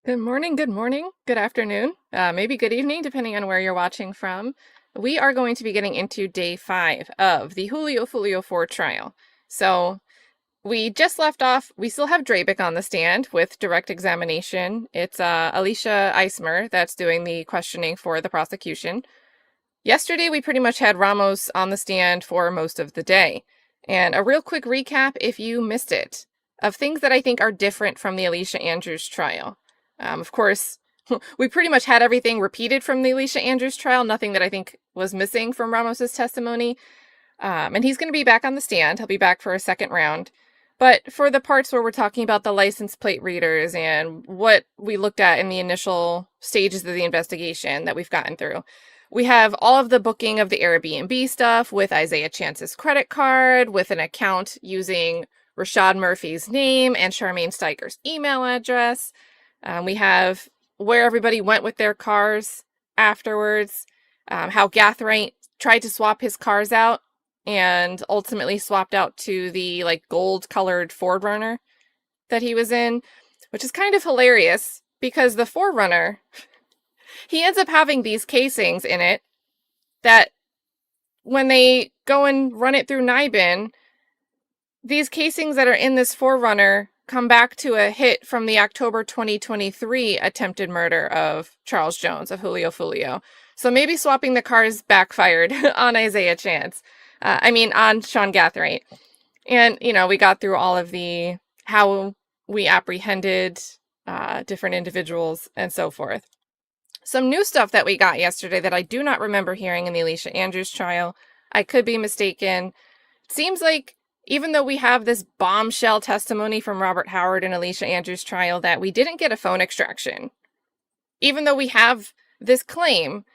Good morning, good afternoon, maybe good evening, depending on where you're watching from. We are going to be getting into day 5 of the Julio Foolio 4 trial. So we just left off, we still have Drabek on the stand with direct examination. It's Alicia Eismer that's doing the questioning for the prosecution. Yesterday, we pretty much had Ramos on the stand for most of the day. And a real quick recap, if you missed it, of things that I think are different from the Alicia Andrews trial. Of course, we pretty much had everything repeated from the Alicia Andrews trial, nothing that I think was missing from Ramos's testimony. And he's going to be back on the stand. He'll be back for a second round. But for the parts where we're talking about the license plate readers and what we looked at in the initial stages of the investigation that we've gotten through, we have all of the booking of the Airbnb stuff with Isaiah Chance's credit card, with an account using Rashad Murphy's name and Charmaine Steiger's email address. We have where everybody went with their cars afterwards, how Gathright tried to swap his cars out and ultimately swapped out to the gold-colored Ford Runner that he was in, which is kind of hilarious because the Forerunner, he ends up having these casings in it that when they go and run it through NIBIN, these casings that are in this Forerunner come back to a hit from the October 2023 attempted murder of Charles Jones, of Julio Foolio. So maybe swapping the cars backfired on Isaiah Chance. On Sean Gathright. And, we got through all of how we apprehended different individuals and so forth. Some new stuff that we got yesterday that I do not remember hearing in the Alicia Andrews trial. I could be mistaken. It seems like even though we have this bombshell testimony from Robert Howard in Alicia Andrews' trial that we didn't get a phone extraction, even though we have this claim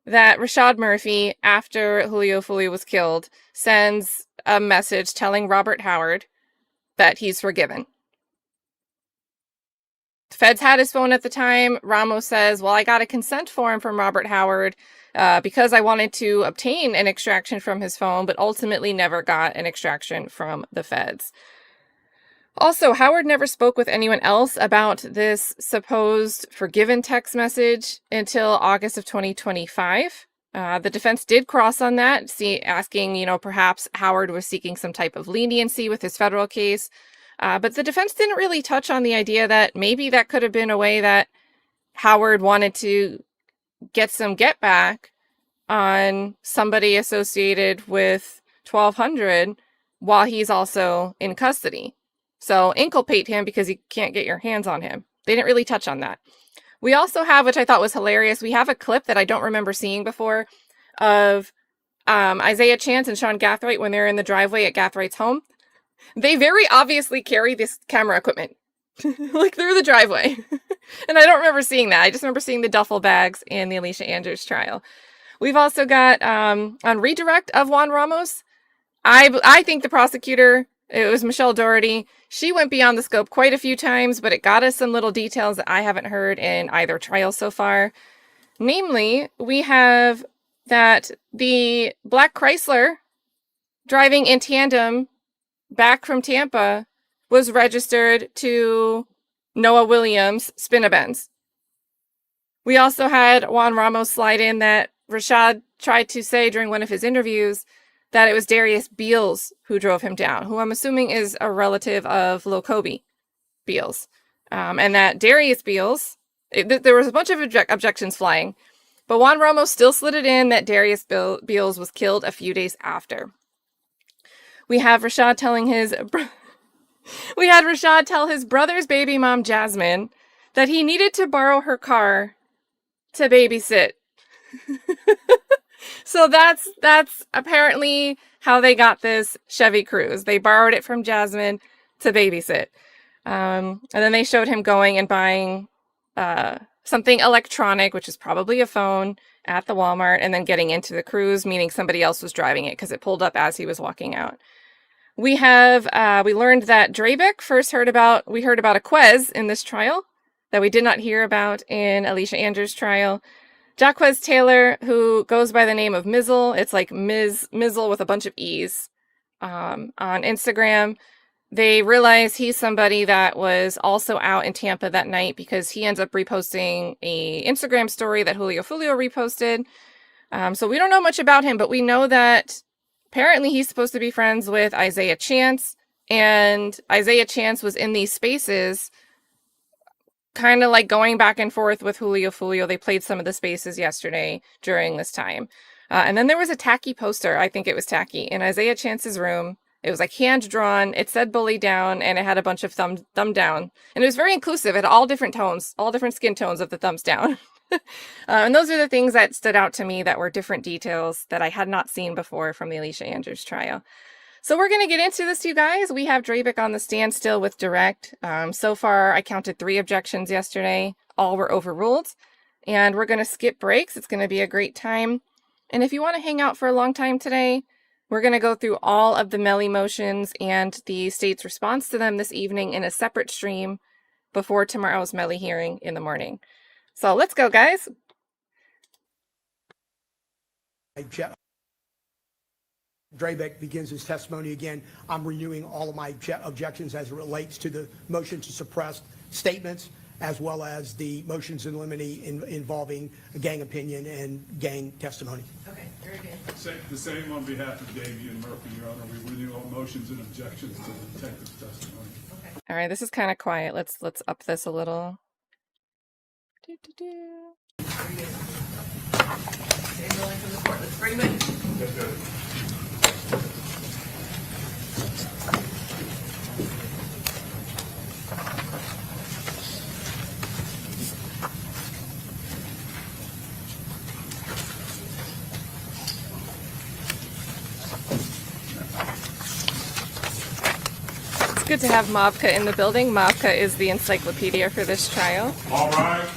that Rashad Murphy, after Julio Foolio was killed, sends a message telling Robert Howard that he's forgiven. The feds had his phone at the time. Ramos says, well, I got a consent form from Robert Howard because I wanted to obtain an extraction from his phone, but ultimately never got an extraction from the feds. Also, Howard never spoke with anyone else about this supposed forgiven text message until August of 2025. The defense did cross on that, asking, perhaps Howard was seeking some type of leniency with his federal case. But the defense didn't really touch on the idea that maybe that could have been a way that Howard wanted to get some get back on somebody associated with 1200 while he's also in custody. So inculpate him because you can't get your hands on him. They didn't really touch on that. We also have, which I thought was hilarious, we have a clip that I don't remember seeing before of Isaiah Chance and Sean Gathright when they're in the driveway at Gathright's home. They very obviously carry this camera equipment through the driveway. And I don't remember seeing that. I just remember seeing the duffel bags in the Alicia Andrews trial. We've also got on redirect of Juan Ramos. I think the prosecutor, it was Michelle Doherty, she went beyond the scope quite a few times, but it got us some little details that I haven't heard in either trial so far. Namely, we have that the black Chrysler driving in tandem back from Tampa was registered to Noah Williams' Spin-a-Benz. We also had Juan Ramos slide in that Rashad tried to say during one of his interviews that it was Darious Beals who drove him down, who I'm assuming is a relative of Locoby Beals. And that Darious Beals, there was a bunch of objections flying, but Juan Ramos still slid it in that Darious Beals was killed a few days after. We have Rashad telling Rashad tell his brother's baby mom, Jasmine, that he needed to borrow her car to babysit. So that's apparently how they got this Chevy Cruze. They borrowed it from Jasmine to babysit. And then they showed him going and buying something electronic, which is probably a phone, at the Walmart, and then getting into the Cruze, meaning somebody else was driving it because it pulled up as he was walking out. We learned that Drabek we heard about a Quez in this trial that we did not hear about in Alicia Andrews' trial. Jaquez Taylor, who goes by the name of Mizzle, it's like Mizzle with a bunch of E's, on Instagram, they realize he's somebody that was also out in Tampa that night because he ends up reposting a Instagram story that Julio Foolio reposted. So we don't know much about him, but we know that apparently he's supposed to be friends with Isaiah Chance, and Isaiah Chance was in these spaces kind of like going back and forth with Julio Foolio. They played some of the spaces yesterday during this time. And then there was a tacky poster, I think it was tacky, in Isaiah Chance's room. It was like hand drawn. It said bully down, and it had a bunch of thumb down. And it was very inclusive. It had all different tones, all different skin tones of the thumbs down. And those are the things that stood out to me that were different details that I had not seen before from the Alicia Andrews trial. So we're going to get into this, you guys. We have Drabek on the stand still with direct. So far, I counted 3 objections yesterday. All were overruled. And we're going to skip breaks. It's going to be a great time. And if you want to hang out for a long time today, we're going to go through all of the Melly motions and the state's response to them this evening in a separate stream before tomorrow's Melly hearing in the morning. So let's go, guys. Drabek begins his testimony again. I'm renewing all of my objections as it relates to the motion to suppress statements, as well as the motions in limine involving gang opinion and gang testimony. Okay, very good. The same on behalf of Davion Murphy, Your Honor. We renew all motions and objections to the detective's testimony. Okay. All right, this is kind of quiet. Let's up this a little. Very good. Stay rolling from the court. Let's bring them in. That's good. It's good to have Mavka in the building. Mavka is the encyclopedia for this trial. All right.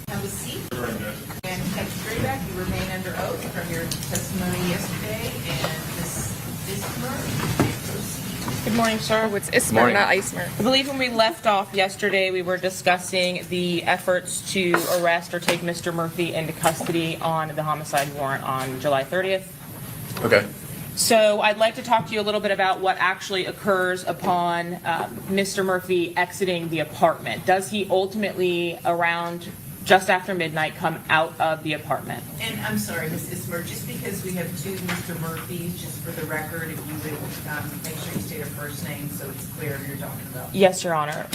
Have a seat. Very good. And Detective Drabek, you remain under oath from your testimony yesterday. And Ms. Ismer, you may proceed. Good morning, sir. Oh, it's Ismer, not Ismer. I believe when we left off yesterday, we were discussing the efforts to arrest or take Mr. Murphy into custody on the homicide warrant on July 30th. Okay. So I'd like to talk to you a little bit about what actually occurs upon Mr. Murphy exiting the apartment. Does he ultimately, around just after midnight, come out of the apartment? And I'm sorry, Ms. Ismer, just because we have 2 Mr. Murphys, just for the record, if you would make sure you state a first name so it's clear who you're talking about. Yes, Your Honor.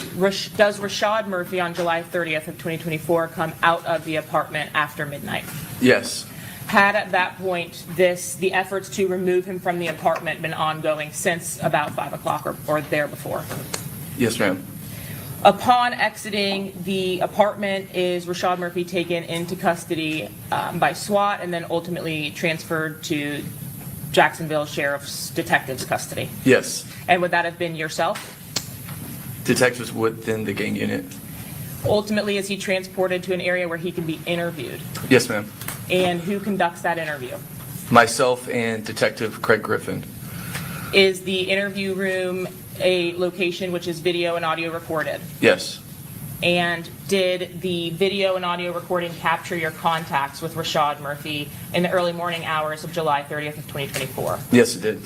Does Rashad Murphy on July 30th of 2024 come out of the apartment after midnight? Yes. Had at that point the efforts to remove him from the apartment been ongoing since about 5 o'clock or there before? Yes, ma'am. Upon exiting the apartment, is Rashad Murphy taken into custody by SWAT and then ultimately transferred to Jacksonville Sheriff's Detective's custody? Yes. And would that have been yourself? Detectives within the gang unit. Ultimately, is he transported to an area where he can be interviewed? Yes, ma'am. And who conducts that interview? Myself and Detective Craig Griffin. Is the interview room a location which is video and audio recorded? Yes. And did the video and audio recording capture your contacts with Rashad Murphy in the early morning hours of July 30th of 2024? Yes, it did.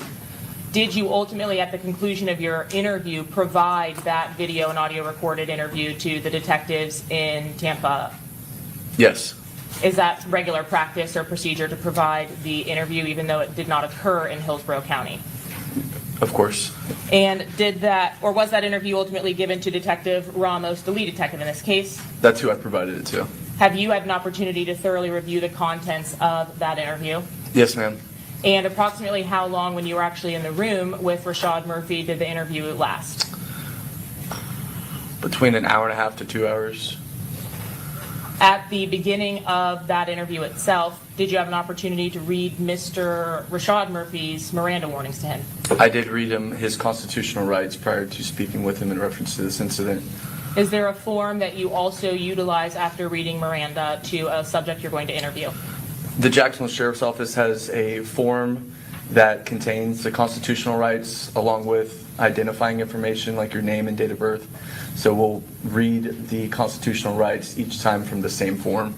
Did you ultimately, at the conclusion of your interview, provide that video and audio recorded interview to the detectives in Tampa? Yes. Is that regular practice or procedure to provide the interview even though it did not occur in Hillsborough County? Of course. And did that, or was that interview ultimately given to Detective Ramos, the lead detective in this case? That's who I provided it to. Have you had an opportunity to thoroughly review the contents of that interview? Yes, ma'am. And approximately how long, when you were actually in the room with Rashad Murphy, did the interview last? Between an hour and a half to 2 hours. At the beginning of that interview itself, did you have an opportunity to read Mr. Rashad Murphy's Miranda warnings to him? I did read him his constitutional rights prior to speaking with him in reference to this incident. Is there a form that you also utilize after reading Miranda to a subject you're going to interview? The Jacksonville Sheriff's Office has a form that contains the constitutional rights along with identifying information like your name and date of birth. So we'll read the constitutional rights each time from the same form.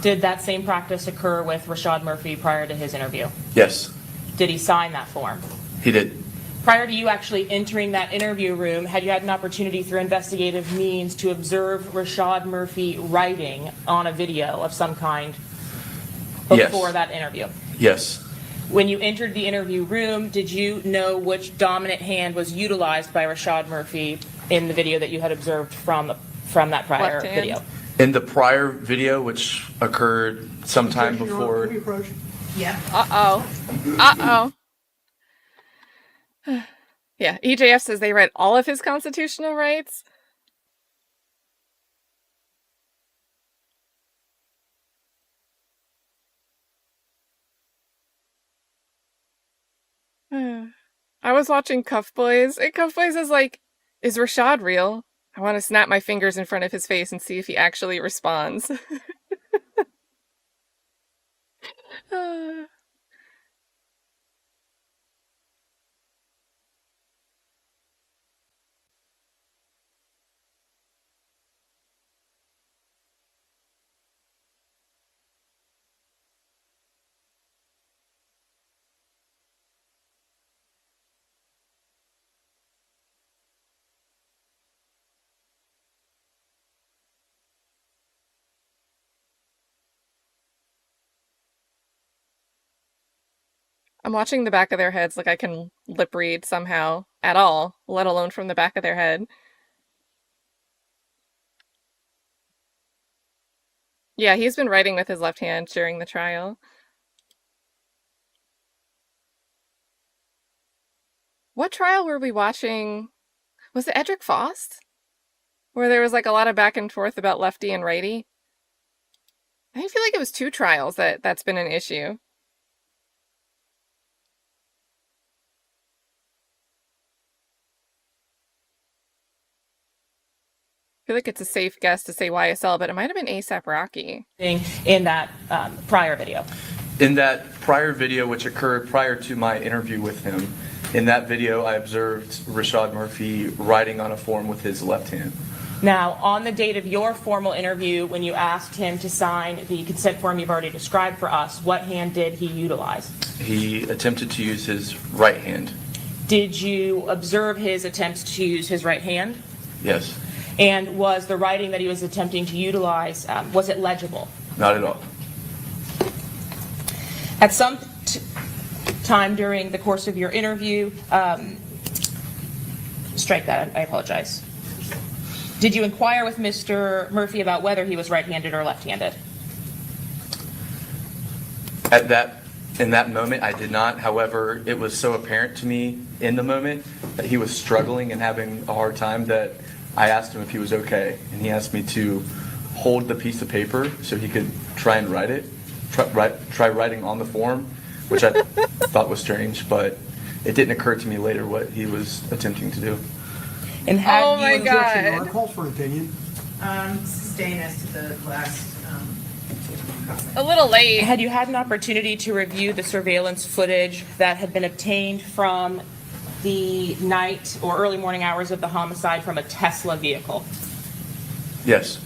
Did that same practice occur with Rashad Murphy prior to his interview? Yes, Did he sign that form? he did. Prior to you actually entering that interview room, had you had an opportunity through investigative means to observe Rashad Murphy writing on a video of some kind Yes. before that interview? Yes. When you entered the interview room, did you know which dominant hand was utilized by Rashad Murphy in the video that you had observed from that prior Left hand. video? In the prior video, which occurred sometime Objection, Your Honor. before, Can we approach? Yeah. Yeah, EJF says they read all of his constitutional rights. I was watching Cuff Boys, and Cuff Boys is like, is Rashad real? I want to snap my fingers in front of his face and see if he actually responds. I'm watching the back of their heads like I can lip read somehow at all, let alone from the back of their head. Yeah, he's been writing with his left hand during the trial. What trial were we watching? Was it Edric Faust? Where there was like a lot of back and forth about lefty and righty? I feel like it was 2 trials that's been an issue. I feel like it's a safe guess to say YSL, but it might have been ASAP Rocky. In that prior video. in that prior video, which occurred prior to my interview with him, in that video I observed Rashad Murphy writing on a form with his left hand. Now, on the date of your formal interview, when you asked him to sign the consent form you've already described for us, what hand did he utilize? He attempted to use his right hand. Did you observe his attempts to use his right hand? Yes. And was the writing that he was attempting to utilize, was it legible? Not at all. At some time during the course of your interview, strike that, I apologize. Did you inquire with Mr. Murphy about whether he was right-handed or left-handed? In that moment, I did not. However, it was so apparent to me in the moment that he was struggling and having a hard time that I asked him if he was okay. And he asked me to hold the piece of paper so he could try and write it, try writing on the form, which I thought was strange, but it didn't occur to me later what he was attempting to do. And had Oh my you, God. Objection, Your Honor. Calls for an opinion. Sustain as to the last comment. A little late. had you had an opportunity to review the surveillance footage that had been obtained from the night or early morning hours of the homicide from a Tesla vehicle? Yes.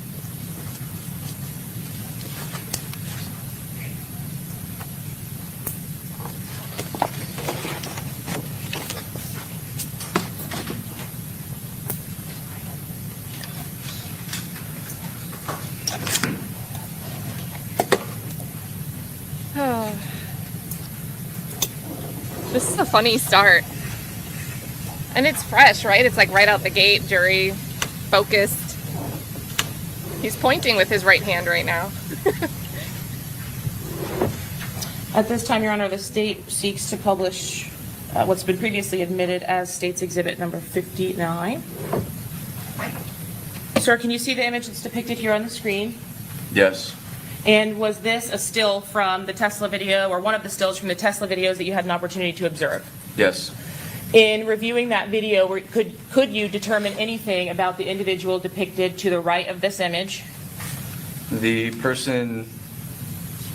This is a funny start. And it's fresh, right? It's like right out the gate, jury focused. He's pointing with his right hand right now. At this time, Your Honor, the state seeks to publish what's been previously admitted as State's Exhibit number 59. Sir, can you see the image that's depicted here on the screen? Yes. And was this a still from the Tesla video, or one of the stills from the Tesla videos that you had an opportunity to observe? Yes. In reviewing that video, could you determine anything about the individual depicted to the right of this image? The person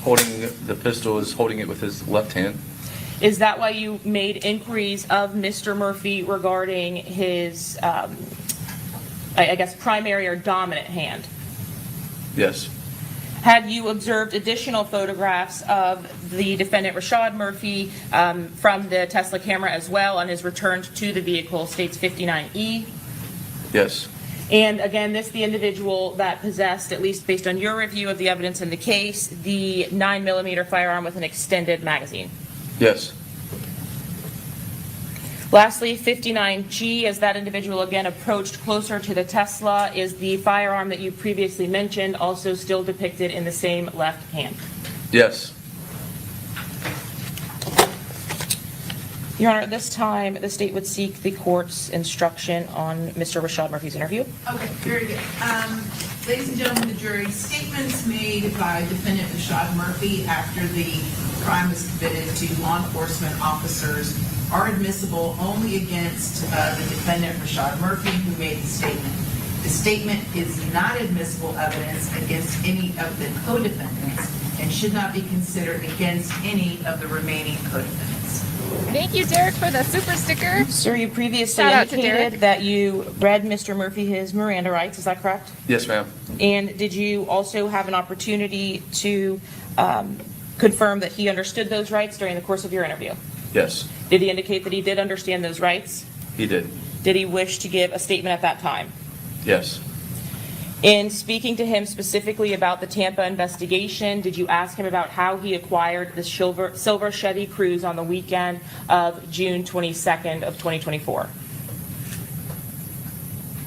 holding the pistol is holding it with his left hand. Is that why you made inquiries of Mr. Murphy regarding his, I guess, primary or dominant hand? Yes. Had you observed additional photographs of the defendant Rashad Murphy from the Tesla camera as well on his return to the vehicle, states 59E? Yes. And again, this the individual that possessed, at least based on your review of the evidence in the case, the 9mm firearm with an extended magazine. Yes. Lastly, 59G, as that individual again approached closer to the Tesla, is the firearm that you previously mentioned also still depicted in the same left hand? Yes. Your Honor, at this time, the state would seek the court's instruction on Mr. Rashad Murphy's interview. Okay, very good. Ladies and gentlemen of the jury, statements made by defendant Rashad Murphy after the crime was committed to law enforcement officers are admissible only against the defendant Rashad Murphy, who made the statement. The statement is not admissible evidence against any of the co-defendants and should not be considered against any of the remaining co-defendants. Thank you, Derek, for the super sticker. Sir, you previously Shout out to indicated Derek. that you read Mr. Murphy his Miranda rights. Is that correct? Yes, ma'am. And did you also have an opportunity to confirm that he understood those rights during the course of your interview? Yes. Did he indicate that he did understand those rights? He did. Did he wish to give a statement at that time? Yes. In speaking to him specifically about the Tampa investigation, did you ask him about how he acquired the silver Chevy Cruze on the weekend of June 22nd of 2024?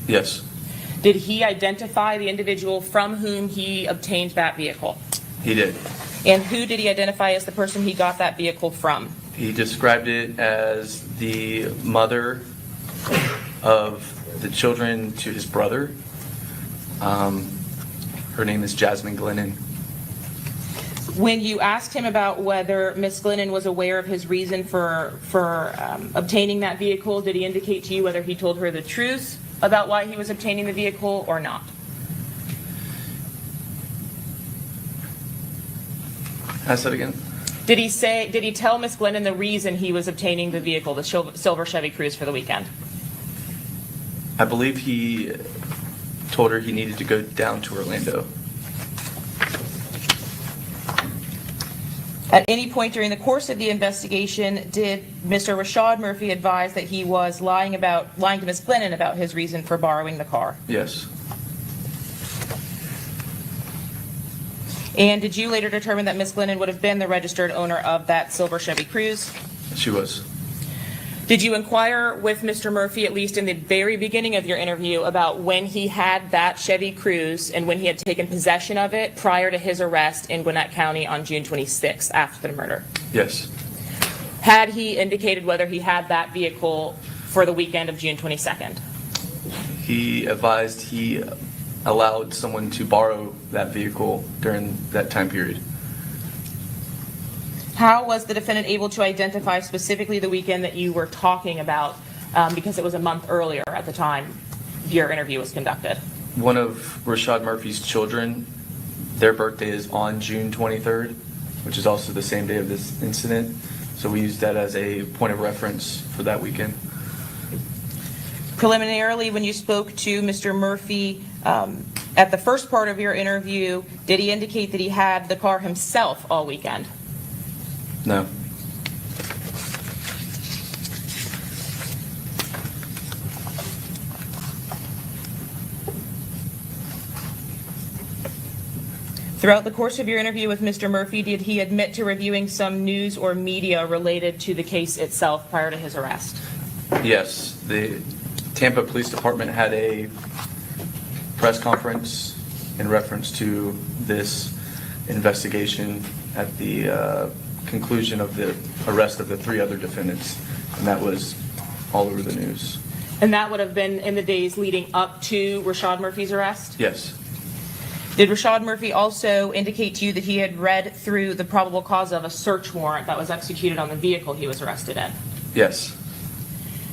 Yes. Did he identify the individual from whom he obtained that vehicle? He did. And who did he identify as the person he got that vehicle from? He described it as the mother of the children to his brother. Her name is Jasmine Glennon. When you asked him about whether Miss Glennon was aware of his reason for obtaining that vehicle, did he indicate to you whether he told her the truth about why he was obtaining the vehicle or not? Ask that again. Did he tell Miss Glennon the reason he was obtaining the vehicle, the silver Chevy Cruze, for the weekend? I believe he told her he needed to go down to Orlando. At any point during the course of the investigation, did Mr. Rashad Murphy advise that he was lying to Miss Glennon about his reason for borrowing the car? Yes. And did you later determine that Miss Glennon would have been the registered owner of that silver Chevy Cruze? She was. Did you inquire with Mr. Murphy, at least in the very beginning of your interview, about when he had that Chevy Cruze and when he had taken possession of it prior to his arrest in Gwinnett County on June 26th after the murder? Yes. Had he indicated whether he had that vehicle for the weekend of June 22nd? He advised he allowed someone to borrow that vehicle during that time period. How was the defendant able to identify specifically the weekend that you were talking about, because it was a month earlier at the time your interview was conducted? One of Rashad Murphy's children, their birthday is on June 23rd, which is also the same day of this incident. So we used that as a point of reference for that weekend. Preliminarily, when you spoke to Mr. Murphy at the first part of your interview, did he indicate that he had the car himself all weekend? No. Throughout the course of your interview with Mr. Murphy, did he admit to reviewing some news or media related to the case itself prior to his arrest? Yes. The Tampa Police Department had a press conference in reference to this investigation at the conclusion of the arrest of the 3 other defendants, and that was all over the news. And that would have been in the days leading up to Rashad Murphy's arrest? Yes. Did Rashad Murphy also indicate to you that he had read through the probable cause of a search warrant that was executed on the vehicle he was arrested in? Yes.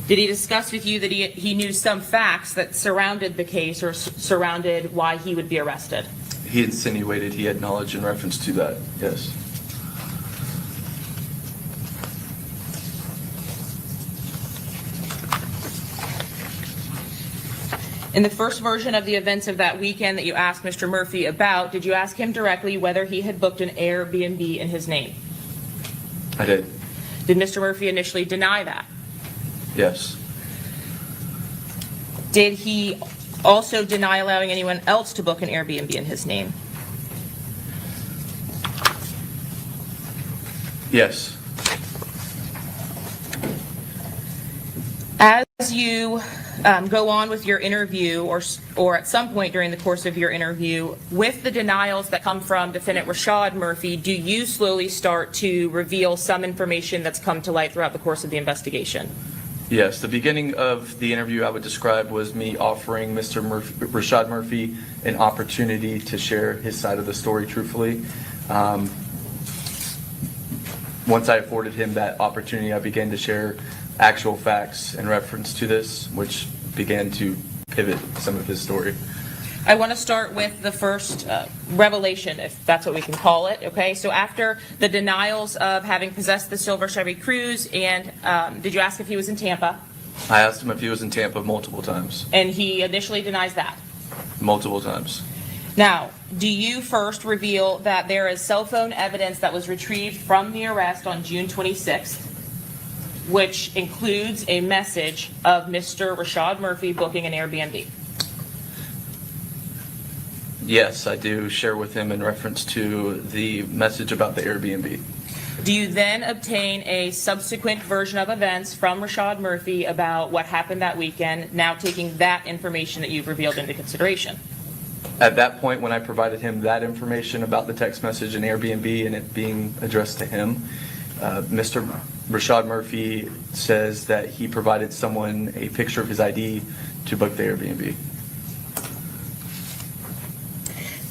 Did he discuss with you that he knew some facts that surrounded the case or surrounded why he would be arrested? He insinuated he had knowledge in reference to that, yes. In the first version of the events of that weekend that you asked Mr. Murphy about, did you ask him directly whether he had booked an Airbnb in his name? I did. Did Mr. Murphy initially deny that? Yes. Did he also deny allowing anyone else to book an Airbnb in his name? Yes. As you go on with your interview, or at some point during the course of your interview, with the denials that come from defendant Rashad Murphy, do you slowly start to reveal some information that's come to light throughout the course of the investigation? Yes. The beginning of the interview I would describe was me offering Mr. Rashad Murphy an opportunity to share his side of the story truthfully. Once I afforded him that opportunity, I began to share actual facts in reference to this, which began to pivot some of his story. I want to start with the first revelation, if that's what we can call it, okay? So after the denials of having possessed the silver Chevy Cruze, and did you ask if he was in Tampa? I asked him if he was in Tampa multiple times. And he initially denies that. Multiple times. Now, do you first reveal that there is cell phone evidence that was retrieved from the arrest on June 26th, which includes a message of Mr. Rashad Murphy booking an Airbnb? Yes, I do share with him in reference to the message about the Airbnb. Do you then obtain a subsequent version of events from Rashad Murphy about what happened that weekend, now taking that information that you've revealed into consideration? At that point, when I provided him that information about the text message and Airbnb and it being addressed to him, Mr. Rashad Murphy says that he provided someone a picture of his ID to book the Airbnb.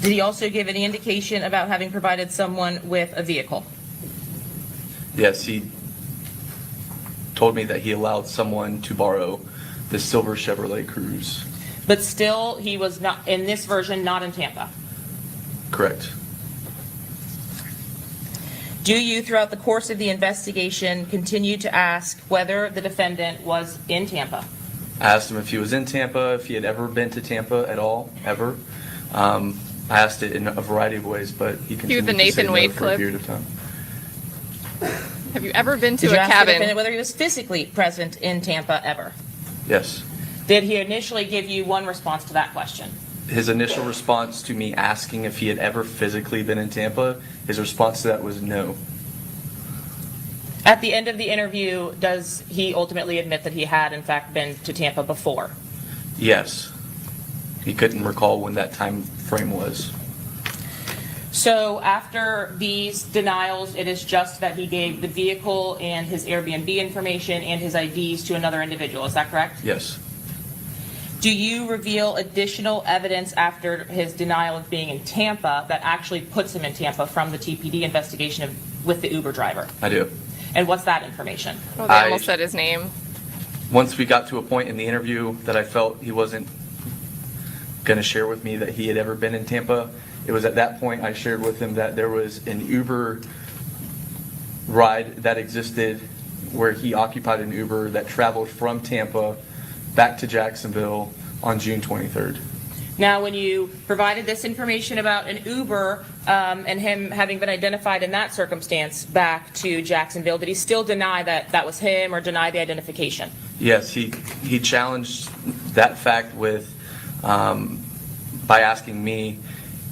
Did he also give any indication about having provided someone with a vehicle? Yes, he told me that he allowed someone to borrow the silver Chevrolet Cruze. But still, he was not, in this version, not in Tampa. Correct. Do you, throughout the course of the investigation, continue to ask whether the defendant was in Tampa? I asked him if he was in Tampa, if he had ever been to Tampa at all, ever. I asked it in a variety of ways, but he continued the to say Nathan no Wade for clip? a period of time. Have you ever been to Did you a ask the cabin? defendant whether he was physically present in Tampa ever? Yes. Did he initially give you one response to that question? His initial response to me asking if he had ever physically been in Tampa, his response to that was no. At the end of the interview, does he ultimately admit that he had, in fact, been to Tampa before? Yes. He couldn't recall when that time frame was. So after these denials, it is just that he gave the vehicle and his Airbnb information and his IDs to another individual. Is that correct? Yes. Do you reveal additional evidence after his denial of being in Tampa that actually puts him in Tampa from the TPD investigation with the Uber driver? I do. And what's that information? Oh, they almost said his name. Once we got to a point in the interview that I felt he wasn't going to share with me that he had ever been in Tampa, it was at that point I shared with him that there was an Uber ride that existed where he occupied an Uber that traveled from Tampa back to Jacksonville on June 23rd. Now, when you provided this information about an Uber and him having been identified in that circumstance back to Jacksonville, did he still deny that that was him or deny the identification? Yes, he challenged that fact with by asking me,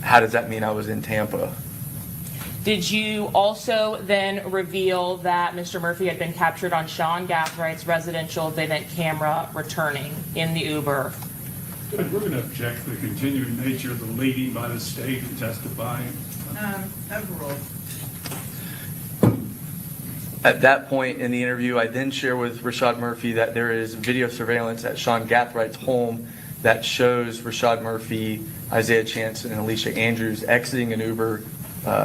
how does that mean I was in Tampa? Did you also then reveal that Mr. Murphy had been captured on Sean Gathright's residential Vivint camera returning in the Uber? Judge, we're going to object to the continuing nature of the leading by the state and testifying. Overruled. At that point in the interview, I then share with Rashad Murphy that there is video surveillance at Sean Gathright's home that shows Rashad Murphy, Isaiah Chance, and Alicia Andrews exiting an Uber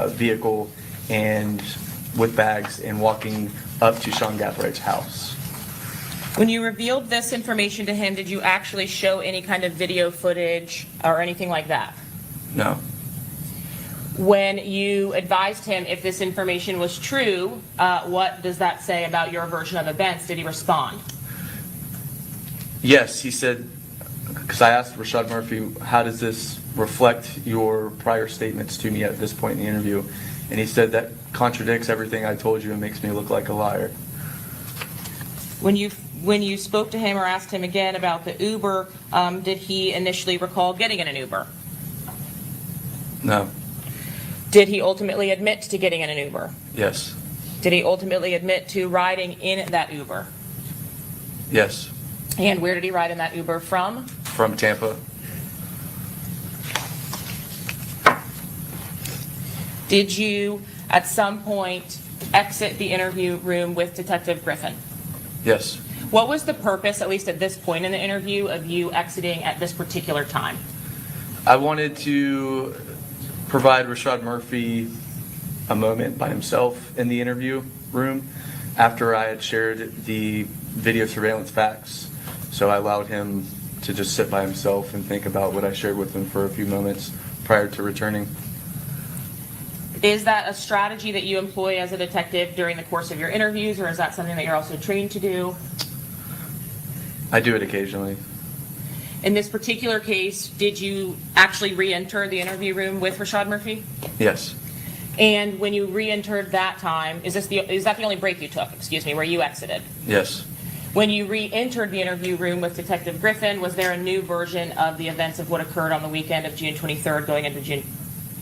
vehicle and with bags and walking up to Sean Gathright's house. When you revealed this information to him, did you actually show any kind of video footage or anything like that? No. When you advised him if this information was true, what does that say about your version of events? Did he respond? Yes, he said, because I asked Rashad Murphy, how does this reflect your prior statements to me at this point in the interview? And he said that contradicts everything I told you and makes me look like a liar. When you spoke to him or asked him again about the Uber, did he initially recall getting in an Uber? No. Did he ultimately admit to getting in an Uber? Yes. Did he ultimately admit to riding in that Uber? Yes. And where did he ride in that Uber from? From Tampa. Did you, at some point, exit the interview room with Detective Griffin? Yes. What was the purpose, at least at this point in the interview, of you exiting at this particular time? I wanted to provide Rashad Murphy a moment by himself in the interview room after I had shared the video surveillance facts. So I allowed him to just sit by himself and think about what I shared with him for a few moments prior to returning. Is that a strategy that you employ as a detective during the course of your interviews, or is that something that you're also trained to do? I do it occasionally. In this particular case, did you actually re-enter the interview room with Rashad Murphy? Yes. And when you re-entered that time, is that the only break you took, where you exited? Yes. When you re-entered the interview room with Detective Griffin, was there a new version of the events of what occurred on the weekend of June 23rd going into June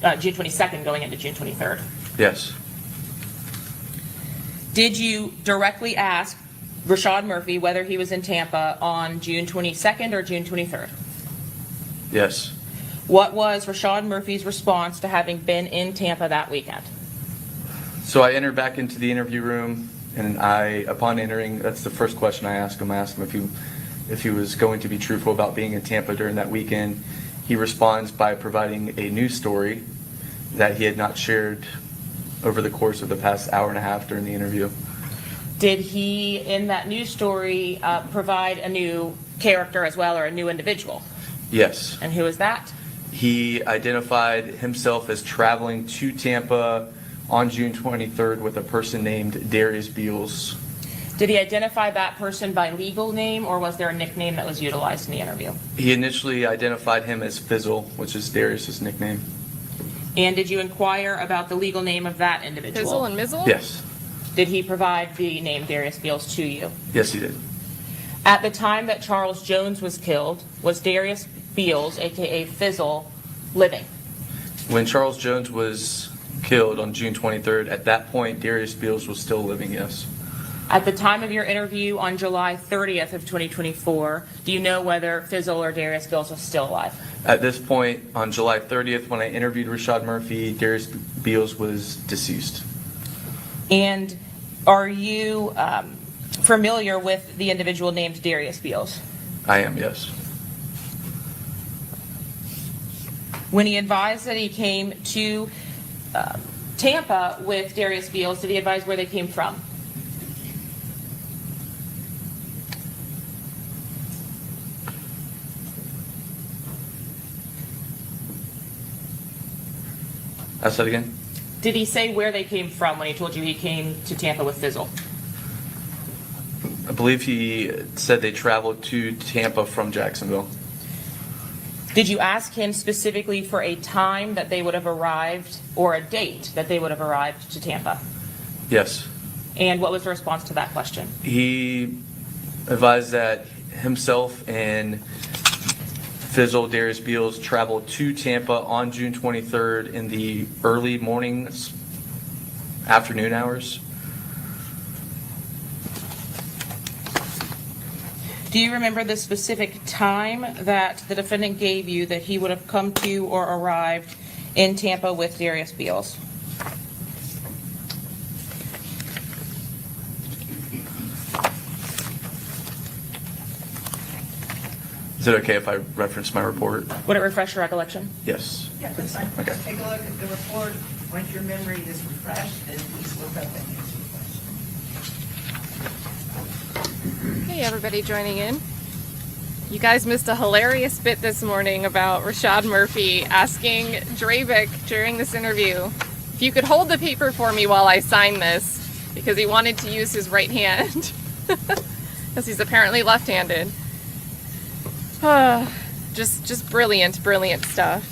22nd going into June 23rd? Yes. Did you directly ask Rashad Murphy whether he was in Tampa on June 22nd or June 23rd? Yes. What was Rashad Murphy's response to having been in Tampa that weekend? So I entered back into the interview room, and upon entering, that's the first question I asked him. I asked him if he was going to be truthful about being in Tampa during that weekend. He responds by providing a news story that he had not shared over the course of the past hour and a half during the interview. Did he, in that news story, provide a new character as well, or a new individual? Yes. And who is that? He identified himself as traveling to Tampa on June 23rd with a person named Darious Beals. Did he identify that person by legal name, or was there a nickname that was utilized in the interview? He initially identified him as Fizzle, which is Darius' nickname. And did you inquire about the legal name of that individual? Fizzle and Mizzle? Yes. Did he provide the name Darious Beals to you? Yes, he did. At the time that Charles Jones was killed, was Darious Beals, aka Fizzle, living? When Charles Jones was killed on June 23rd, at that point, Darious Beals was still living, yes. At the time of your interview on July 30th of 2024, do you know whether Fizzle or Darious Beals was still alive? At this point, on July 30th, when I interviewed Rashad Murphy, Darious Beals was deceased. And are you familiar with the individual named Darious Beals? I am, yes. When he advised that he came to Tampa with Darious Beals, did he advise where they came from? Ask that again? Did he say where they came from when he told you he came to Tampa with Fizzle? I believe he said they traveled to Tampa from Jacksonville. Did you ask him specifically for a time that they would have arrived, or a date that they would have arrived to Tampa? Yes. And what was the response to that question? He advised that himself and Fizzle, Darious Beals, traveled to Tampa on June 23rd in the early mornings, afternoon hours. Do you remember the specific time that the defendant gave you that he would have come to or arrived in Tampa with Darious Beals? Is it okay if I reference my report? Would it refresh your recollection? Yes. Yeah, that's fine. Okay. Take a look at the report. Once your memory is refreshed, then please look up and answer the question. Hey, everybody joining in. You guys missed a hilarious bit this morning about Rashad Murphy asking Drabek during this interview if you could hold the paper for me while I sign this, because he wanted to use his right hand, because he's apparently left-handed. Just brilliant, brilliant stuff.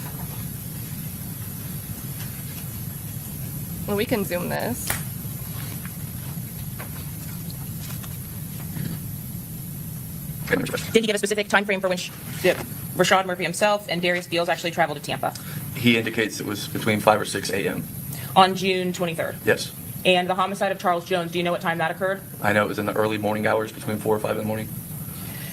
Well, we can zoom this. Did he give a specific time frame for when Rashad Murphy himself and Darious Beals actually traveled to Tampa? He indicates it was between 5 or 6 a.m. On June 23rd? Yes. And the homicide of Charles Jones, do you know what time that occurred? I know it was in the early morning hours, between 4 or 5 in the morning.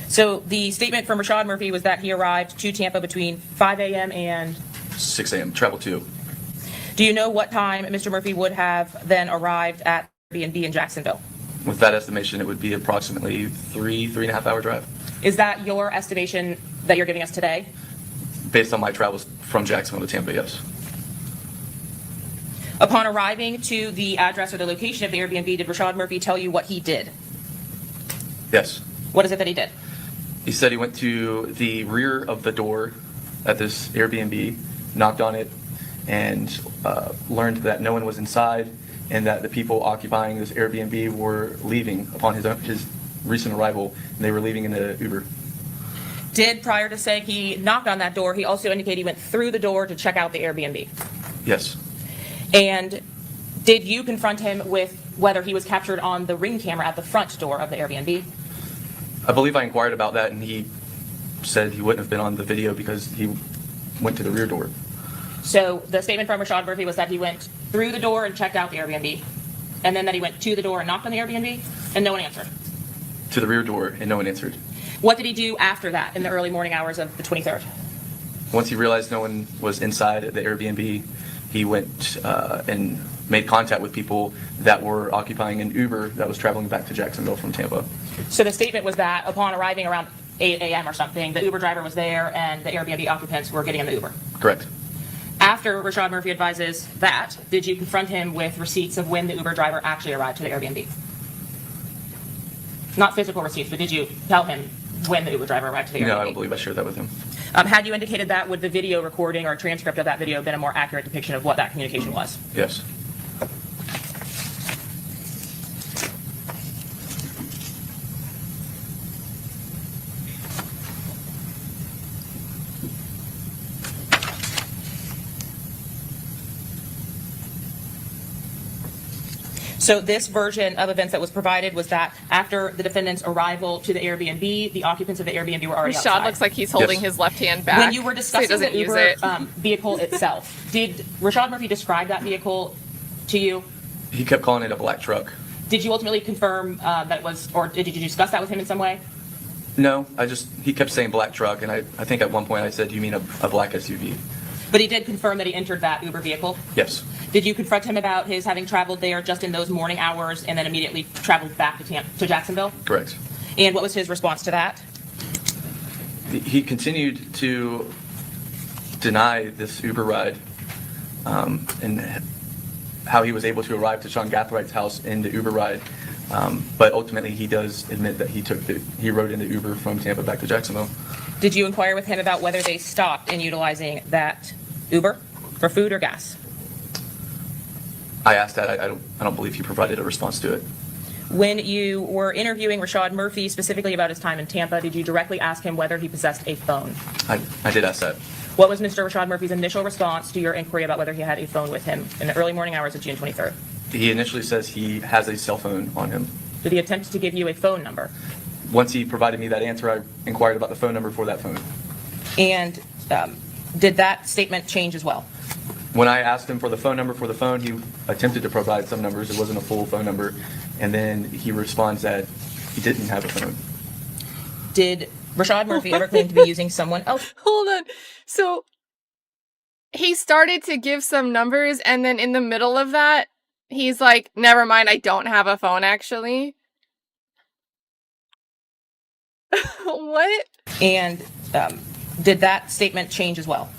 So the statement from Rashad Murphy was that he arrived to Tampa between 5 a.m. and 6 a.m. Travel to. do you know what time Mr. Murphy would have then arrived at B&B in Jacksonville? With that estimation, it would be approximately 3.5 hour drive. Is that your estimation that you're giving us today? Based on my travels from Jacksonville to Tampa, yes. Upon arriving to the address or the location of the Airbnb, did Rashad Murphy tell you what he did? Yes. What is it that he did? He said he went to the rear of the door at this Airbnb, knocked on it, and learned that no one was inside and that the people occupying this Airbnb were leaving upon his recent arrival, and they were leaving in the Uber. Did, prior to saying he knocked on that door, he also indicate he went through the door to check out the Airbnb? Yes. And did you confront him with whether he was captured on the Ring camera at the front door of the Airbnb? I believe I inquired about that, and he said he wouldn't have been on the video because he went to the rear door. So the statement from Rashad Murphy was that he went through the door and checked out the Airbnb, and then that he went to the door and knocked on the Airbnb, and no one answered. To the rear door, and no one answered. What did he do after that in the early morning hours of the 23rd? Once he realized no one was inside the Airbnb, he went and made contact with people that were occupying an Uber that was traveling back to Jacksonville from Tampa. So the statement was that upon arriving around 8 a.m. or something, the Uber driver was there and the Airbnb occupants were getting in the Uber. Correct. After Rashad Murphy advises that, did you confront him with receipts of when the Uber driver actually arrived to the Airbnb? Not physical receipts, but did you tell him when the Uber driver arrived to the Airbnb? No, I don't believe I shared that with him. Had you indicated that, would the video recording or transcript of that video have been a more accurate depiction of what that communication was? Yes. So this version of events that was provided was that after the defendant's arrival to the Airbnb, the occupants of the Airbnb were already Rashad outside. looks like he's holding Yes. his left hand back. When you were so he discussing doesn't the use Uber it. vehicle itself, did Rashad Murphy describe that vehicle to you? He kept calling it a black truck. Did you ultimately confirm that it was, or did you discuss that with him in some way? No, he kept saying black truck, and I think at one point I said, "You mean a black SUV?" But he did confirm that he entered that Uber vehicle? Yes. Did you confront him about his having traveled there just in those morning hours and then immediately traveled back to Jacksonville? Correct. And what was his response to that? He continued to deny this Uber ride and how he was able to arrive to Sean Gathright's house in the Uber ride. But ultimately, he does admit that he rode in the Uber from Tampa back to Jacksonville. Did you inquire with him about whether they stopped in utilizing that Uber for food or gas? I asked that. I don't believe he provided a response to it. When you were interviewing Rashad Murphy specifically about his time in Tampa, did you directly ask him whether he possessed a phone? I did ask that. What was Mr. Rashad Murphy's initial response to your inquiry about whether he had a phone with him in the early morning hours of June 23rd? He initially says he has a cell phone on him. Did he attempt to give you a phone number? Once he provided me that answer, I inquired about the phone number for that phone. And did that statement change as well? When I asked him for the phone number for the phone, he attempted to provide some numbers. It wasn't a full phone number. And then he responds that he didn't have a phone. Did Rashad Murphy ever claim to be using someone else? Hold on. So he started to give some numbers, and then in the middle of that, he's like, never mind, I don't have a phone, actually. What? And did that statement change as well?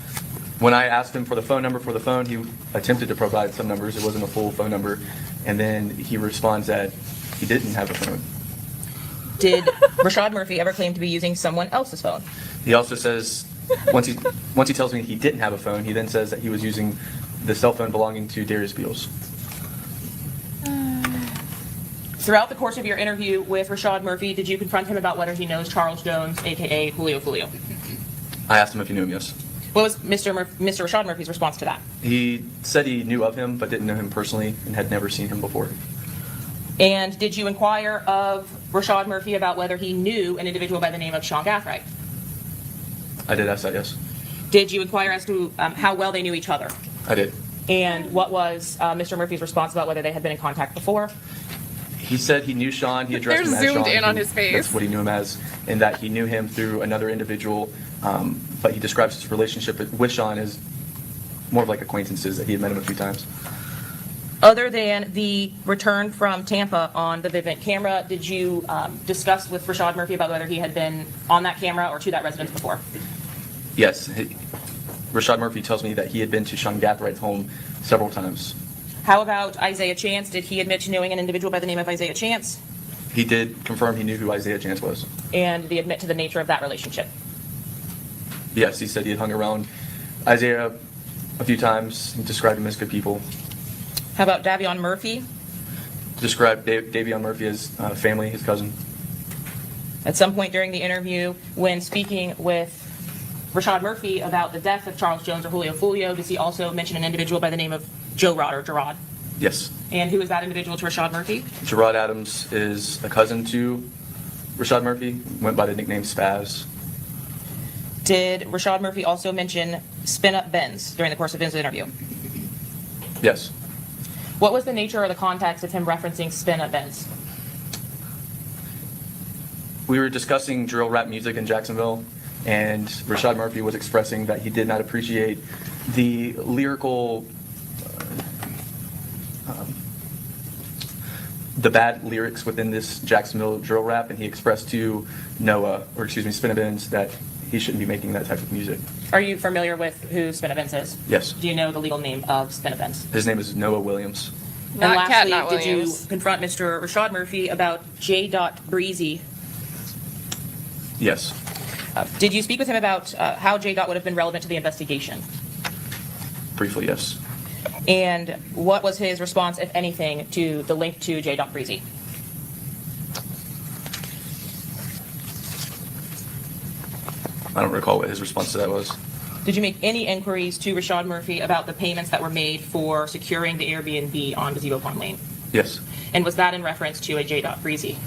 When I asked him for the phone number for the phone, he attempted to provide some numbers. It wasn't a full phone number. And then he responds that he didn't have a phone. Did Rashad Murphy ever claim to be using someone else's phone? He also says, once he tells me he didn't have a phone, he then says that he was using the cell phone belonging to Darious Beals. Throughout the course of your interview with Rashad Murphy, did you confront him about whether he knows Charles Jones, a.k.a. Julio Foolio? I asked him if he knew him, yes. What was Mr. Rashad Murphy's response to that? He said he knew of him, but didn't know him personally and had never seen him before. And did you inquire of Rashad Murphy about whether he knew an individual by the name of Sean Gathright? I did ask that, yes. Did you inquire as to how well they knew each other? I did. And what was Mr. Murphy's response about whether they had been in contact before? He said he knew Sean. He addressed him as They're Sean. zoomed in on his face. That's what he knew him as, and that he knew him through another individual. But he describes his relationship with Sean as more of like acquaintances, that he had met him a few times. Other than the return from Tampa on the Vivint camera, did you discuss with Rashad Murphy about whether he had been on that camera or to that residence before? Yes. Rashad Murphy tells me that he had been to Sean Gathright's home several times. How about Isaiah Chance? Did he admit to knowing an individual by the name of Isaiah Chance? He did confirm he knew who Isaiah Chance was. And did he admit to the nature of that relationship? Yes, he said he had hung around Isaiah a few times. He described him as good people. How about Davion Murphy? Described Davion Murphy as family, his cousin. At some point during the interview, when speaking with Rashad Murphy about the death of Charles Jones or Julio Foolio, does he also mention an individual by the name of Joe Rod or Gerard? Yes. And who is that individual to Rashad Murphy? Gerard Adams is a cousin to Rashad Murphy, went by the nickname Spaz. Did Rashad Murphy also mention Spin Up Benz during the course of his interview? Yes. What was the nature or the context of him referencing Spin Up Benz? We were discussing drill rap music in Jacksonville, and Rashad Murphy was expressing that he did not appreciate the lyrical, the bad lyrics within this Jacksonville drill rap, and he expressed to Spinabins that he shouldn't be making that type of music. Are you familiar with who Spin Up Benz is? Yes. Do you know the legal name of Spin Up Benz? His name is Noah Williams. Not and Cat, lastly, not did you Williams. confront Mr. Rashad Murphy about J. Breezy? Yes. Did you speak with him about how J. would have been relevant to the investigation? Briefly, yes. And what was his response, if anything, to the link to J. Breezy? I don't recall what his response to that was. Did you make any inquiries to Rashad Murphy about the payments that were made for securing the Airbnb on Gazebo Pond Lane? Yes. And was that in reference to a J. Breezy?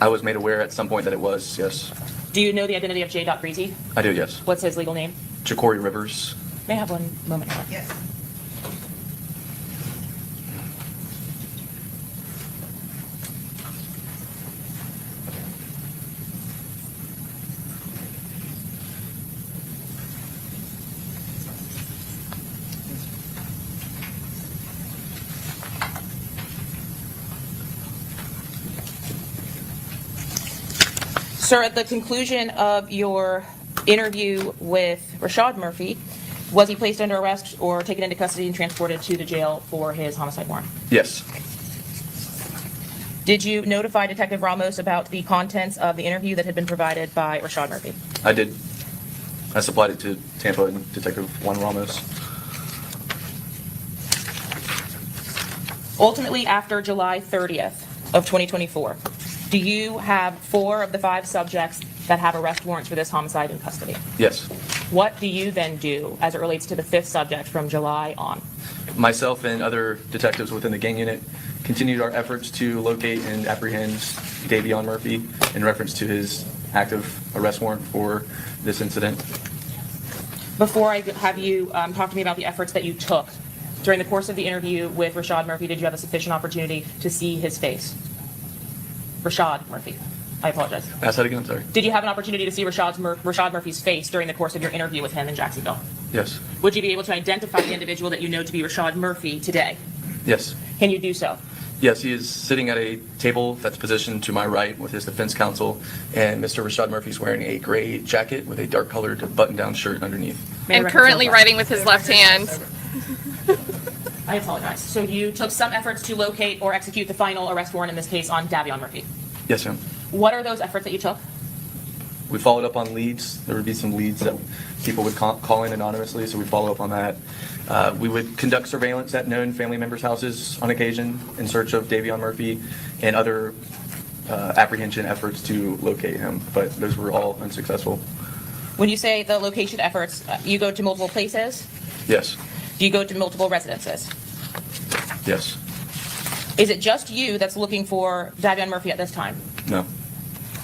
I was made aware at some point that it was, yes. Do you know the identity of J. Breezy? I do, yes. What's his legal name? Jacory Rivers. May I have one moment? Yes. Sir, at the conclusion of your interview with Rashad Murphy, was he placed under arrest or taken into custody and transported to the jail for his homicide warrant? Yes. Did you notify Detective Ramos about the contents of the interview that had been provided by Rashad Murphy? I did. I supplied it to Tampa and Detective Juan Ramos. Ultimately, after July 30th of 2024, do you have 4 of the 5 subjects that have arrest warrants for this homicide in custody? Yes. What do you then do as it relates to the 5th subject from July on? Myself and other detectives within the gang unit continued our efforts to locate and apprehend Davion Murphy in reference to his active arrest warrant for this incident. Before I have you talk to me about the efforts that you took during the course of the interview with Rashad Murphy, did you have a sufficient opportunity to see his face? Rashad Murphy. I apologize. Ask that again, I'm sorry. Did you have an opportunity to see Rashad Murphy's face during the course of your interview with him in Jacksonville? Yes. Would you be able to identify the individual that you know to be Rashad Murphy today? Yes. Can you do so? Yes, he is sitting at a table that's positioned to my right with his defense counsel, and Mr. Rashad Murphy's wearing a gray jacket with a dark-colored button-down shirt underneath. May I And reference currently yourself? writing with his left hand. I apologize. So you took some efforts to locate or execute the final arrest warrant in this case on Davion Murphy. Yes, ma'am. What are those efforts that you took? We followed up on leads. There would be some leads that people would call in anonymously, so we follow up on that. We would conduct surveillance at known family members' houses on occasion in search of Davion Murphy and other apprehension efforts to locate him, but those were all unsuccessful. When you say the location efforts, you go to multiple places? Yes. Do you go to multiple residences? Yes. Is it just you that's looking for Davion Murphy at this time? No.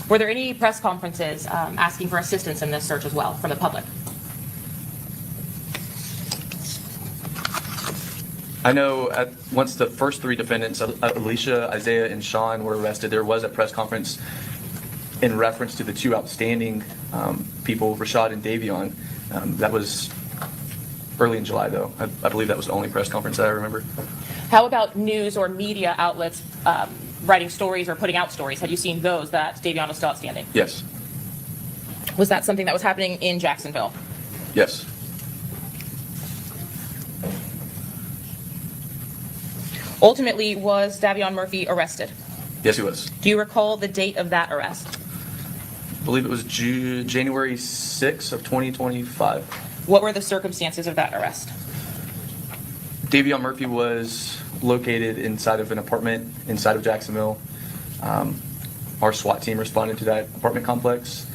Were there any press conferences asking for assistance in this search as well from the public? I know once the first three defendants, Alicia, Isaiah, and Sean, were arrested, there was a press conference in reference to the two outstanding people, Rashad and Davion. That was early in July, though. I believe that was the only press conference that I remember. How about news or media outlets writing stories or putting out stories? Had you seen those that Davion was still outstanding? Yes. Was that something that was happening in Jacksonville? Yes. Ultimately, was Davion Murphy arrested? Yes, he was. Do you recall the date of that arrest? I believe it was January 6th of 2025. What were the circumstances of that arrest? Davion Murphy was located inside of an apartment inside of Jacksonville. Our SWAT team responded to that apartment complex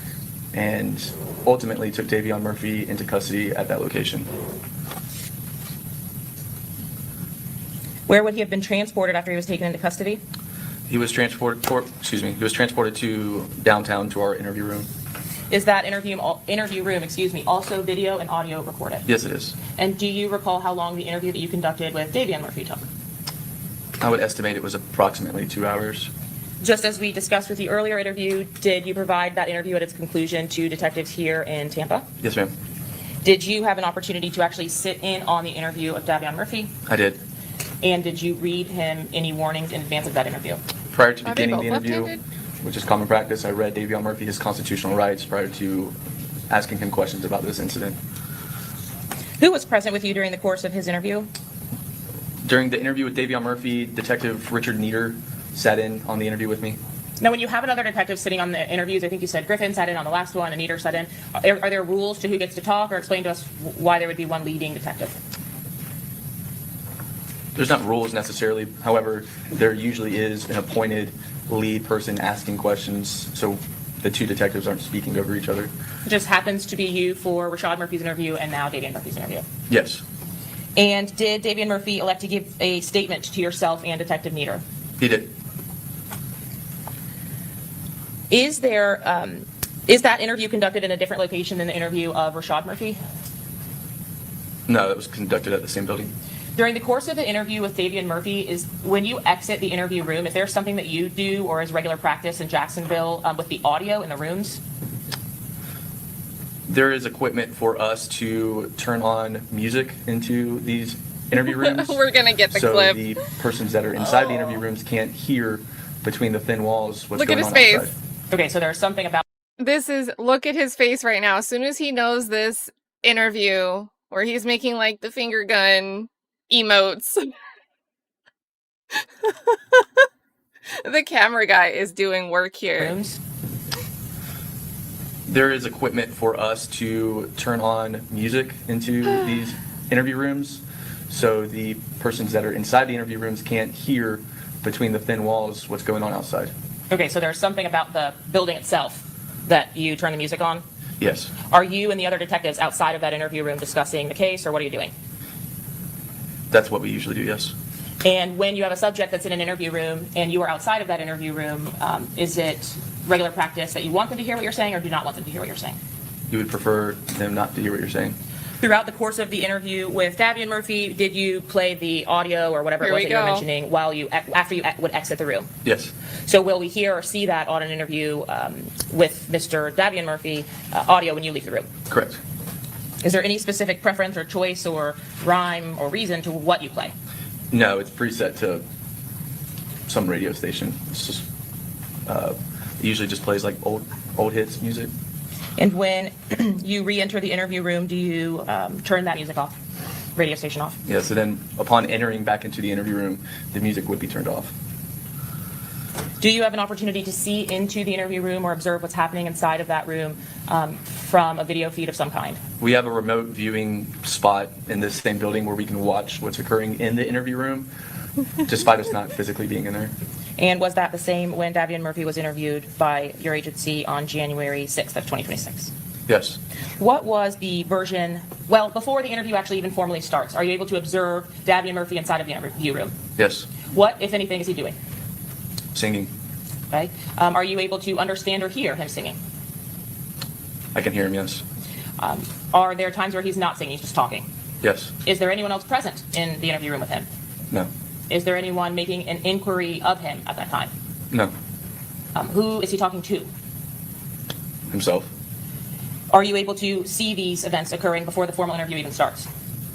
and ultimately took Davion Murphy into custody at that location. Where would he have been transported after he was taken into custody? He was transported to downtown to our interview room. Is that interview room, also video and audio recorded? Yes, it is. And do you recall how long the interview that you conducted with Davion Murphy took? I would estimate it was approximately 2 hours. Just as we discussed with the earlier interview, did you provide that interview at its conclusion to detectives here in Tampa? Yes, ma'am. Did you have an opportunity to actually sit in on the interview of Davion Murphy? I did. And did you read him any warnings in advance of that interview? Prior to Are they beginning the both interview, left-handed? which is common practice, I read Davion Murphy his constitutional rights prior to asking him questions about this incident. Who was present with you during the course of his interview? During the interview with Davion Murphy, Detective Richard Nieder sat in on the interview with me. Now, when you have another detective sitting on the interviews, I think you said Griffin sat in on the last one and Nieder sat in. Are there rules to who gets to talk, or explain to us why there would be one leading detective? There's not rules necessarily. However, there usually is an appointed lead person asking questions, so the two detectives aren't speaking over each other. It just happens to be you for Rashad Murphy's interview and now Davion Murphy's interview. Yes, And did Davion Murphy elect to give a statement to yourself and Detective Nieder? he did. Is that interview conducted in a different location than the interview of Rashad Murphy? No, that was conducted at the same building. During the course of the interview with Davion Murphy, is when you exit the interview room, is there something that you do or is regular practice in Jacksonville with the audio in the rooms? There is equipment for us to turn on music into these interview rooms. We're gonna get the so clip. the persons that are inside the interview rooms can't hear between the thin walls what's Look at going his on face. outside. Okay, so there's something about Look at his face right now. As soon as he knows this interview where he's making like the finger gun emotes, the camera guy is doing work here. rooms. There is equipment for us to turn on music into these interview rooms, so the persons that are inside the interview rooms can't hear between the thin walls what's going on outside. Okay, so there's something about the building itself that you turn the music on? Yes. Are you and the other detectives outside of that interview room discussing the case, or what are you doing? That's what we usually do, yes. And when you have a subject that's in an interview room and you are outside of that interview room, is it regular practice that you want them to hear what you're saying or do not want them to hear what you're saying? You would prefer them not to hear what you're saying? Throughout the course of the interview with Davion Murphy, did you play the audio or whatever it Here was we that you were go. mentioning after you would exit the room? Yes. So will we hear or see that on an interview with Mr. Davion Murphy audio when you leave the room? Correct. Is there any specific preference or choice or rhyme or reason to what you play? No, it's preset to some radio station. It's just, it usually just plays like old hits music. And when you re-enter the interview room, do you turn that music off, radio station off? Yeah, so then upon entering back into the interview room, the music would be turned off. Do you have an opportunity to see into the interview room or observe what's happening inside of that room from a video feed of some kind? We have a remote viewing spot in this same building where we can watch what's occurring in the interview room, despite us not physically being in there. And was that the same when Davion Murphy was interviewed by your agency on January 6th of 2026? Yes. What was the version, well, before the interview actually even formally starts, are you able to observe Davion Murphy inside of the interview room? Yes. What, if anything, is he doing? Singing. Okay. Are you able to understand or hear him singing? I can hear him, yes. Are there times where he's not singing, he's just talking? Yes. Is there anyone else present in the interview room with him? No. Is there anyone making an inquiry of him at that time? No. Who is he talking to? Himself. Are you able to see these events occurring before the formal interview even starts?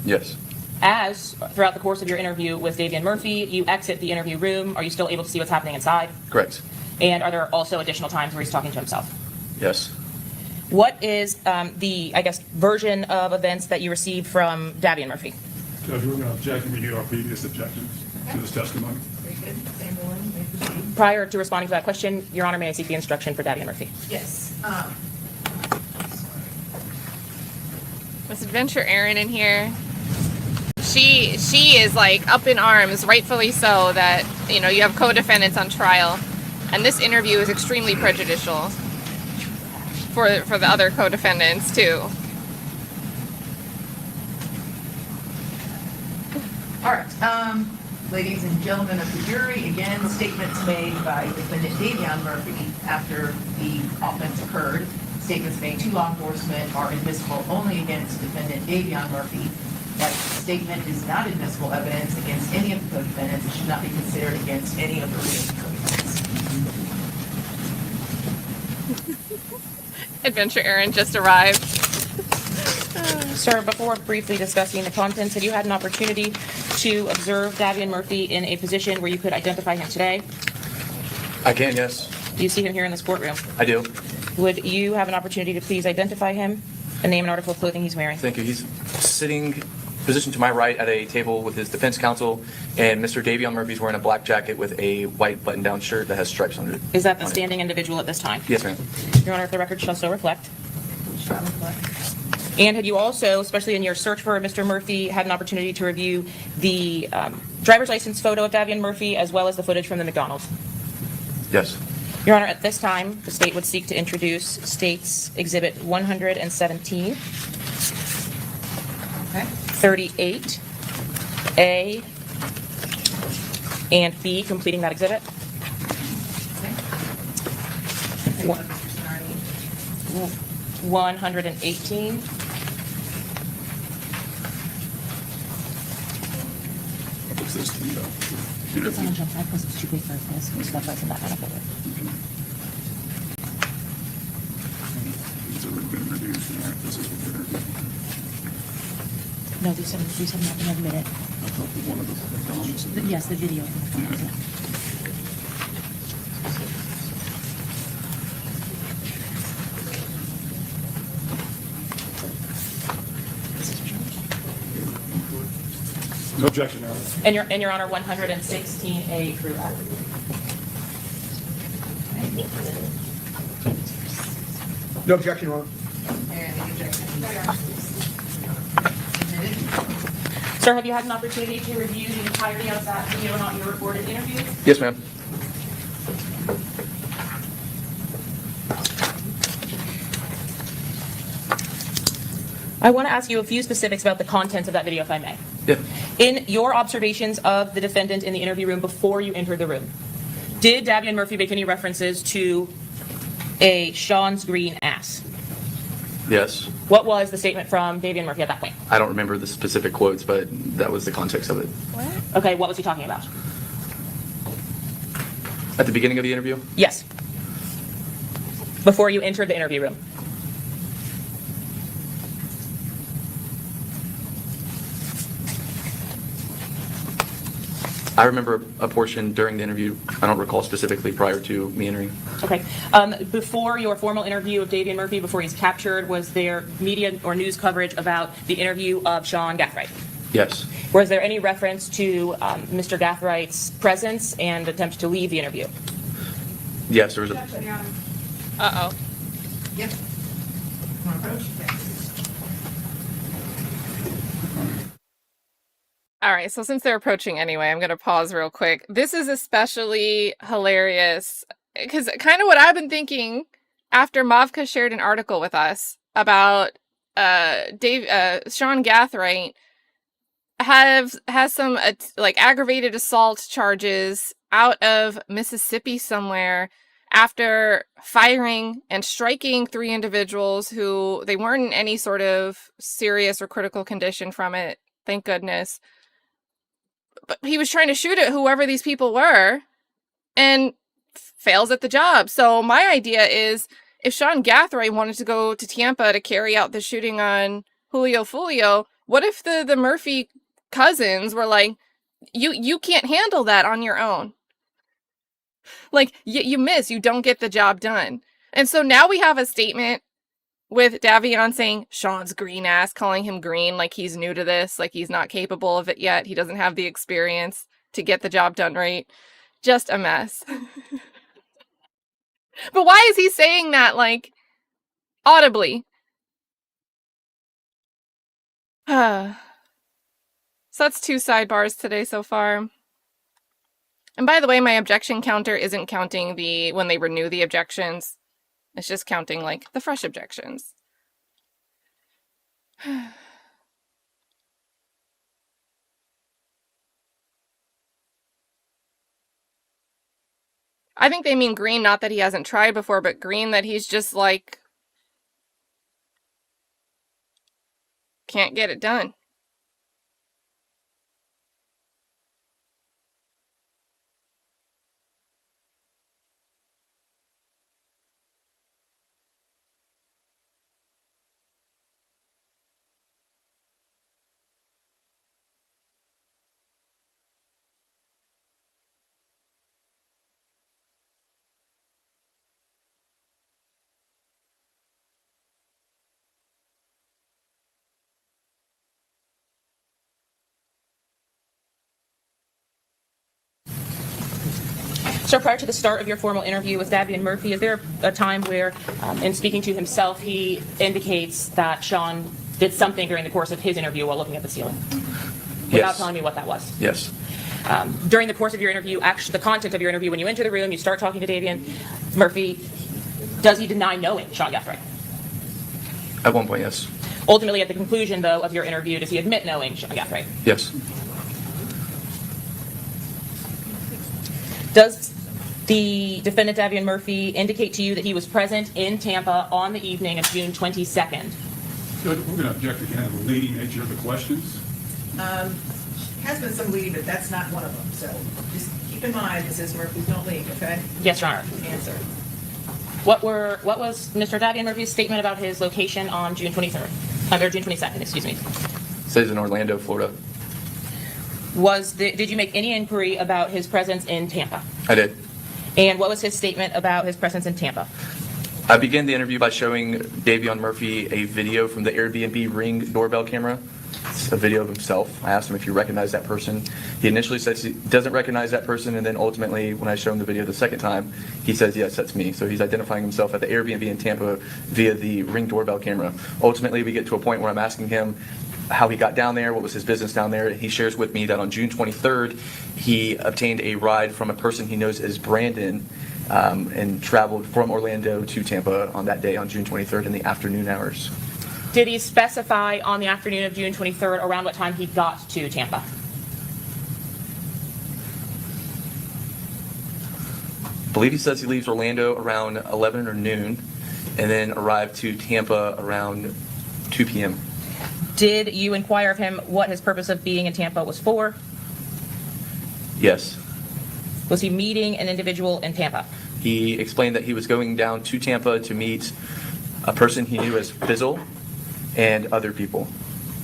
Yes. As, throughout the course of your interview with Davion Murphy, you exit the interview room, are you still able to see what's happening inside? Correct. And are there also additional times where he's talking to himself? Yes. What is the, I guess, version of events that you received from Davion Murphy? Judge, we're going to object and renew our previous objections to this testimony. Very good. Same one, may proceed. Prior to responding to that question, Your Honor, may I seek the instruction for Davion Murphy? Yes. Miss Adventure Erin in here. She is like up in arms, rightfully so, that you have co-defendants on trial, and this interview is extremely prejudicial for the other co-defendants too. All right. Ladies and gentlemen of the jury, again, statements made by defendant Davion Murphy after the offense occurred. Statements made to law enforcement are admissible only against defendant Davion Murphy. That statement is not admissible evidence against any of the co-defendants. It should not be considered against any of the remaining co-defendants. Adventure Erin just arrived. Sir, before briefly discussing the contents, have you had an opportunity to observe Davion Murphy in a position where you could identify him today? I can, yes. Do you see him here in this courtroom? I do. Would you have an opportunity to please identify him and name and article of clothing he's wearing? Thank you. He's sitting positioned to my right at a table with his defense counsel, and Mr. Davion Murphy's wearing a black jacket with a white button-down shirt that has stripes under it. Is that the standing individual at this time? Yes, ma'am. Your Honor, if the record shall so reflect. Shall reflect. And had you also, especially in your search for Mr. Murphy, had an opportunity to review the driver's license photo of Davion Murphy as well as the footage from the McDonald's? Yes. Your Honor, at this time, the state would seek to introduce State's Exhibit 117, Okay. 38, A, and B, completing that exhibit. Okay. What? Mr. Sinardi. 118. What's this to you? It's on jump back because it's too big for this. It's not in that kind of folder. These have already been reduced, and this is what they're doing. No, these have not been admitted. I thought that one of the McDonald's. Yes, the video. No objection, Your Honor. And your Honor, 116A through F. No objection, Your Honor. And the objection. Admitted. Sir, have you had an opportunity to review the entirety of that video and audio recorded interview? Yes, ma'am. I want to ask you a few specifics about the contents of that video, if I may. Yeah. In your observations of the defendant in the interview room before you entered the room, did Davion Murphy make any references to a Sean's green ass? Yes. What was the statement from Davion Murphy at that point? I don't remember the specific quotes, but that was the context of it. Okay, what was he talking about? At the beginning of the interview? Yes. Before you entered the interview room. I remember a portion during the interview. I don't recall specifically prior to me entering. Okay. Before your formal interview of Davion Murphy, before he's captured, was there media or news coverage about the interview of Sean Gathright? Yes. Was there any reference to Mr. Gathright's presence and attempt to leave the interview? Yes, there was a... Uh-oh. Yep. Want to approach? Yes. All right, so since they're approaching anyway, I'm going to pause real quick. This is especially hilarious because kind of what I've been thinking after Mavka shared an article with us about Sean Gathright has some like aggravated assault charges out of Mississippi somewhere after firing and striking 3 individuals who they weren't in any sort of serious or critical condition from it, thank goodness. But he was trying to shoot at whoever these people were and fails at the job. So my idea is, if Sean Gathright wanted to go to Tampa to carry out the shooting on Julio Foolio, what if the Murphy cousins were like, you can't handle that on your own? Like, you miss, you don't get the job done. And so now we have a statement with Davion saying Sean's green ass, calling him green, like he's new to this, like he's not capable of it yet. He doesn't have the experience to get the job done right. Just a mess. But why is he saying that, like, audibly? So that's 2 sidebars today so far. And by the way, my objection counter isn't counting when they renew the objections. It's just counting, like, the fresh objections. I think they mean green, not that he hasn't tried before, but green that he's just, like, can't get it done. So prior to the start of your formal interview with Davion Murphy, is there a time where, in speaking to himself, he indicates that Sean did something during the course of his interview while looking at the ceiling? Without Yes. telling me what that was. Yes. During the course of your interview, actually, the content of your interview, when you enter the room, you start talking to Davion Murphy, does he deny knowing Sean Gathright? At one point, yes. Ultimately, at the conclusion, though, of your interview, does he admit knowing Sean Gathright? Yes. Does the defendant, Davion Murphy, indicate to you that he was present in Tampa on the evening of June 22nd? Judge, we're going to object again to the leading nature of the questions. Has been some leading, but that's not one of them. So just keep in mind, Mrs. Murphy, don't leave, okay? Yes, Your Honor. Answer. What was Mr. Davion Murphy's statement about his location on June 23rd? Or June 22nd, excuse me. Says in Orlando, Florida. Did you make any inquiry about his presence in Tampa? I did. And what was his statement about his presence in Tampa? I began the interview by showing Davion Murphy a video from the Airbnb Ring doorbell camera. It's a video of himself. I asked him if he recognized that person. He initially says he doesn't recognize that person, and then ultimately, when I show him the video the second time, he says, yes, that's me. So he's identifying himself at the Airbnb in Tampa via the Ring doorbell camera. Ultimately, we get to a point where I'm asking him how he got down there, what was his business down there. He shares with me that on June 23rd, he obtained a ride from a person he knows as Brandon, and traveled from Orlando to Tampa on that day on June 23rd in the afternoon hours. Did he specify on the afternoon of June 23rd around what time he got to Tampa? I believe he says he leaves Orlando around 11 or noon and then arrived to Tampa around 2 p.m. Did you inquire of him what his purpose of being in Tampa was for? Yes. Was he meeting an individual in Tampa? He explained that he was going down to Tampa to meet a person he knew as Fizzle and other people.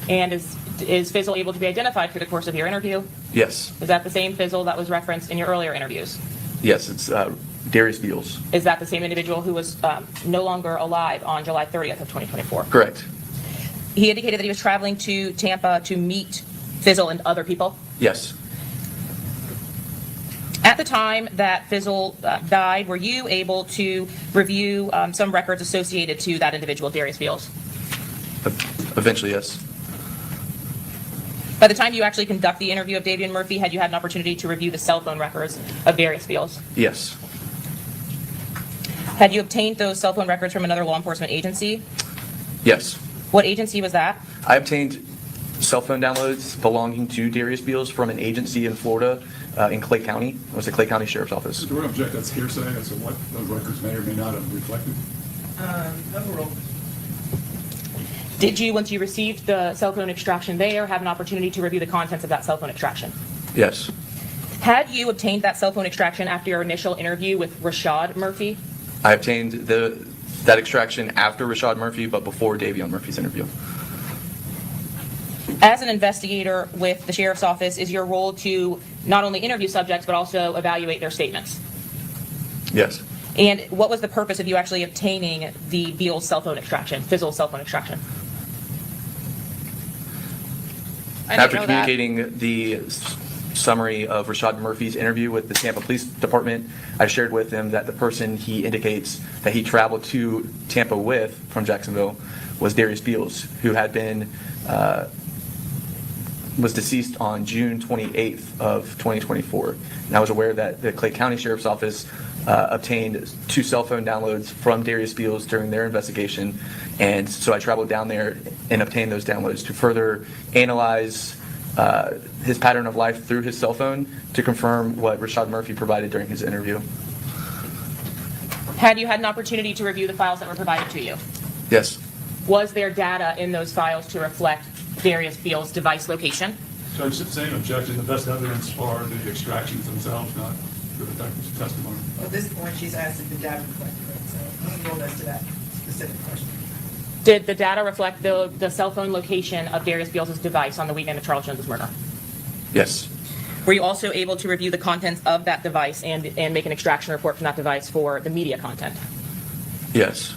And is Fizzle able to be identified through the course of your interview? Yes. Is that the same Fizzle that was referenced in your earlier interviews? Yes, it's Darious Beals. Is that the same individual who was no longer alive on July 30th of 2024? Correct. He indicated that he was traveling to Tampa to meet Fizzle and other people? Yes. At the time that Fizzle died, were you able to review some records associated to that individual, Darious Beals? Eventually, yes. By the time you actually conduct the interview of Davion Murphy, had you had an opportunity to review the cell phone records of Darious Beals? Yes. Had you obtained those cell phone records from another law enforcement agency? Yes. What agency was that? I obtained cell phone downloads belonging to Darious Beals from an agency in Florida, in Clay County. It was the Clay County Sheriff's Office. Do we object that's hearsay as to what those records may or may not have reflected? Overruled. Did you, once you received the cell phone extraction there, have an opportunity to review the contents of that cell phone extraction? Yes. Had you obtained that cell phone extraction after your initial interview with Rashad Murphy? I obtained that extraction after Rashad Murphy, but before Davion Murphy's interview. As an investigator with the Sheriff's Office, is your role to not only interview subjects, but also evaluate their statements? Yes. And what was the purpose of you actually obtaining the Beals cell phone extraction, Fizzle cell phone extraction? I didn't After know that. communicating the summary of Rashad Murphy's interview with the Tampa Police Department, I shared with him that the person he indicates that he traveled to Tampa with from Jacksonville was Darious Beals, who had been was deceased on June 28th of 2024. And I was aware that the Clay County Sheriff's Office obtained 2 cell phone downloads from Darious Beals during their investigation. And so I traveled down there and obtained those downloads to further analyze his pattern of life through his cell phone to confirm what Rashad Murphy provided during his interview. Had you had an opportunity to review the files that were provided to you? Yes. Was there data in those files to reflect Darious Beals' device location? Judge, same objection. The best evidence are the extractions themselves, not the detective's testimony. At this point, she's asked if the data reflected it, so I'm going as to that specific question. Did the data reflect the cell phone location of Darious Beals' device on the weekend of Charles Jones' murder? Yes. Were you also able to review the contents of that device and make an extraction report from that device for the media content? Yes.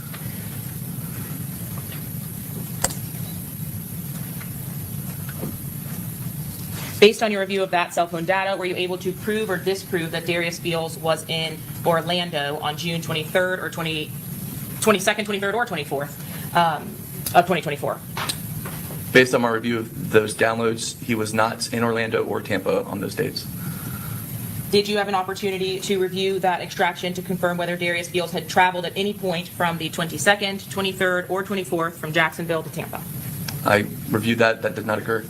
Based on your review of that cell phone data, were you able to prove or disprove that Darious Beals was in Orlando on June 23rd or 22nd, 23rd, or 24th of 2024? Based on my review of those downloads, he was not in Orlando or Tampa on those dates. Did you have an opportunity to review that extraction to confirm whether Darious Beals had traveled at any point from the 22nd, 23rd, or 24th from Jacksonville to Tampa? I reviewed that. That did not occur.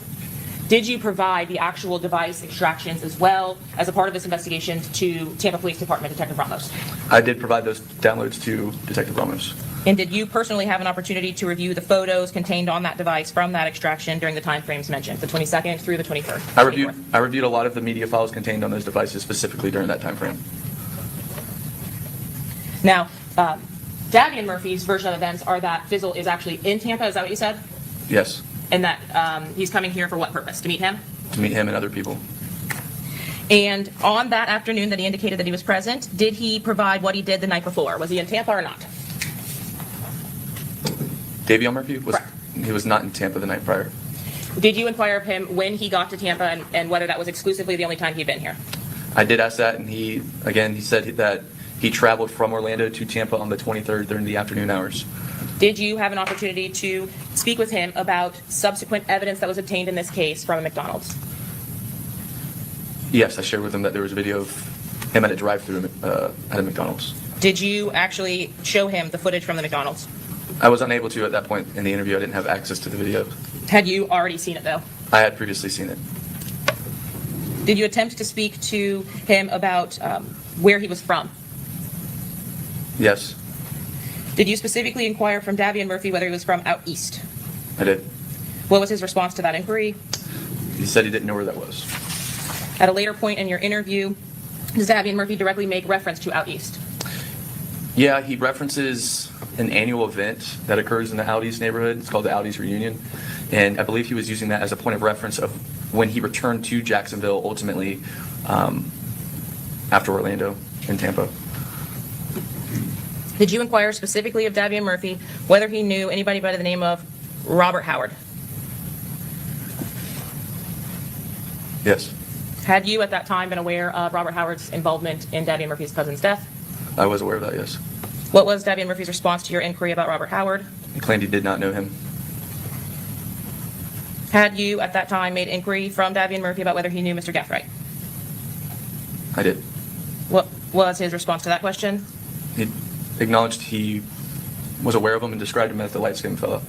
Did you provide the actual device extractions as well as a part of this investigation to Tampa Police Department Detective Ramos? I did provide those downloads to Detective Ramos. And did you personally have an opportunity to review the photos contained on that device from that extraction during the time frames mentioned, the 22nd through the 23rd? I reviewed a lot of the media files contained on those devices specifically during that time frame. Now, Davion Murphy's version of events are that Fizzle is actually in Tampa, is that what you said? Yes. And that he's coming here for what purpose? To meet him? To meet him and other people. And on that afternoon that he indicated that he was present, did he provide what he did the night before? Was he in Tampa or not? Davion Murphy was Correct. he was not in Tampa the night prior. Did you inquire of him when he got to Tampa and whether that was exclusively the only time he'd been here? I did ask that, and he said that he traveled from Orlando to Tampa on the 23rd during the afternoon hours. Did you have an opportunity to speak with him about subsequent evidence that was obtained in this case from a McDonald's? Yes, I shared with him that there was a video of him at a drive-thru at a McDonald's. Did you actually show him the footage from the McDonald's? I was unable to at that point in the interview. I didn't have access to the video. Had you already seen it, though? I had previously seen it. Did you attempt to speak to him about where he was from? Yes, Did you specifically inquire from Davion Murphy whether he was from out east? I did. What was his response to that inquiry? He said he didn't know where that was. At a later point in your interview, does Davion Murphy directly make reference to out east? Yeah, he references an annual event that occurs in the Out East neighborhood. It's called the Out East Reunion. And I believe he was using that as a point of reference of when he returned to Jacksonville ultimately after Orlando and Tampa. Did you inquire specifically of Davion Murphy whether he knew anybody by the name of Robert Howard? Yes, Had you at that time been aware of Robert Howard's involvement in Davion Murphy's cousin's death? I was aware of that, yes. What was Davion Murphy's response to your inquiry about Robert Howard? He claimed he did not know him. Had you at that time made inquiry from Davion Murphy about whether he knew Mr. Gathright? I did. What was his response to that question? He acknowledged he was aware of him and described him as the light-skinned fellow.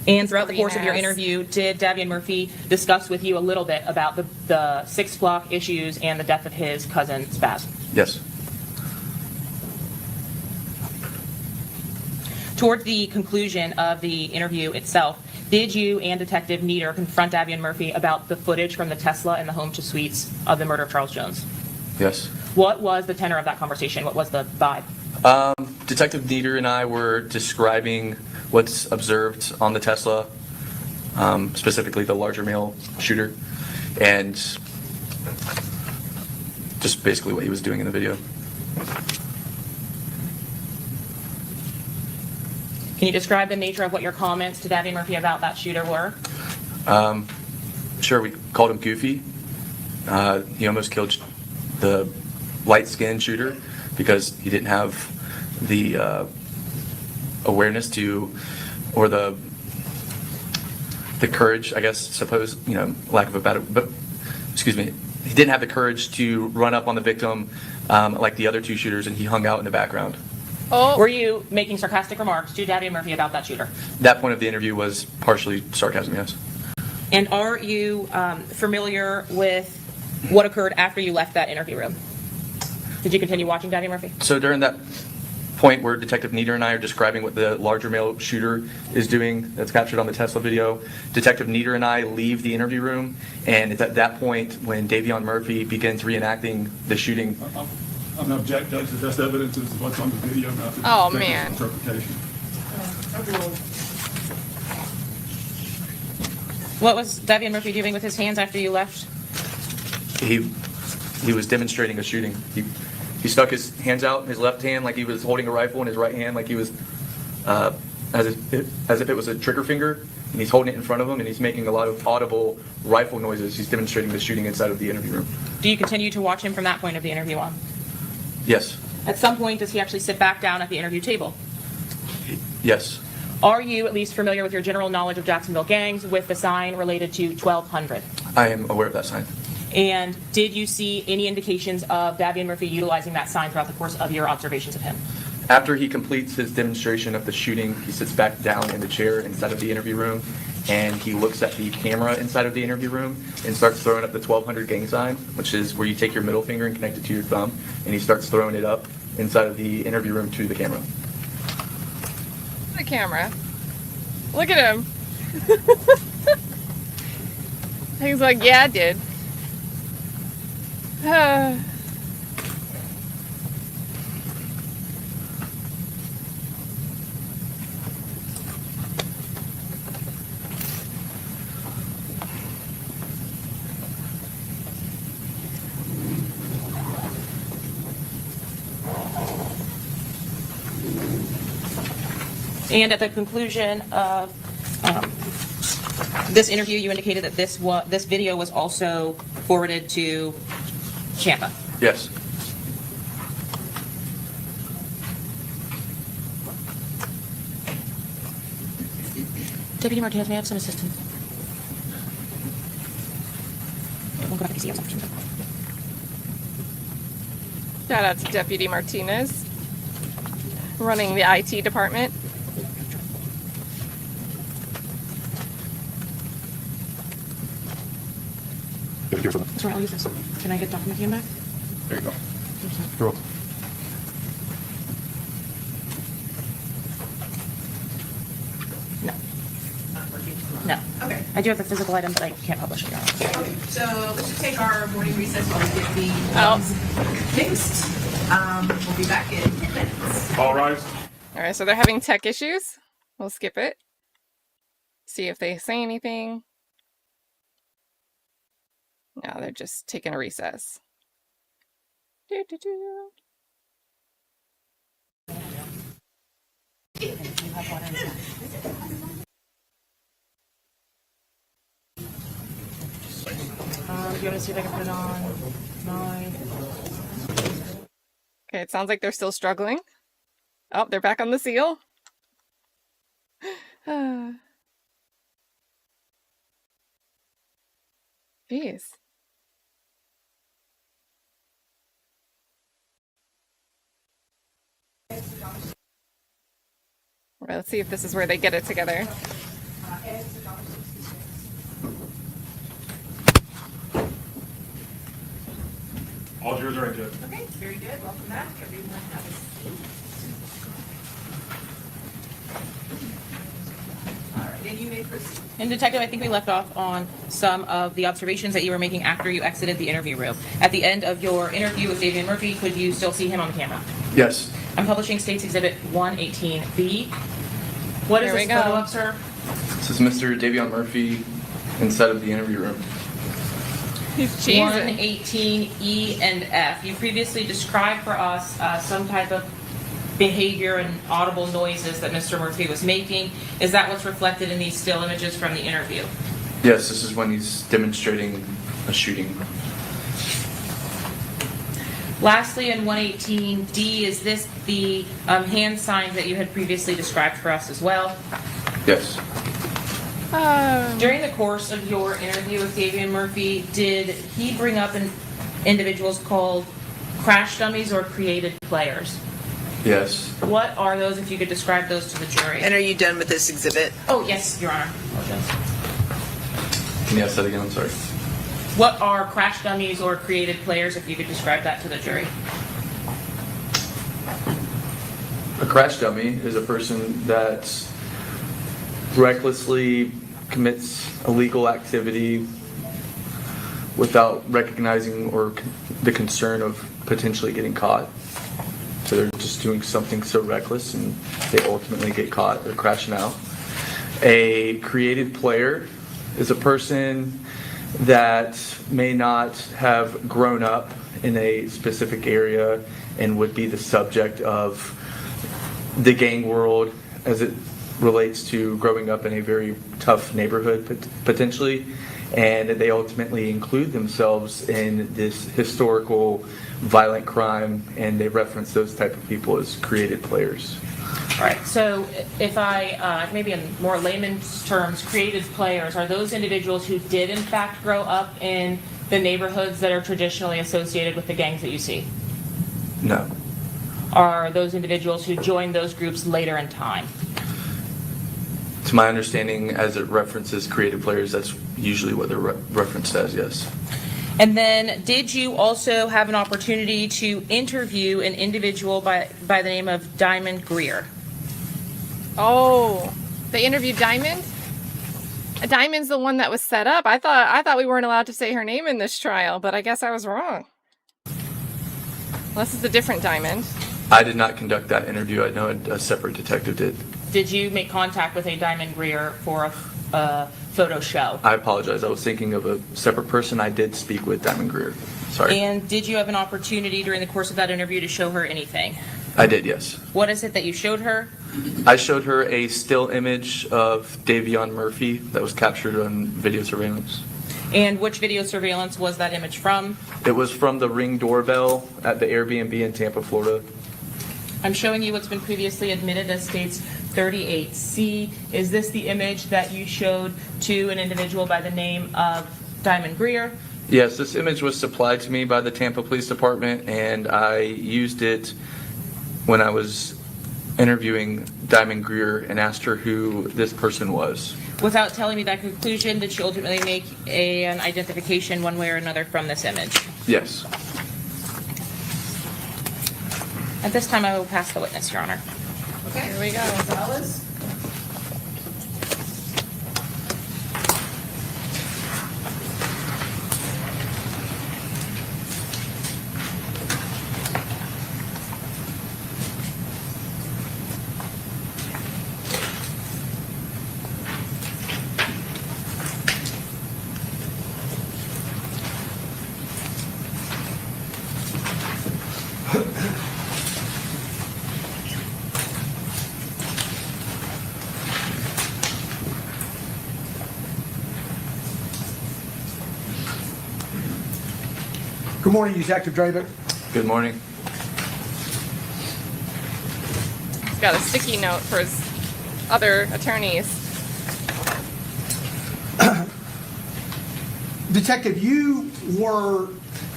And throughout the course of your Green ass. interview, did Davion Murphy discuss with you a little bit about the 6 block issues and the death of his cousin, Spaz? Yes. Toward the conclusion of the interview itself, did you and Detective Nieder confront Davion Murphy about the footage from the Tesla and the home to suites of the murder of Charles Jones? Yes. What was the tenor of that conversation? What was the vibe? Detective Nieder and I were describing what's observed on the Tesla, specifically the larger male shooter, and just basically what he was doing in the video. Can you describe the nature of what your comments to Davion Murphy about that shooter were? Sure, we called him goofy. He almost killed the light-skinned shooter because he didn't have the awareness to, or the courage, I guess, suppose, lack of a better, but excuse me, he didn't have the courage to run up on the victim like the other 2 shooters, and he hung out in the background. Oh, Were you making sarcastic remarks to Davion Murphy about that shooter? That point of the interview was partially sarcasm, yes. And are you familiar with what occurred after you left that interview room? Did you continue watching Davion Murphy? So during that point where Detective Nieder and I are describing what the larger male shooter is doing, that's captured on the Tesla video, Detective Nieder and I leave the interview room, and it's at that point when Davion Murphy begins reenacting the shooting. I'm going to object, Judge, the best evidence is what's on the video, not the Oh, detective's man. interpretation. What was Davion Murphy doing with his hands after you left? He was demonstrating a shooting. He stuck his hands out, his left hand like he was holding a rifle, and his right hand like he was as if it was a trigger finger, and he's holding it in front of him, and he's making a lot of audible rifle noises. He's demonstrating the shooting inside of the interview room. Do you continue to watch him from that point of the interview on? Yes. At some point, does he actually sit back down at the interview table? Yes. Are you at least familiar with your general knowledge of Jacksonville gangs with the sign related to 1200? I am aware of that sign. And did you see any indications of Davion Murphy utilizing that sign throughout the course of your observations of him? After he completes his demonstration of the shooting, he sits back down in the chair inside of the interview room, and he looks at the camera inside of the interview room and starts throwing up the 1200 gang sign, which is where you take your middle finger and connect it to your thumb, and he starts throwing it up inside of the interview room to the camera. the camera. Look at him. He's like, yeah, I did. And at the conclusion of this interview, you indicated that this video was also forwarded to Champa. Yes. Deputy Martinez, may I have some assistance? We'll go back to CEO section. Shout out to Deputy Martinez, running the IT department. Sorry, I'll use this. Can I get Dr. McKeon back? There you go. You're welcome. No. Okay. I do have the physical item, but I can't publish it. Your Honor. Okay, so let's just take our morning recess while we get the Oh. fixed. We'll be back in 10 minutes. All rise. All right, so they're having tech issues. We'll skip it. See if they say anything. No, they're just taking a recess. Do-do-do. Do you want to see if I can put it on my... Okay, it sounds like they're still struggling. Oh, they're back on the seal. Jeez. Well, let's see if this is where they get it together. All yours are good. Okay, very good. Welcome back. Everyone have a seat. All right, and you may proceed. And Detective, I think we left off on some of the observations that you were making after you exited the interview room. At the end of your interview with Davion Murphy, could you still see him on the camera? Yes. I'm publishing State's Exhibit 118B. What is There we this photo go. of, sir? This is Mr. Davion Murphy inside of the interview room. He's cheesing. 118E and F. You previously described for us some type of behavior and audible noises that Mr. Murphy was making. Is that what's reflected in these still images from the interview? Yes, this is when he's demonstrating a shooting. Lastly, in 118D, is this the hand signs that you had previously described for us as well? Yes. During the course of your interview with Davion Murphy, did he bring up individuals called crash dummies or created players? Yes. What are those, if you could describe those to the jury? And are you done with this exhibit? Oh, yes, Your Honor. Apologize. Can you ask that again? I'm sorry. What are crash dummies or created players, if you could describe that to the jury? A crash dummy is a person that recklessly commits illegal activity without recognizing or the concern of potentially getting caught. So they're just doing something so reckless and they ultimately get caught or crashing out. A created player is a person that may not have grown up in a specific area and would be the subject of the gang world as it relates to growing up in a very tough neighborhood potentially, and they ultimately include themselves in this historical violent crime, and they reference those type of people as created players. All right, so if I, maybe in more layman's terms, created players, are those individuals who did in fact grow up in the neighborhoods that are traditionally associated with the gangs that you see? No. Are those individuals who joined those groups later in time? To my understanding, as it references creative players, that's usually what they're referenced as, yes. And then did you also have an opportunity to interview an individual by the name of Diamond Greer? Oh, they interviewed Diamond? Diamond's the one that was set up. I thought we weren't allowed to say her name in this trial, but I guess I was wrong. Unless it's a different Diamond. I did not conduct that interview. I know a separate detective did. Did you make contact with a Diamond Greer for a photo show? I apologize. I was thinking of a separate person. I did speak with Diamond Greer. Sorry. And did you have an opportunity during the course of that interview to show her anything? I did, yes. What is it that you showed her? I showed her a still image of Davion Murphy that was captured on video surveillance. And which video surveillance was that image from? It was from the Ring doorbell at the Airbnb in Tampa, Florida. I'm showing you what's been previously admitted as States 38C. Is this the image that you showed to an individual by the name of Diamond Greer? Yes, this image was supplied to me by the Tampa Police Department, and I used it when I was interviewing Diamond Greer and asked her who this person was. Without telling me that conclusion, did she ultimately make an identification one way or another from this image? Yes. At this time, I will pass the witness, Your Honor. Okay. Here we go. Gonzalez? Good morning, Detective Drabek. Good morning. He's got a sticky note for his other attorneys. Detective, you were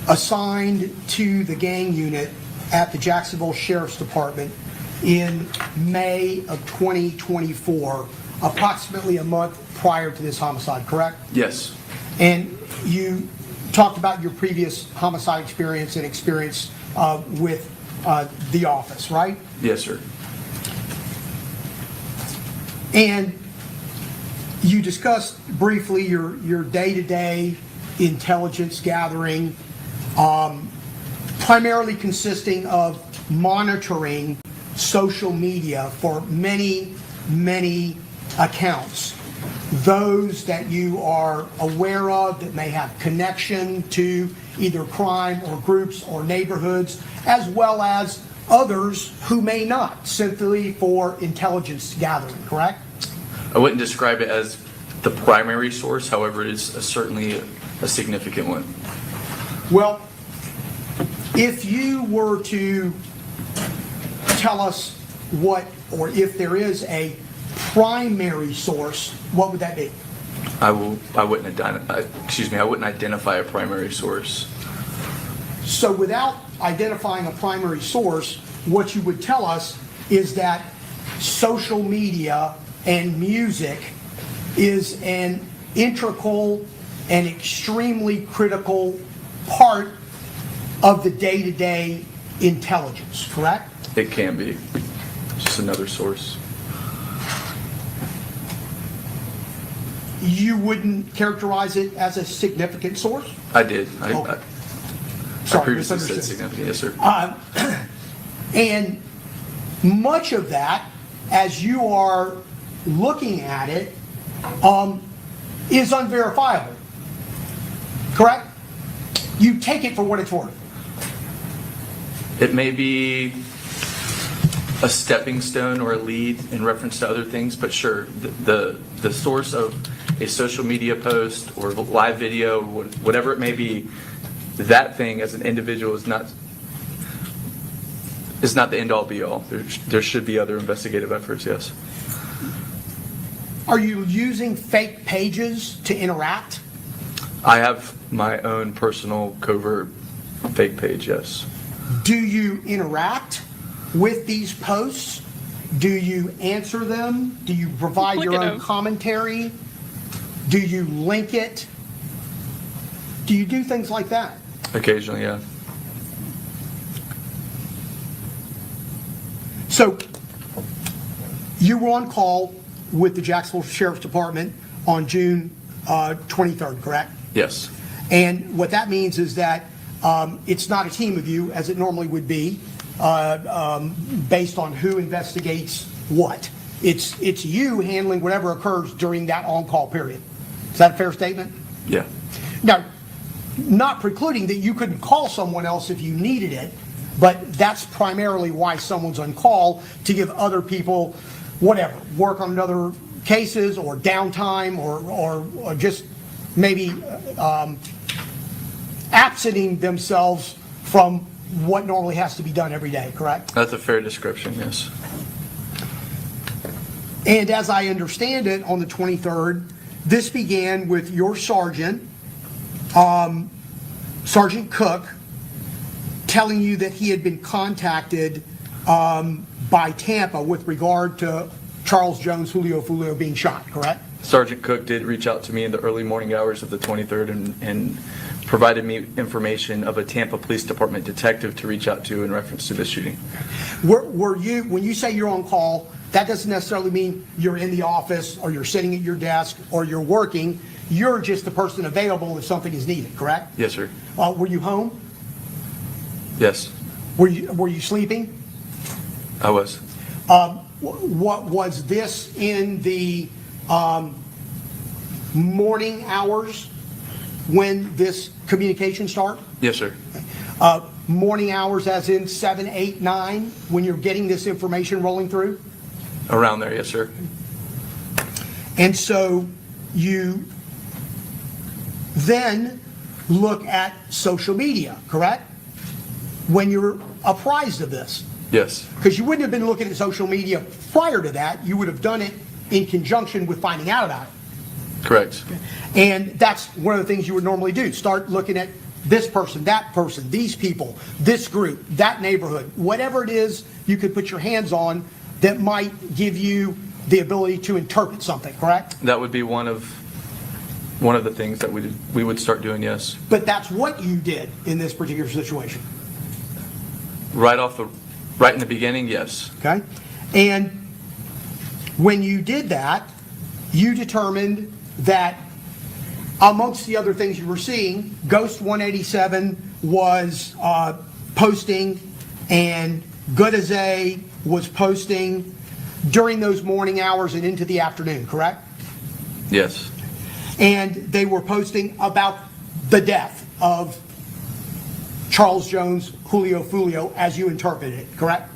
assigned to the gang unit at the Jacksonville Sheriff's Department in May of 2024, approximately a month prior to this homicide, correct? Yes. And you talked about your previous homicide experience and experience with the office, right? Yes, sir. And you discussed briefly your day-to-day intelligence gathering, primarily consisting of monitoring social media for many, many accounts. Those that you are aware of that may have connection to either crime or groups or neighborhoods, as well as others who may not, simply for intelligence gathering, correct? I wouldn't describe it as the primary source, however, it is certainly a significant one. Well, if you were to tell us what, or if there is a primary source, what would that be? I wouldn't identify a primary source. So without identifying a primary source, what you would tell us is that social media and music is an integral and extremely critical part of the day-to-day intelligence, correct? It can be. Just another source. You wouldn't characterize it as a significant source? I did. Okay. I Sorry, previously said misunderstood. significant. Yes, sir. And much of that, as you are looking at it, is unverifiable, correct? You take it for what it's worth. It may be a stepping stone or a lead in reference to other things, but sure, the source of a social media post or live video, whatever it may be, that thing as an individual is not the end all be all. There should be other investigative efforts, yes. Are you using fake pages to interact? I have my own personal covert fake page, yes. Do you interact with these posts? Do you answer them? Do you provide Look your at own him. commentary? Do you link it? Do you do things like that? Occasionally, yeah. So you were on call with the Jacksonville Sheriff's Department on June 23rd, correct? Yes. And what that means is that it's not a team of you, as it normally would be, based on who investigates what. It's you handling whatever occurs during that on-call period. Is that a fair statement? Yeah. Now, not precluding that you couldn't call someone else if you needed it, but that's primarily why someone's on call, to give other people whatever, work on other cases or downtime or just maybe absenting themselves from what normally has to be done every day, correct? That's a fair description, yes. And as I understand it, on the 23rd, this began with your sergeant, Sergeant Cook, telling you that he had been contacted by Tampa with regard to Charles Jones, Julio Foolio being shot, correct? Sergeant Cook did reach out to me in the early morning hours of the 23rd and provided me information of a Tampa Police Department detective to reach out to in reference to this shooting. Were you, when you say you're on call, that doesn't necessarily mean you're in the office or you're sitting at your desk or you're working. You're just the person available if something is needed, correct? Yes, sir. Were you home? Yes, Were you sleeping? I was. What was this in the morning hours when this communication started? Yes, sir. Morning hours as in 7, 8, 9, when you're getting this information rolling through? Around there, yes, sir. And so you then look at social media, correct? When you're apprised of this. Yes. Because you wouldn't have been looking at social media prior to that. You would have done it in conjunction with finding out about it. Correct. And that's one of the things you would normally do. Start looking at this person, that person, these people, this group, that neighborhood, whatever it is you could put your hands on that might give you the ability to interpret something, correct? That would be one of the things that we would start doing, yes. But that's what you did in this particular situation, Right in the beginning, yes. okay? And when you did that, you determined that amongst the other things you were seeing, Ghost 187 was posting and Godaze was posting during those morning hours and into the afternoon, correct? Yes. And they were posting about the death of Charles Jones, Julio Foolio, as you interpreted it, correct?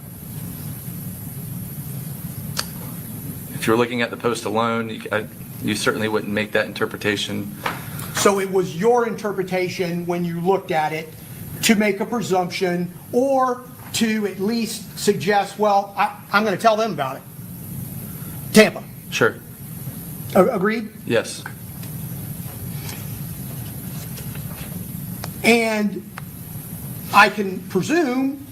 If you're looking at the post alone, you certainly wouldn't make that interpretation. So it was your interpretation when you looked at it to make a presumption or to at least suggest, well, I'm going to tell them about it. Tampa. Sure. Agreed? Yes. And I can presume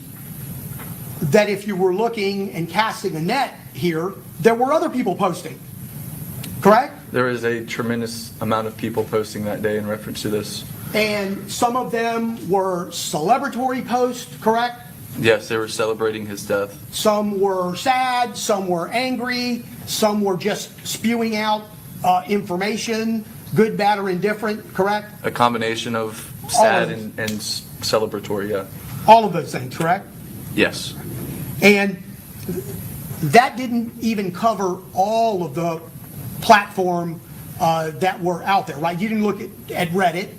that if you were looking and casting a net here, there were other people posting, correct? There is a tremendous amount of people posting that day in reference to this. And some of them were celebratory posts, correct? Yes, they were celebrating his death. Some were sad, some were angry, some were just spewing out information, good, bad, or indifferent, correct? A combination of sad and celebratory, yeah. All of those things, correct? Yes. And that didn't even cover all of the platform that were out there, right? You didn't look at Reddit.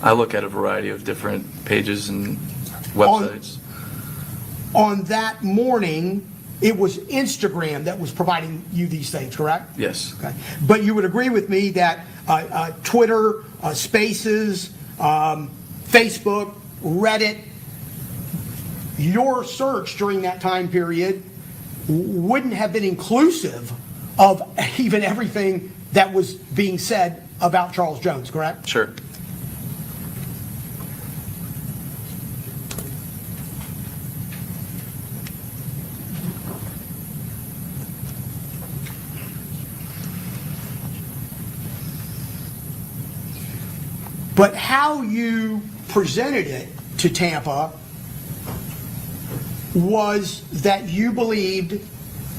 I look at a variety of different pages and websites. On that morning, it was Instagram that was providing you these things, correct? Yes. Okay. But you would agree with me that Twitter, Spaces, Facebook, Reddit, your search during that time period wouldn't have been inclusive of even everything that was being said about Charles Jones, correct? Sure. But how you presented it to Tampa was that you believed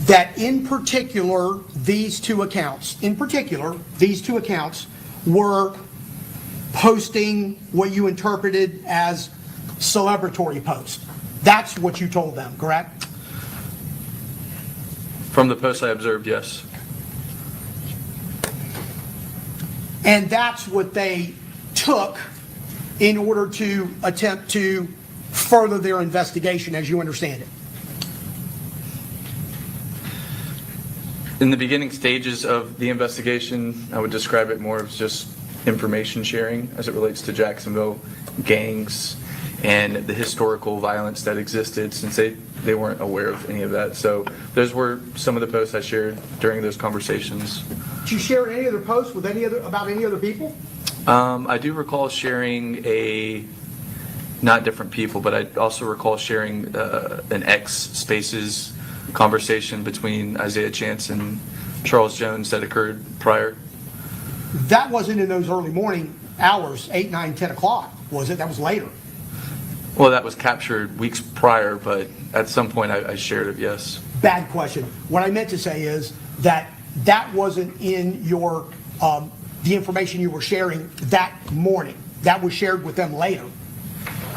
that in particular these two accounts were posting what you interpreted as celebratory posts. That's what you told them, correct? From the post I observed, yes. And that's what they took in order to attempt to further their investigation, as you understand it. In the beginning stages of the investigation, I would describe it more as just information sharing as it relates to Jacksonville gangs and the historical violence that existed, since they weren't aware of any of that. So those were some of the posts I shared during those conversations. Did you share any other posts with about any other people? I do recall sharing not different people, but I also recall sharing an X Spaces conversation between Isaiah Chance and Charles Jones that occurred prior. That wasn't in those early morning hours, 8, 9, 10 o'clock, was it? That was later. Well, that was captured weeks prior, but at some point I shared it, yes. Bad question. What I meant to say is that wasn't in your the information you were sharing that morning. That was shared with them later.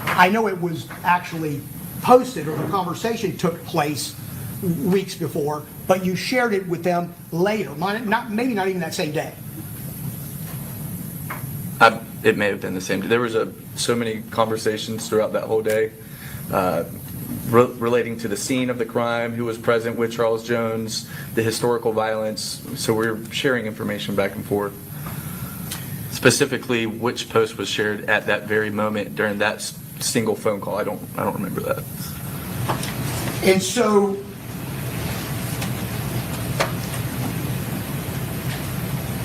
I know it was actually posted, or the conversation took place weeks before, but you shared it with them later, maybe not even that same day. It may have been the same day. There was so many conversations throughout that whole day relating to the scene of the crime, who was present with Charles Jones, the historical violence. So we're sharing information back and forth. Specifically, which post was shared at that very moment during that single phone call, I don't remember that. And so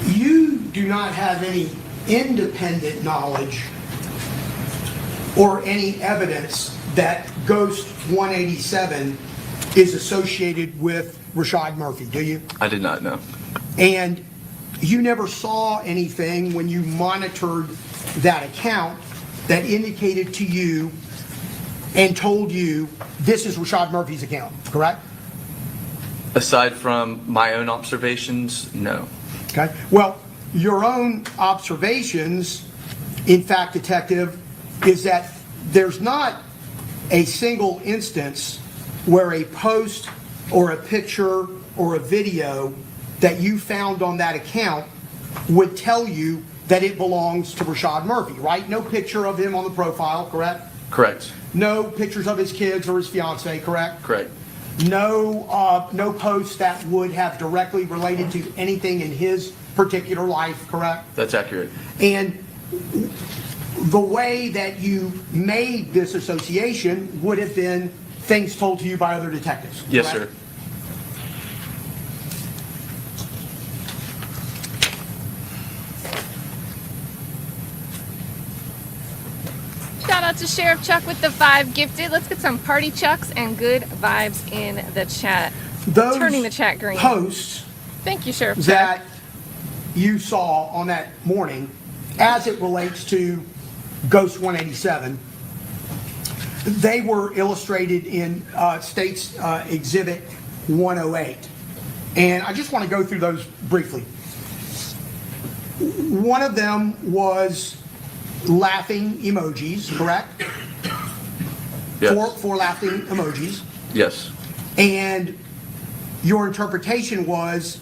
you do not have any independent knowledge or any evidence that Ghost 187 is associated with Rashad Murphy, do you? I did not know. And you never saw anything when you monitored that account that indicated to you and told you this is Rashad Murphy's account, correct? Aside from my own observations, no. Okay. Well, your own observations, in fact, Detective, is that there's not a single instance where a post or a picture or a video that you found on that account would tell you that it belongs to Rashad Murphy, right? No picture of him on the profile, correct? Correct. No pictures of his kids or his fiance, correct? Correct. No posts that would have directly related to anything in his particular life, correct? That's accurate. And the way that you made this association would have been things told to you by other detectives, Yes, correct? sir. Shout out to Sheriff Chuck with the 5 gifted. Let's get some party chucks and good vibes in the chat. Those Turning the chat green. posts Thank you, Sheriff Chuck. that you saw on that morning, as it relates to Ghost 187, they were illustrated in State's Exhibit 108. And I just want to go through those briefly. One of them was laughing emojis, correct? Yes. Four laughing emojis. Yes. And your interpretation was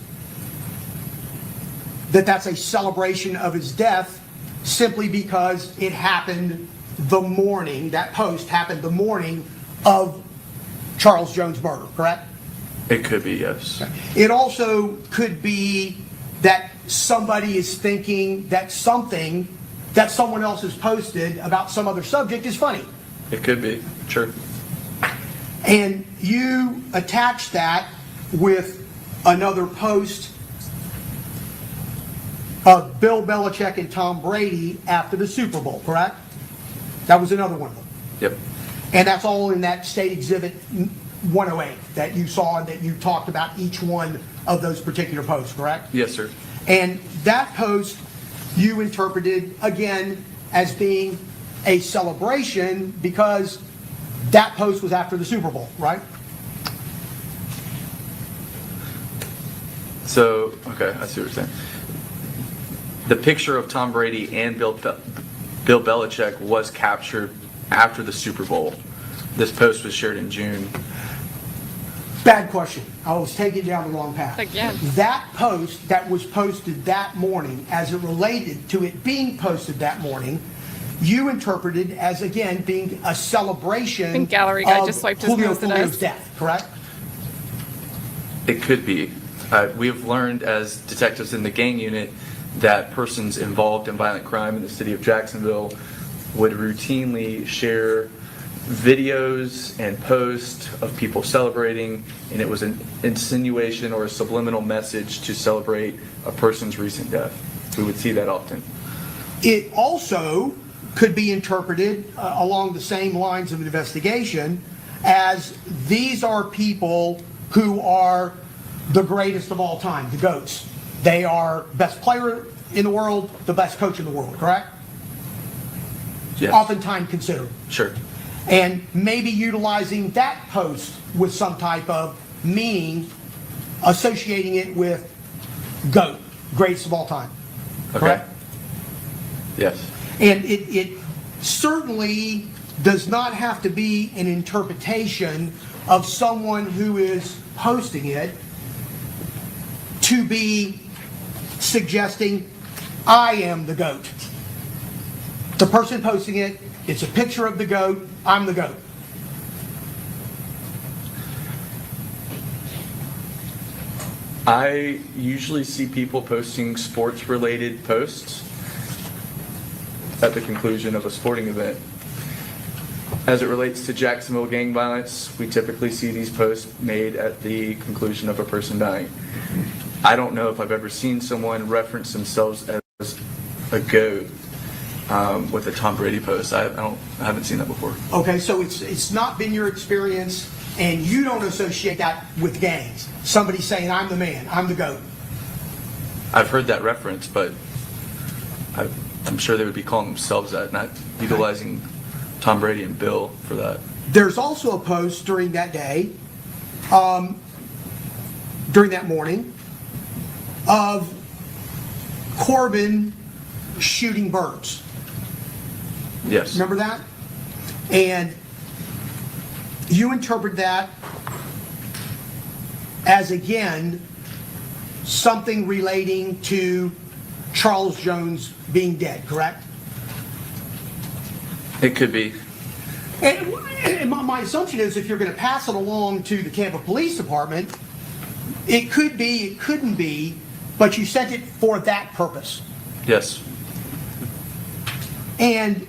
that that's a celebration of his death simply because it happened the morning, that post happened the morning of Charles Jones' murder, correct? It could be, yes. It also could be that somebody is thinking that something that someone else has posted about some other subject is funny. It could be, sure. And you attach that with another post of Bill Belichick and Tom Brady after the Super Bowl, correct? That was another one of them. Yep. And that's all in that State Exhibit 108 that you saw and that you talked about each one of those particular posts, correct? Yes, sir. And that post you interpreted, again, as being a celebration because that post was after the Super Bowl, right? So, okay, I see what you're saying. The picture of Tom Brady and Bill Belichick was captured after the Super Bowl. This post was shared in June. Bad question. I was taking down the wrong path. Again. That post that was posted that morning, as it related to it being posted that morning, you interpreted as, again, being a celebration think gallery guy of just swiped his Julio nose at Foolio's us. death, correct? It could be. We have learned as detectives in the gang unit that persons involved in violent crime in the city of Jacksonville would routinely share videos and posts of people celebrating, and it was an insinuation or a subliminal message to celebrate a person's recent death. We would see that often. It also could be interpreted along the same lines of investigation as these are people who are the greatest of all time, the GOATs. They are best player in the world, the best coach in the world, correct? Yes. Oftentimes considered. Sure. And maybe utilizing that post with some type of meaning, associating it with GOAT, greatest of all time. Okay. Correct? Yes. And it certainly does not have to be an interpretation of someone who is posting it to be suggesting, I am the GOAT. The person posting it, it's a picture of the GOAT, I'm the GOAT. I usually see people posting sports-related posts at the conclusion of a sporting event. As it relates to Jacksonville gang violence, we typically see these posts made at the conclusion of a person dying. I don't know if I've ever seen someone reference themselves as a goat with a Tom Brady post. I haven't seen that before. Okay, so it's not been your experience, and you don't associate that with gangs. Somebody saying, I'm the man, I'm the GOAT. I've heard that reference, but I'm sure they would be calling themselves that, not utilizing Tom Brady and Bill for that. There's also a post during that day, during that morning, of Corbin shooting birds. Yes. Remember that? And you interpret that as, again, something relating to Charles Jones being dead, correct? It could be. And my assumption is if you're going to pass it along to the Tampa Police Department, it could be, it couldn't be, but you sent it for that purpose. Yes. And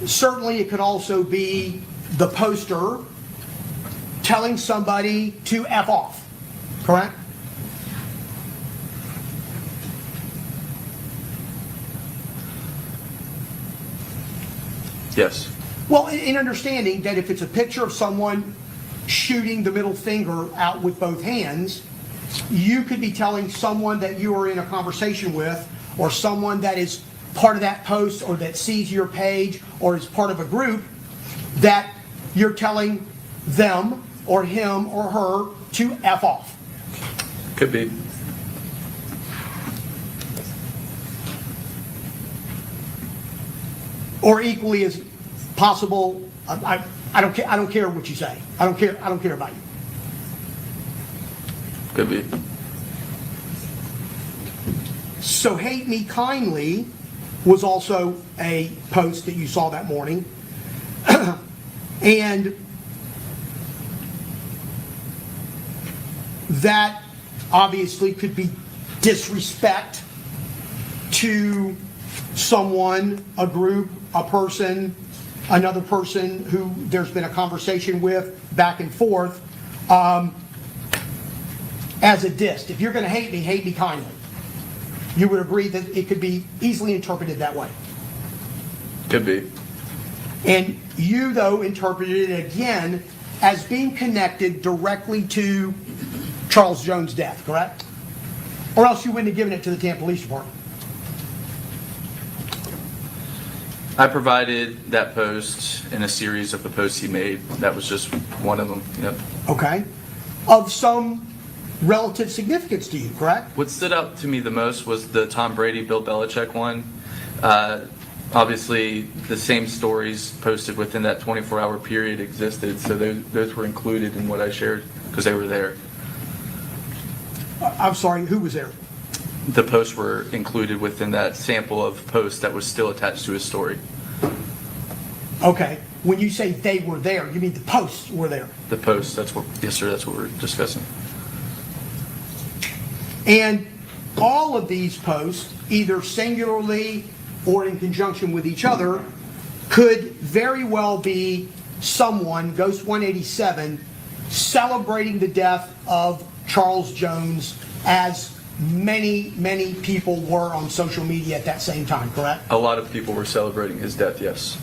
certainly it could also be the poster telling somebody to F off, correct? Yes. Well, in understanding that if it's a picture of someone shooting the middle finger out with both hands, you could be telling someone that you are in a conversation with, or someone that is part of that post or that sees your page or is part of a group, that you're telling them or him or her to F off. Could be. Or equally as possible, I don't care. I don't care what you say. I don't care about you. Could be. So Hate Me Kindly was also a post that you saw that morning. And that obviously could be disrespect to someone, a group, a person, another person who there's been a conversation with back and forth, as a diss. If you're going to hate me kindly. You would agree that it could be easily interpreted that way. Could be. And you, though, interpreted it again as being connected directly to Charles Jones' death, correct? Or else you wouldn't have given it to the Tampa Police Department. I provided that post in a series of the posts he made. That was just one of them. Yep. Okay. Of some relative significance to you, correct? What stood out to me the most was the Tom Brady, Bill Belichick one. Obviously, the same stories posted within that 24-hour period existed, so those were included in what I shared because they were there. I'm sorry, who was there? The posts were included within that sample of posts that was still attached to his story. Okay. When you say they were there, you mean the posts were there? The posts, yes sir, that's what we're discussing. And all of these posts, either singularly or in conjunction with each other, could very well be someone, Ghost 187, celebrating the death of Charles Jones, as many, many people were on social media at that same time, correct? A lot of people were celebrating his death, yes.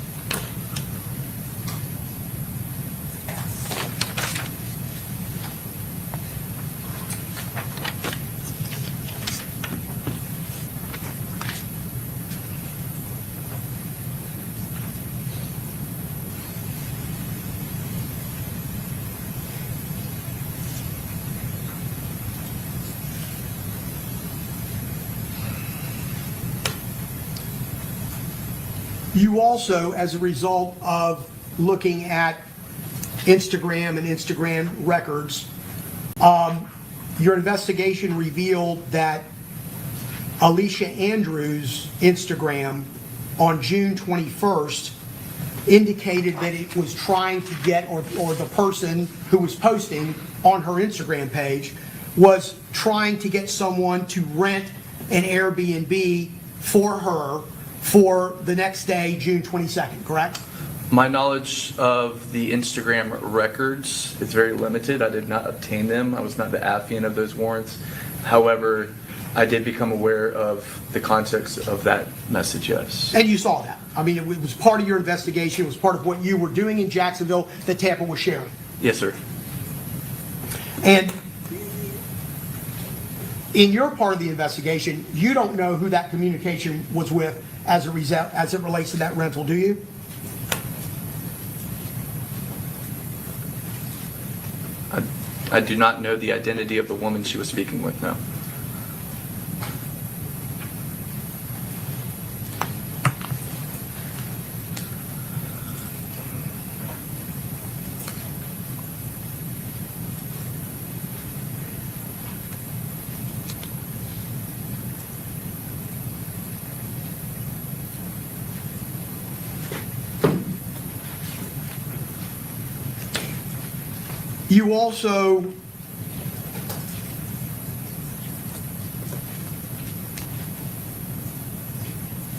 You also, as a result of looking at Instagram and Instagram records, your investigation revealed that Alicia Andrews' Instagram on June 21st indicated that it was trying to get, or the person who was posting on her Instagram page was trying to get someone to rent an Airbnb for her for the next day, June 22nd, correct? My knowledge of the Instagram records is very limited. I did not obtain them. I was not the affiant of those warrants. However, I did become aware of the context of that message, yes. And you saw that. I mean, it was part of your investigation. It was part of what you were doing in Jacksonville that Tampa was sharing. Yes, sir. And in your part of the investigation, you don't know who that communication was with as it relates to that rental, do you? I do not know the identity of the woman she was speaking with, no. You also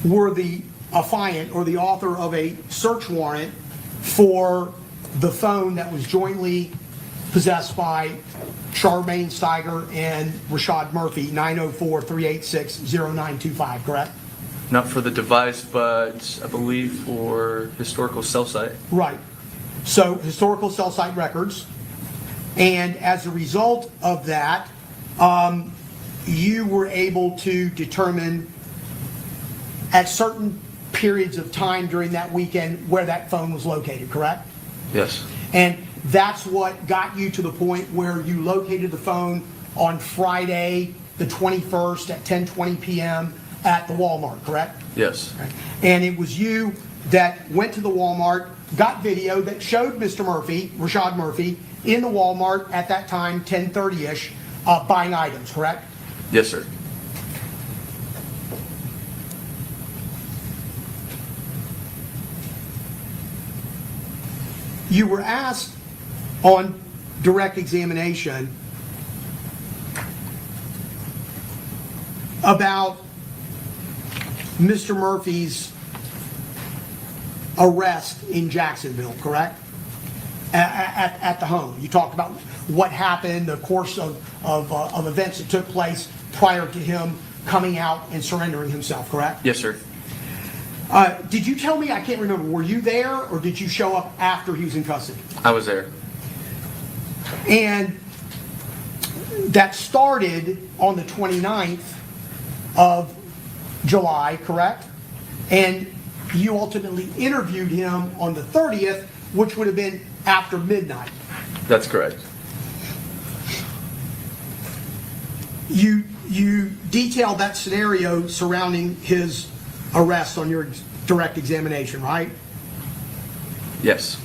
were the affiant or the author of a search warrant for the phone that was jointly possessed by Charmaine Steiger and Rashad Murphy, 904-386-0925, correct? Not for the device, but I believe for historical cell site. Right. So historical cell site records. And as a result of that, you were able to determine at certain periods of time during that weekend where that phone was located, correct? Yes. And that's what got you to the point where you located the phone on Friday, the 21st at 10:20 p.m. at the Walmart, correct? Yes. And it was you that went to the Walmart, got video that showed Mr. Murphy, Rashad Murphy, in the Walmart at that time, 10:30-ish, buying items, correct? Yes, sir. You were asked on direct examination about Mr. Murphy's arrest in Jacksonville, correct? At the home. You talked about what happened, the course of events that took place prior to him coming out and surrendering himself, correct? Yes, sir. Did you tell me, I can't remember, were you there or did you show up after he was in custody? I was there. And that started on the 29th of July, correct? And you ultimately interviewed him on the 30th, which would have been after midnight. That's correct. You detailed that scenario surrounding his arrest on your direct examination, right? Yes.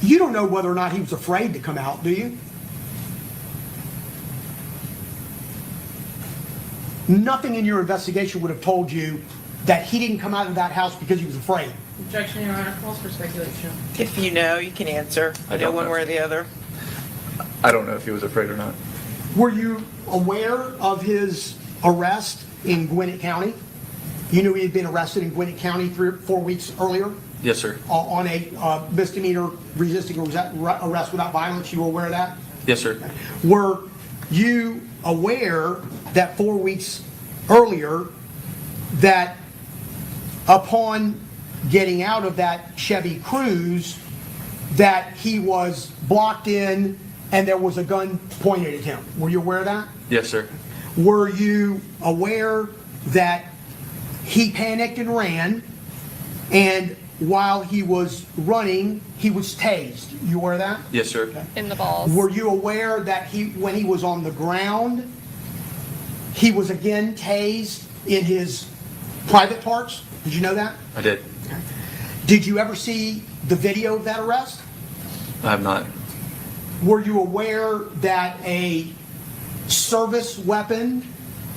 You don't know whether or not he was afraid to come out, do you? Nothing in your investigation would have told you that he didn't come out of that house because he was afraid. Objection, Your Honor. Calls for speculation. If you know, you can answer. I You know don't one know. way or the other. I don't know if he was afraid or not. Were you aware of his arrest in Gwinnett County? You knew he had been arrested in Gwinnett County 3 or 4 weeks earlier Yes, sir. on a misdemeanor resisting arrest without violence. You were aware of that? Yes, sir. Were you aware that 4 weeks earlier that upon getting out of that Chevy Cruze that he was blocked in and there was a gun pointed at him? Were you aware of that? Yes, sir. Were you aware that he panicked and ran, and while he was running, he was tased? You aware of that? Yes, sir. In the balls. Were you aware that when he was on the ground, he was again tased in his private parts? Did you know that? I did. Did you ever see the video of that arrest? I have not. Were you aware that a service weapon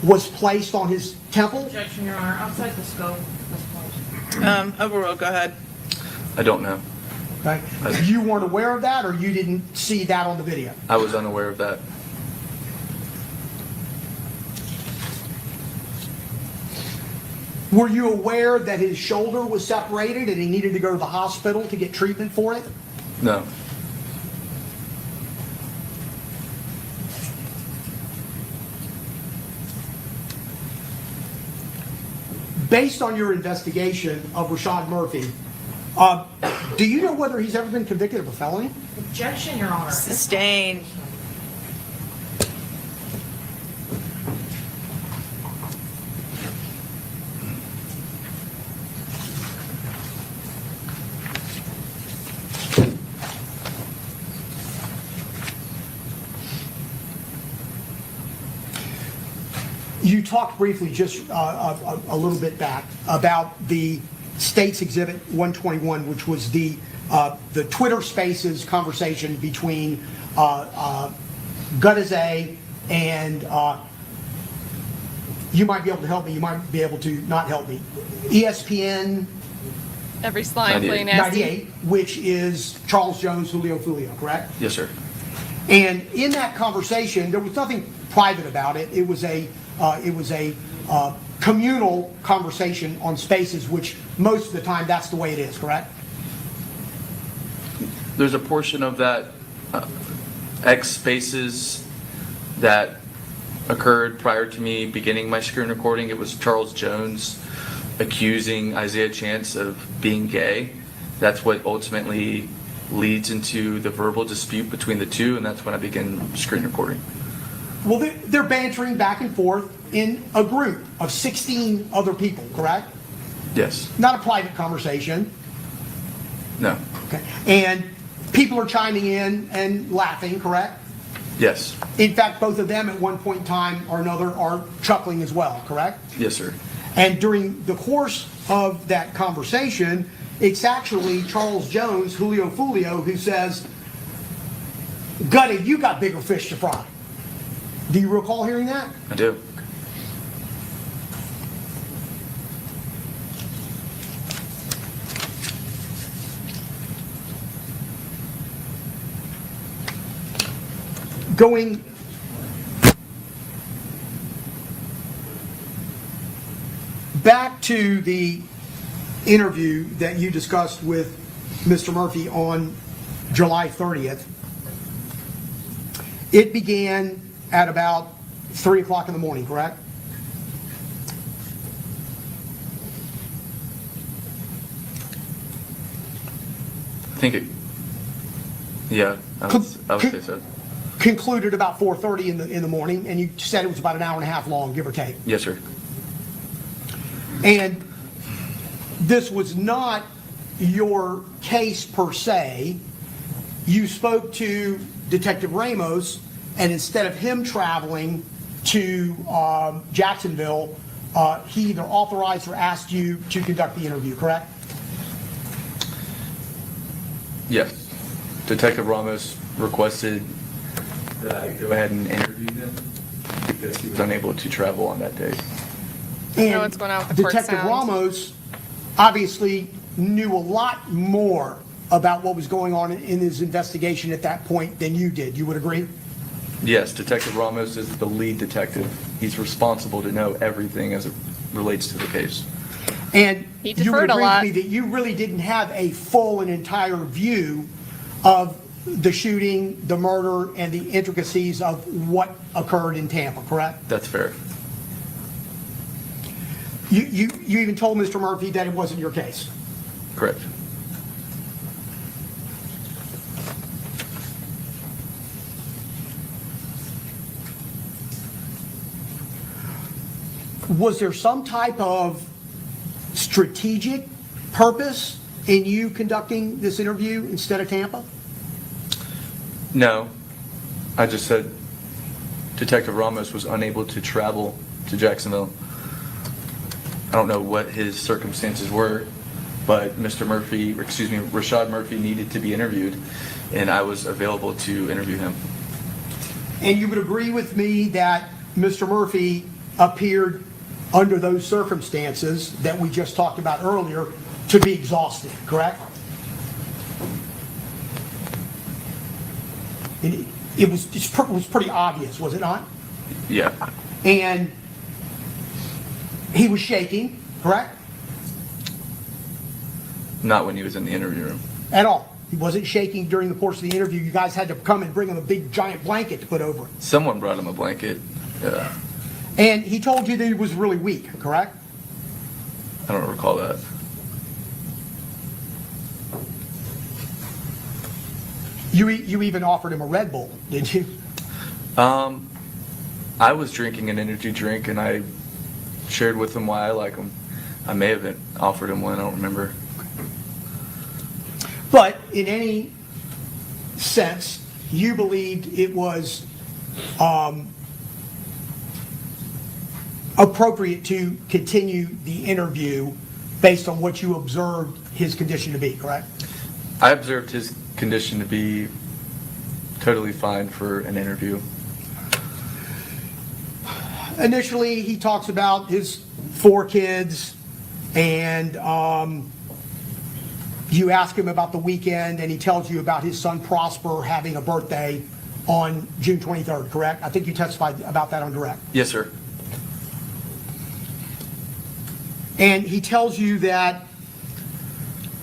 was placed on his temple? Objection, Your Honor. Outside the scope at this point. Overruled, go ahead. I don't know. Okay. You weren't aware of that, or you didn't see that on the video? I was unaware of that. Were you aware that his shoulder was separated and he needed to go to the hospital to get treatment for it? No. Based on your investigation of Rashad Murphy, do you know whether he's ever been convicted of a felony? Objection, Your Honor. Sustained. You talked briefly just a little bit back about the State's Exhibit 121, which was the Twitter Spaces conversation between Gutazay and you might be able to help me, you might be able to not help me. ESPN Every slime play nasty. 98, which is Charles Jones, Julio Foolio, correct? Yes, sir. And in that conversation, there was nothing private about it. It was a communal conversation on Spaces, which most of the time that's the way it is, correct? There's a portion of that X Spaces that occurred prior to me beginning my screen recording. It was Charles Jones accusing Isaiah Chance of being gay. That's what ultimately leads into the verbal dispute between the two, and that's when I began screen recording. Well, they're bantering back and forth in a group of 16 other people, correct? Yes. Not a private conversation. No. Okay. And people are chiming in and laughing, correct? Yes. In fact, both of them at one point in time or another are chuckling as well, correct? Yes, sir. And during the course of that conversation, it's actually Charles Jones, Julio Foolio, who says, Gutty, you got bigger fish to fry. Do you recall hearing that? I do. Going back to the interview that you discussed with Mr. Murphy on July 30th, it began at about 3 o'clock in the morning, correct? I think it. Yeah, I would say so. Concluded about 4:30 in the morning, and you said it was about an hour and a half long, give or take. Yes, sir. And this was not your case per se. You spoke to Detective Ramos, and instead of him traveling to Jacksonville, he either authorized or asked you to conduct the interview, correct? Yes. Detective Ramos requested that I go ahead and interview him because he was unable to travel on that day. And what's going on with the court Detective sound? Ramos obviously knew a lot more about what was going on in his investigation at that point than you did. You would agree? Yes, Detective Ramos is the lead detective. He's responsible to know everything as it relates to the case. And He you would deferred a agree lot. with me that you really didn't have a full and entire view of the shooting, the murder, and the intricacies of what occurred in Tampa, correct? That's fair. You even told Mr. Murphy that it wasn't your case. Correct. Was there some type of strategic purpose in you conducting this interview instead of Tampa? No. I just said Detective Ramos was unable to travel to Jacksonville. I don't know what his circumstances were, but Rashad Murphy needed to be interviewed, and I was available to interview him. And you would agree with me that Mr. Murphy appeared under those circumstances that we just talked about earlier to be exhausted, correct? And it was pretty obvious, was it not? Yeah. And he was shaking, correct? Not when he was in the interview room. At all. He wasn't shaking during the course of the interview. You guys had to come and bring him a big giant blanket to put over him. Someone brought him a blanket. And he told you that he was really weak, correct? I don't recall that. You even offered him a Red Bull, did you? I was drinking an energy drink, and I shared with him why I like him. I may have offered him one. I don't remember. But in any sense, you believed it was appropriate to continue the interview based on what you observed his condition to be, correct? I observed his condition to be totally fine for an interview. Initially, he talks about his 4 kids, and you ask him about the weekend, and he tells you about his son Prosper having a birthday on June 23rd, correct? I think you testified about that on direct. Yes, sir. And he tells you that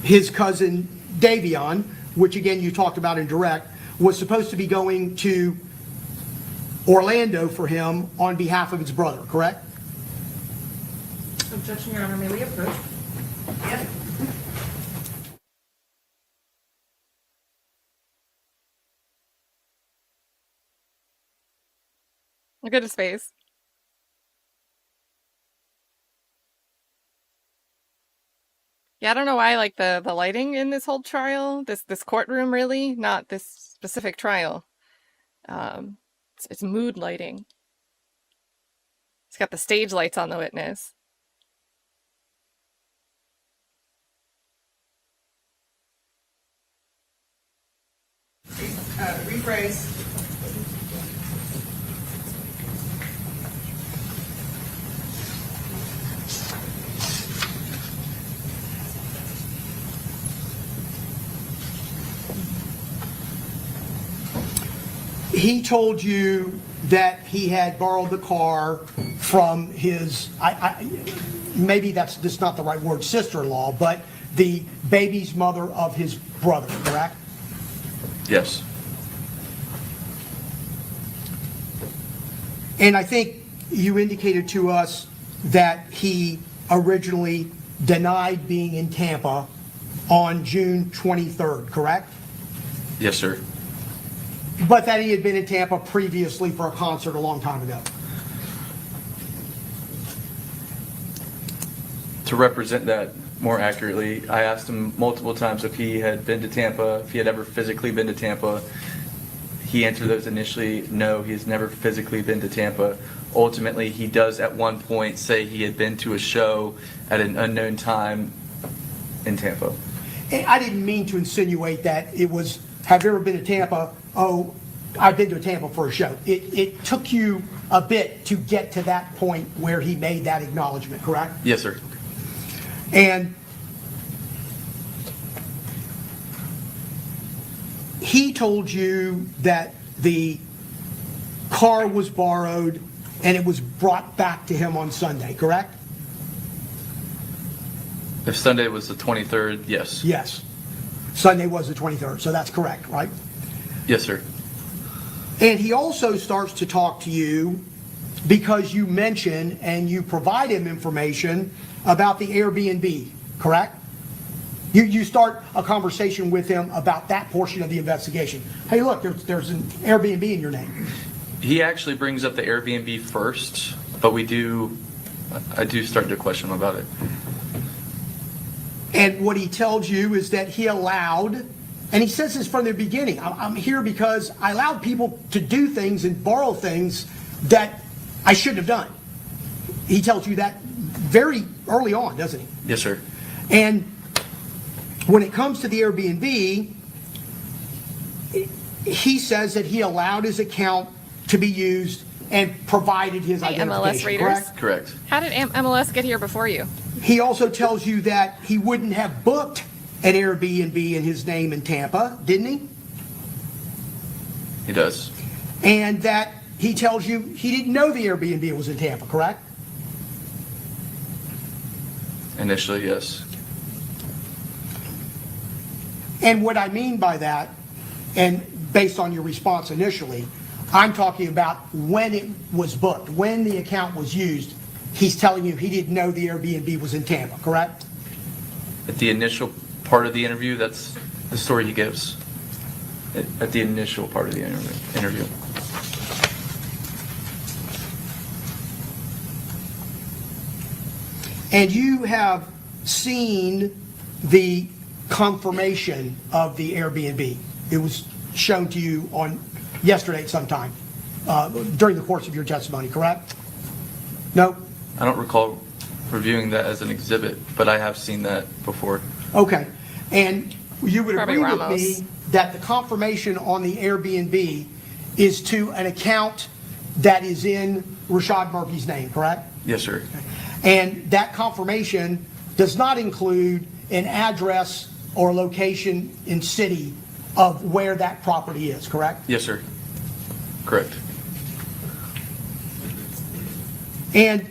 his cousin Davion, which again you talked about in direct, was supposed to be going to Orlando for him on behalf of his brother, correct? Objection, Your Honor. May we approach? Yep. Look at his face. Yeah, I don't know why I like the lighting in this whole trial, this courtroom really, not this specific trial. It's mood lighting. It's got the stage lights on the witness. Rephrase. He told you that he had borrowed the car from his, maybe that's just not the right word, sister-in-law, but the baby's mother of his brother, correct? Yes. And I think you indicated to us that he originally denied being in Tampa on June 23rd, correct? Yes, sir. But that he had been in Tampa previously for a concert a long time ago. To represent that more accurately, I asked him multiple times if he had been to Tampa, if he had ever physically been to Tampa. He answered those initially, no, he has never physically been to Tampa. Ultimately, he does at one point say he had been to a show at an unknown time in Tampa. And I didn't mean to insinuate that it was, have you ever been to Tampa? Oh, I've been to Tampa for a show. It took you a bit to get to that point where he made that acknowledgement, correct? Yes, sir. And he told you that the car was borrowed and it was brought back to him on Sunday, correct? If Sunday was the 23rd, yes. Yes. Sunday was the 23rd, so that's correct, right? Yes, sir. And he also starts to talk to you because you mention and you provide him information about the Airbnb, correct? You start a conversation with him about that portion of the investigation. Hey, look, there's an Airbnb in your name. He actually brings up the Airbnb first, but I do start to question him about it. And what he tells you is that he allowed, and he says this from the beginning, I'm here because I allowed people to do things and borrow things that I shouldn't have done. He tells you that very early on, doesn't he? Yes, sir. And when it comes to the Airbnb, he says that he allowed his account to be used and provided his Hey, MLS identification, readers. correct? Correct. How did MLS get here before you? He also tells you that he wouldn't have booked an Airbnb in his name in Tampa, didn't he? He does. And that he tells you he didn't know the Airbnb was in Tampa, correct? Initially, yes. And what I mean by that, and based on your response initially, I'm talking about when it was booked, when the account was used. He's telling you he didn't know the Airbnb was in Tampa, correct? At the initial part of the interview, that's the story he gives. At the initial part of the interview. And you have seen the confirmation of the Airbnb. It was shown to you on yesterday sometime during the course of your testimony, correct? No? I don't recall reviewing that as an exhibit, but I have seen that before. Okay. And you would Probably agree with Ramos. me that the confirmation on the Airbnb is to an account that is in Rashad Murphy's name, correct? Yes, sir. And that confirmation does not include an address or location in city of where that property is, correct? Yes, sir. Correct. And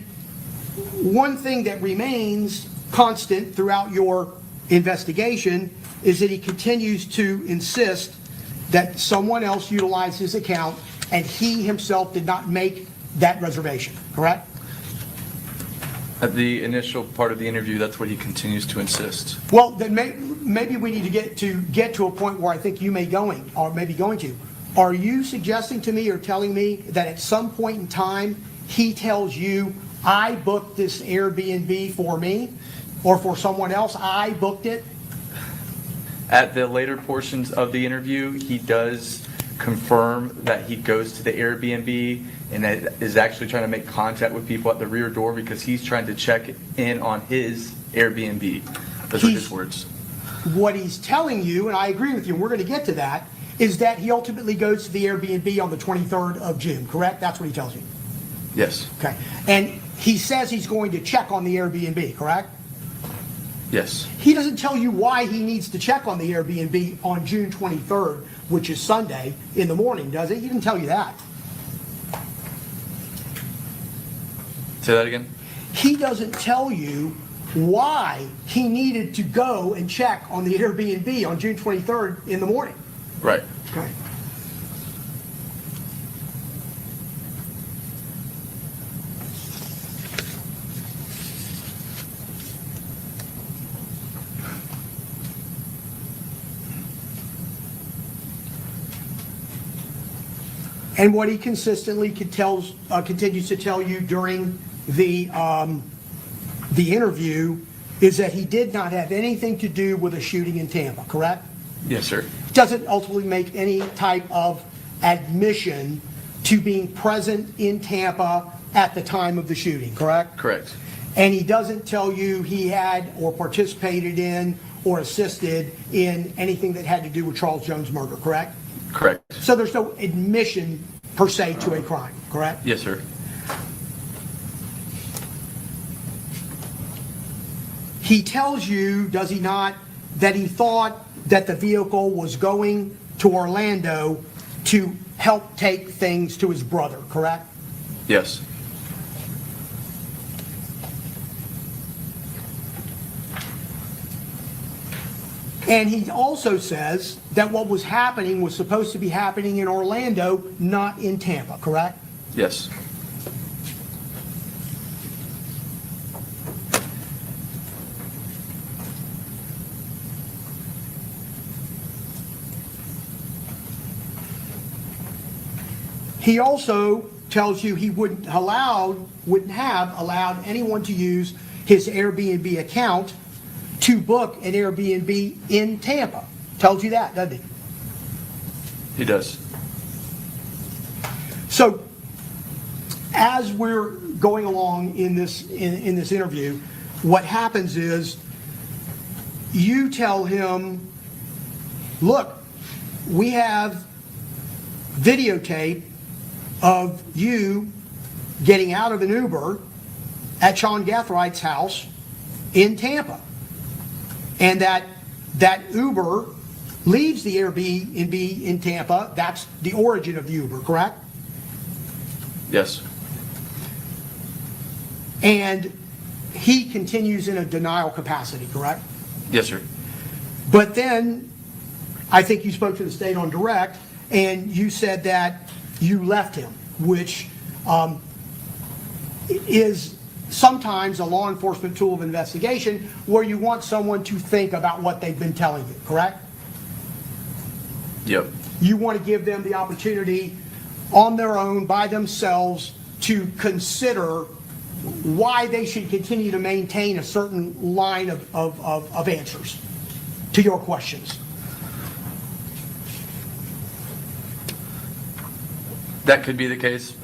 one thing that remains constant throughout your investigation is that he continues to insist that someone else utilized his account and he himself did not make that reservation, correct? At the initial part of the interview, that's what he continues to insist. Well, then maybe we need to get to a point where I think you may be going to. Are you suggesting to me or telling me that at some point in time he tells you, I booked this Airbnb for me or for someone else, I booked it? At the later portions of the interview, he does confirm that he goes to the Airbnb and that is actually trying to make contact with people at the rear door because he's trying to check in on his Airbnb. Those are his words. What he's telling you, and I agree with you, and we're going to get to that, is that he ultimately goes to the Airbnb on the 23rd of June, correct? That's what he tells you. Yes. Okay. And he says he's going to check on the Airbnb, correct? Yes. He doesn't tell you why he needs to check on the Airbnb on June 23rd, which is Sunday, in the morning, does he? He didn't tell you that. Say that again? He doesn't tell you why he needed to go and check on the Airbnb on June 23rd in the morning. Right. Okay. And what he consistently continues to tell you during the interview is that he did not have anything to do with a shooting in Tampa, correct? Yes, sir. Doesn't ultimately make any type of admission to being present in Tampa at the time of the shooting, correct? Correct. And he doesn't tell you he had or participated in or assisted in anything that had to do with Charles Jones' murder, correct? Correct. So there's no admission per se to a crime, correct? Yes, sir. He tells you, does he not, that he thought that the vehicle was going to Orlando to help take things to his brother, correct? Yes. And he also says that what was happening was supposed to be happening in Orlando, not in Tampa, correct? Yes. He also tells you he wouldn't have allowed anyone to use his Airbnb account to book an Airbnb in Tampa. Tells you that, doesn't he? He does. So, as we're going along in this interview, what happens is you tell him, look, we have videotape of you getting out of an Uber at Sean Gathright's house in Tampa. And that Uber leaves the Airbnb in Tampa. That's the origin of the Uber, correct? Yes. And he continues in a denial capacity, correct? Yes, sir. But then, I think you spoke to the state on direct, and you said that you left him, which is sometimes a law enforcement tool of investigation where you want someone to think about what they've been telling you, correct? Yep. You want to give them the opportunity on their own, by themselves, to consider why they should continue to maintain a certain line of answers to your questions. That could be the case.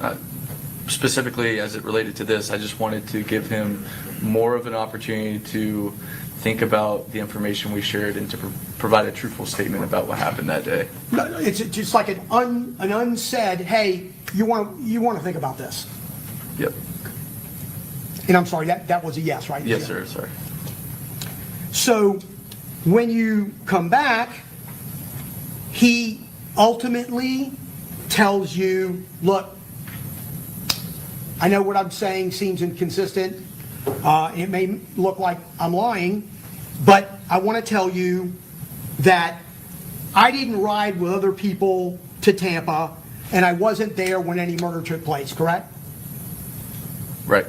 Specifically, as it related to this, I just wanted to give him more of an opportunity to think about the information we shared and to provide a truthful statement about what happened that day. No, it's just like an unsaid, hey, you want to think about this. Yep. And I'm sorry, that was a yes, right? Yes, sir. Sorry. So when you come back, he ultimately tells you, look, I know what I'm saying seems inconsistent. It may look like I'm lying, but I want to tell you that I didn't ride with other people to Tampa, and I wasn't there when any murder took place, correct? Right.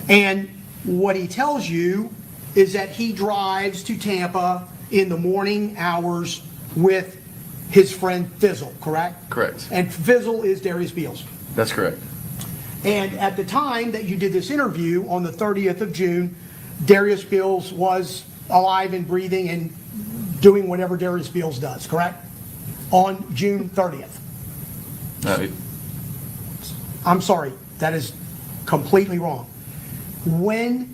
And what he tells you is that he drives to Tampa in the morning hours with his friend Fizzle, correct? Correct. And Fizzle is Darious Beals. That's correct. And at the time that you did this interview on the 30th of June, Darious Beals was alive and breathing and doing whatever Darious Beals does, correct? On June 30th. No, I'm sorry, that is completely wrong. When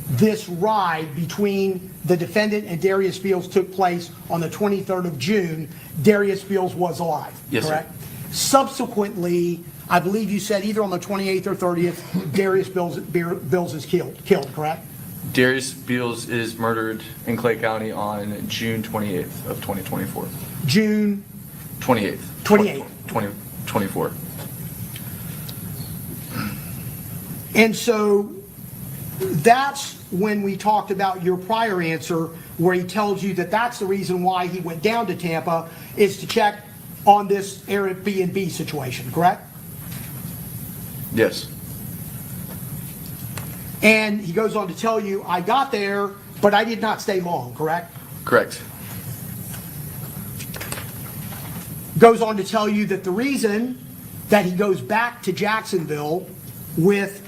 this ride between the defendant and Darious Beals took place on the 23rd of June, Darious Beals was alive, yes, correct? Sir. Subsequently, I believe you said either on the 28th or 30th, Darious Beals is killed, correct? Darious Beals is murdered in Clay County on June 28th of 2024. June 28th. 28th. 2024. And so that's when we talked about your prior answer, where he tells you that that's the reason why he went down to Tampa, is to check on this Airbnb situation, correct? Yes. And he goes on to tell you, I got there, but I did not stay long, correct? Correct. Goes on to tell you that the reason that he goes back to Jacksonville with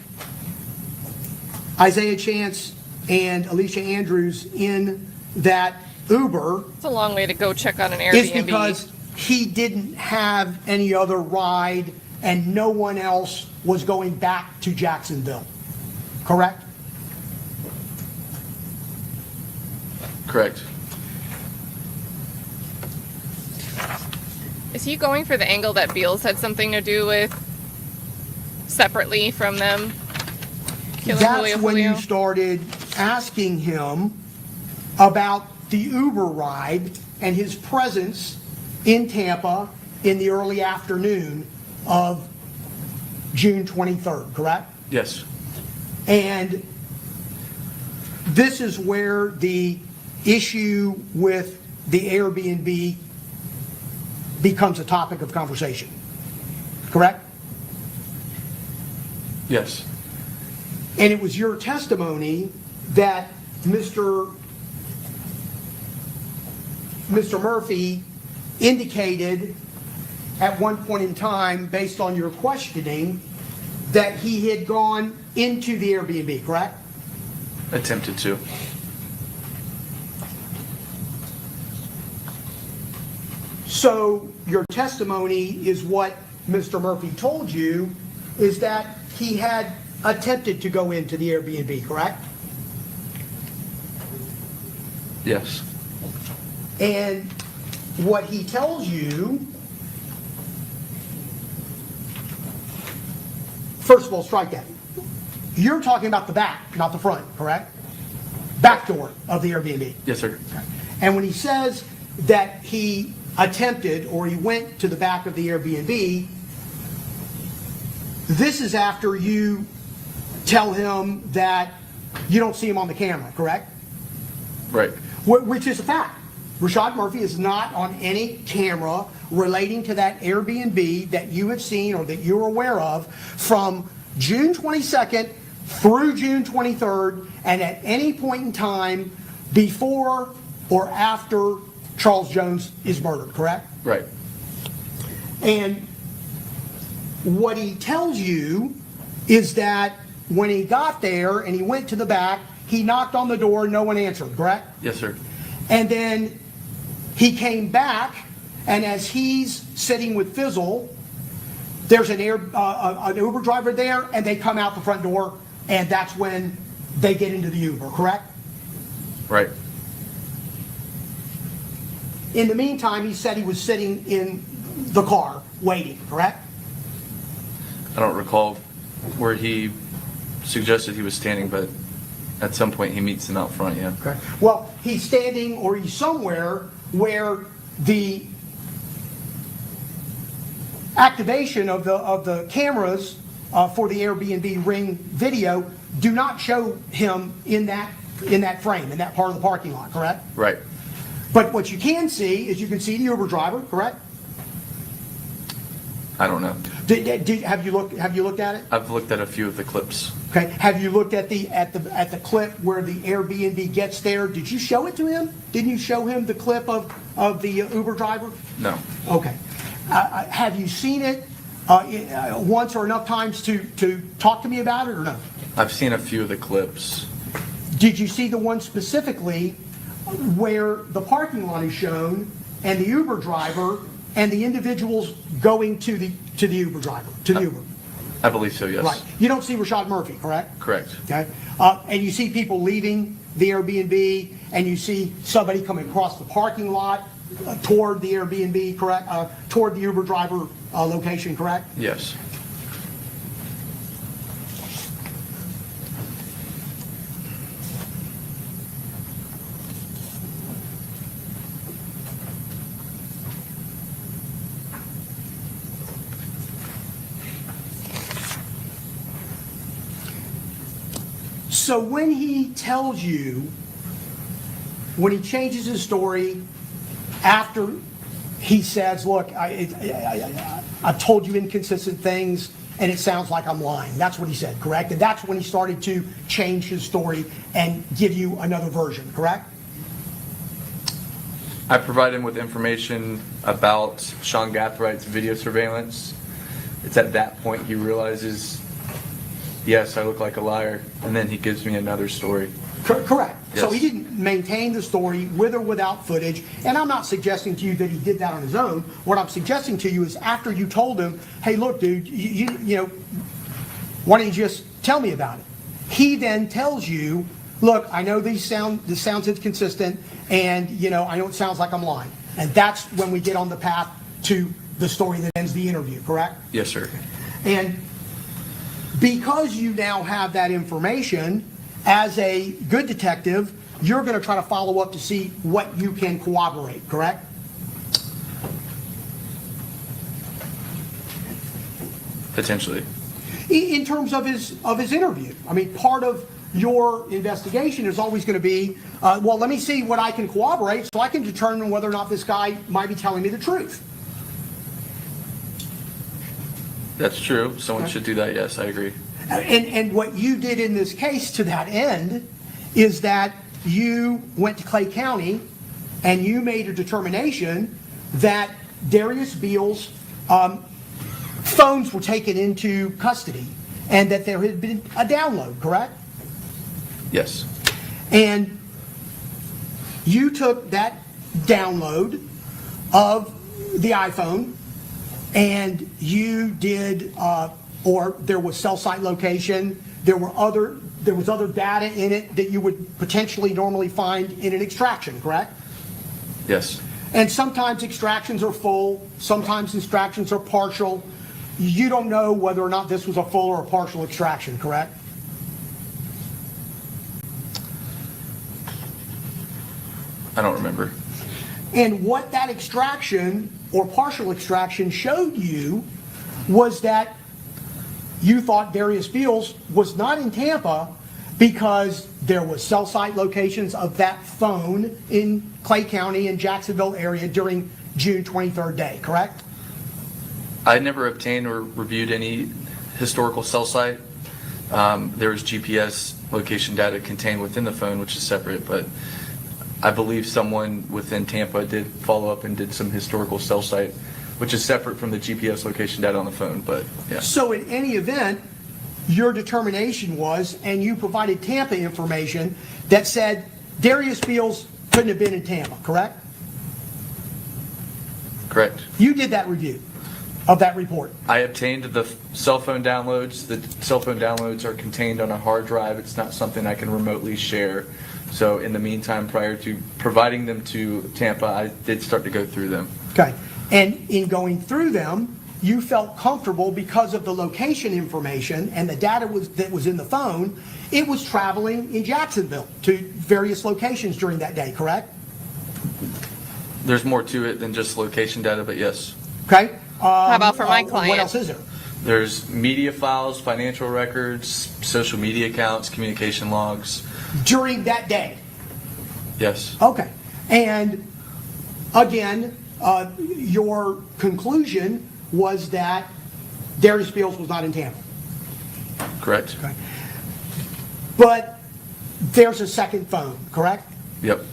Isaiah Chance and Alicia Andrews in that Uber It's a long way to go check on an is Airbnb. because he didn't have any other ride and no one else was going back to Jacksonville, correct? Correct. Is he going for the angle that Beals had something to do with separately from them killing That's Julio when you Foolio? started asking him about the Uber ride and his presence in Tampa in the early afternoon of June 23rd, correct? Yes. And this is where the issue with the Airbnb becomes a topic of conversation, correct? Yes. And it was your testimony that Mr. Murphy indicated at one point in time, based on your questioning, that he had gone into the Airbnb, correct? Attempted to. So your testimony is what Mr. Murphy told you, is that he had attempted to go into the Airbnb, correct? Yes. And what he tells you, first of all, strike that. You're talking about the back, not the front, correct? Back door of the Airbnb. Yes, sir. And when he says that he attempted or he went to the back of the Airbnb, this is after you tell him that you don't see him on the camera, correct? Right. Which is a fact. Rashad Murphy is not on any camera relating to that Airbnb that you have seen or that you're aware of from June 22nd through June 23rd, and at any point in time before or after Charles Jones is murdered, correct? Right. And what he tells you is that when he got there and he went to the back, he knocked on the door, no one answered, correct? Yes, sir. And then he came back, and as he's sitting with Fizzle, there's an Uber driver there, and they come out the front door, and that's when they get into the Uber, correct? Right. In the meantime, he said he was sitting in the car waiting, correct? I don't recall where he suggested he was standing, but at some point he meets them out front, yeah. Okay. Well, he's standing or he's somewhere where the activation of the cameras for the Airbnb Ring video do not show him in that frame, in that part of the parking lot, correct? Right. But what you can see is you can see the Uber driver, correct? I don't know. Have you looked at it? I've looked at a few of the clips. Okay. Have you looked at the clip where the Airbnb gets there? Did you show it to him? Didn't you show him the clip of the Uber driver? No. Okay. Have you seen it once or enough times to talk to me about it or no? I've seen a few of the clips. Did you see the one specifically where the parking lot is shown and the Uber driver and the individuals going to the Uber driver, to the Uber? I believe so, yes. Right. You don't see Rashad Murphy, correct? Correct. Okay. And you see people leaving the Airbnb, and you see somebody coming across the parking lot toward the Airbnb, correct? Toward the Uber driver location, correct? Yes. So when he tells you, when he changes his story after he says, look, I've told you inconsistent things and it sounds like I'm lying. That's what he said, correct? And that's when he started to change his story and give you another version, correct? I provide him with information about Sean Gathright's video surveillance. It's at that point he realizes, yes, I look like a liar, and then he gives me another story. Correct. Yes. So he didn't maintain the story with or without footage, and I'm not suggesting to you that he did that on his own. What I'm suggesting to you is after you told him, hey, look, dude, you know, why don't you just tell me about it? He then tells you, look, I know this sounds inconsistent, and, you know, I know it sounds like I'm lying. And that's when we get on the path to the story that ends the interview, correct? Yes, sir. And because you now have that information, as a good detective, you're going to try to follow up to see what you can corroborate, correct? Potentially. In terms of his interview. I mean, part of your investigation is always going to be, well, let me see what I can corroborate so I can determine whether or not this guy might be telling me the truth. That's true. Someone should do that, yes, I agree. And what you did in this case to that end is that you went to Clay County and you made a determination that Darious Beals' phones were taken into custody and that there had been a download, correct? Yes. And you took that download of the iPhone and you did, or there was cell site location, there was other data in it that you would potentially normally find in an extraction, correct? Yes. And sometimes extractions are full, sometimes extractions are partial. You don't know whether or not this was a full or a partial extraction, correct? I don't remember. And what that extraction or partial extraction showed you was that you thought Darious Beals was not in Tampa because there was cell site locations of that phone in Clay County and Jacksonville area during June 23rd day, correct? I never obtained or reviewed any historical cell site. There was GPS location data contained within the phone, which is separate, but I believe someone within Tampa did follow up and did some historical cell site, which is separate from the GPS location data on the phone, but yeah. So in any event, your determination was, and you provided Tampa information that said Darious Beals couldn't have been in Tampa, correct? Correct. You did that review of that report. I obtained the cell phone downloads. The cell phone downloads are contained on a hard drive. It's not something I can remotely share. So in the meantime, prior to providing them to Tampa, I did start to go through them. Okay. And in going through them, you felt comfortable because of the location information and the data that was in the phone, it was traveling in Jacksonville to various locations during that day, correct? There's more to it than just location data, but yes. Okay. How about for my client? What else is there? There's media files, financial records, social media accounts, communication logs. During that day? Yes. Okay. And again, your conclusion was that Darious Beals was not in Tampa. Correct. Okay. But there's a second phone, correct? Yep.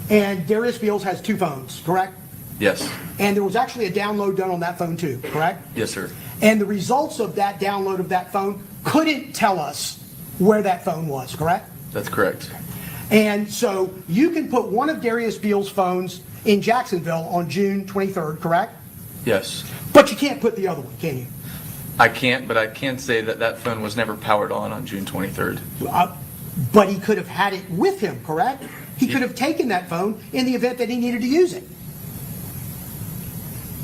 And Darious Beals has two phones, correct? Yes. And there was actually a download done on that phone too, correct? Yes, sir. And the results of that download of that phone couldn't tell us where that phone was, correct? That's correct. And so you can put one of Darious Beals' phones in Jacksonville on June 23rd, correct? Yes. But you can't put the other one, can you? I can't, but I can say that that phone was never powered on June 23rd. But he could have had it with him, correct? He could have taken that phone in the event that he needed to use it.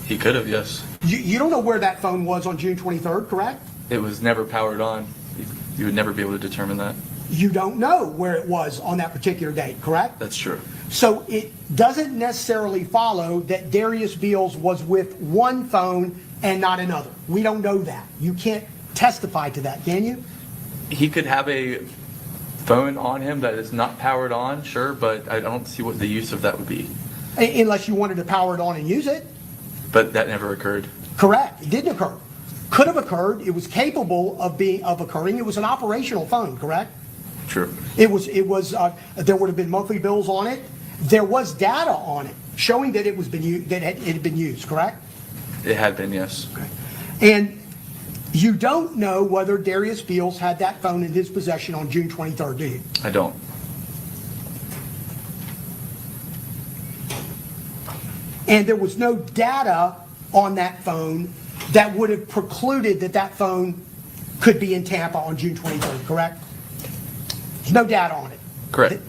He could have, yes. You don't know where that phone was on June 23rd, correct? It was never powered on. You would never be able to determine that. You don't know where it was on that particular date, correct? That's true. So it doesn't necessarily follow that Darious Beals was with one phone and not another. We don't know that. You can't testify to that, can you? He could have a phone on him that is not powered on, sure, but I don't see what the use of that would be. Unless you wanted to power it on and use it. But that never occurred. Correct. It didn't occur. Could have occurred. It was capable of occurring. It was an operational phone, correct? True. It was. There would have been monthly bills on it. There was data on it showing that it had been used, correct? It had been, yes. Okay. And you don't know whether Darious Beals had that phone in his possession on June 23rd, do you? I don't. And there was no data on that phone that would have precluded that phone could be in Tampa on June 23rd, correct? There's no data on it. Correct.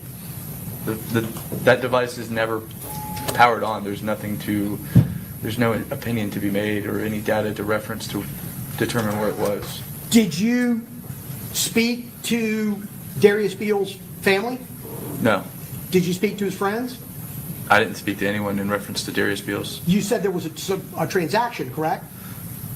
That device is never powered on. There's no opinion to be made or any data to reference to determine where it was. Did you speak to Darious Beals' family? No. Did you speak to his friends? I didn't speak to anyone in reference to Darious Beals. You said there was a transaction, correct?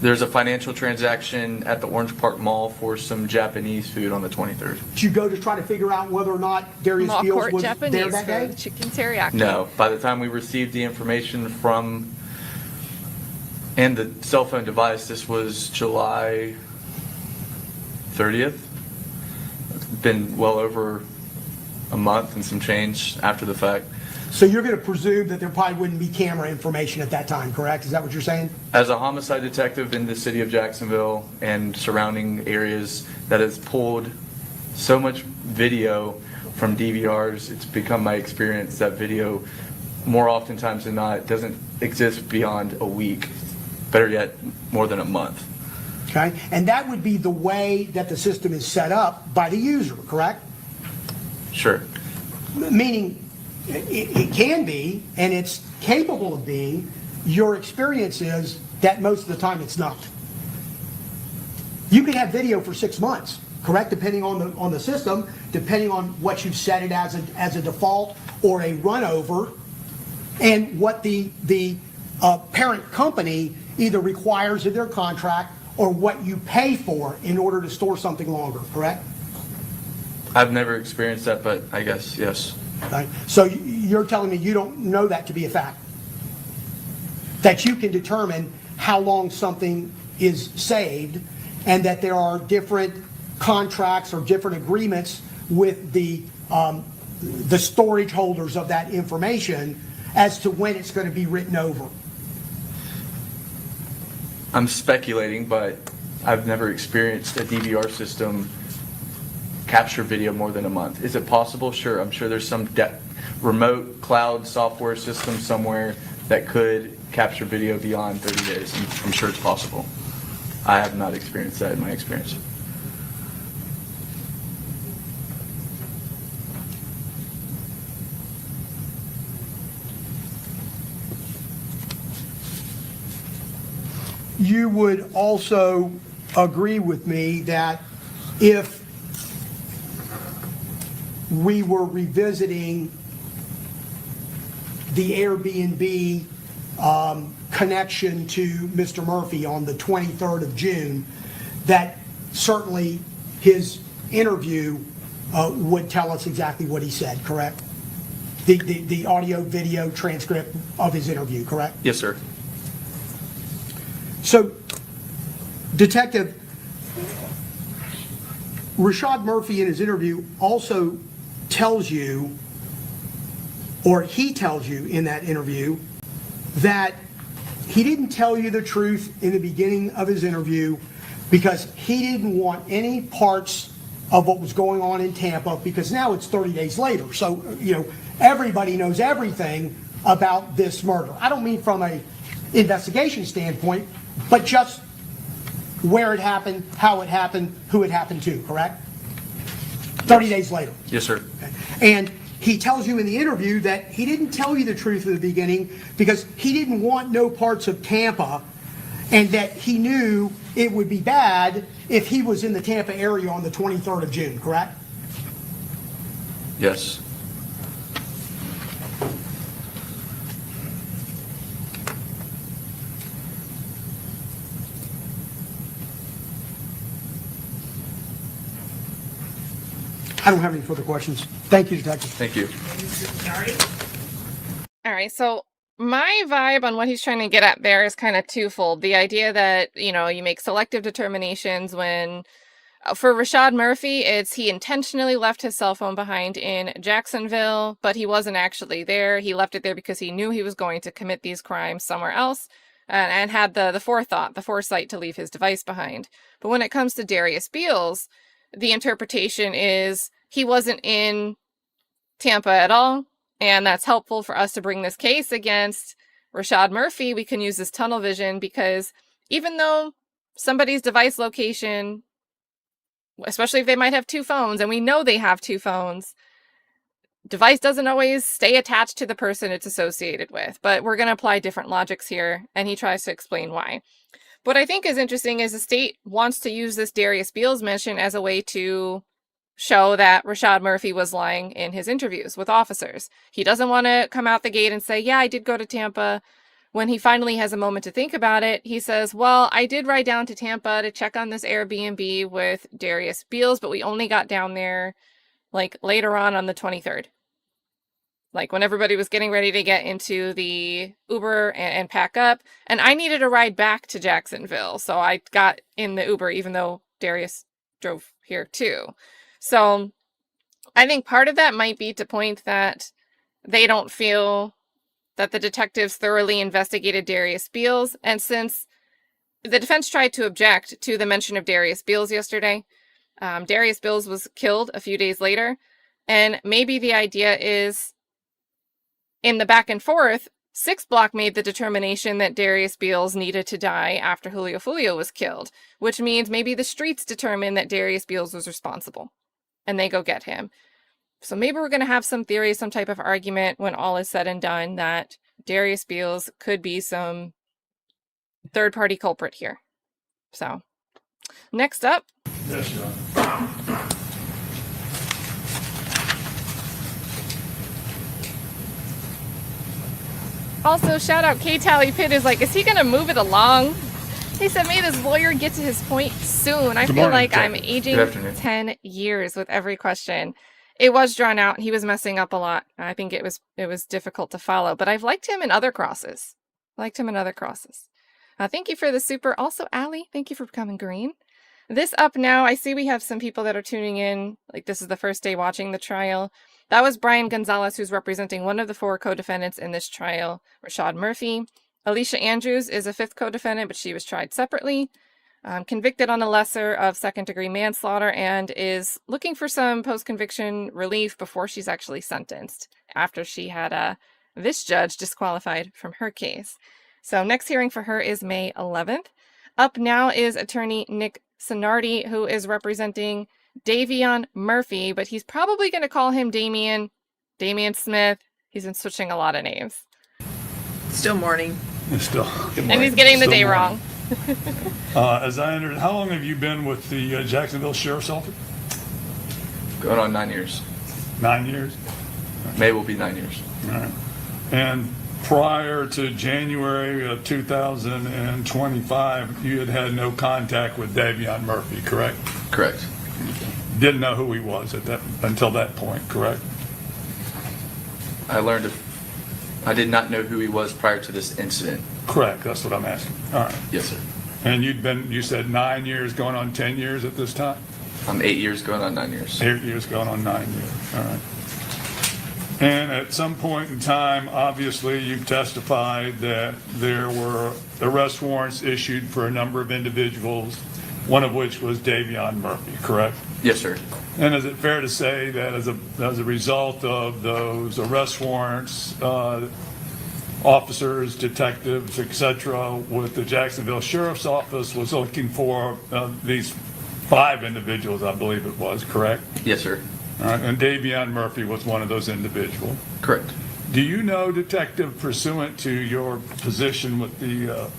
There's a financial transaction at the Orange Park Mall for some Japanese food on the 23rd. Did you go to try to figure out whether or not Darious Mall Beals court was there Japanese that day? food, chicken teriyaki. No. By the time we received the information from and the cell phone device, this was July 30th. It's been well over a month and some change after the fact. So you're going to presume that there probably wouldn't be camera information at that time, correct? Is that what you're saying? As a homicide detective in the city of Jacksonville and surrounding areas that has pulled so much video from DVRs, it's become my experience that video, more oftentimes than not, doesn't exist beyond a week. Better yet, more than a month. Okay, and that would be the way that the system is set up by the user, correct? Sure. Meaning, it can be, and it's capable of being. Your experience is that most of the time it's not. You can have video for 6 months, correct? Depending on the system, depending on what you've set it as a default or a run over, and what the parent company either requires in their contract or what you pay for in order to store something longer, correct? I've never experienced that, but I guess, yes. Right? So you're telling me you don't know that to be a fact? That you can determine how long something is saved, and that there are different contracts or different agreements with the storage holders of that information as to when it's going to be written over? I'm speculating, but I've never experienced a DVR system capture video more than a month. Is it possible? Sure. I'm sure there's some remote cloud software system somewhere that could capture video beyond 30 days. I'm sure it's possible. I have not experienced that in my experience. You would also agree with me that if we were revisiting the Airbnb connection to Mr. Murphy on the 23rd of June, that certainly his interview would tell us exactly what he said, correct? The audio video transcript of his interview, correct? Yes, sir. So, Detective, Rashad Murphy in his interview also tells you, or he tells you in that interview, that he didn't tell you the truth in the beginning of his interview because he didn't want any parts of what was going on in Tampa, because now it's 30 days later. So, everybody knows everything about this murder. I don't mean from a investigation standpoint, but just where it happened, how it happened, who it happened to, correct? 30 days later. Yes, sir. Okay. And he tells you in the interview that he didn't tell you the truth at the beginning because he didn't want no parts of Tampa, and that he knew it would be bad if he was in the Tampa area on the 23rd of June, correct? Yes. I don't have any further questions. Thank you, Detective. Thank you. All right, so my vibe on what he's trying to get at there is kind of twofold. The idea that, you make selective determinations when, for Rashad Murphy, it's he intentionally left his cell phone behind in Jacksonville, but he wasn't actually there. He left it there because he knew he was going to commit these crimes somewhere else, and had the foresight to leave his device behind. But when it comes to Darious Beals, the interpretation is he wasn't in Tampa at all, and that's helpful for us to bring this case against Rashad Murphy. We can use this tunnel vision because even though somebody's device location, especially if they might have two phones, and we know they have two phones, device doesn't always stay attached to the person it's associated with. But we're going to apply different logics here, and he tries to explain why. What I think is interesting is the state wants to use this Darious Beals mention as a way to show that Rashad Murphy was lying in his interviews with officers. He doesn't want to come out the gate and say, yeah, I did go to Tampa. When he finally has a moment to think about it, he says, well, I did ride down to Tampa to check on this Airbnb with Darious Beals, but we only got down there later on the 23rd. When everybody was getting ready to get into the Uber and pack up. And I needed a ride back to Jacksonville. So I got in the Uber, even though Darious drove here too. So I think part of that might be to point that they don't feel that the detectives thoroughly investigated Darious Beals. And since the defense tried to object to the mention of Darious Beals yesterday, Darious Beals was killed a few days later. And maybe the idea is, in the back and forth, 6 Block made the determination that Darious Beals needed to die after Julio Foolio was killed, which means maybe the streets determined that Darious Beals was responsible, and they go get him. So maybe we're going to have some theory, some type of argument when all is said and done that Darious Beals could be some third-party culprit here. So, next up. Yes, John. Also, shout out K-Tally Pitt is like, is he going to move it along? He said, may this lawyer get to his point soon. I Good feel morning, like Jack. I'm aging Good afternoon. 10 years with every question. It was drawn out. He was messing up a lot. I think it was difficult to follow, but I've liked him in other crosses. Thank you for the super. Also, Allie, thank you for becoming green. This up now. I see we have some people that are tuning in. Like this is the first day watching the trial. That was Brian Gonzalez, who's representing one of the 4 co-defendants in this trial, Rashad Murphy. Alicia Andrews is a 5th co-defendant, but she was tried separately. Convicted on a lesser of second-degree manslaughter and is looking for some post-conviction relief before she's actually sentenced, after she had this judge disqualified from her case. So next hearing for her is May 11th. Up now is attorney Nick Sinardi, who is representing Davion Murphy, but he's probably going to call him Damian Smith. He's been switching a lot of names. Still morning. Still. And he's getting the Still day morning. wrong. As I entered, how long have you been with the Jacksonville Sheriff's Office? Going on 9 years. 9 years? May will be 9 years. All right. And prior to January of 2025, you had no contact with Davion Murphy, correct? Correct. Didn't know who he was until that point, correct? I did not know who he was prior to this incident. Correct, that's what I'm asking. All right. Yes, sir. And you said 9 years, going on 10 years at this time? I'm 8 years going on 9 years. 8 years, going on 9 years, all right. And at some point in time, obviously, you've testified that there were arrest warrants issued for a number of individuals, one of which was Davion Murphy, correct? Yes, sir. And is it fair to say that as a result of those arrest warrants, officers, detectives, et cetera, with the Jacksonville Sheriff's Office was looking for these 5 individuals, I believe it was, correct? Yes, sir. All right, and Davion Murphy was one of those individuals. Correct. Do you know, Detective, pursuant to your position with the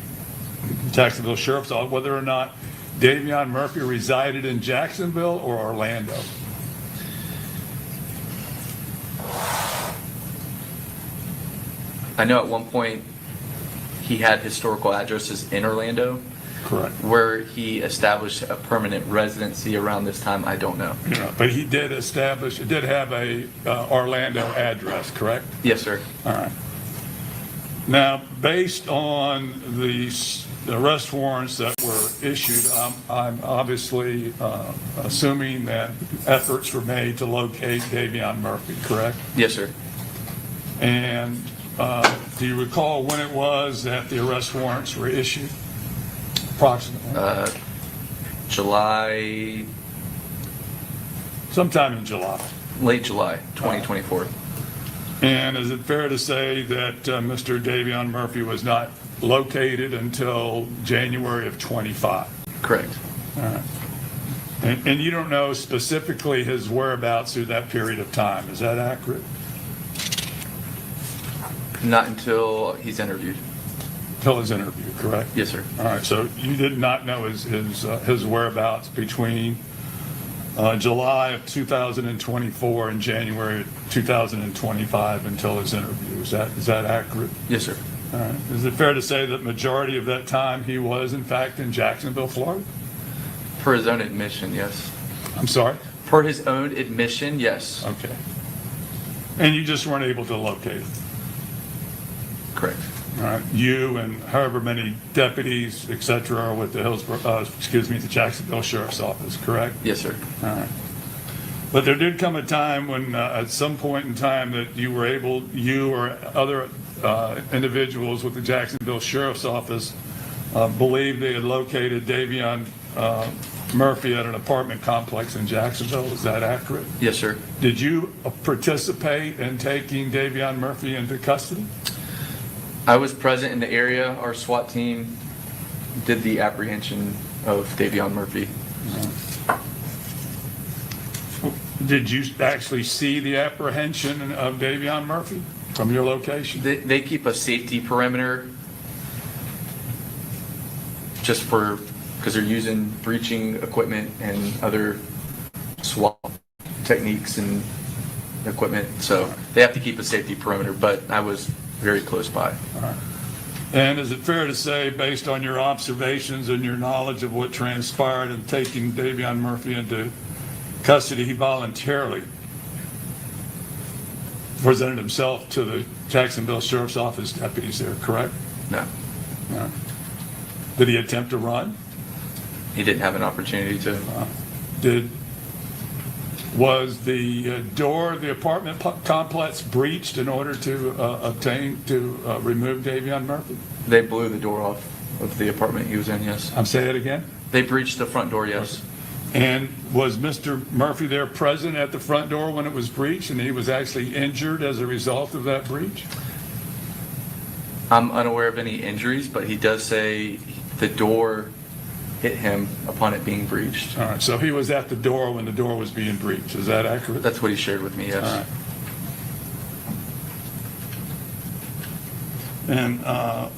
Jacksonville Sheriff's Office, whether or not Davion Murphy resided in Jacksonville or Orlando? I know at one point he had historical addresses in Orlando. Correct. Where he established a permanent residency around this time, I don't know. Yeah, but he did have a Orlando address, correct? Yes, sir. All right. Now, based on the arrest warrants that were issued, I'm obviously assuming that efforts were made to locate Davion Murphy, correct? Yes, sir. And do you recall when it was that the arrest warrants were issued? Approximately. July, Sometime in July. late July, 2024. And is it fair to say that Mr. Davion Murphy was not located until January of 25? Correct. All right. And you don't know specifically his whereabouts through that period of time. Is that accurate? Not until he's interviewed. Till his interview, correct? Yes, sir. All right. So you did not know his whereabouts between July of 2024 and January of 2025 until his interview. Is that accurate? Yes, sir. All right. Is it fair to say that majority of that time he was in fact in Jacksonville, Florida? Per his own admission, yes. I'm sorry? Per his own admission, yes. Okay. And you just weren't able to locate him? Correct. All right. You and however many deputies, et cetera, are with the the Jacksonville Sheriff's Office, correct? Yes, sir. All right. But there did come a time when, at some point in time, that you or other individuals with the Jacksonville Sheriff's Office believed they had located Davion Murphy at an apartment complex in Jacksonville. Is that accurate? Yes, sir. Did you participate in taking Davion Murphy into custody? I was present in the area. Our SWAT team did the apprehension of Davion Murphy. Did you actually see the apprehension of Davion Murphy from your location? They keep a safety perimeter just because they're using breaching equipment and other SWAT techniques and equipment. So they have to keep a safety perimeter, but I was very close by. All right. And is it fair to say, based on your observations and your knowledge of what transpired in taking Davion Murphy into custody, he voluntarily presented himself to the Jacksonville Sheriff's Office deputies there, correct? No. No. Did he attempt to run? He didn't have an opportunity to. Was the door of the apartment complex breached in order to remove Davion Murphy? They blew the door off of the apartment he was in, yes. I'm saying it again? They breached the front door, yes. And was Mr. Murphy there present at the front door when it was breached, and he was actually injured as a result of that breach? I'm unaware of any injuries, but he does say the door hit him upon it being breached. All right, so he was at the door when the door was being breached. Is that accurate? That's what he shared with me, yes. All right.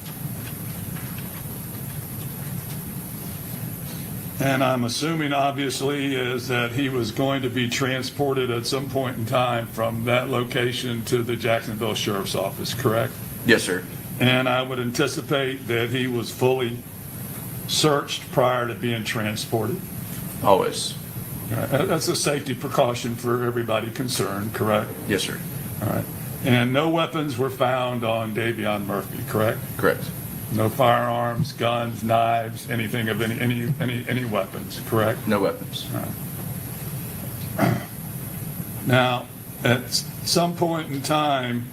And I'm assuming, obviously, is that he was going to be transported at some point in time from that location to the Jacksonville Sheriff's Office, correct? Yes, sir. And I would anticipate that he was fully searched prior to being transported. Always. All right. That's a safety precaution for everybody concerned, correct? Yes, sir. All right. And no weapons were found on Davion Murphy, correct? Correct. No firearms, guns, knives, anything of any weapons, correct? No weapons. All right. Now, at some point in time,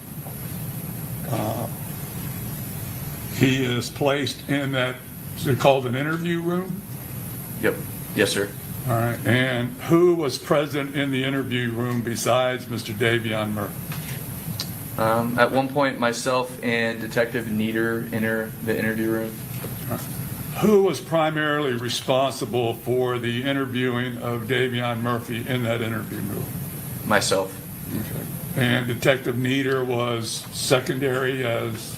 he is placed in that, is it called an interview room? Yep. Yes, sir. All right. And who was present in the interview room besides Mr. Davion Murphy? At one point, myself and Detective Nieder enter the interview room. Who was primarily responsible for the interviewing of Davion Murphy in that interview room? Myself. Okay. And Detective Nieder was secondary as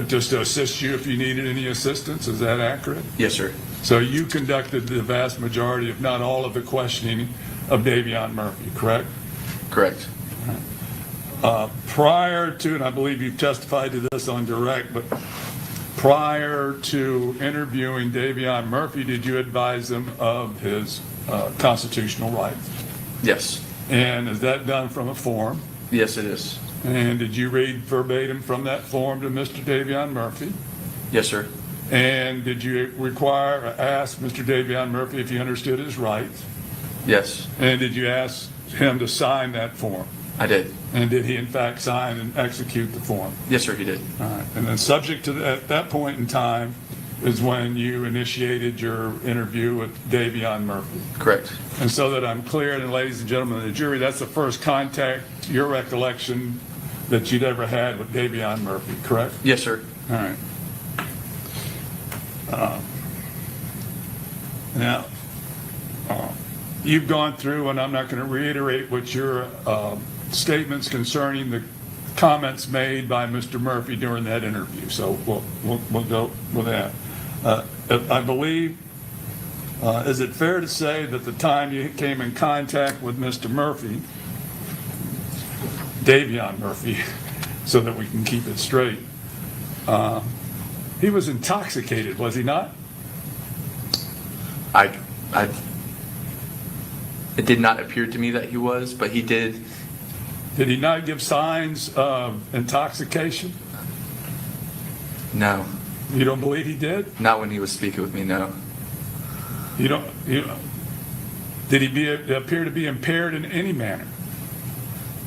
just to assist you if you needed any assistance. Is that accurate? Yes, sir. So you conducted the vast majority, if not all, of the questioning of Davion Murphy, correct? Correct. Prior to, and I believe you've testified to this on direct, but prior to interviewing Davion Murphy, did you advise him of his constitutional rights? Yes. And is that done from a form? Yes, it is. And did you read verbatim from that form to Mr. Davion Murphy? Yes, sir. And did you ask Mr. Davion Murphy if he understood his rights? Yes. And did you ask him to sign that form? I did. And did he in fact sign and execute the form? Yes, sir, he did. All right. And then subject to that, at that point in time is when you initiated your interview with Davion Murphy. Correct. And so that I'm clear, and ladies and gentlemen of the jury, that's the first contact, your recollection, that you'd ever had with Davion Murphy, correct? Yes, sir. All right. Now, you've gone through, and I'm not going to reiterate what your statements concerning the comments made by Mr. Murphy during that interview. So we'll go with that. I believe, is it fair to say that the time you came in contact with Mr. Murphy, Davion Murphy, so that we can keep it straight, he was intoxicated, was he not? It did not appear to me that he was, but he did. Did he not give signs of intoxication? No. You don't believe he did? Not when he was speaking with me, no. You don't. Did he appear to be impaired in any manner?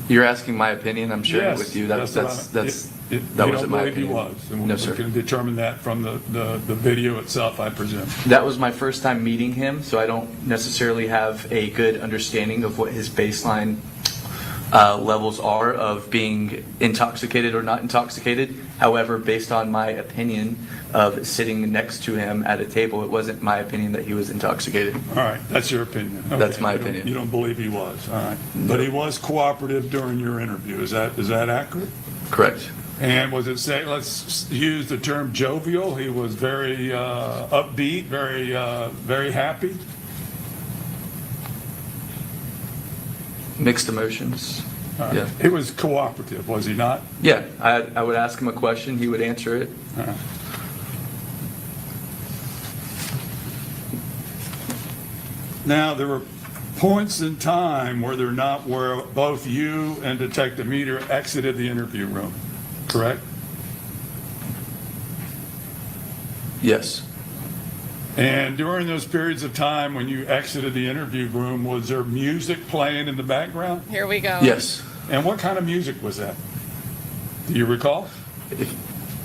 You're asking my opinion. I'm sharing it with you. That wasn't my opinion. He was. And No, we sir. can determine that from the video itself, I presume. That was my first time meeting him, so I don't necessarily have a good understanding of what his baseline levels are of being intoxicated or not intoxicated. However, based on my opinion of sitting next to him at a table, it wasn't my opinion that he was intoxicated. All right, that's your opinion. Okay. That's my opinion. You don't believe he was. All right, No. but he was cooperative during your interview. Is that accurate? Correct. And was it, say, let's use the term jovial? He was very upbeat, very happy. Mixed emotions. Yeah. It was cooperative, was he not? Yeah, I would ask him a question, he would answer it. Now, there were points in time where both you and Detective Meter exited the interview room, correct? Yes. And during those periods of time when you exited the interview room, was there music playing in the background? Here we go. Yes. And what kind of music was that? Do you recall?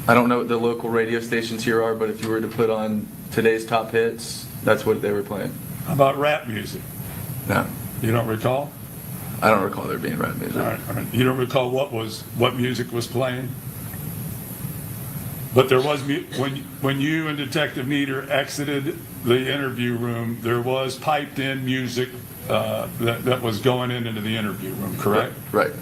I don't know what the local radio stations here are, but if you were to put on today's top hits, that's what they were playing. How about rap music? No, You don't recall? I don't recall there being rap music. All right. You don't recall what music was playing? But there was, when you and Detective Nieder exited the interview room, there was piped in music that was going into the interview room, correct? Right.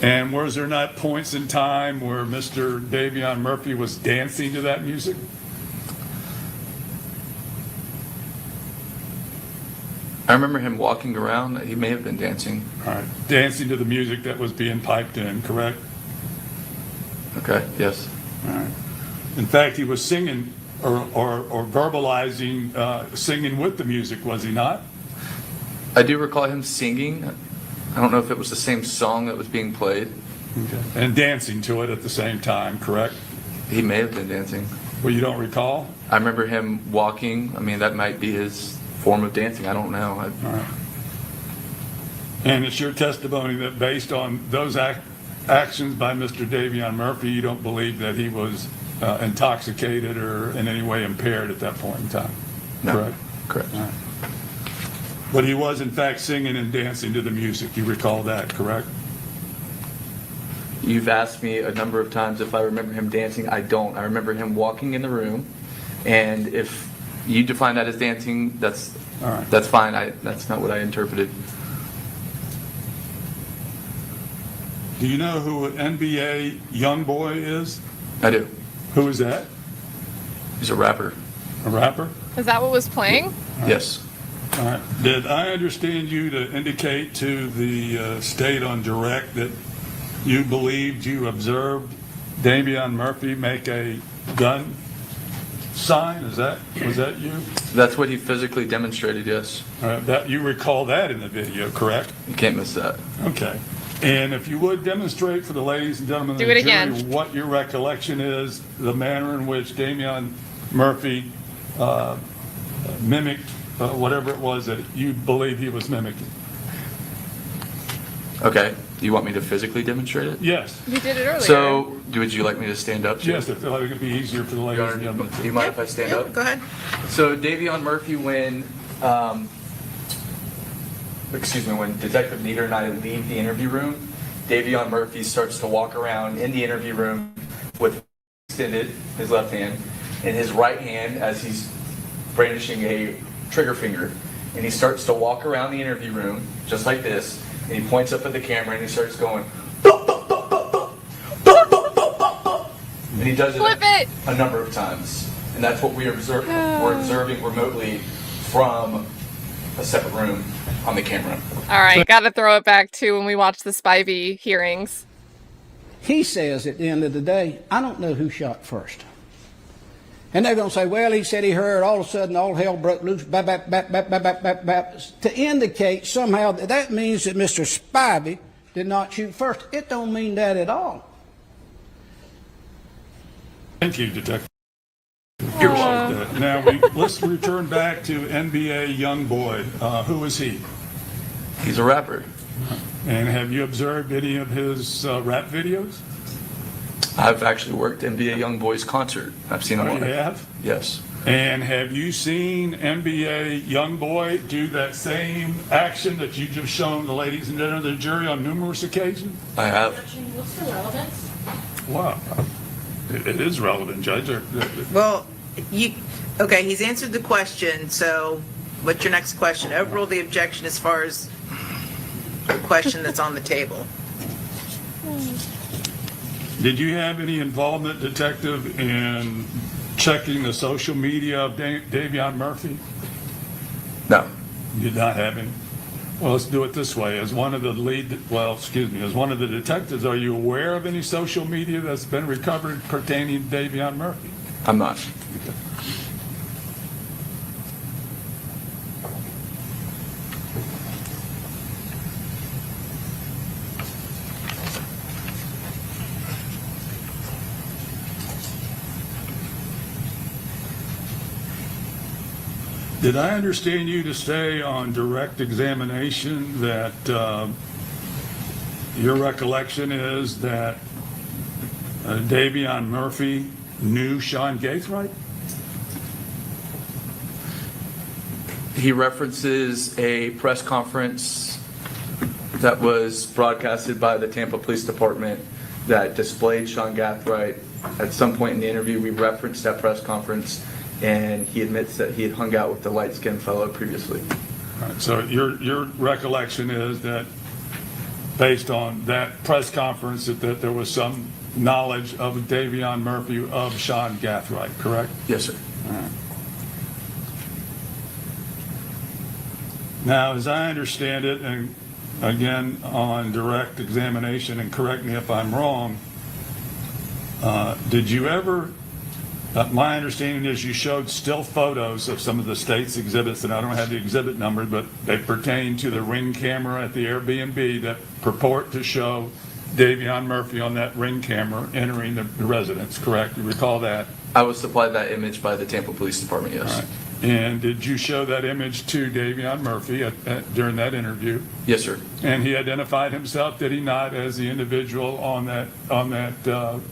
And was there not points in time where Mr. Davion Murphy was dancing to that music? I remember him walking around. He may have been dancing. All right, dancing to the music that was being piped in, correct? Okay, yes. All right. In fact, he was singing or verbalizing, singing with the music, was he not? I do recall him singing. I don't know if it was the same song that was being played. Okay. And dancing to it at the same time, correct? He may have been dancing. Well, you don't recall? I remember him walking. I mean, that might be his form of dancing. I don't know. All right. And it's your testimony that based on those actions by Mr. Davion Murphy, you don't believe that he was intoxicated or in any way impaired at that point in time? No. Correct? Correct. All right. But he was, in fact, singing and dancing to the music. You recall that, correct? You've asked me a number of times if I remember him dancing. I don't. I remember him walking in the room, and if you define that as dancing, that's All right. that's fine. That's not what I interpreted. Do you know who NBA YoungBoy is? I do. Who is that? He's a rapper. A rapper? Is that what was playing? Yes. All right. Did I understand you to indicate to the state on direct that you believed you observed Davion Murphy make a gun sign? Was that you? That's what he physically demonstrated, yes. All right. That you recall that in the video, correct? You can't miss that. Okay. And if you would demonstrate for the ladies and gentlemen of Do the it jury again. what your recollection is, the manner in which Davion Murphy mimicked whatever it was that you believe he was mimicking. Okay. Do you want me to physically demonstrate it? Yes. You did it earlier. So, would you like me to stand up? too? Yes, I feel like it would be easier for the Your ladies and Honor, gentlemen. do you mind if I stand up? Go ahead. So Davion Murphy, when Detective Nieder and I leave the interview room, Davion Murphy starts to walk around in the interview room with extended, his left hand, and his right hand as he's brandishing a trigger finger. And he starts to walk around the interview room just like this, and he points up at the camera and he starts going, "Bop, bop, bop, bop, bop. Bop, bop, bop, bop, bop." And he does Flip it! a number of times. And that's what we're observing remotely from a separate room on the camera. All right, got to throw it back to when we watched the Spivey hearings. He says at the end of the day, I don't know who shot first. And they're going to say, well, he said he heard, all of a sudden all hell broke loose, bap, bap, bap, bap, bap, bap, bap, bap, to indicate somehow that means that Mr. Spivey did not shoot first. It don't mean that at all. Thank you, Detective. You're welcome. Now, let's return back to NBA YoungBoy. Who is he? He's a rapper. And have you observed any of his rap videos? I've actually worked NBA YoungBoy's concert. I've seen him You live. have? Yes. And have you seen NBA YoungBoy do that same action that you just shown the ladies and gentlemen of the jury on numerous occasions? I have. What's the relevance? Wow. It is relevant, Judge. Well, okay, he's answered the question, so what's your next question? Overrule the objection as far as the question that's on the table. Did you have any involvement, Detective, in checking the social media of Davion Murphy? No. You did not have any. Well, let's do it this way. As one of the as one of the detectives, are you aware of any social media that's been recovered pertaining to Davion Murphy? I'm not. Okay. Did I understand you to say on direct examination that your recollection is that Davion Murphy knew Sean Gathright? He references a press conference that was broadcasted by the Tampa Police Department that displayed Sean Gathright. At some point in the interview, we referenced that press conference, and he admits that he had hung out with the light-skinned fellow previously. All right, so your recollection is that based on that press conference that there was some knowledge of Davion Murphy of Sean Gathright, correct? Yes, sir. All right. Now, as I understand it, and again on direct examination, and correct me if I'm wrong, did you ever, my understanding is you showed still photos of some of the state's exhibits, and I don't have the exhibit numbers, but they pertain to the Ring camera at the Airbnb that purport to show Davion Murphy on that Ring camera entering the residence, correct? You recall that? I was supplied that image by the Tampa Police Department, yes. All right. And did you show that image to Davion Murphy during that interview? Yes, sir. And he identified himself, did he not, as the individual on that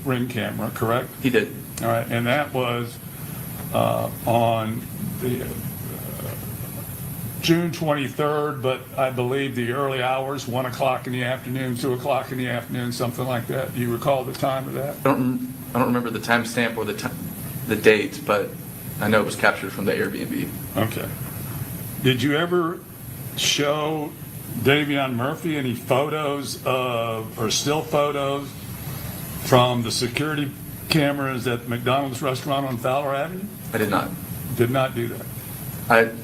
Ring camera, correct? He did. All right, and that was on the June 23rd, but I believe the early hours, 1 o'clock in the afternoon, 2 o'clock in the afternoon, something like that. Do you recall the time of that? I don't remember the timestamp or the date, but I know it was captured from the Airbnb. Okay. Did you ever show Davion Murphy any photos of, or still photos from the security cameras at McDonald's restaurant on Fowler Avenue? I did not. Did not do that.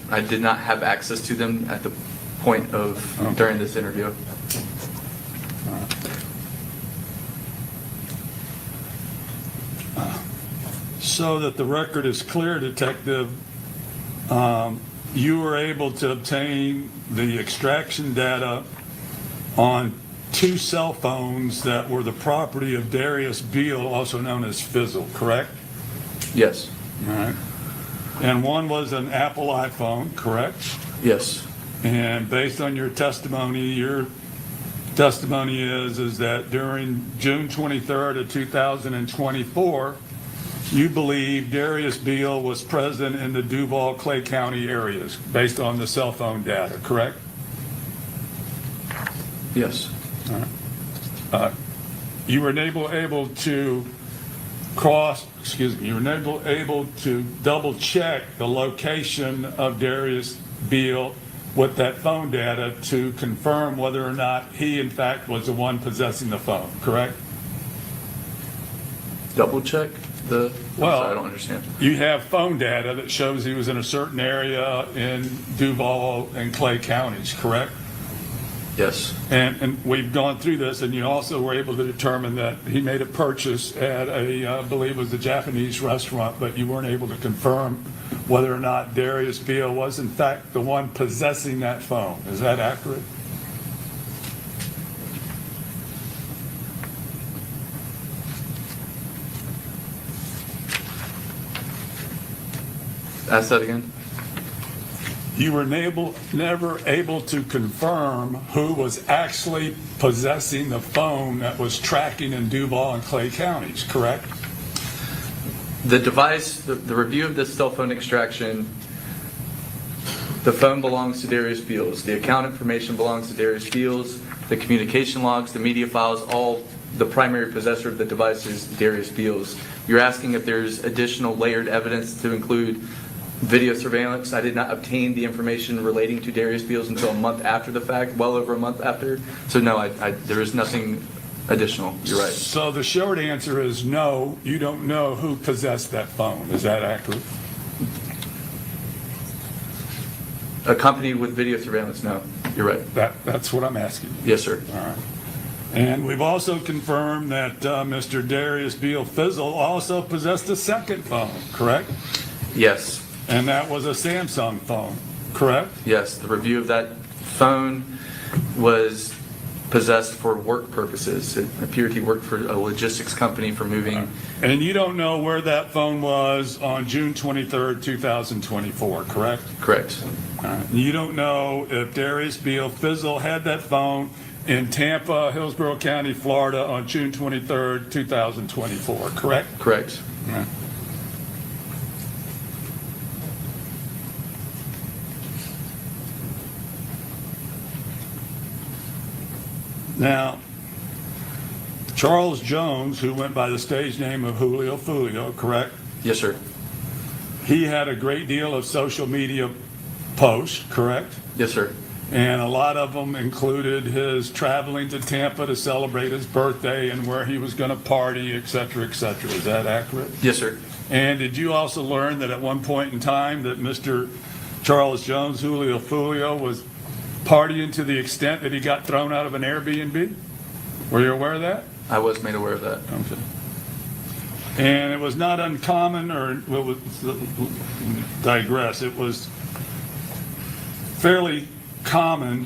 I did not have access to them at the point of during this interview. So that the record is clear, Detective, you were able to obtain the extraction data on 2 cell phones that were the property of Darious Beals, also known as Fizzle, correct? Yes. All right. And one was an Apple iPhone, correct? Yes. And based on your testimony is that during June 23rd of 2024, you believe Darious Beals was present in the Duval, Clay County areas, based on the cell phone data, correct? Yes. All right. You were able to able to double check the location of Darious Beals with that phone data to confirm whether or not he in fact was the one possessing the phone, correct? Double check the, Well, I don't understand. You have phone data that shows he was in a certain area in Duval and Clay counties, correct? Yes. And we've gone through this, and you also were able to determine that he made a purchase at I believe it was a Japanese restaurant, but you weren't able to confirm whether or not Darious Beals was in fact the one possessing that phone. Is that accurate? Ask that again. You were never able to confirm who was actually possessing the phone that was tracking in Duval and Clay counties, correct? The device, the review of this cell phone extraction, the phone belongs to Darious Beals. The account information belongs to Darious Beals. The communication logs, the media files, all the primary possessor of the device is Darious Beals. You're asking if there's additional layered evidence to include video surveillance. I did not obtain the information relating to Darious Beals until a month after the fact, well over a month after. So no, there is nothing additional. You're right. So the short answer is no, you don't know who possessed that phone. Is that accurate? Accompanied with video surveillance, no. You're right. That's what I'm asking you. Yes, sir. All right. And we've also confirmed that Mr. Darious Beal Fizzle also possessed a second phone, correct? Yes. And that was a Samsung phone, correct? Yes. The review of that phone was possessed for work purposes. It appeared he worked for a logistics company for moving. And you don't know where that phone was on June 23rd, 2024, correct? Correct. All right. You don't know if Darious Beal Fizzle had that phone in Tampa, Hillsborough County, Florida on June 23rd, 2024, correct? Correct. All right. Now, Charles Jones, who went by the stage name of Julio Foolio, correct? Yes, sir. He had a great deal of social media posts, correct? Yes, sir. And a lot of them included his traveling to Tampa to celebrate his birthday and where he was going to party, et cetera, et cetera. Is that accurate? Yes, sir. And did you also learn that at one point in time that Mr. Charles Jones, Julio Foolio, was partying to the extent that he got thrown out of an Airbnb? Were you aware of that? I was made aware of that. Okay. And it was not uncommon, or well, digress, it was fairly common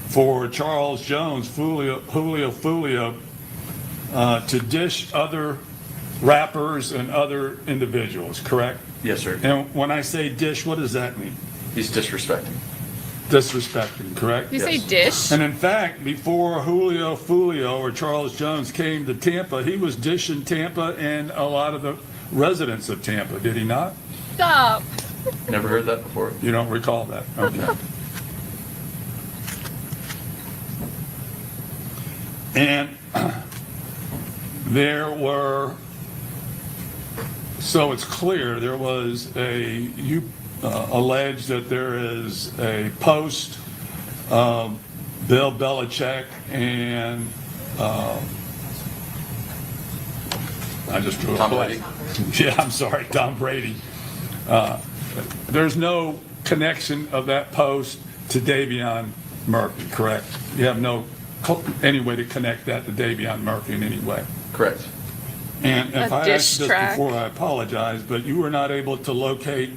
for Charles Jones, Julio Foolio, to dish other rappers and other individuals, correct? Yes, sir. And when I say dish, what does that mean? He's disrespecting. Disrespecting, correct? You say Yes. dish? And in fact, before Julio Foolio or Charles Jones came to Tampa, he was dishing Tampa and a lot of the residents of Tampa, did he not? Stop. Never heard that before. You don't recall that? Okay. And there were, so it's clear, there was you allege that there is a post of Bill Belichick and I just drew a Tom blank. Brady. Yeah, I'm sorry, Tom Brady. There's no connection of that post to Davion Murphy, correct? You have any way to connect that to Davion Murphy in any way? Correct. And if A I dish asked this track. before, I apologize, but you were not able to locate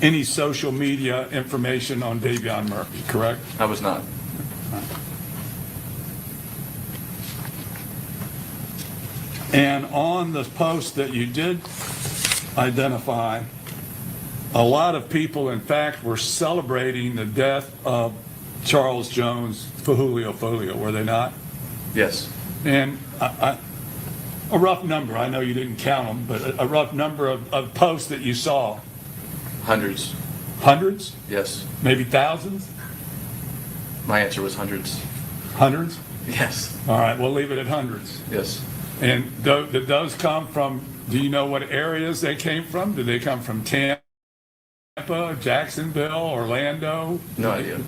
any social media information on Davion Murphy, correct? I was not. And on the post that you did identify, a lot of people, in fact, were celebrating the death of Charles Jones, Julio Foolio, were they not? Yes. And a rough number, I know you didn't count them, but a rough number of posts that you saw. Hundreds. Hundreds? Yes. Maybe thousands? My answer was hundreds. Hundreds? Yes. All right, we'll leave it at hundreds. Yes. And did those come from, do you know what areas they came from? Did they come from Tampa, Jacksonville, Orlando? No idea.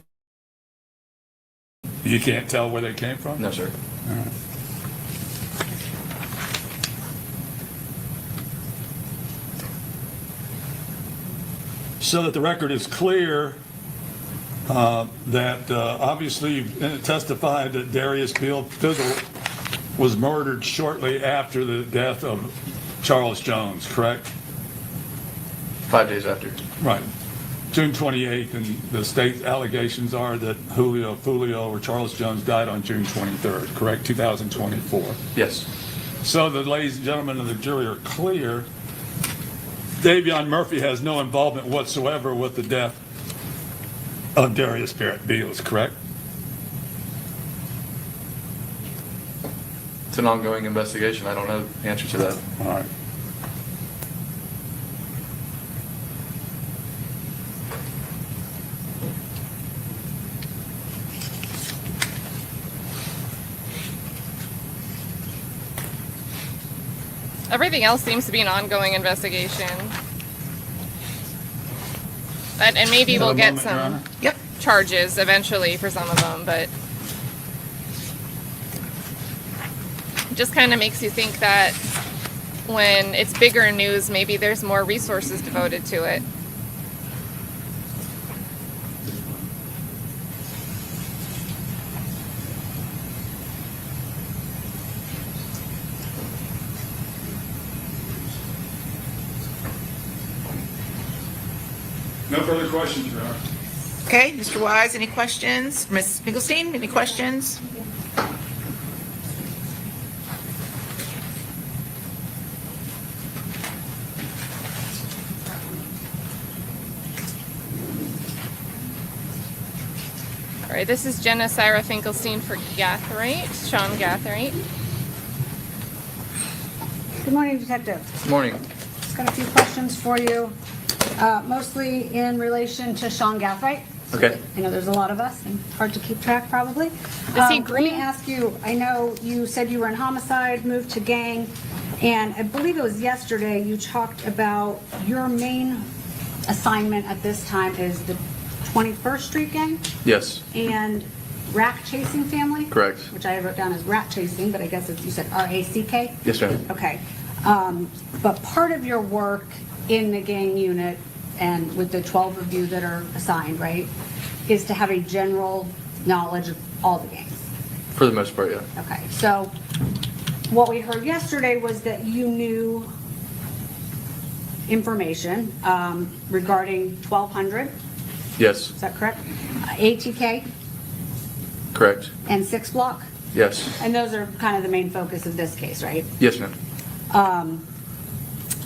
You can't tell where they came from? No, sir. All right. So that the record is clear that obviously you've testified that Darious Beal Fizzle was murdered shortly after the death of Charles Jones, correct? 5 days after. Right. June 28th, and the state allegations are that Julio Foolio or Charles Jones died on June 23rd, correct? 2024. Yes. So the ladies and gentlemen of the jury are clear. Davion Murphy has no involvement whatsoever with the death of Darious Beals, correct? It's an ongoing investigation. I don't know the answer to that. All right. Everything else seems to be an ongoing investigation. And maybe we'll get Another moment, some Yep. charges eventually for some of them, but it just kind of makes you think that when it's bigger news, maybe there's more resources devoted to it. No further questions, Your Honor. Okay, Mr. Wise, any questions? Ms. Finkelstein, any questions? All right, this is Jenna Syra Finkelstein for Gathright, Sean Gathright. Good morning, Detective. Good morning. Just got a few questions for you, mostly in relation to Sean Gathright. Okay. I know there's a lot of us, and hard to keep track probably. Is he Let me green? ask you, I know you said you were in homicide, moved to gang, and I believe it was yesterday you talked about your main assignment at this time is the 21st Street gang Yes, and rack chasing family? correct. Which I wrote down as rat chasing, but I guess you said R-A-C-K? Yes, ma'am. Okay. But part of your work in the gang unit and with the 12 of you that are assigned, right, is to have a general knowledge of all the gangs. For the most part, yeah. Okay. So what we heard yesterday was that you knew information regarding 1200. Yes, Is that correct? ATK correct. and 6 block. Yes. And those are kind of the main focus of this case, right? Yes, ma'am.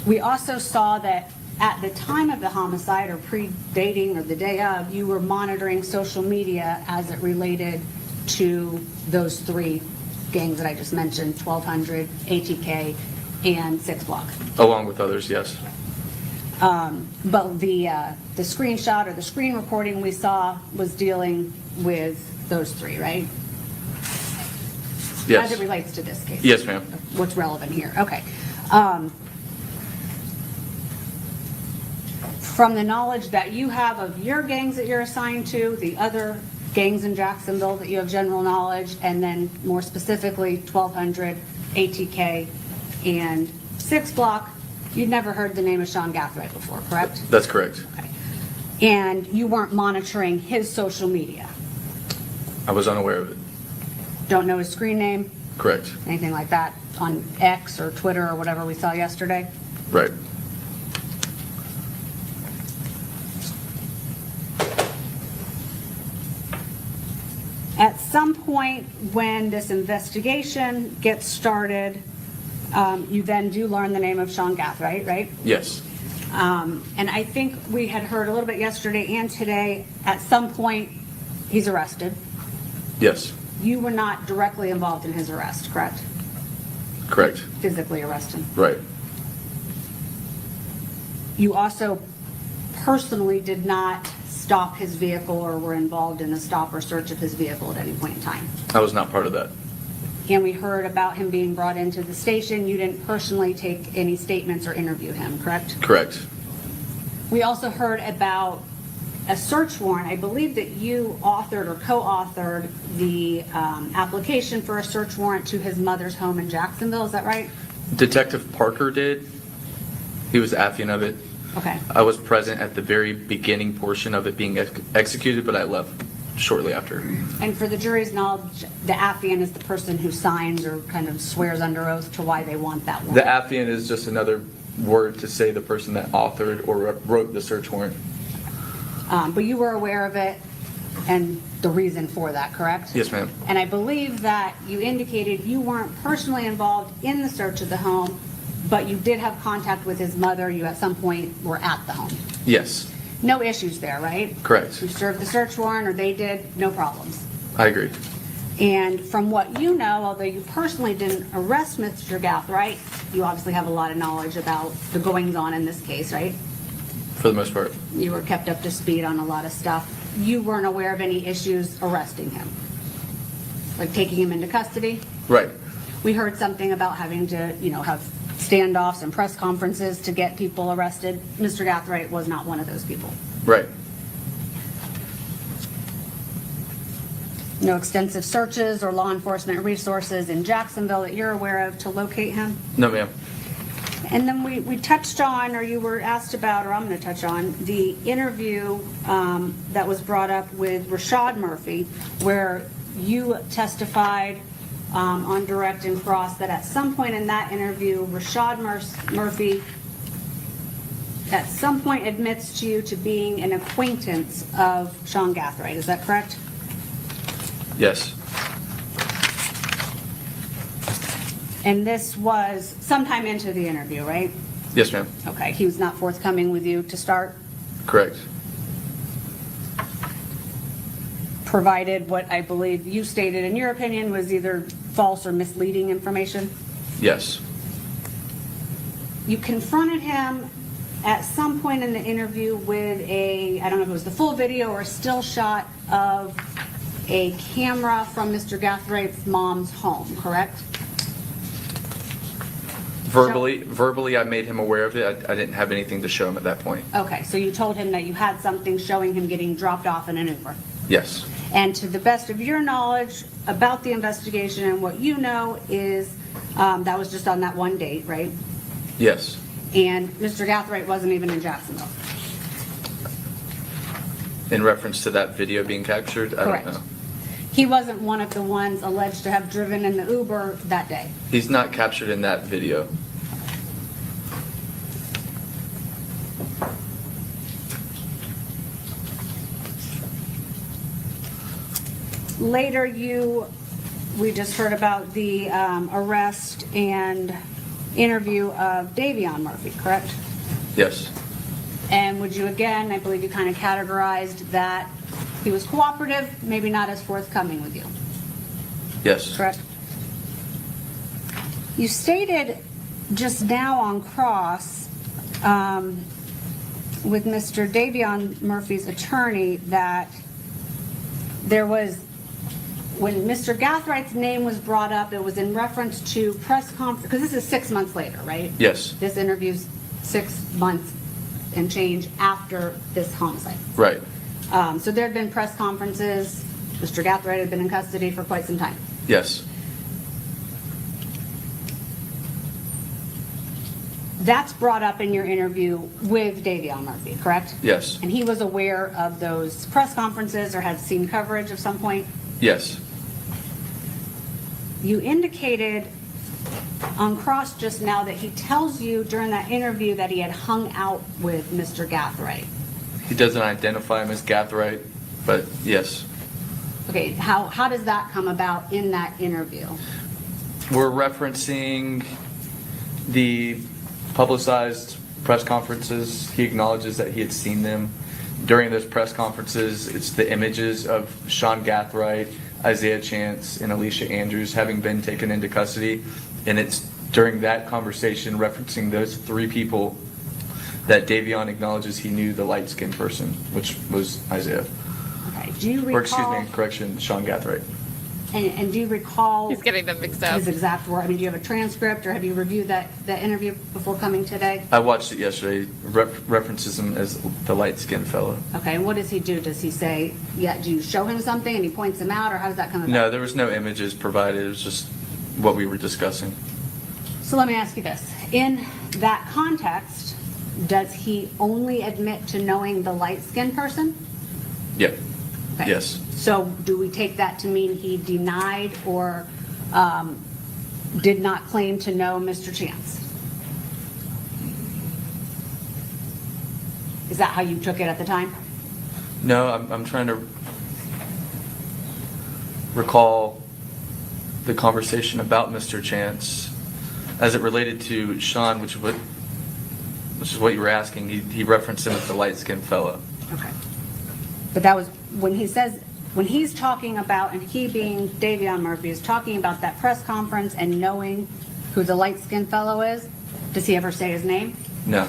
We also saw that at the time of the homicide or predating or the day of, you were monitoring social media as it related to those 3 gangs that I just mentioned, 1200, ATK, and 6 block. Along with others, yes. But the screenshot or the screen recording we saw was dealing with those 3, right? As Yes. it relates to this case. Yes, ma'am. What's relevant here, okay. From the knowledge that you have of your gangs that you're assigned to, the other gangs in Jacksonville that you have general knowledge, and then more specifically 1200, ATK, and 6 block, you'd never heard the name of Sean Gathright before, correct? That's correct. Okay. And you weren't monitoring his social media? I was unaware of it. Don't know his screen name, Correct. anything like that on X or Twitter or whatever we saw yesterday? Right. At some point when this investigation gets started, you then do learn the name of Sean Gathright, right? Yes. And I think we had heard a little bit yesterday and today, at some point, he's arrested. Yes. You were not directly involved in his arrest, correct? Correct. Physically arrested. Right. You also personally did not stop his vehicle or were involved in the stop or search of his vehicle at any point in time. I was not part of that. And we heard about him being brought into the station. You didn't personally take any statements or interview him, correct? Correct. We also heard about a search warrant. I believe that you authored or co-authored the application for a search warrant to his mother's home in Jacksonville. Is that right? Detective Parker did. He was the affiant of it. Okay. I was present at the very beginning portion of it being executed, but I left shortly after. And for the jury's knowledge, the affiant is the person who signs or kind of swears under oath to why they want that warrant. The affiant is just another word to say the person that authored or wrote the search warrant. But you were aware of it and the reason for that, correct? Yes, ma'am. And I believe that you indicated you weren't personally involved in the search of the home, but you did have contact with his mother. You at some point were at the home. Yes. No issues there, right? Correct. You served the search warrant, or they did, no problems. I agree. And from what you know, although you personally didn't arrest Mr. Gathright, you obviously have a lot of knowledge about the goings-on in this case, right? For the most part. You were kept up to speed on a lot of stuff. You weren't aware of any issues arresting him? Like taking him into custody? Right. We heard something about having to, have standoffs and press conferences to get people arrested. Mr. Gathright was not one of those people. Right. No extensive searches or law enforcement resources in Jacksonville that you're aware of to locate him? No, ma'am. And then we touched on, or you were asked about, or I'm going to touch on, the interview that was brought up with Rashad Murphy, where you testified on direct and cross that at some point in that interview, Rashad Murphy at some point admits to you to being an acquaintance of Sean Gathright. Is that correct? Yes. And this was sometime into the interview, right? Yes, ma'am. Okay, he was not forthcoming with you to start, Correct. provided what I believe you stated in your opinion was either false or misleading information? Yes. You confronted him at some point in the interview with a, I don't know if it was the full video or a still shot of a camera from Mr. Gathright's mom's home, correct? Verbally, I made him aware of it. I didn't have anything to show him at that point. Okay, so you told him that you had something showing him getting dropped off in an Uber. Yes. And to the best of your knowledge about the investigation and what you know is that was just on that one date, right? Yes. And Mr. Gathright wasn't even in Jacksonville. In reference to that video being captured, I Correct. don't know. He wasn't one of the ones alleged to have driven in the Uber that day. He's not captured in that video. Later, we just heard about the arrest and interview of Davion Murphy, correct? Yes. And would you again, I believe you kind of categorized that he was cooperative, maybe not as forthcoming with you, Yes. correct? You stated just now on cross with Mr. Davion Murphy's attorney that there was, when Mr. Gathright's name was brought up, it was in reference to press conference, because this is 6 months later, right? Yes. This interview's 6 months and change after this homicide. Right. So there had been press conferences. Mr. Gathright had been in custody for quite some time. Yes. That's brought up in your interview with Davion Murphy, correct? Yes. And he was aware of those press conferences or had seen coverage of some point? Yes. You indicated on cross just now that he tells you during that interview that he had hung out with Mr. Gathright. He doesn't identify him as Gathright, but yes. Okay, how does that come about in that interview? We're referencing the publicized press conferences. He acknowledges that he had seen them. During those press conferences, it's the images of Sean Gathright, Isaiah Chance, and Alicia Andrews having been taken into custody. And it's during that conversation referencing those 3 people that Davion acknowledges he knew the light-skinned person, which was Isaiah. Okay, do you recall? Or excuse me, correction, Sean Gathright. And do you recall? He's getting them mixed up. His exact word. I mean, do you have a transcript or have you reviewed that interview before coming today? I watched it yesterday. References him as the light-skinned fellow. Okay, and what does he do? Does he say, yeah, do you show him something and he points him out, or how does that come about? No, there was no images provided. It was just what we were discussing. So let me ask you this. In that context, does he only admit to knowing the light-skinned person? Yeah. Okay. Yes. So do we take that to mean he denied or did not claim to know Mr. Chance? Is that how you took it at the time? No, I'm trying to recall the conversation about Mr. Chance as it related to Sean, which is what you were asking. He referenced him as the light-skinned fellow. Okay. But that was when he says, when he's talking about, and he being Davion Murphy is talking about that press conference and knowing who the light-skinned fellow is, does he ever say his name? No.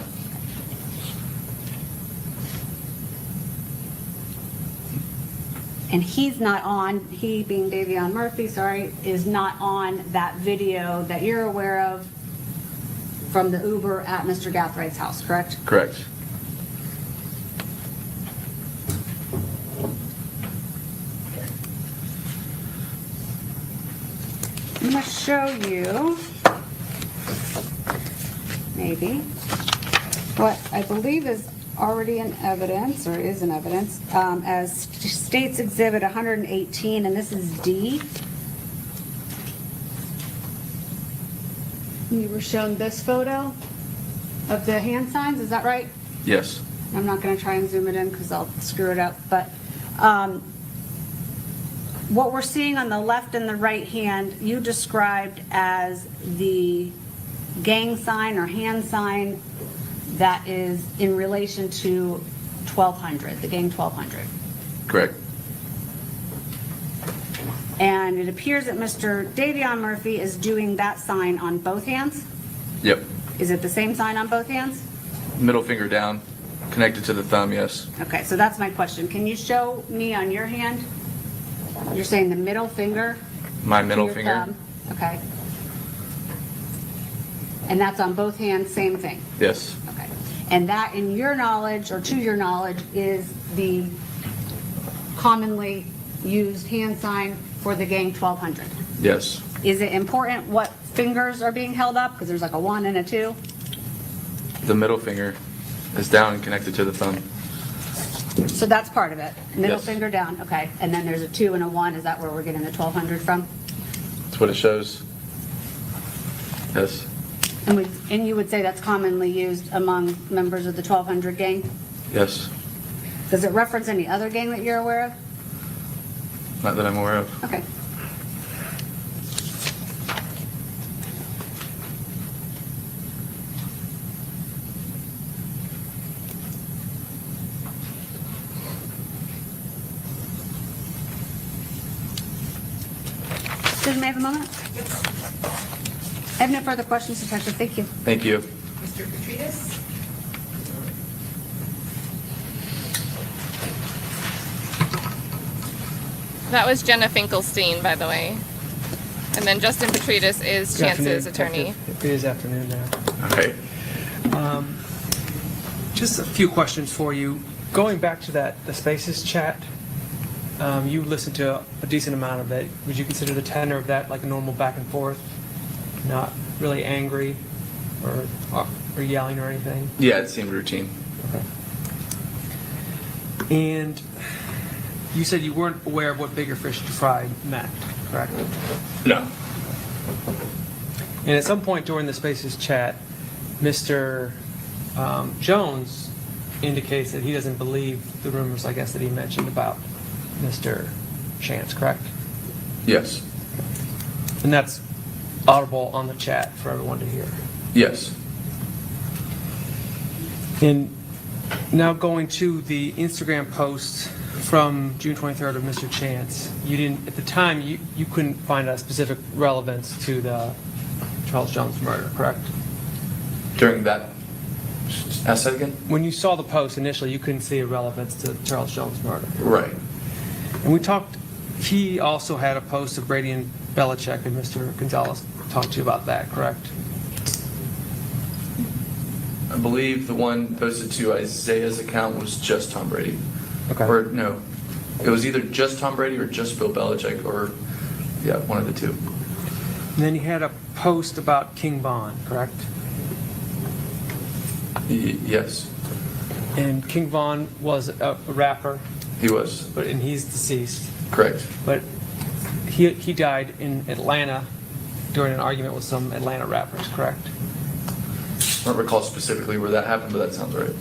And he's not on, he being Davion Murphy, sorry, is not on that video that you're aware of from the Uber at Mr. Gathright's house, correct? Correct. I'm going to show you, maybe, what I believe is already in evidence, or is in evidence, as State's Exhibit 118, and this is D. You were shown this photo of the hand signs, is that right? Yes. I'm not going to try and zoom it in because I'll screw it up, but what we're seeing on the left and the right hand, you described as the gang sign or hand sign that is in relation to 1200, the gang 1200. Correct. And it appears that Mr. Davion Murphy is doing that sign on both hands? Yep. Is it the same sign on both hands? Middle finger down, connected to the thumb, yes. Okay, so that's my question. Can you show me on your hand? You're saying the middle finger? My to middle your finger? thumb? Okay. And that's on both hands, same thing? Yes. Okay. And that, in your knowledge, or to your knowledge, is the commonly used hand sign for the gang 1200? Yes. Is it important what fingers are being held up? Because there's like a 1 and a 2? The middle finger is down and connected to the thumb. So that's part of it. Middle Yes. finger down, okay. And then there's a 2 and a 1. Is that where we're getting the 1200 from? That's what it shows. Yes. And you would say that's commonly used among members of the 1200 gang? Yes. Does it reference any other gang that you're aware of? Not that I'm aware of. Okay. May I have a moment? I have no further questions, Detective. Thank you. Thank you. Mr. Petredis? That was Jenna Finkelstein, by the way. And then Justin Petredis is Good Chance's afternoon, attorney. Detective. It is afternoon now. All right. Just a few questions for you. Going back to the Spaces chat, you listened to a decent amount of it. Would you consider the tenor of that like a normal back and forth? Not really angry or yelling or anything? Yeah, it seemed routine. Okay. And you said you weren't aware of what bigger fish to fry meant, correct? No. And at some point during the Spaces chat, Mr. Jones indicates that he doesn't believe the rumors, I guess, that he mentioned about Mr. Chance, correct? Yes. And that's audible on the chat for everyone to hear. Yes. And now going to the Instagram post from June 23rd of Mr. Chance, you didn't, at the time, you couldn't find a specific relevance to the Charles Jones murder, correct? During that, ask that again? When you saw the post initially, you couldn't see a relevance to Charles Jones murder. Right. And we talked, he also had a post of Brady and Belichick, and Mr. Gonzalez talked to you about that, correct? I believe the one posted to Isaiah's account was just Tom Brady. Okay. Or no, it was either just Tom Brady or just Bill Belichick, or yeah, one of the two. And then he had a post about King Von, correct? Yes, And King Von was a rapper, he was. and he's deceased. Correct. But he died in Atlanta during an argument with some Atlanta rappers, correct? I don't recall specifically where that happened, but that sounds right.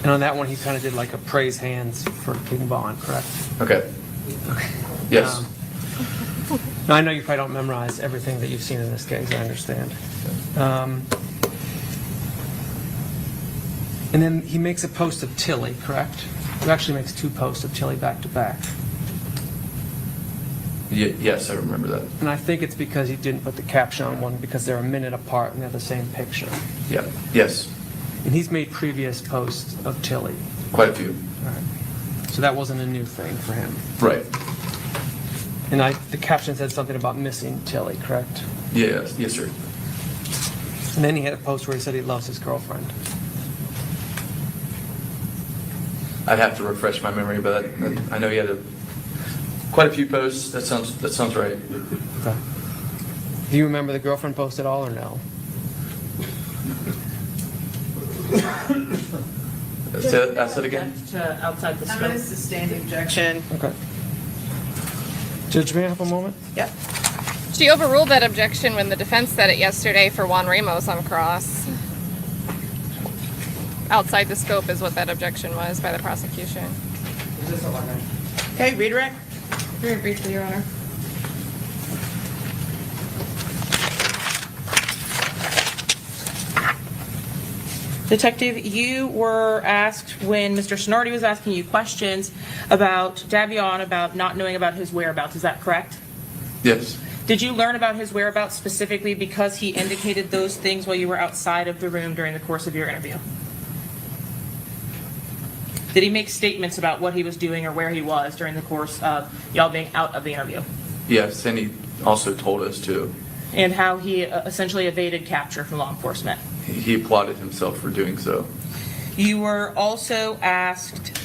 And on that one, he kind of did like a praise hands for King Von, correct? Okay. Yes. Now, I know you probably don't memorize everything that you've seen in this case, I understand. And then he makes a post of Tilly, correct? He actually makes two posts of Tilly back to back. Yes, I remember that. And I think it's because he didn't put the caption on one because they're a minute apart and they have the same picture. Yeah. Yes. And he's made previous posts of Tilly. Quite a few. All right. So that wasn't a new thing for him. Right. And the caption said something about missing Tilly, correct? Yes. Yes, sir. And then he had a post where he said he loves his girlfriend. I'd have to refresh my memory, but I know he had quite a few posts. That sounds right. Okay. Do you remember the girlfriend post at all or no? Ask that again. To outside the I'm going to scope. sustain the objection. Okay. Judge, may I have a moment? Yep. She overruled that objection when the defense said it yesterday for Juan Ramos on cross. outside the scope is what that objection was by the prosecution. Okay, redirect. Very briefly, Your Honor. Detective, you were asked when Mr. Sinardi was asking you questions about Davion, about not knowing about his whereabouts. Is that correct? Yes. Did you learn about his whereabouts specifically because he indicated those things while you were outside of the room during the course of your interview? Did he make statements about what he was doing or where he was during the course of y'all being out of the interview? Yes, and he also told us to. And how he essentially evaded capture from law enforcement? He applauded himself for doing so. You were also asked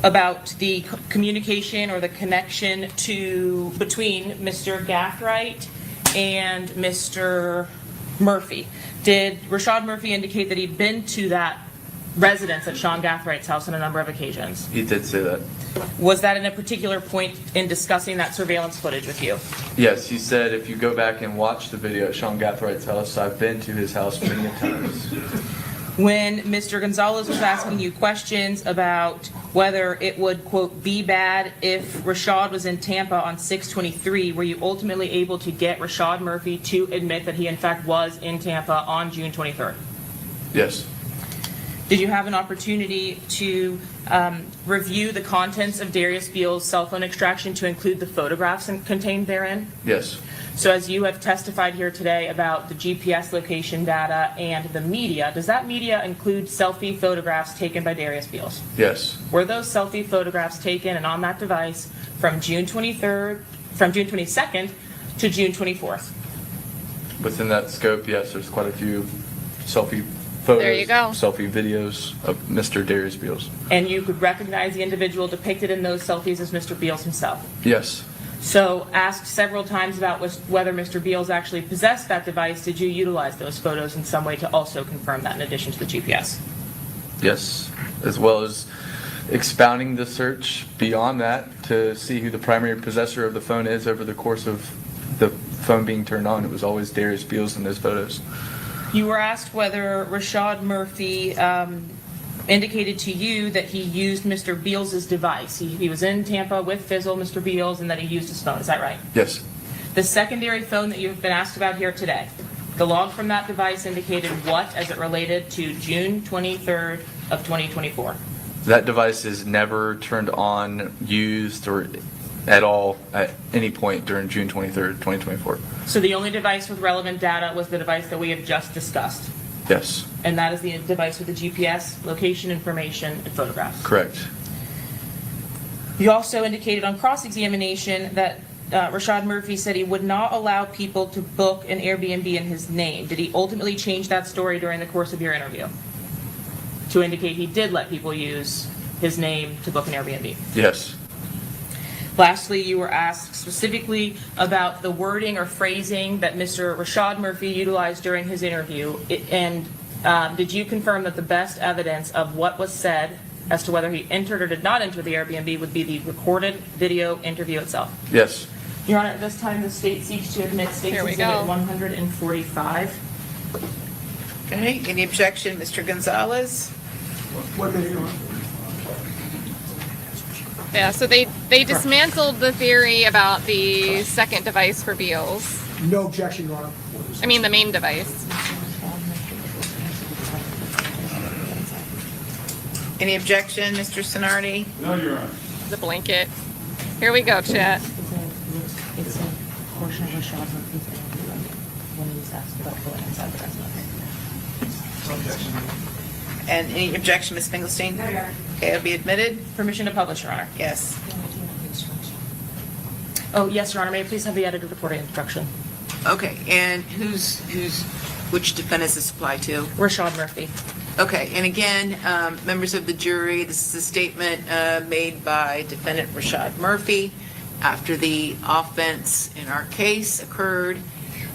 about the communication or the connection between Mr. Gathright and Mr. Murphy. Did Rashad Murphy indicate that he'd been to that residence at Sean Gathright's house on a number of occasions? He did say that. Was that in a particular point in discussing that surveillance footage with you? Yes, he said if you go back and watch the video at Sean Gathright's house, I've been to his house many times. When Mr. Gonzalez was asking you questions about whether it would, quote, be bad if Rashad was in Tampa on 6/23, were you ultimately able to get Rashad Murphy to admit that he in fact was in Tampa on June 23rd? Yes. Did you have an opportunity to review the contents of Darious Beals' cell phone extraction to include the photographs contained therein? Yes. So as you have testified here today about the GPS location data and the media, does that media include selfie photographs taken by Darious Beals? Yes. Were those selfie photographs taken and on that device from June 22nd to June 24th? Within that scope, yes, there's quite a few selfie photos, There you go. selfie videos of Mr. Darious Beals. And you could recognize the individual depicted in those selfies as Mr. Beals himself? Yes. So asked several times about whether Mr. Beals actually possessed that device, did you utilize those photos in some way to also confirm that in addition to the GPS? Yes, as well as expounding the search beyond that to see who the primary possessor of the phone is over the course of the phone being turned on. It was always Darious Beals in those photos. You were asked whether Rashad Murphy indicated to you that he used Mr. Beals' device. He was in Tampa with Fizzle, Mr. Beals, and that he used his phone. Is that right? Yes. The secondary phone that you've been asked about here today, the log from that device indicated what as it related to June 23rd of 2024? That device is never turned on, used, or at all at any point during June 23rd, 2024. So the only device with relevant data was the device that we have just discussed? Yes. And that is the device with the GPS, location information, and photographs? Correct. You also indicated on cross-examination that Rashad Murphy said he would not allow people to book an Airbnb in his name. Did he ultimately change that story during the course of your interview to indicate he did let people use his name to book an Airbnb? Yes. Lastly, you were asked specifically about the wording or phrasing that Mr. Rashad Murphy utilized during his interview, and did you confirm that the best evidence of what was said as to whether he entered or did not enter the Airbnb would be the recorded video interview itself? Yes. Your Honor, at this time, the state seeks to admit State's Here we Exhibit go. 145. Okay, any objection, Mr. Gonzalez? One minute, Your Honor. Yeah, so they dismantled the theory about the second device for Beals. No objection, Your Honor. I mean, the main device. Any objection, Mr. Sinardi? No, Your Honor. The blanket. Here we go, chat. It's a portion of Rashad Murphy's interview when he was asked about going inside the residence. And any objection, Ms. Finkelstein? No, Your Honor. Okay, it'll be admitted? Permission to publish, Your Honor. Yes. Oh, yes, Your Honor. May I please have the edited reporting instruction? Okay, and which defendants this apply to? Rashad Murphy. Okay, and again, members of the jury, this is a statement made by defendant Rashad Murphy after the offense in our case occurred,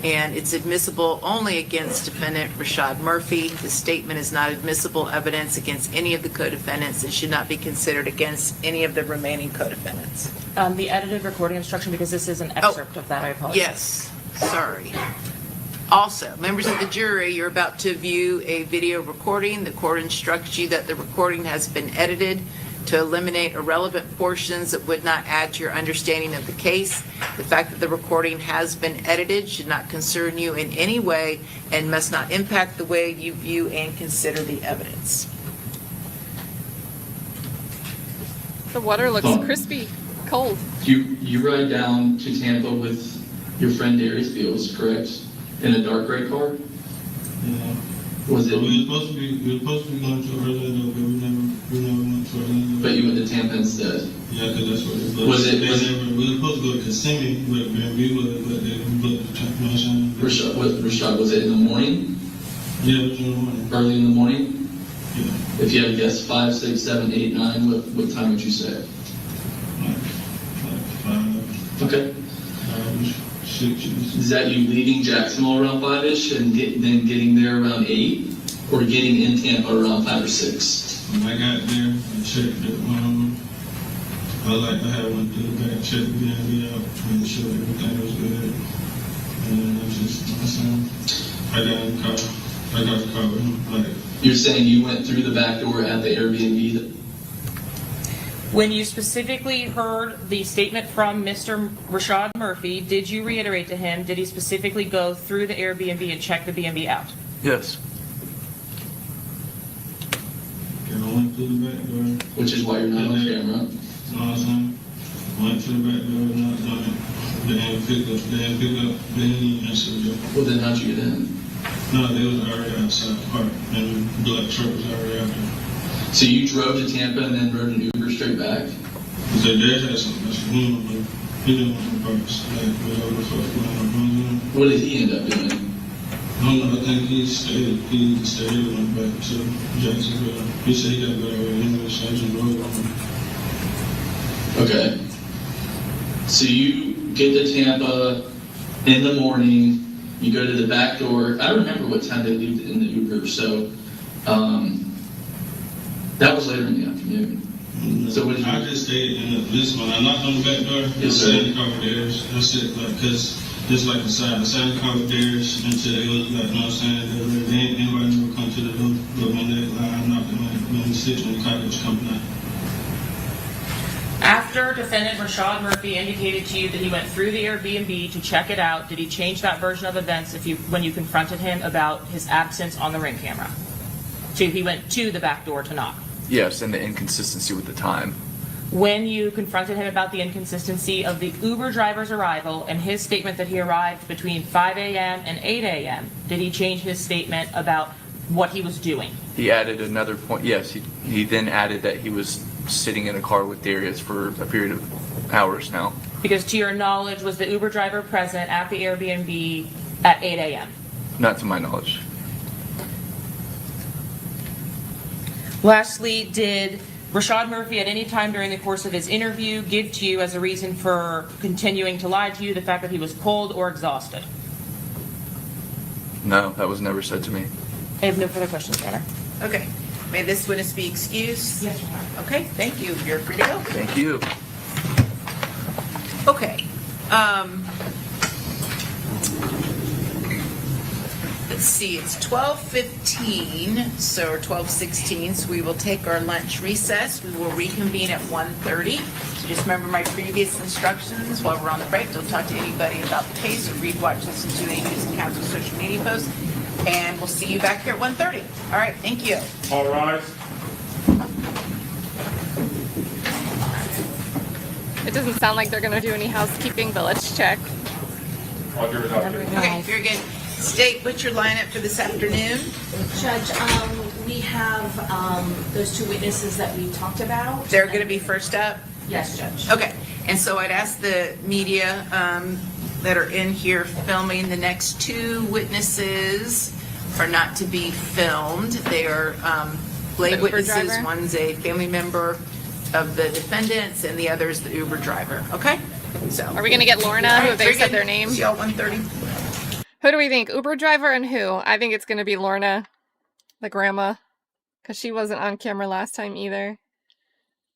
and it's admissible only against defendant Rashad Murphy. The statement is not admissible evidence against any of the co-defendants and should not be considered against any of the remaining co-defendants. The edited recording instruction, because this is an excerpt of that, I apologize. Yes, sorry. Also, members of the jury, you're about to view a video recording. The court instructs you that the recording has been edited to eliminate irrelevant portions that would not add to your understanding of the case. The fact that the recording has been edited should not concern you in any way and must not impact the way you view and consider the evidence. The water looks crispy, cold. You ride down to Tampa with your friend Darious Beals, correct? In a dark gray car? Yeah. Was it? We were supposed to be going to Orlando, but we never went to Orlando. But you went to Tampa instead? Yeah, because that's what it Was it? We were supposed to go to Kissimmee, but we but they booked the trip. Rashad, was it in the morning? Yeah, it was in the morning. Early in the morning? Yeah. If you had to guess 5, 6, 7, 8, 9, what time would you say? Like 5. Okay. 6. Is that you leaving Jacksonville around 5-ish and then getting there around 8? Or getting in Tampa around 5 or 6? When I got there, I checked it. I had one through the back, checked the DMV out, made sure everything was good. And I got in the car. I got the car with him. You're saying you went through the back door at the Airbnb? When you specifically heard the statement from Mr. Rashad Murphy, did you reiterate to him, did he specifically go through the Airbnb and check the B&B out? Yes. And I went through the back door. Which is why you're not on camera. No, I was saying, went to the back door, not done it. They didn't pick up, they didn't even answer the door. Well, then how'd you get in? No, they was already outside parked, and the black truck was already out there. So you drove to Tampa and then rode an Uber straight back? So Dad had something that's him, but he didn't want the parts. Like, whatever the fuck going on. What did he end up doing? I don't know, I think he stayed and went back to Jacksonville. He said he got better with him, so I just rode on him. Okay. So you get to Tampa in the morning, you go to the back door. I don't remember what time they leave in the Uber, so that was later in the afternoon. So what did you... I just stayed in this one. I knocked on the back door. Yes, sir. I sat in the car with Darius. That's it, like, because it's like a side. I sat in the car with Darius until it was like, you know what I'm saying? Anybody never come to the door, but when I knocked on the switch when the car was coming out. After defendant Rashad Murphy indicated to you that he went through the Airbnb to check it out, did he change that version of events when you confronted him about his absence on the ring camera? So he went to the back door to knock. Yes, and the inconsistency with the time. When you confronted him about the inconsistency of the Uber driver's arrival and his statement that he arrived between 5 a.m. and 8 a.m., did he change his statement about what he was doing? He added another point. Yes, he then added that he was sitting in a car with Darius for a period of hours now. Because to your knowledge, was the Uber driver present at the Airbnb at 8 a.m.? Not to my knowledge. Lastly, did Rashad Murphy at any time during the course of his interview give to you as a reason for continuing to lie to you the fact that he was cold or exhausted? No, that was never said to me. I have no further questions, Your Honor. Okay. May this witness be excused? Yes, Your Honor. Okay, thank you. You're free to go. Thank you. Okay. Let's see, it's 12:15, or 12:16, so we will take our lunch recess. We will reconvene at 1:30. So just remember my previous instructions while we're on the break. Don't talk to anybody about the case or read, watch, listen to any news and counsel social media posts. And we'll see you back here at 1:30. All right, thank you. All rise. It doesn't sound like they're going to do any housekeeping, but let's check. Roger, Doctor. Okay, very good. State, what's your lineup for this afternoon? Judge, we have those two witnesses that we talked about. They're going to be first up? Yes, Judge. Okay, and so I'd ask the media that are in here filming, the next two witnesses are not to be filmed. They are lay The Uber witnesses. driver? One's a family member of the defendants, and the other is the Uber driver. Okay? So. Are we going to get Lorna, All right, who they very said good. their name? See y'all 1:30. Who do we think? Uber driver and who? I think it's going to be Lorna, the grandma, because she wasn't on camera last time either.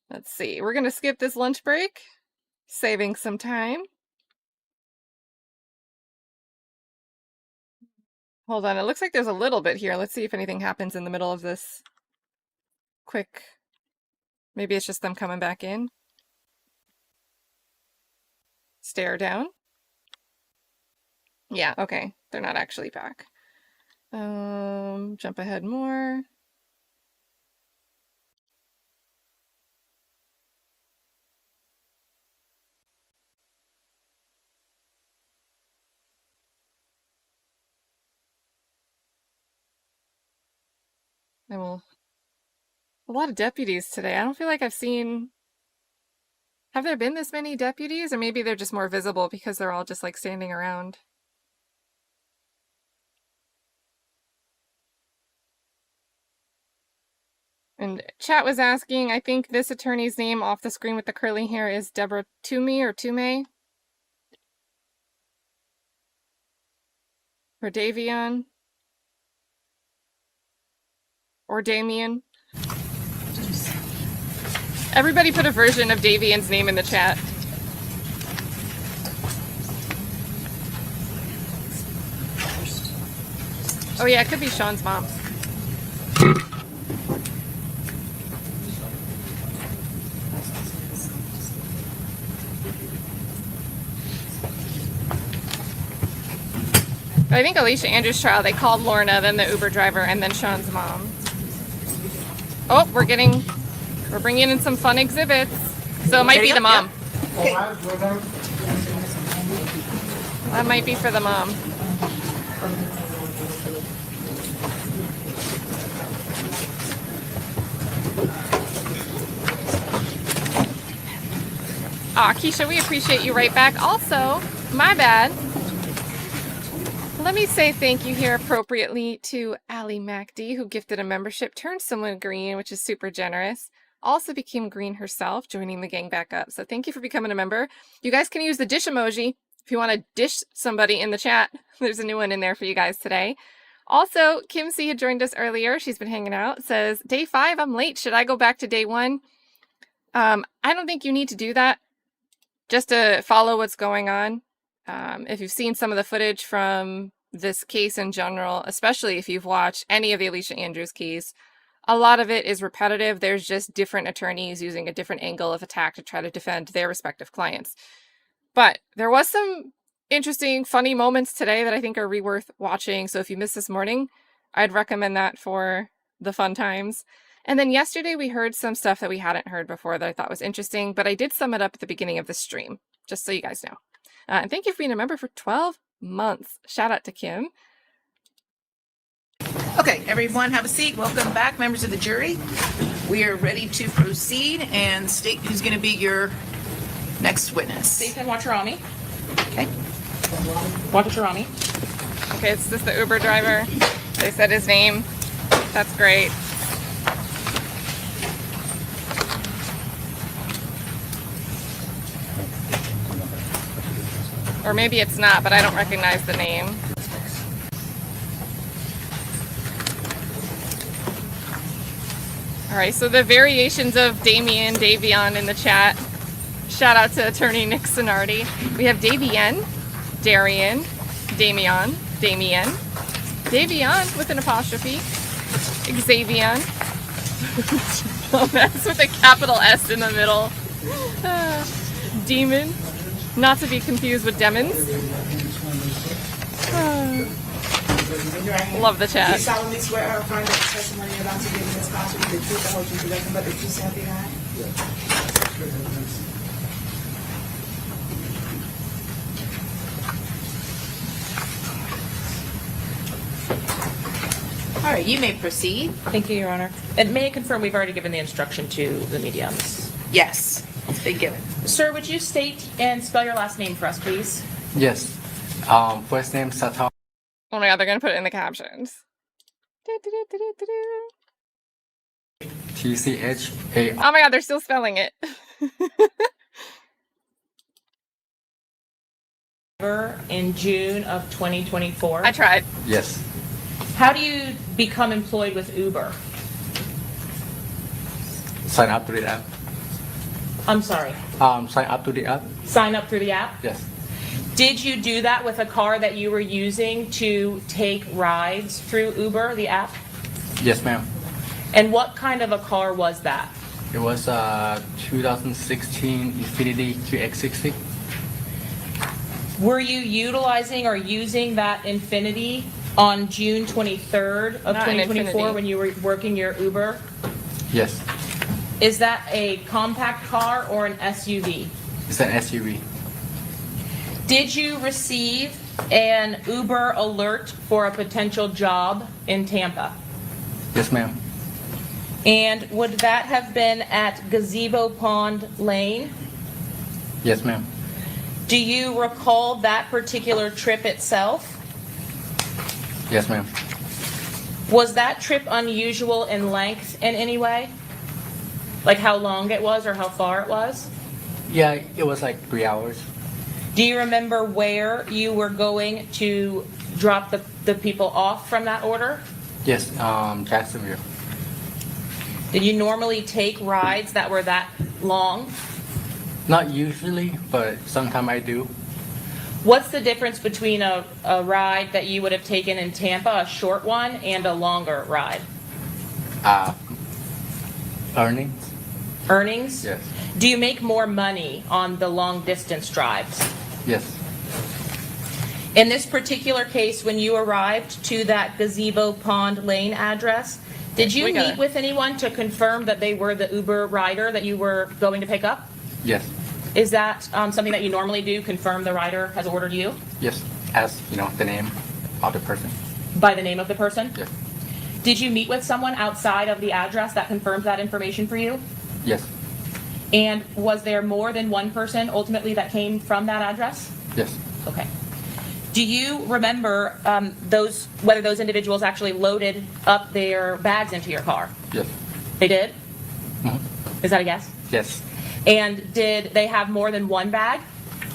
Let's see. We're going to skip this lunch break, saving some time. Hold on, it looks like there's a little bit here. Let's see if anything happens in the middle of this quick. Maybe it's just them coming back in. Stare down. Yeah, okay. They're not actually back. Jump ahead more. I will. A lot of deputies today. I don't feel like I've seen. Have there been this many deputies? Or maybe they're just more visible because they're all just like standing around. And chat was asking, I think this attorney's name off the screen with the curly hair is Deborah Toomey or Toomey? Or Davion? Or Damien? Everybody put a version of Davion's name in the chat. Oh yeah, it could be Sean's mom. But I think Alicia Andrews' trial, they called Lorna, then the Uber driver, and then Sean's mom. Oh, we're bringing in some fun exhibits. So it might be the mom. Yeah. That might be for the mom. Aw, Keisha, we appreciate you right back. Also, my bad. Let me say thank you here appropriately to Ali MacD, who gifted a membership, turned someone green, which is super generous. Also became green herself, joining the gang back up. So thank you for becoming a member. You guys can use the dish emoji if you want to dish somebody in the chat. There's a new one in there for you guys today. Also, Kim C had joined us earlier. She's been hanging out. Says, day 5, I'm late. Should I go back to day 1? I don't think you need to do that. Just to follow what's going on. If you've seen some of the footage from this case in general, especially if you've watched any of the Alicia Andrews case, a lot of it is repetitive. There's just different attorneys using a different angle of attack to try to defend their respective clients. But there was some interesting, funny moments today that I think are worth watching. So if you missed this morning, I'd recommend that for the fun times. And then yesterday we heard some stuff that we hadn't heard before that I thought was interesting, but I did sum it up at the beginning of the stream, just so you guys know. And thank you for being a member for 12 months. Shout out to Kim. Okay, everyone have a seat. Welcome back, members of the jury. We are ready to proceed and state who's going to be your next witness. Nathan Watcherami. Okay. Watcherami. Okay, it's just the Uber driver. They said his name. That's great. Or maybe it's not, but I don't recognize the name. All right, so the variations of Davion in the chat. Shout out to attorney Nick Sinardi. We have Davion, Davion with an apostrophe, Xavion. Oh, that's with a capital S in the middle. Demon. Not to be confused with demons. Love the chat. Do you solemnly swear or affirm that the testimony you're about to give in this class will be the truth, the whole truth, and nothing but the truth, so help you God? All right, you may proceed. Thank you, Your Honor. And may I confirm we've already given the instruction to the media on this? Yes, it's been given. Sir, would you state and spell your last name for us, please? Yes. First name Satar. Oh my god, they're gonna put it in the captions. TCHA. Oh my god, they're still spelling it. In June of 2024. I tried. Yes. How do you become employed with Uber? Sign up to the app. I'm sorry. Sign up to the app. Sign up through the app? Yes. Did you do that with a car that you were using to take rides through Uber, the app? Yes, ma'am. And what kind of a car was that? It was a 2016 Infiniti QX60. Were you utilizing or using that Infiniti on June 23rd of Not an 2024 Infiniti. when you were working your Uber? Yes, Is that a compact car or an SUV? it's an SUV. Did you receive an Uber alert for a potential job in Tampa? Yes, ma'am. And would that have been at Gazebo Pond Lane? Yes, ma'am. Do you recall that particular trip itself? Yes, ma'am. Was that trip unusual in length in any way? Like how long it was or how far it was? Yeah, it was like 3 hours. Do you remember where you were going to drop the people off from that order? Yes, Jacksonville. Did you normally take rides that were that long? Not usually, but sometimes I do. What's the difference between a ride that you would have taken in Tampa, a short one, and a longer ride? Earnings? Earnings? Yes. Do you make more money on the long distance drives? Yes. In this particular case, when you arrived to that Gazebo Pond Lane address, did you meet with anyone to confirm that they were the Uber rider that you were going to pick up? Yes. Is that something that you normally do, confirm the rider has ordered you? Yes. As, the name of the person. By the name of the person? Yes. Did you meet with someone outside of the address that confirms that information for you? Yes. And was there more than one person ultimately that came from that address? Yes. Okay. Do you remember whether those individuals actually loaded up their bags into your car? Yes. They did? Mm-hmm. Is that a guess? Yes. And did they have more than one bag?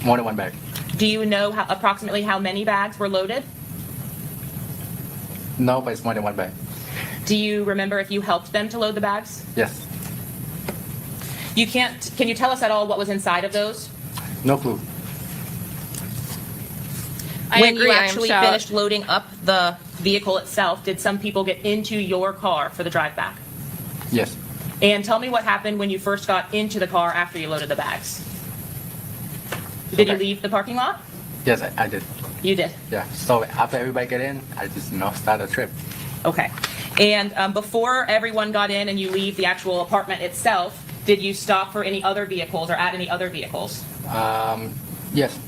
More than one bag. Do you know approximately how many bags were loaded? No, but it's more than one bag. Do you remember if you helped them to load the bags? Yes. Can you tell us at all what was inside of those? No clue. When you actually finished loading up the vehicle itself, did some people get into your car for the drive back? Yes. And tell me what happened when you first got into the car after you loaded the bags. Did you leave the parking lot? Yes, I did. You did? Yeah. So after everybody get in, I just, start a trip. Okay. And before everyone got in and you leave the actual apartment itself, did you stop for any other vehicles or at any other vehicles? Yes.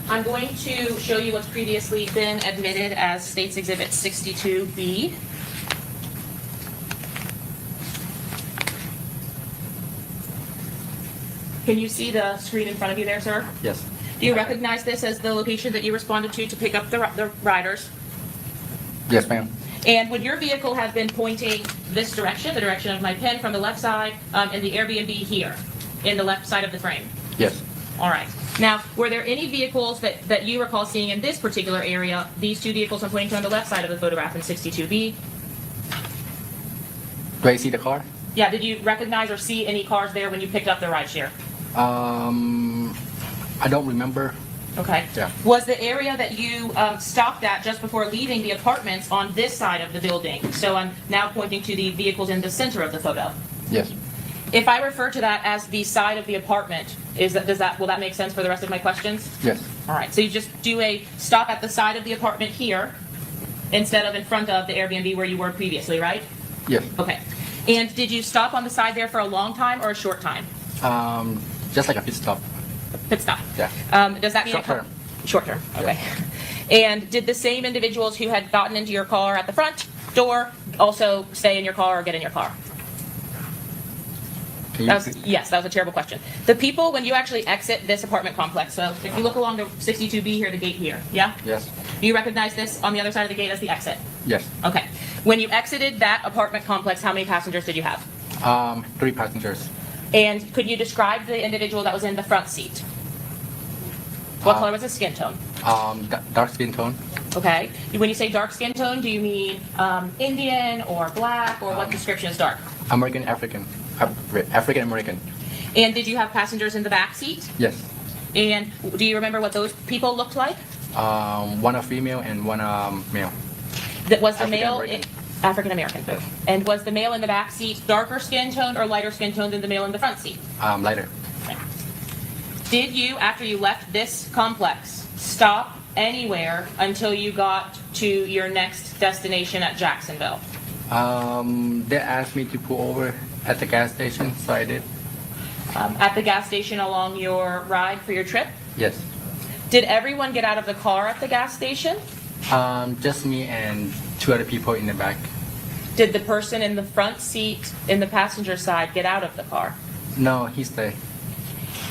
I'm going to show you what's previously been admitted as State's Exhibit 62B. Can you see the screen in front of you there, sir? Yes. Do you recognize this as the location that you responded to pick up the riders? Yes, ma'am. And would your vehicle have been pointing this direction, the direction of my pen from the left side, and the Airbnb here, in the left side of the frame? Yes. All right. Now, were there any vehicles that you recall seeing in this particular area, these two vehicles I'm pointing to on the left side of the photograph in 62B? Do I see the car? Yeah, did you recognize or see any cars there when you picked up the rideshare? I don't remember. Okay. Yeah. Was the area that you stopped at just before leaving the apartments on this side of the building? So I'm now pointing to the vehicles in the center of the photo. Yes. If I refer to that as the side of the apartment, will that make sense for the rest of my questions? Yes. All right. So you just do a stop at the side of the apartment here instead of in front of the Airbnb where you were previously, right? Yes. Okay. And did you stop on the side there for a long time or a short time? Just like a pit stop. Pit stop. Yeah. Does that mean Short term. Short term. Okay. And did the same individuals who had gotten into your car at the front door also stay in your car or get in your car? Yes, that was a terrible question. The people, when you actually exit this apartment complex, so if you look along the 62B here, the gate here, yeah? Yes. Do you recognize this on the other side of the gate as the exit? Yes. Okay. When you exited that apartment complex, how many passengers did you have? 3 passengers. And could you describe the individual that was in the front seat? What color was his skin tone? Dark skin tone. Okay. When you say dark skin tone, do you mean Indian or black, or what description is dark? African American. And did you have passengers in the back seat? Yes. And do you remember what those people looked like? One a female and one male. That was the male African African-American. And was the male in the back seat darker skin toned or lighter skin toned than the male in the front seat? Lighter. Did you, after you left this complex, stop anywhere until you got to your next destination at Jacksonville? They asked me to pull over at the gas station, so I did. At the gas station along your ride for your trip? Yes. Did everyone get out of the car at the gas station? Just me and 2 other people in the back. Did the person in the front seat in the passenger side get out of the car? No, he stayed.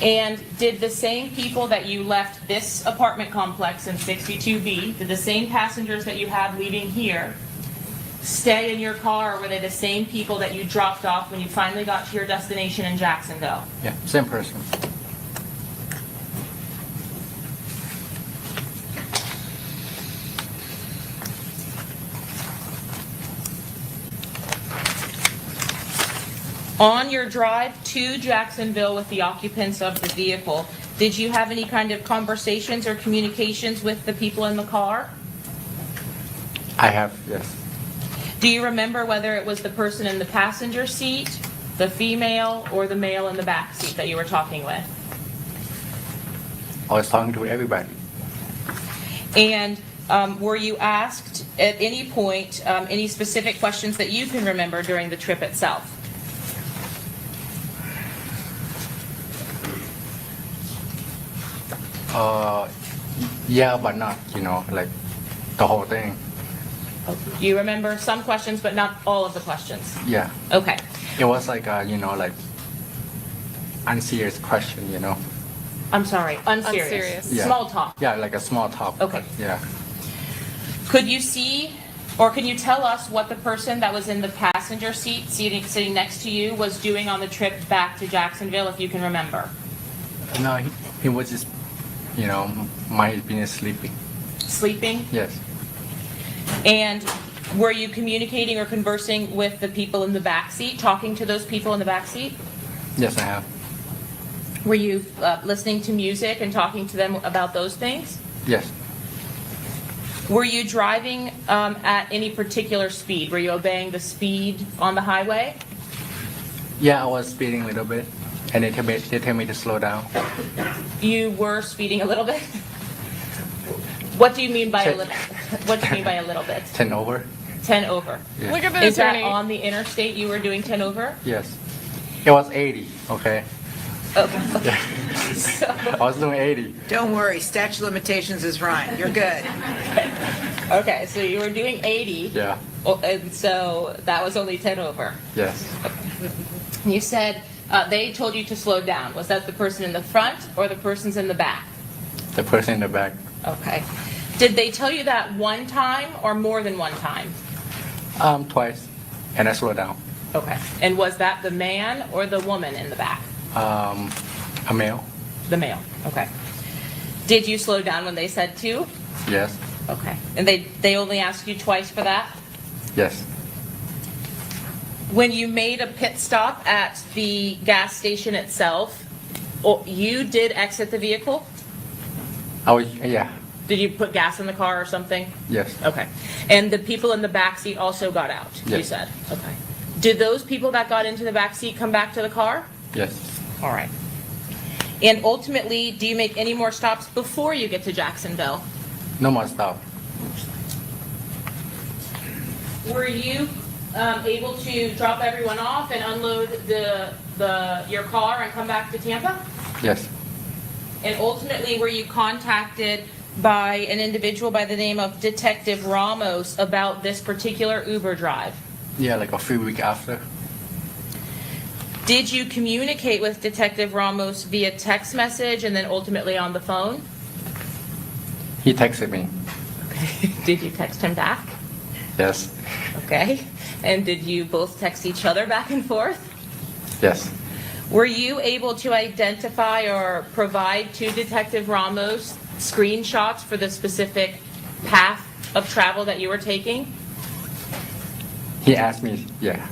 And did the same people that you left this apartment complex in 62B, did the same passengers that you had leaving here stay in your car, or were they the same people that you dropped off when you finally got to your destination in Jacksonville? Yeah, same person. On your drive to Jacksonville with the occupants of the vehicle, did you have any kind of conversations or communications with the people in the car? I have, yes. Do you remember whether it was the person in the passenger seat, the female, or the male in the back seat that you were talking with? I was talking to everybody. And were you asked at any point any specific questions that you can remember during the trip itself? Yeah, but not, like the whole thing. You remember some questions, but not all of the questions? Yeah. Okay. It was like, like unserious question, I'm sorry, unserious. Yeah. Small talk. Yeah, like a small talk. Okay. Yeah. Could you see, or can you tell us what the person that was in the passenger seat sitting next to you was doing on the trip back to Jacksonville, if you can remember? No, he was just, my opinion, sleeping. Sleeping? Yes. And were you communicating or conversing with the people in the back seat, talking to those people in the back seat? Yes, I have. Were you listening to music and talking to them about those things? Yes. Were you driving at any particular speed? Were you obeying the speed on the highway? Yeah, I was speeding a little bit, and they tell me to slow down. You were speeding a little bit? What do you mean by a little? What do you mean by a little bit? 10 over. 10 over. Yeah. Look at the Is that attorney. on the interstate you were doing 10 over? Yes. It was 80, okay? Okay. I was doing 80. Don't worry, statute of limitations is right. You're good. Okay, so you were doing 80. Yeah. And so that was only 10 over. Yes. You said they told you to slow down. Was that the person in the front or the persons in the back? The person in the back. Okay. Did they tell you that one time or more than one time? Twice, and I slowed down. Okay. And was that the man or the woman in the back? A male. The male. Okay. Did you slow down when they said to? Yes. Okay. And they only asked you twice for that? Yes. When you made a pit stop at the gas station itself, you did exit the vehicle? Yeah. Did you put gas in the car or something? Yes. Okay. And the people in the back seat also got out, you Yes. said? Okay. Did those people that got into the back seat come back to the car? Yes. All right. And ultimately, do you make any more stops before you get to Jacksonville? No more stop. Were you able to drop everyone off and unload your car and come back to Tampa? Yes. And ultimately, were you contacted by an individual by the name of Detective Ramos about this particular Uber drive? Yeah, like a few weeks after. Did you communicate with Detective Ramos via text message and then ultimately on the phone? He texted me. Okay. Did you text him back? Yes. Okay. And did you both text each other back and forth? Yes. Were you able to identify or provide to Detective Ramos screenshots for the specific path of travel that you were taking? He asked me, yeah.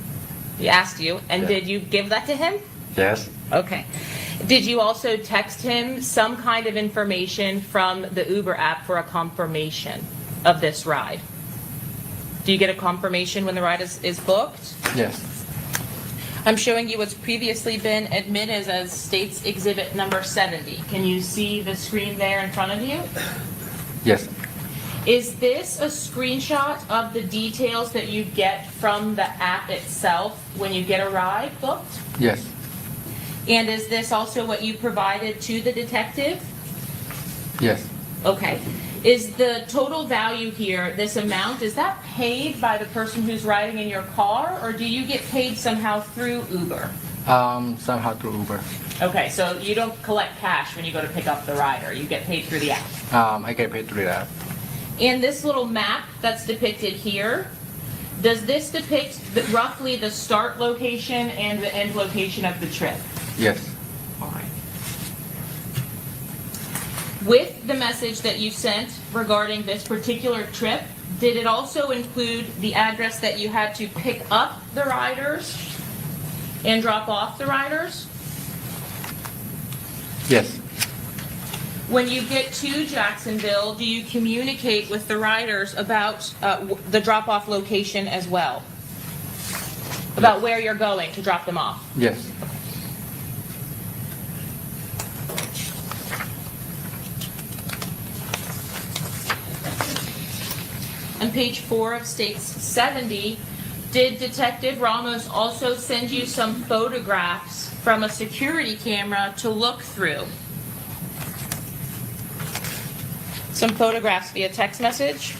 He asked you, and Yeah. did you give that to him? Yes. Okay. Did you also text him some kind of information from the Uber app for a confirmation of this ride? Do you get a confirmation when the ride is booked? Yes. I'm showing you what's previously been admitted as State's Exhibit number 70. Can you see the screen there in front of you? Yes. Is this a screenshot of the details that you get from the app itself when you get a ride booked? Yes. And is this also what you provided to the detective? Yes. Okay. Is the total value here, this amount, is that paid by the person who's riding in your car, or do you get paid somehow through Uber? Somehow through Uber. Okay, so you don't collect cash when you go to pick up the rider. You get paid through the app. I get paid through that. In this little map that's depicted here, does this depict roughly the start location and the end location of the trip? Yes. All right. With the message that you sent regarding this particular trip, did it also include the address that you had to pick up the riders and drop off the riders? Yes. When you get to Jacksonville, do you communicate with the riders about the drop-off location as well? About where you're going to drop them off? Yes. On page 4 of States 70, did Detective Ramos also send you some photographs from a security camera to look through? Some photographs via text message?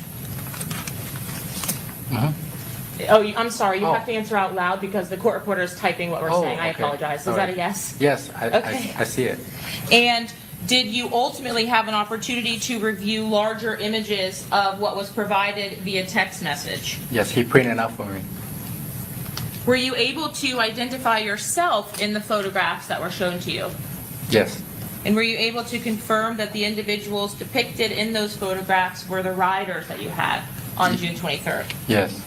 Oh, I'm sorry, you have to answer out loud because the court reporter is typing what we're saying. I okay. apologize. Is All that right. a yes? Yes, Okay. I see it. And did you ultimately have an opportunity to review larger images of what was provided via text message? Yes, he printed out for me. Were you able to identify yourself in the photographs that were shown to you? Yes. And were you able to confirm that the individuals depicted in those photographs were the riders that you had on June 23rd? Yes.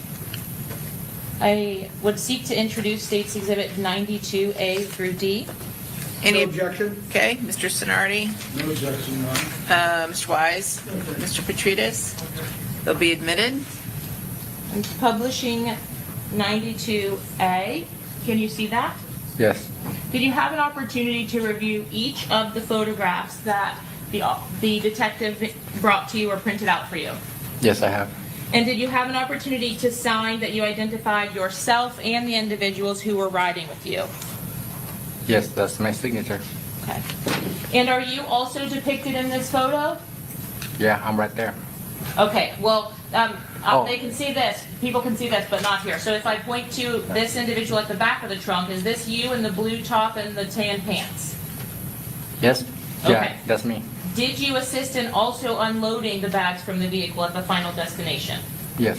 I would seek to introduce State's Exhibit 92A through D. Any No objection? Okay, Mr. Sinardi, No objection, Your Honor. Mr. Wise, Mr. Petredis. They'll be admitted. I'm publishing 92A. Can you see that? Yes. Did you have an opportunity to review each of the photographs that the detective brought to you or printed out for you? Yes, I have. And did you have an opportunity to sign that you identified yourself and the individuals who were riding with you? Yes, that's my signature. Okay. And are you also depicted in this photo? Yeah, I'm right there. Okay, well, they can see this, people can see this, but not here. So if I point to this individual at the back of the trunk, is this you in the blue top and the tan pants? Yes? Yeah, Okay. that's me. Did you assist in also unloading the bags from the vehicle at the final destination? Yes.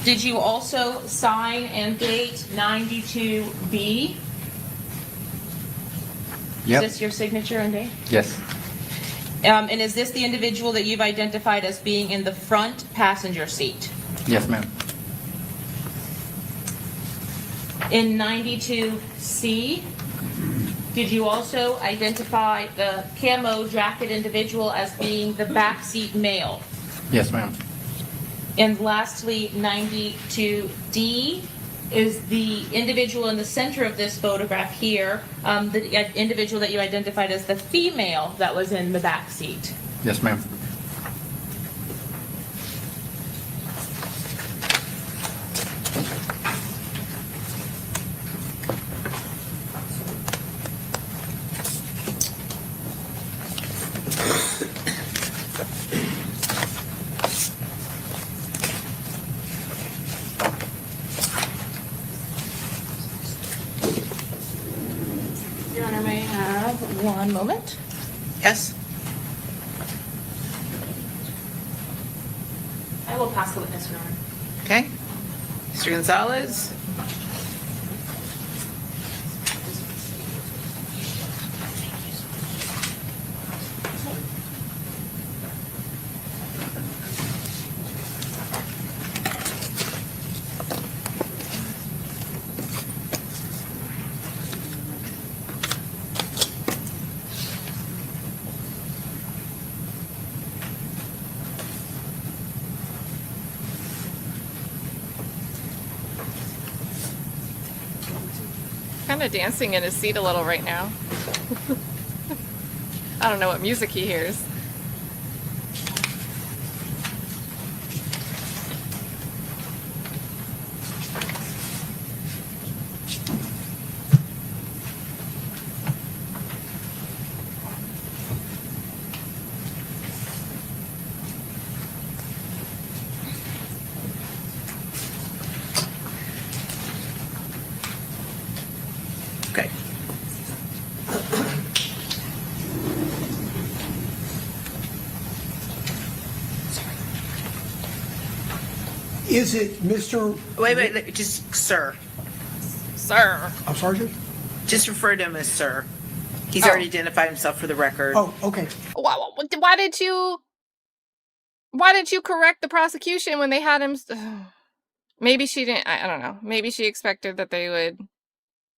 Did you also sign and date 92B? Yep. Is this your signature and date? Yes. And is this the individual that you've identified as being in the front passenger seat? Yes, ma'am. In 92C, did you also identify the camo jacket individual as being the backseat male? Yes, ma'am. And lastly, 92D is the individual in the center of this photograph here, the individual that you identified as the female that was in the back seat. Yes, ma'am. Your Honor, may I have one moment? Yes? I will pass the witness, Your Honor. Okay. Mr. Gonzalez? kind of dancing in his seat a little right now. I don't know what music he hears. Okay. Is it Mr.? Wait, just sir. Sir. I'm Sergeant? Just refer to him as sir. He's Oh. already identified himself for the record. Oh, okay. Why did you correct the prosecution when they had him? Maybe she didn't. I don't know. Maybe she expected that they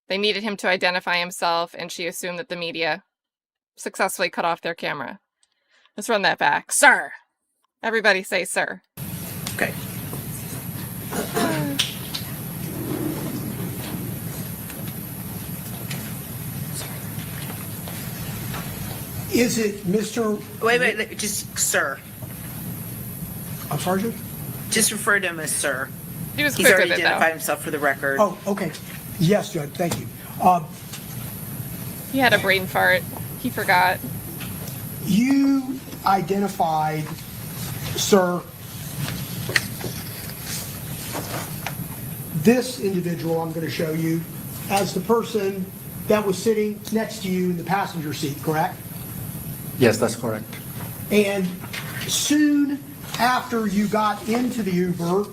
needed him to identify himself, and she assumed that the media successfully cut off their camera. Let's run that back. Sir. Everybody say sir. Okay. Is it Mr.? Wait, just sir. I'm Sergeant? Just refer to him as sir. He was He's quick already with it, identified though. himself for the record. Oh, okay. Yes, Judge, thank you. He had a brain fart. He forgot. You identified, sir, this individual I'm going to show you as the person that was sitting next to you in the passenger seat, correct? Yes, that's correct. And soon after you got into the Uber,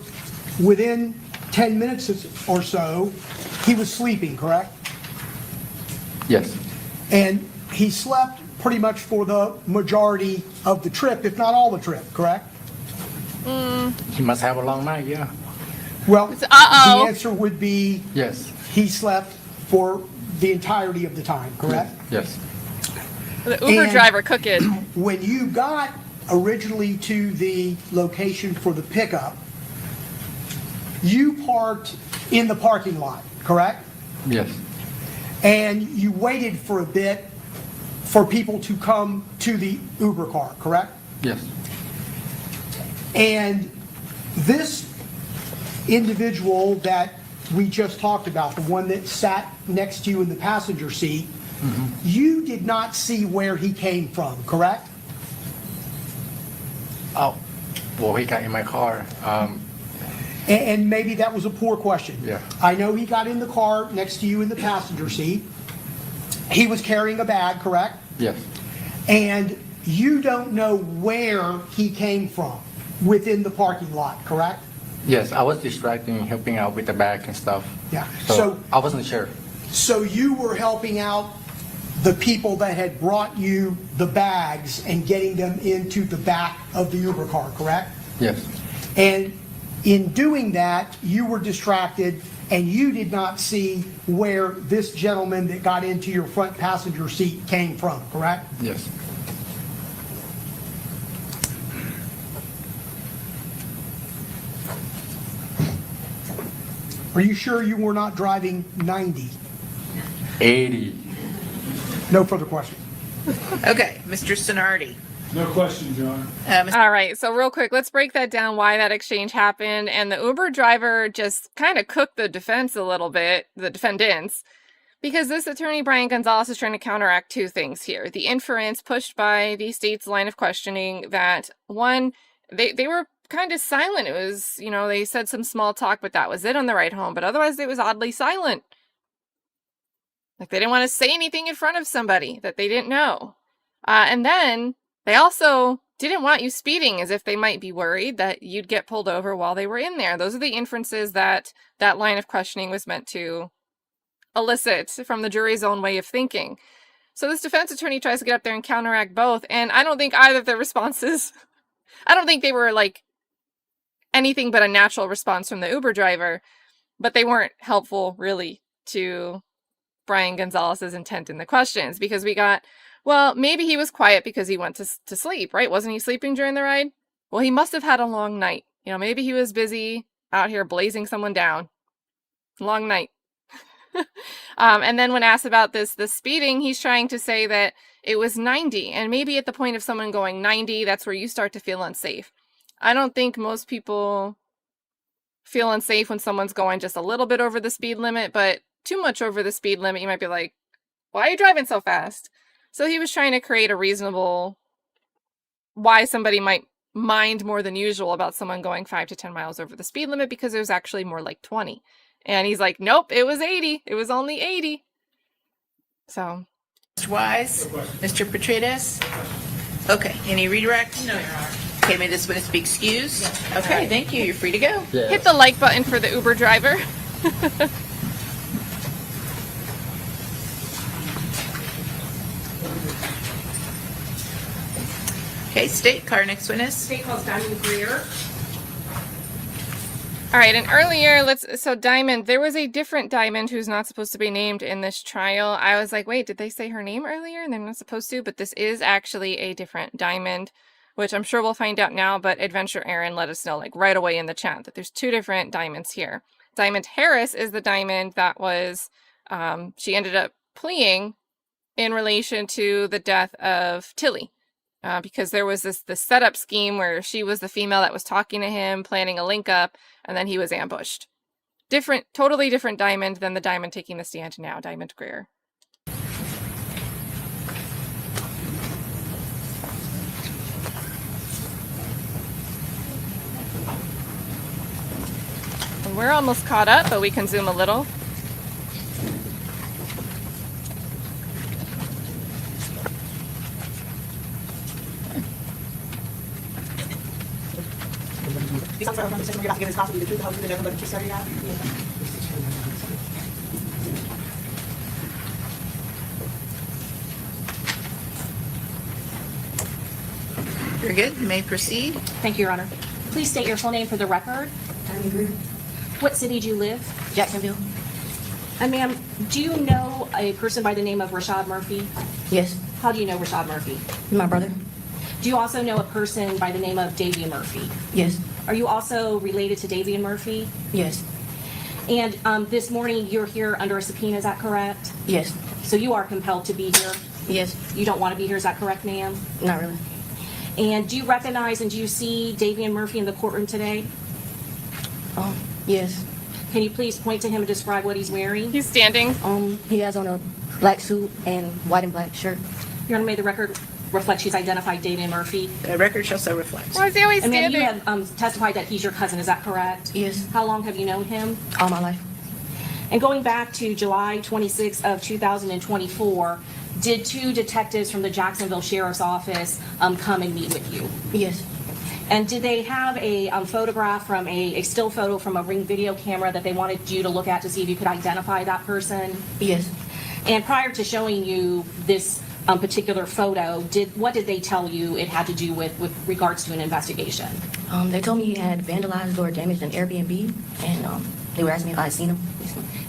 within 10 minutes or so, he was sleeping, correct? Yes. And he slept pretty much for the majority of the trip, if not all the trip, correct? He must have a long night, yeah. Well, Uh-oh. the answer would be Yes. he slept for the entirety of the time, correct? Yes. The Uber And driver cooking. When you got originally to the location for the pickup, you parked in the parking lot, correct? Yes. And you waited for a bit for people to come to the Uber car, correct? Yes. And this individual that we just talked about, the one that sat next to you in the passenger seat, you did not see where he came from, correct? Oh, well, he got in my car. And maybe that was a poor question. Yeah. I know he got in the car next to you in the passenger seat. He was carrying a bag, correct? Yes. And you don't know where he came from within the parking lot, correct? Yes, I was distracting, helping out with the bag and stuff. Yeah. So I wasn't sure. So you were helping out the people that had brought you the bags and getting them into the back of the Uber car, correct? Yes. And in doing that, you were distracted and you did not see where this gentleman that got into your front passenger seat came from, correct? Yes. Are you sure you were not driving 90? 80. No further questions. Okay, Mr. Sinardi. No questions, Your Honor. All right, so real quick, let's break that down, why that exchange happened. And the Uber driver just kind of cooked the defense a little bit, the defendants, because this attorney, Brian Gonzalez, is trying to counteract two things here. The inference pushed by the state's line of questioning that, one, they were kind of silent. It was, they said some small talk, but that was it on the ride home. But otherwise, it was oddly silent. Like they didn't want to say anything in front of somebody that they didn't know. And then they also didn't want you speeding, as if they might be worried that you'd get pulled over while they were in there. Those are the inferences that that line of questioning was meant to elicit from the jury's own way of thinking. So this defense attorney tries to get up there and counteract both. And I don't think either of their responses, I don't think they were like anything but a natural response from the Uber driver, but they weren't helpful really to Brian Gonzalez's intent in the questions, because we got, well, maybe he was quiet because he went to sleep, right? Wasn't he sleeping during the ride? Well, he must have had a long night. Maybe he was busy out here blazing someone down. Long night. And then when asked about the speeding, he's trying to say that it was 90. And maybe at the point of someone going 90, that's where you start to feel unsafe. I don't think most people feel unsafe when someone's going just a little bit over the speed limit, but too much over the speed limit, you might be like, why are you driving so fast? So he was trying to create a reasonable why somebody might mind more than usual about someone going 5 to 10 miles over the speed limit, because it was actually more like 20. And he's like, nope, it was 80. It was only 80. So. Mr. Wise? Mr. Petredis? Okay, any redirect? No, Your Honor. Okay, may this witness be excused? Okay, thank you. You're free to go. Hit the like button for the Uber driver. Okay, state, call our next witness. State calls Diamond Greer. All right, and earlier, so Diamond, there was a different Diamond who's not supposed to be named in this trial. I was like, wait, did they say her name earlier? And they're not supposed to, but this is actually a different Diamond, which I'm sure we'll find out now, but Adventure Aaron let us know like right away in the chat that there's 2 different Diamonds here. Diamond Harris is the Diamond that was, she ended up pleading in relation to the death of Tilly. Because there was this setup scheme where she was the female that was talking to him, planning a link up, and then he was ambushed. Totally different Diamond than the Diamond taking the stand now, Diamond Greer. And we're almost caught up, but we can zoom a little. These songs are from the second, we're about to give this possibly the truth, the whole truth, and everybody keeps starting out. Very good. You may proceed. Thank you, Your Honor. Please state your full name for the record. Diamond Greer. What city do you live? Jacksonville. And ma'am, do you know a person by the name of Rashad Murphy? Yes. How do you know Rashad Murphy? My brother. Do you also know a person by the name of Davion Murphy? Yes. Are you also related to Davion Murphy? Yes. And this morning you're here under a subpoena, is that correct? Yes. So you are compelled to be here? Yes. You don't want to be here, is that correct, ma'am? Not really. And do you recognize and do you see Davion Murphy in the courtroom today? Yes. Can you please point to him and describe what he's wearing? He's standing. He has on a black suit and white and black shirt. Your Honor, may the record reflect she's identified Davion Murphy. The record shall so reflect. Why is he always And then standing? you have testified that he's your cousin, is that correct? Yes. How long have you known him? All my life. And going back to July 26th of 2024, did 2 detectives from the Jacksonville Sheriff's Office come and meet with you? Yes. And did they have a photograph from a still photo from a Ring video camera that they wanted you to look at to see if you could identify that person? Yes. And prior to showing you this particular photo, what did they tell you it had to do with regards to an investigation? They told me he had vandalized or damaged an Airbnb, and they were asking me if I had seen him.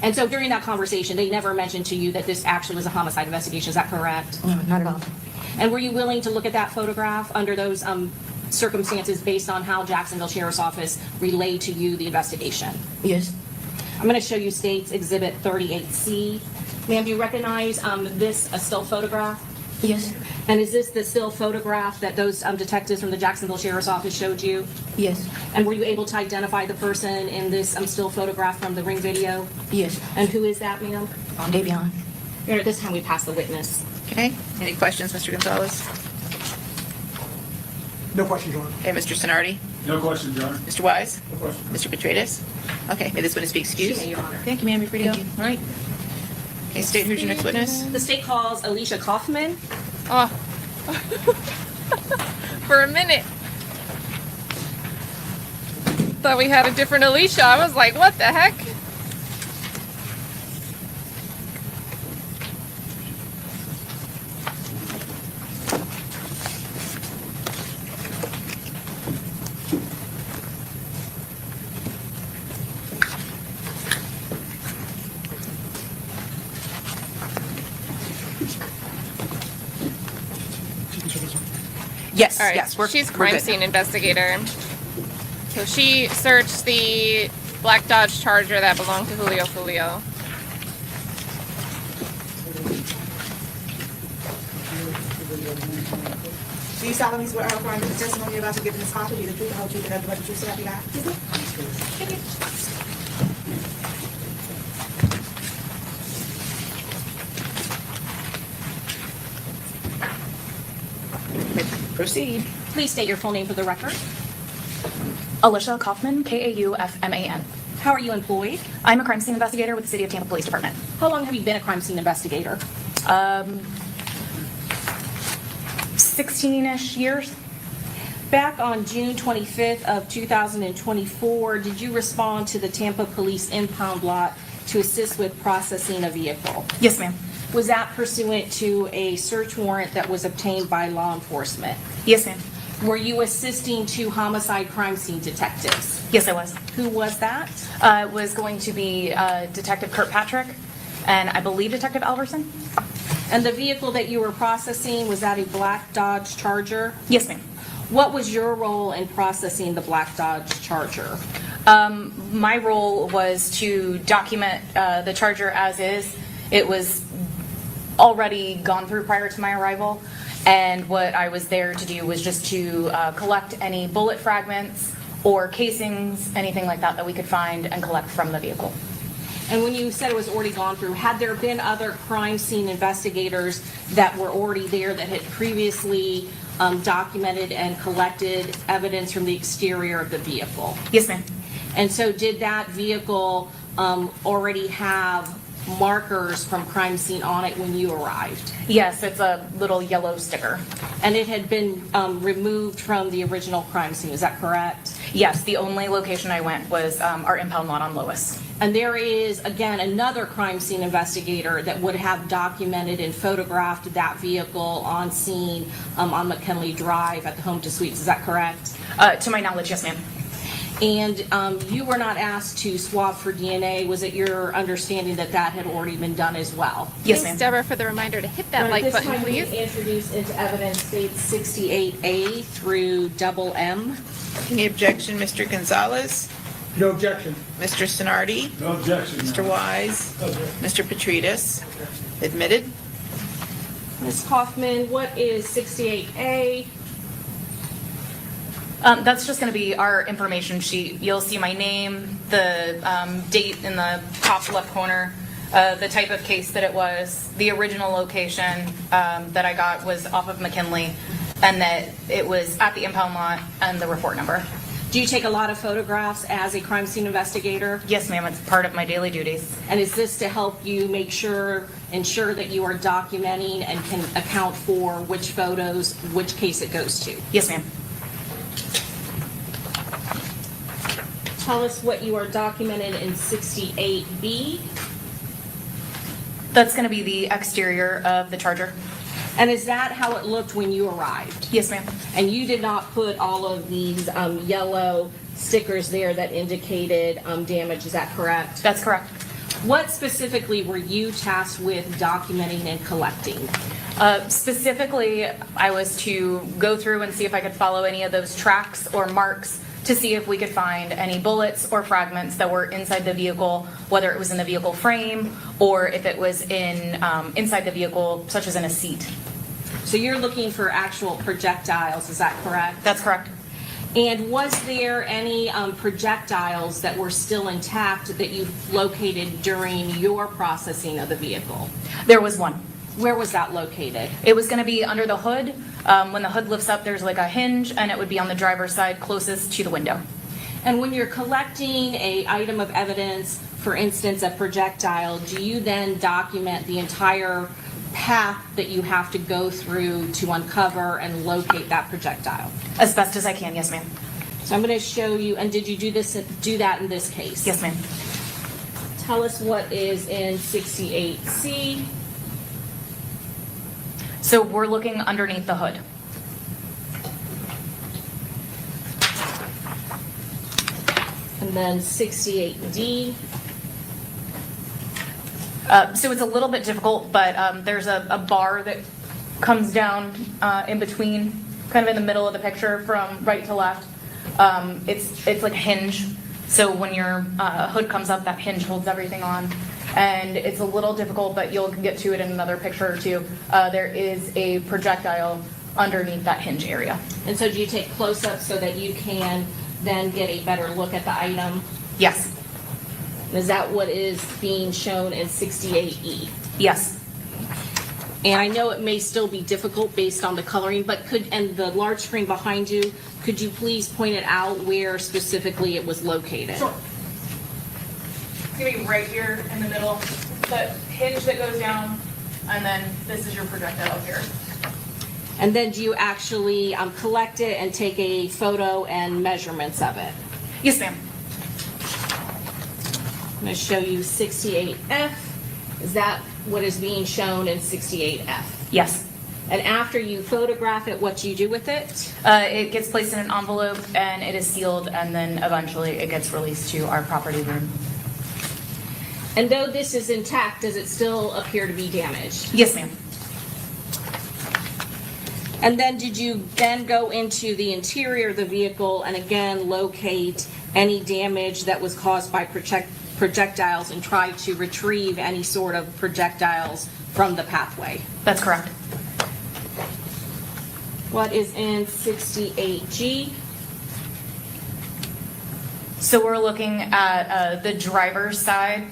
And so during that conversation, they never mentioned to you that this actually was a homicide investigation, is that correct? No, not at all. And were you willing to look at that photograph under those circumstances based on how Jacksonville Sheriff's Office relayed to you the investigation? Yes. I'm going to show you State's Exhibit 38C. Ma'am, do you recognize this still photograph? Yes. And is this the still photograph that those detectives from the Jacksonville Sheriff's Office showed you? Yes. And were you able to identify the person in this still photograph from the Ring video? Yes. And who is that, ma'am? Davion. Here, at this time, we pass the witness. Okay. Any questions, Mr. Gonzalez? No questions, Your Honor. Okay, Mr. Sinardi? No questions, Your Honor. Mr. Wise? No questions. Mr. Petredis? Okay, may this witness be excused? She may, Your Honor. Thank you, ma'am. You're free to go. All right. Okay, State, who's your next witness? The state calls Alicia Kaufman. Oh. For a minute. Thought we had a different Alicia. I was like, what the heck? Yes, All right. yes. She's we're crime good. scene investigator. So she searched the black Dodge Charger that belonged to Julio Foolio. Do you solemnly swear or affirm that the testimony you're about to give in this court will be the truth, the whole truth, and nothing but the truth, so help you God? Thank you. Proceed. Please state your full name for the record. Alicia Kaufman, Kaufman. How are you employed? I'm a crime scene investigator with the City of Tampa Police Department. How long have you been a crime scene investigator? 16-ish years. Back on June 25th of 2024, did you respond to the Tampa Police impound lot to assist with processing a vehicle? Yes, ma'am. Was that pursuant to a search warrant that was obtained by law enforcement? Yes, ma'am. Were you assisting two homicide crime scene detectives? Yes, I was. Who was that? It was going to be Detective Kirkpatrick and I believe Detective Alverson. And the vehicle that you were processing, was that a black Dodge Charger? Yes, ma'am. What was your role in processing the black Dodge Charger? My role was to document the Charger as is. It was already gone through prior to my arrival, and what I was there to do was just to collect any bullet fragments or casings, anything like that that we could find and collect from the vehicle. And when you said it was already gone through, had there been other crime scene investigators that were already there that had previously documented and collected evidence from the exterior of the vehicle? Yes, ma'am. And so did that vehicle already have markers from crime scene on it when you arrived? Yes, it's a little yellow sticker. And it had been removed from the original crime scene, is that correct? Yes, the only location I went was our impound lot on Lois. And there is, again, another crime scene investigator that would have documented and photographed that vehicle on scene on McKinley Drive at the Home to Suites, is that correct? To my knowledge, yes, ma'am. And you were not asked to swab for DNA. Was it your understanding that that had already been done as well? Yes, ma'am. Thanks, Deborah, for the reminder to hit that like button, please. Introduce into evidence states 68A through double M. Any objection, Mr. Gonzalez? No objection. Mr. Sinardi? No objection. Mr. Wise? Mr. Petredis? Admitted? Ms. Kaufman, what is 68A? That's just going to be our information sheet. You'll see my name, the date in the top left corner, the type of case that it was, the original location that I got was off of McKinley, and that it was at the impound lot, and the report number. Do you take a lot of photographs as a crime scene investigator? Yes, ma'am. It's part of my daily duties. And is this to help you ensure that you are documenting and can account for which photos, which case it goes to? Yes, ma'am. Tell us what you are documented in 68B. That's going to be the exterior of the Charger. And is that how it looked when you arrived? Yes, ma'am. And you did not put all of these yellow stickers there that indicated damage, is that correct? That's correct. What specifically were you tasked with documenting and collecting? Specifically, I was to go through and see if I could follow any of those tracks or marks to see if we could find any bullets or fragments that were inside the vehicle, whether it was in the vehicle frame or if it was inside the vehicle, such as in a seat. So you're looking for actual projectiles, is that correct? That's correct. And was there any projectiles that were still intact that you located during your processing of the vehicle? There was one. Where was that located? It was going to be under the hood. When the hood lifts up, there's like a hinge, and it would be on the driver's side closest to the window. And when you're collecting an item of evidence, for instance, a projectile, do you then document the entire path that you have to go through to uncover and locate that projectile? As best as I can, yes, ma'am. So I'm going to show you, and did you do that in this case? Yes, ma'am. Tell us what is in 68C. So we're looking underneath the hood. And then 68D. So it's a little bit difficult, but there's a bar that comes down in between, kind of in the middle of the picture from right to left. It's like a hinge. So when your hood comes up, that hinge holds everything on. And it's a little difficult, but you'll get to it in another picture or two. There is a projectile underneath that hinge area. And so do you take close-ups so that you can then get a better look at the item? Yes. Is that what is being shown in 68E? Yes. And I know it may still be difficult based on the coloring, but and the large screen behind you, could you please point it out where specifically it was located? Sure. It's gonna be right here in the middle, the hinge that goes down, and then this is your projectile here. And then do you actually collect it and take a photo and measurements of it? Yes, ma'am. I'm going to show you 68F. Is that what is being shown in 68F? Yes. And after you photograph it, what do you do with it? It gets placed in an envelope and it is sealed, and then eventually it gets released to our property room. And though this is intact, does it still appear to be damaged? Yes, ma'am. And then did you then go into the interior of the vehicle and again locate any damage that was caused by projectiles and try to retrieve any sort of projectiles from the pathway? That's correct. What is in 68G? So we're looking at the driver's side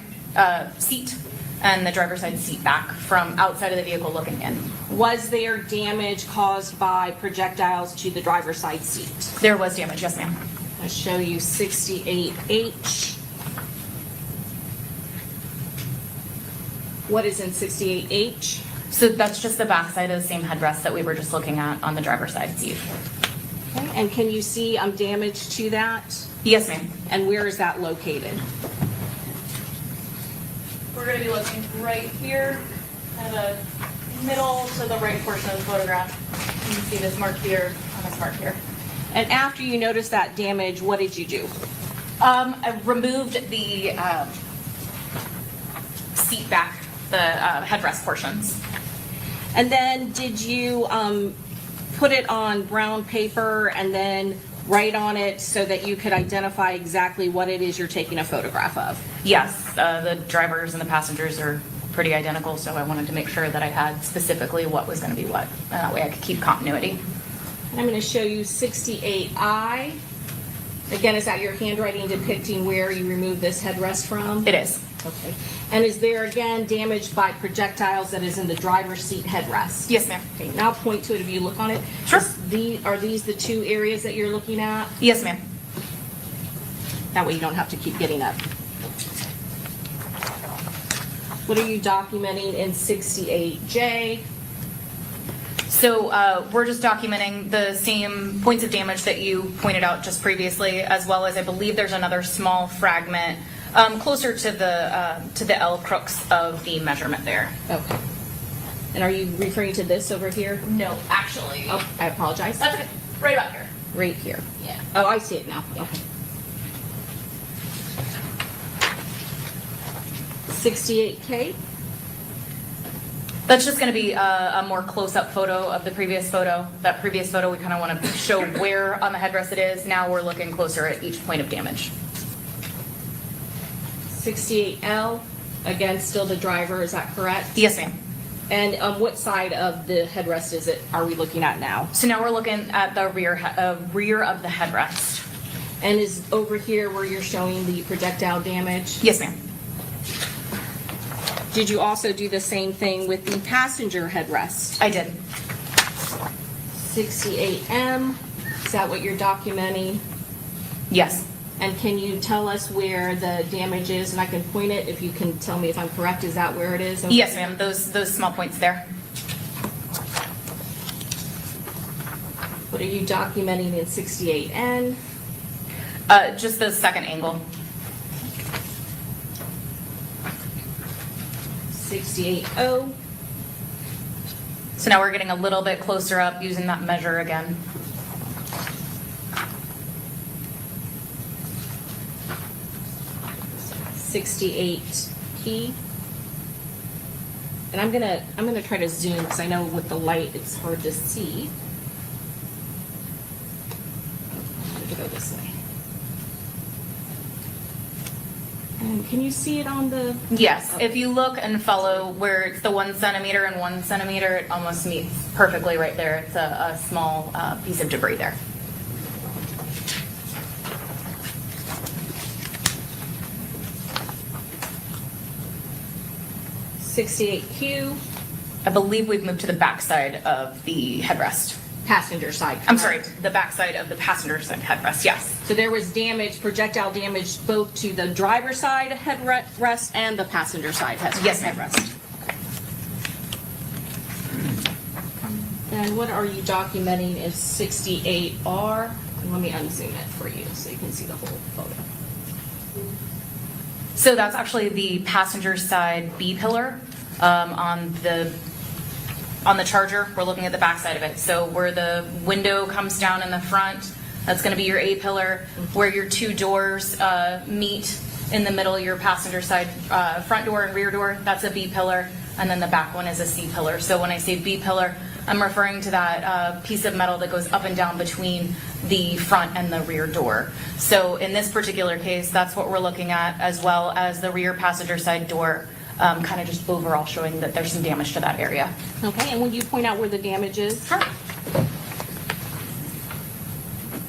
seat and the driver's side seat back from outside of the vehicle looking in. Was there damage caused by projectiles to the driver's side seat? There was damage, yes, ma'am. I'll show you 68H. What is in 68H? So that's just the back side of the same headrest that we were just looking at on the driver's side seat. Okay. And can you see damage to that? Yes, ma'am. And where is that located? We're going to be looking right here at the middle to the right portion of the photograph. You can see this mark here and this mark here. And after you noticed that damage, what did you do? I removed the seat back, the headrest portions. And then did you put it on brown paper and then write on it so that you could identify exactly what it is you're taking a photograph of? Yes, the drivers and the passengers are pretty identical, so I wanted to make sure that I had specifically what was going to be what, and that way I could keep continuity. I'm going to show you 68I. Again, is that your handwriting depicting where you removed this headrest from? It is. Okay. And is there, again, damage by projectiles that is in the driver's seat headrest? Yes, ma'am. Okay, now point to it if you look on it. Sure. Are these the two areas that you're looking at? Yes, ma'am. That way you don't have to keep getting up. What are you documenting in 68J? So we're just documenting the same points of damage that you pointed out just previously, as well as I believe there's another small fragment closer to the L crux of the measurement there. Okay. And are you referring to this over here? No, actually. Oh, I apologize. That's okay. Right about here. Right here. Yeah. Oh, I see it now. Okay. 68K? That's just going to be a more close-up photo of the previous photo. That previous photo, we kind of want to show where on the headrest it is. Now we're looking closer at each point of damage. 68L, again, still the driver, is that correct? Yes, ma'am. And on what side of the headrest are we looking at now? So now we're looking at the rear of the headrest. And is over here where you're showing the projectile damage? Yes, ma'am. Did you also do the same thing with the passenger headrest? I did. 68M, is that what you're documenting? Yes. And can you tell us where the damage is? And I can point it if you can tell me if I'm correct. Is that where it is? Okay. Yes, ma'am. Those small points there. What are you documenting in 68N? Just the second angle. 68O. So now we're getting a little bit closer up using that measure again. .68P. And I'm gonna try to zoom because I know with the light it's hard to see. I'm gonna go this way. And can you see it on the? Yes, if you look and follow where it's the 1 centimeter and 1 centimeter, it almost meets perfectly right there. It's a small piece of debris there. $68Q. I believe we've moved to the backside of the headrest. Passenger side. I'm sorry, the backside of the passenger side headrest, yes. So there was damage, projectile damage, both to the driver's side headrest and the passenger side headrest. Yes, headrest. And what are you documenting is 68R? And let me unzoom it for you so you can see the whole photo. So that's actually the passenger side B pillar on the Charger. We're looking at the backside of it. So where the window comes down in the front, that's going to be your A pillar. Where your two doors meet in the middle, your passenger side front door and rear door, that's a B pillar. And then the back one is a C pillar. So when I say B pillar, I'm referring to that piece of metal that goes up and down between the front and the rear door. So in this particular case, that's what we're looking at, as well as the rear passenger side door, kind of just overall showing that there's some damage to that area. Okay, and would you point out where the damage is? Sure.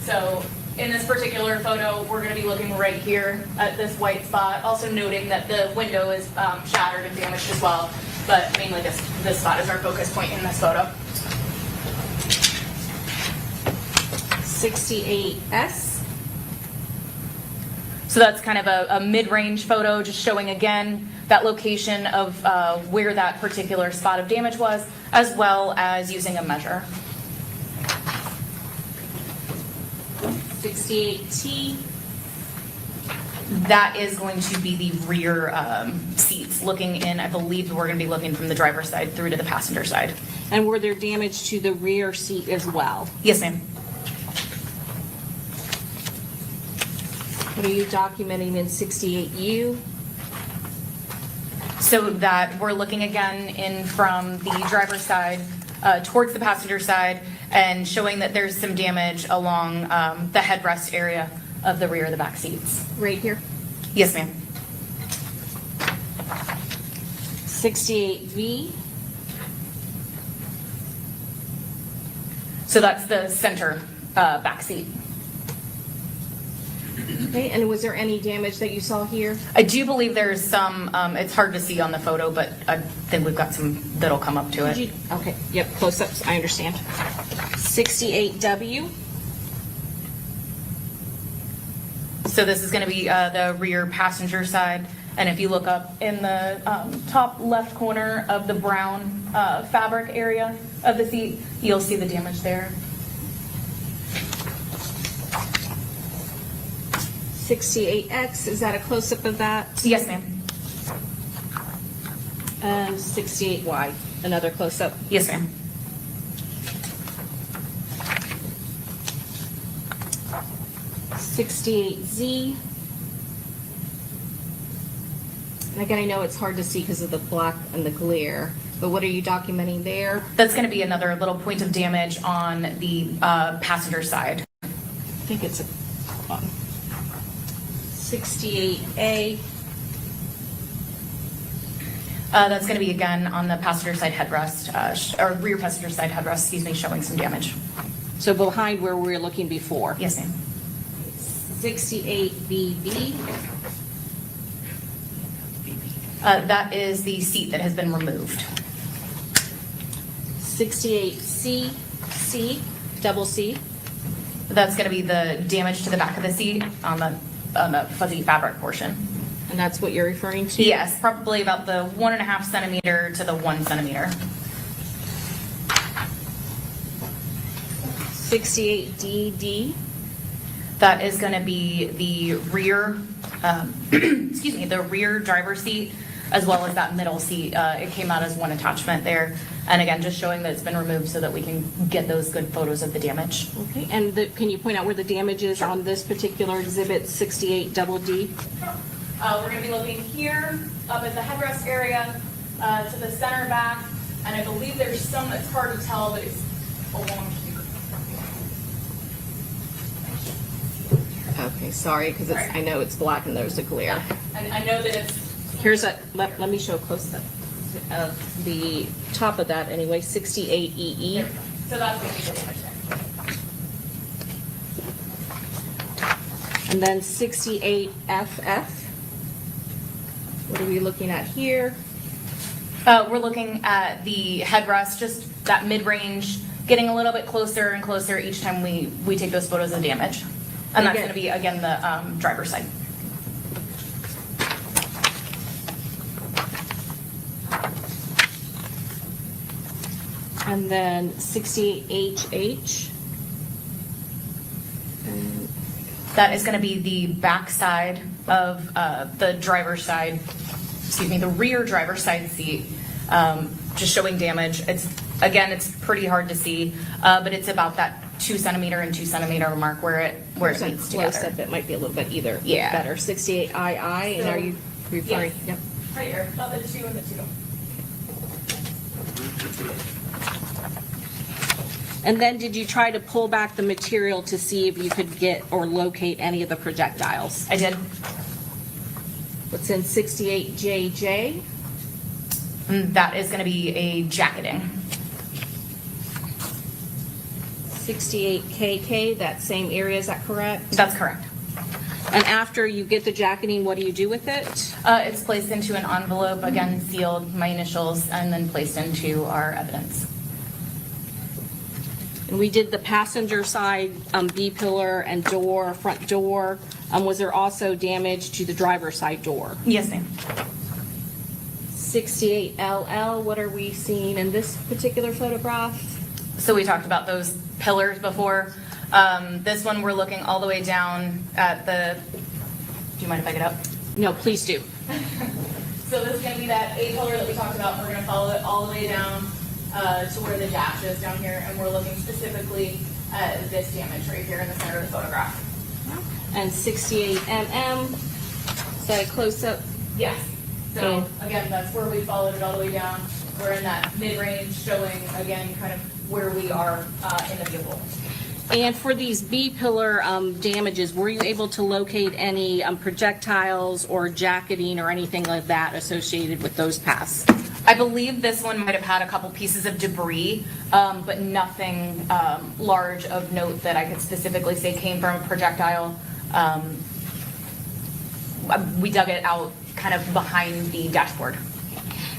So in this particular photo, we're going to be looking right here at this white spot, also noting that the window is shattered and damaged as well, but mainly this spot is our focus point in this photo. 68S. So that's kind of a mid-range photo, just showing again that location of where that particular spot of damage was, as well as using a measure. 68T. That is going to be the rear seats looking in. I believe we're going to be looking from the driver's side through to the passenger side. And were there damage to the rear seat as well? Yes, ma'am. What are you documenting in 68U? So that we're looking again in from the driver's side towards the passenger side and showing that there's some damage along the headrest area of the rear of the back seats. Right here? Yes, ma'am. 68V. So that's the center back seat. Okay, and was there any damage that you saw here? I do believe there's some, it's hard to see on the photo, but I think we've got some that'll come up to it. Okay, yep, close-ups, I understand. 68W. So this is going to be the rear passenger side. And if you look up in the top left corner of the brown fabric area of the seat, you'll see the damage there. 68X, is that a close-up of that? Yes, ma'am. And 68Y, another close-up? Yes, ma'am. $68Z. And again, I know it's hard to see because of the black and the glare, but what are you documenting there? That's going to be another little point of damage on the passenger side. I think it's a 68A. That's going to be again on the passenger side headrest, or rear passenger side headrest, excuse me, showing some damage. So behind where we were looking before? Yes, ma'am. 68BB. That is the seat that has been removed. 68C, double C. That's going to be the damage to the back of the seat on the fuzzy fabric portion. And that's what you're referring to? Yes, probably about the 1.5 centimeter to the 1 centimeter. 68DD. That is going to be the rear, excuse me, the rear driver's seat, as well as that middle seat. It came out as one attachment there. And again, just showing that it's been removed so that we can get those good photos of the damage. Okay, and can you point out where the damage is on this particular exhibit, 68 double D? We're going to be looking here, up at the headrest area, to the center back, and I believe there's some that's hard to tell, but it's along here. Okay. Okay, sorry, because I know it's black and there's a glare. And I know that it's. Here's a, let me show a close-up of the top of that anyway, 68 EE. So that's going to be the damage there. And then 68 FF. What are we looking at here? We're looking at the headrest, just that mid-range, getting a little bit closer and closer each time we take those photos of damage. And that's going to be, again, the driver's side. And then 68 HH. That is going to be the back side of the driver's side, excuse me, the rear driver's side seat, just showing damage. It's pretty hard to see, but it's about that 2 centimeter and 2 centimeter mark where it meets together. It might be a little bit either. Yeah. Better. 68 II, and are you referring? Yes. Yep. Right here, about the 2 and the 2. And then did you try to pull back the material to see if you could get or locate any of the projectiles? I did. What's in 68 JJ? That is going to be a jacketing. 68 KK, that same area, is that correct? That's correct. And after you get the jacketing, what do you do with it? It's placed into an envelope, again sealed, my initials, and then placed into our evidence. And we did the passenger side B-pillar and door, front door. Was there also damage to the driver's side door? Yes, ma'am. 68 LL, what are we seeing in this particular photograph? So we talked about those pillars before. This one we're looking all the way down at the, do you mind if I get up? No, please do. So this is going to be that A pillar that we talked about. We're going to follow it all the way down to where the dash is down here, and we're looking specifically at this damage right here in the center of the photograph. And 68 MM, is that a close-up? Yes. So again, that's where we followed it all the way down. We're in that mid-range, showing again kind of where we are in the vehicle. And for these B-pillar damages, were you able to locate any projectiles or jacketing or anything like that associated with those paths? I believe this one might have had a couple pieces of debris, but nothing large of note that I could specifically say came from a projectile. We dug it out kind of behind the dashboard.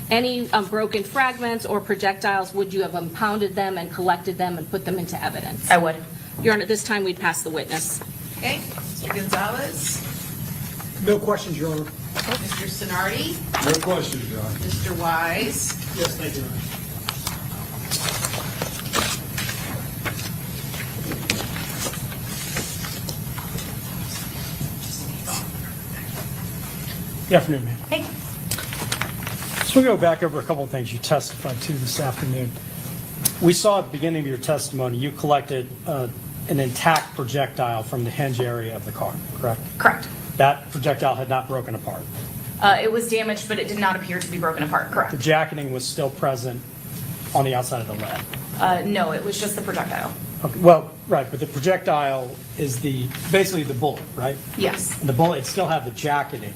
Any broken fragments or projectiles, would you have impounded them and collected them and put them into evidence? I would. Your Honor, at this time we'd pass the witness. Okay, Mr. Gonzalez, No questions, Your Honor. Mr. Sinardi, No questions, Your Honor. Mr. Wise, Yes, thank you, Your Honor. Good afternoon, ma'am. Hey. So we'll go back over a couple of things you testified to this afternoon. We saw at the beginning of your testimony you collected an intact projectile from the hinge area of the car, correct? Correct. That projectile had not broken apart. It was damaged, but it did not appear to be broken apart, correct? The jacketing was still present on the outside of the lead. No, it was just the projectile. Okay, well, right, but the projectile is basically the bullet, right? Yes. And the bullet, it still had the jacketing,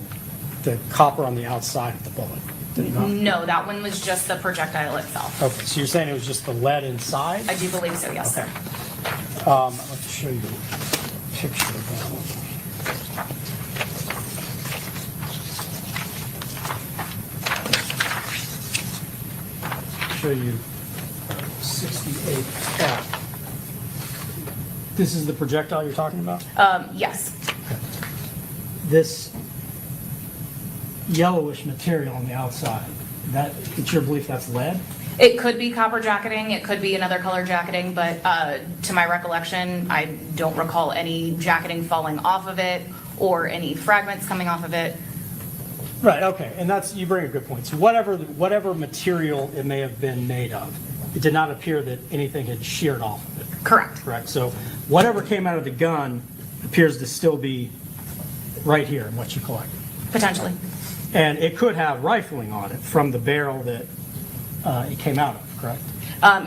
the copper on the outside of the bullet. Did it not? No, that one was just the projectile itself. Okay, so you're saying it was just the lead inside? I do believe so, yes. Okay. I'd like to show you a picture of that one. Show you 68F. This is the projectile you're talking about? Yes. This yellowish material on the outside, it's your belief that's lead? It could be copper jacketing, it could be another color jacketing, but to my recollection, I don't recall any jacketing falling off of it or any fragments coming off of it. Right, okay, and you bring a good point. So whatever material it may have been made of, it did not appear that anything had sheared off of it. Correct. Correct, so whatever came out of the gun appears to still be right here in what you collected. Potentially. And it could have rifling on it from the barrel that it came out of, correct?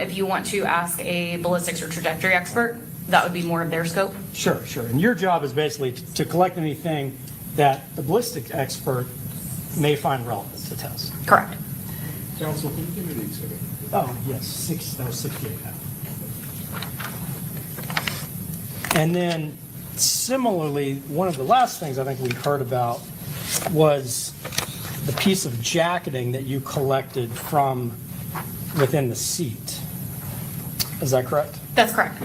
If you want to ask a ballistics or trajectory expert, that would be more of their scope. Sure, sure. And your job is basically to collect anything that the ballistic expert may find relevant to test. Correct. Counsel, can you give me the exhibit? Oh, yes, that was 68. And then similarly, one of the last things I think we heard about was the piece of jacketing that you collected from within the seat. Is that correct? That's correct.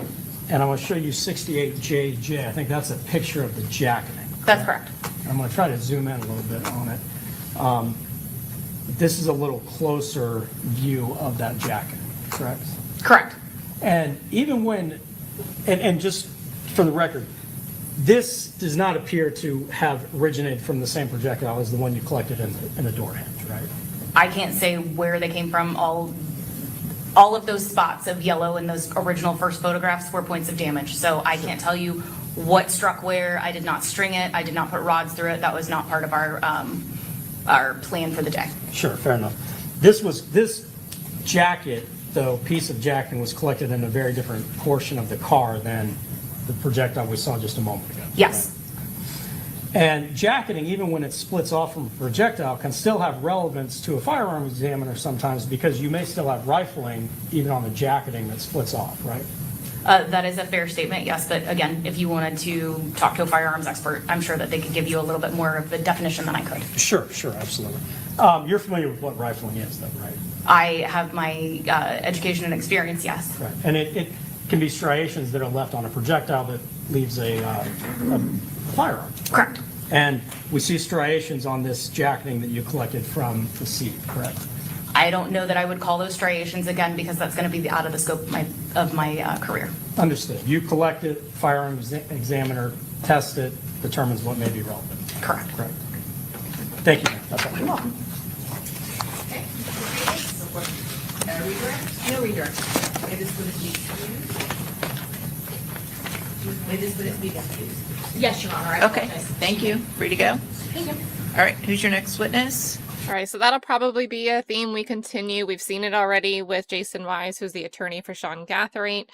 And I'm going to show you 68JJ. I think that's a picture of the jacketing. That's correct. I'm going to try to zoom in a little bit on it. This is a little closer view of that jacketing, correct? Correct. And even when, and just for the record, this does not appear to have originated from the same projectile as the one you collected in the door hinge, right? I can't say where they came from. All of those spots of yellow in those original first photographs were points of damage. So I can't tell you what struck where. I did not string it. I did not put rods through it. That was not part of our plan for the day. Sure, fair enough. This jacket, though, piece of jacketing was collected in a very different portion of the car than the projectile we saw just a moment ago. Yes. Right? And jacketing, even when it splits off from a projectile, can still have relevance to a firearm examiner sometimes because you may still have rifling even on the jacketing that splits off, right? That is a fair statement, yes. But again, if you wanted to talk to a firearms expert, I'm sure that they could give you a little bit more of a definition than I could. Sure, absolutely. You're familiar with what rifling is, though, right? I have my education and experience, yes. Right. And it can be striations that are left on a projectile that leaves a firearm. Correct. And we see striations on this jacketing that you collected from the seat, correct? I don't know that I would call those striations again because that's going to be out of the scope of my career. Understood. You collect it, firearms examiner tests it, determines what may be relevant. Correct. Thank you. That's all. You're welcome. Redirect? No redirect. May this witness be excused? May this witness be excused? Yes, Your Honor. I Okay, apologize. thank you. Free to go. Thank you. All right, who's your next witness? All right, so that'll probably be a theme we continue. We've seen it already with Jason Wise, who's the attorney for Sean Gathright.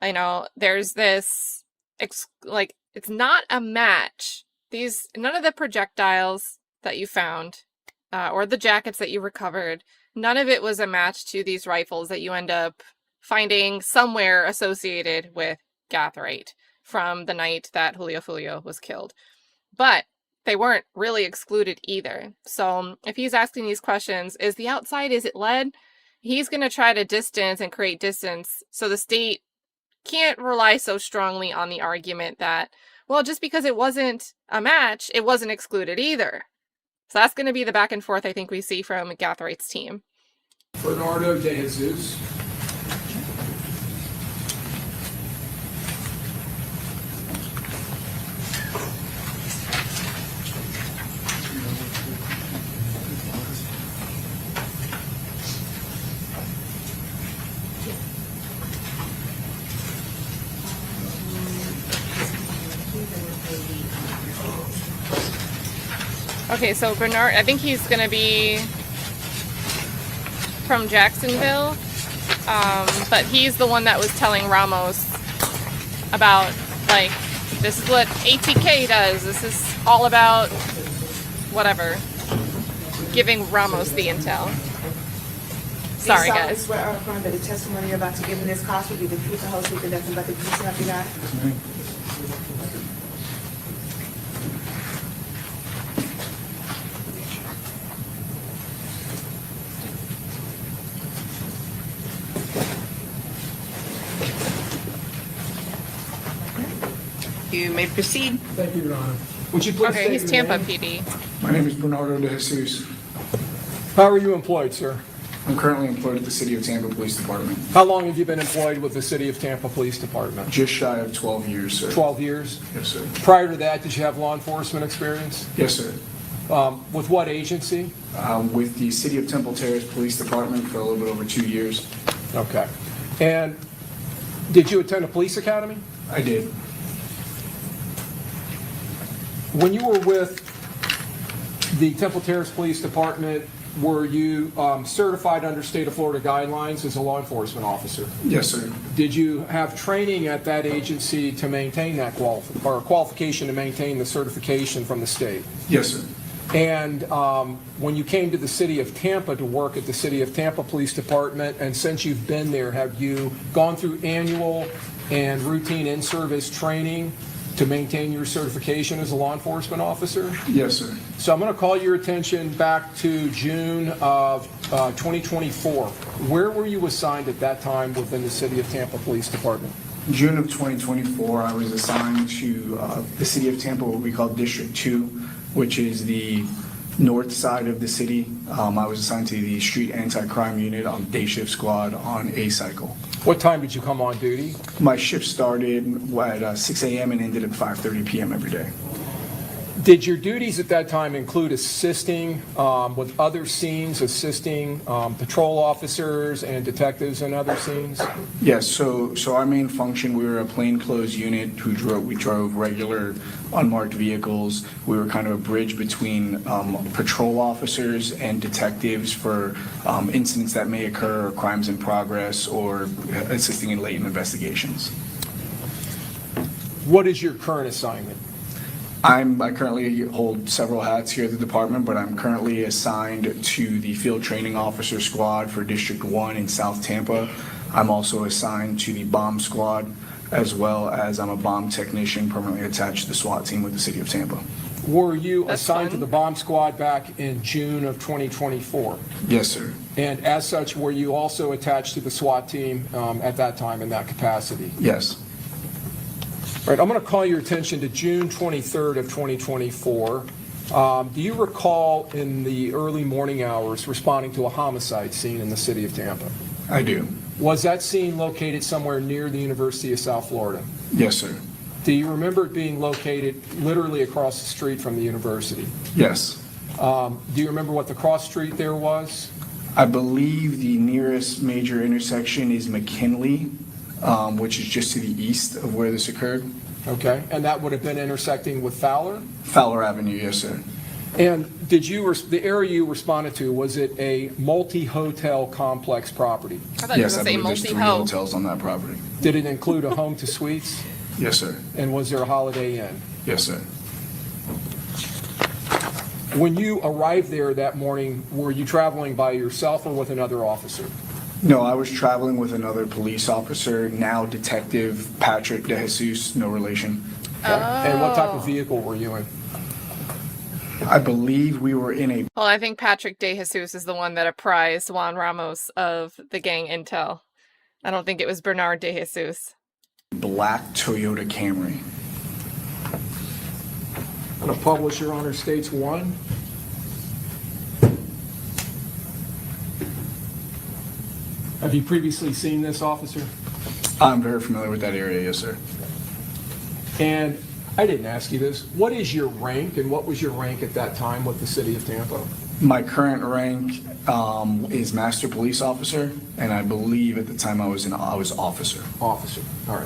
I know there's this, it's not a match. None of the projectiles that you found or the jackets that you recovered, none of it was a match to these rifles that you end up finding somewhere associated with Gathright from the night that Julio Foolio was killed. But they weren't really excluded either. So if he's asking these questions, is the outside, is it lead? He's going to try to distance and create distance so the state can't rely so strongly on the argument that, well, just because it wasn't a match, it wasn't excluded either. So that's going to be the back and forth I think we see from Gathright's team. Bernardo de Jesus. Okay, so Bernard, I think he's going to be from Jacksonville, but he's the one that was telling Ramos about, like, this is what ATK does, this is all about whatever, giving Ramos the intel. Sorry, guys. Swear or affirm that the testimony you're about to give in this cause will be the truth, the whole truth, and nothing but the truth, so help you God. You may proceed. Thank you, Your Honor. Would you please Okay, state he's your Tampa name? PD. My name is Bernardo de Jesus. How are you employed, sir? I'm currently employed at the City of Tampa Police Department. How long have you been employed with the City of Tampa Police Department? Just shy of 12 years, sir. 12 years? Yes, sir. Prior to that, did you have law enforcement experience? Yes, sir. With what agency? With the City of Temple Terrace Police Department for a little bit over 2 years. Okay. And did you attend a police academy? I did. When you were with the Temple Terrace Police Department, were you certified under state of Florida guidelines as a law enforcement officer? Yes, sir. Did you have training at that agency to maintain that qualification to maintain the certification from the state? Yes, sir. And when you came to the city of Tampa to work at the city of Tampa Police Department, and since you've been there, have you gone through annual and routine in-service training to maintain your certification as a law enforcement officer? Yes, sir. So I'm going to call your attention back to June of 2024. Where were you assigned at that time within the city of Tampa Police Department? June of 2024, I was assigned to the city of Tampa, what we call District 2, which is the north side of the city. I was assigned to the street anti-crime unit on day shift squad on A cycle. What time did you come on duty? My shift started at 6 a.m. and ended at 5:30 p.m. every day. Did your duties at that time include assisting with other scenes, assisting patrol officers and detectives in other scenes? Yes, so our main function, we were a plainclothes unit we drove regular unmarked vehicles. We were kind of a bridge between patrol officers and detectives for incidents that may occur, or crimes in progress, or assisting in latent investigations. What is your current assignment? I currently hold several hats here at the department, but I'm currently assigned to the Field Training Officer Squad for District 1 in South Tampa. I'm also assigned to the Bomb Squad, as well as I'm a bomb technician permanently attached to the SWAT team with the City of Tampa. Were you assigned to the Bomb Squad back in June of 2024? Yes, sir. And as such, were you also attached to the SWAT team at that time in that capacity? Yes. All right, I'm going to call your attention to June 23rd of 2024. Do you recall in the early morning hours responding to a homicide scene in the city of Tampa? I do. Was that scene located somewhere near the University of South Florida? Yes, sir. Do you remember it being located literally across the street from the university? Yes. Do you remember what the cross street there was? I believe the nearest major intersection is McKinley, which is just to the east of where this occurred. Okay, and that would have been intersecting with Fowler? Fowler Avenue, yes, sir. And did you, the area you responded to, was it a multi-hotel complex property? Yes, I believe there's 3 hotels on that property. Did it include a home to suites? Yes, sir. And was there a Holiday Inn? Yes, sir. When you arrived there that morning, were you traveling by yourself or with another officer? No, I was traveling with another police officer, now Detective Patrick De Jesus, no relation. Okay. And what type of vehicle were you in? I believe we were in a Well, I think Patrick De Jesus is the one that apprised Juan Ramos of the gang intel. I don't think it was Bernard De Jesus. black Toyota Camry. I'm going to publish Your Honor states 1. Have you previously seen this, officer? I'm very familiar with that area, yes, sir. And I didn't ask you this. What is your rank, and what was your rank at that time with the city of Tampa? My current rank is Master Police Officer, and I believe at the time I was officer. Officer, all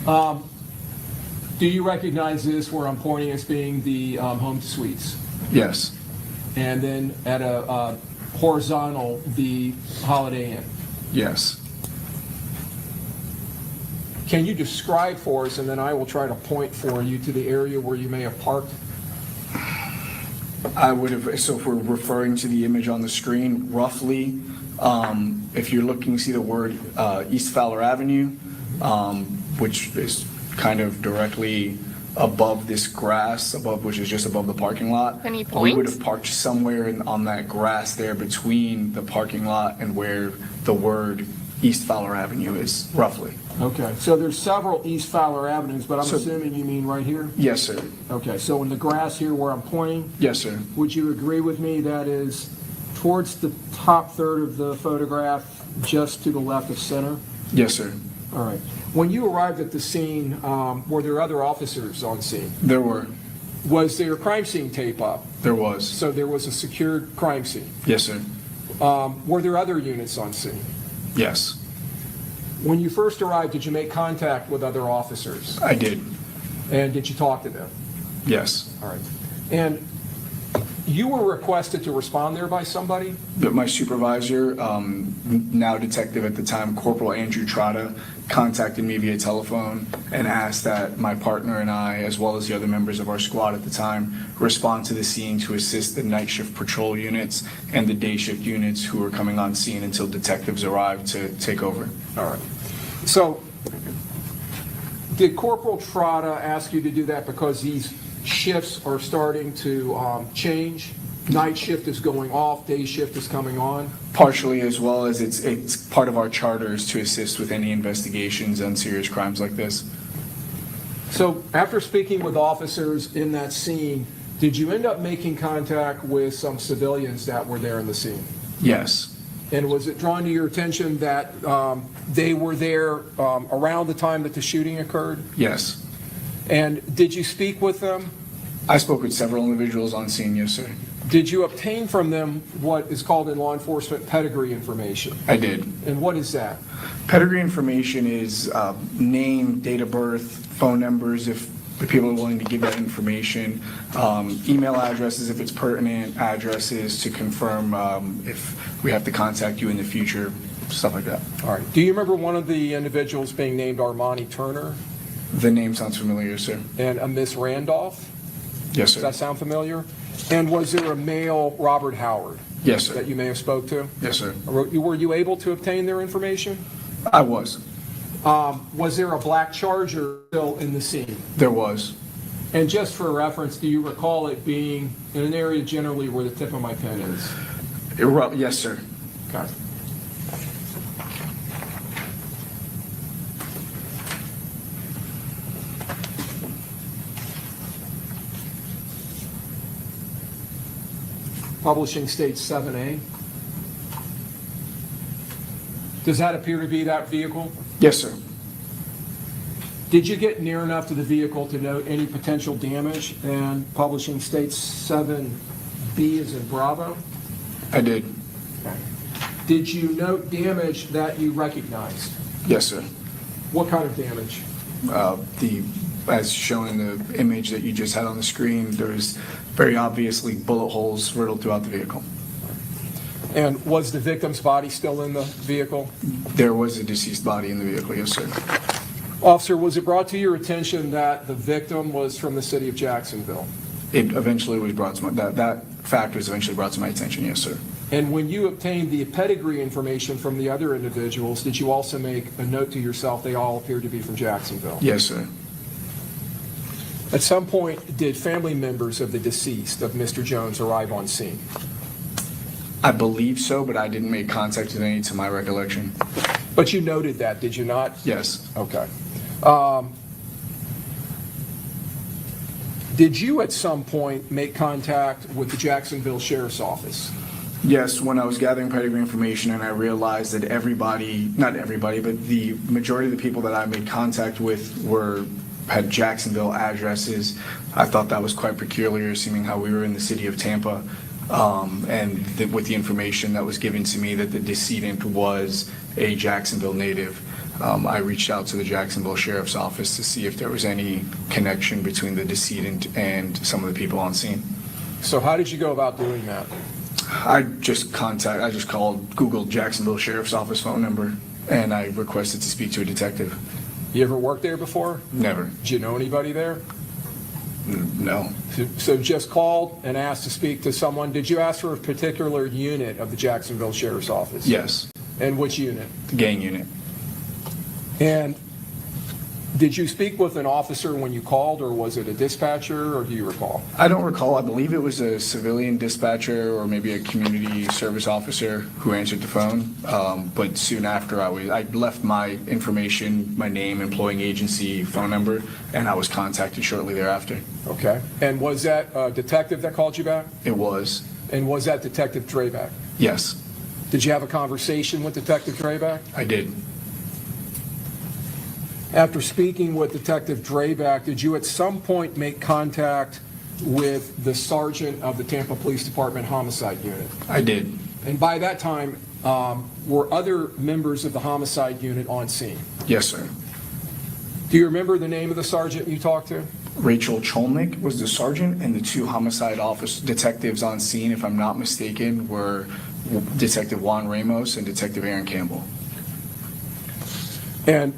right. Do you recognize this where I'm pointing as being the home to suites? Yes. And then at a horizontal, the Holiday Inn? Yes. Can you describe for us, and then I will try to point for you to the area where you may have parked? I would have, so if we're referring to the image on the screen, roughly, if you're looking to see the word East Fowler Avenue, which is kind of directly above this grass, which is just above the parking lot. Any point? We would have parked somewhere on that grass there between the parking lot and where the word East Fowler Avenue is, roughly. Okay, so there's several East Fowler Avenues, but I'm assuming you mean right here? Yes, sir. Okay, so in the grass here where I'm pointing? Yes, sir. Would you agree with me that is towards the top third of the photograph, just to the left of center? Yes, sir. All right. When you arrived at the scene, were there other officers on scene? There were. Was there crime scene tape up? There was. So there was a secured crime scene? Yes, sir. Were there other units on scene? Yes. When you first arrived, did you make contact with other officers? I did. And did you talk to them? Yes. All right. And You were requested to respond there by somebody? But my supervisor, now detective at the time, Corporal Andrew Trotta, contacted me via telephone and asked that my partner and I, as well as the other members of our squad at the time, respond to the scene to assist the night shift patrol units and the day shift units who were coming on scene until detectives arrived to take over. All right. So, did Corporal Trotta ask you to do that because these shifts are starting to change? Night shift is going off, day shift is coming on? Partially, as well as it's part of our charters to assist with any investigations on serious crimes like this. So, after speaking with officers in that scene, did you end up making contact with some civilians that were there in the scene? Yes. And was it drawn to your attention that they were there around the time that the shooting occurred? Yes. And did you speak with them? I spoke with several individuals on scene, yes, sir. Did you obtain from them what is called in law enforcement pedigree information? I did. And what is that? Pedigree information is name, date of birth, phone numbers if the people are willing to give that information, email addresses if it's pertinent, addresses to confirm if we have to contact you in the future, stuff like that. All right. Do you remember one of the individuals being named Armani Turner? The name sounds familiar, sir. And a Miss Randolph? Yes, sir. Does that sound familiar? And was there a male Robert Howard? Yes, sir. That you may have spoke to? Yes, sir. Were you able to obtain their information? I was. Was there a black Charger still in the scene? There was. And just for reference, do you recall it being in an area generally where the tip of my pen is? Yes, sir. Okay. Publishing states 7A. Does that appear to be that vehicle? Yes, sir. Did you get near enough to the vehicle to note any potential damage? And publishing states 7B is in Bravo. I did. Did you note damage that you recognized? Yes, sir. What kind of damage? As shown in the image that you just had on the screen, there's very obviously bullet holes riddled throughout the vehicle. And was the victim's body still in the vehicle? There was a deceased body in the vehicle, yes, sir. Officer, was it brought to your attention that the victim was from the city of Jacksonville? It eventually was brought to that fact was eventually brought to my attention, yes, sir. And when you obtained the pedigree information from the other individuals, did you also make a note to yourself they all appeared to be from Jacksonville? Yes, sir. At some point, did family members of the deceased, of Mr. Jones, arrive on scene? I believe so, but I didn't make contact with any to my recollection. But you noted that, did you not? Yes. Okay. Did you at some point make contact with the Jacksonville Sheriff's Office? Yes, when I was gathering pedigree information and I realized that not everybody, but the majority of the people that I made contact with had Jacksonville addresses. I thought that was quite peculiar, seeming how we were in the city of Tampa, with the information that was given to me that the decedent was a Jacksonville native. I reached out to the Jacksonville Sheriff's Office to see if there was any connection between the decedent and some of the people on scene. So how did you go about doing that? I just Googled Jacksonville Sheriff's Office phone number, and I requested to speak to a detective. You ever worked there before? Never. Did you know anybody there? No. So just called and asked to speak to someone. Did you ask for a particular unit of the Jacksonville Sheriff's Office? Yes. And which unit? The gang unit. And did you speak with an officer when you called, or was it a dispatcher, or do you recall? I don't recall. I believe it was a civilian dispatcher or maybe a community service officer who answered the phone. But soon after, I left my information, my name, employing agency, phone number, and I was contacted shortly thereafter. Okay. And was that a detective that called you back? It was. And was that Detective Drabek? Yes. Did you have a conversation with Detective Drabek? I did. After speaking with Detective Drabek, did you at some point make contact with the sergeant of the Tampa Police Department Homicide Unit? I did. And by that time, were other members of the Homicide Unit on scene? Yes, sir. Do you remember the name of the sergeant you talked to? Rachel Cholnick was the sergeant, and the 2 homicide detectives on scene, if I'm not mistaken, were Detective Juan Ramos and Detective Aaron Campbell. And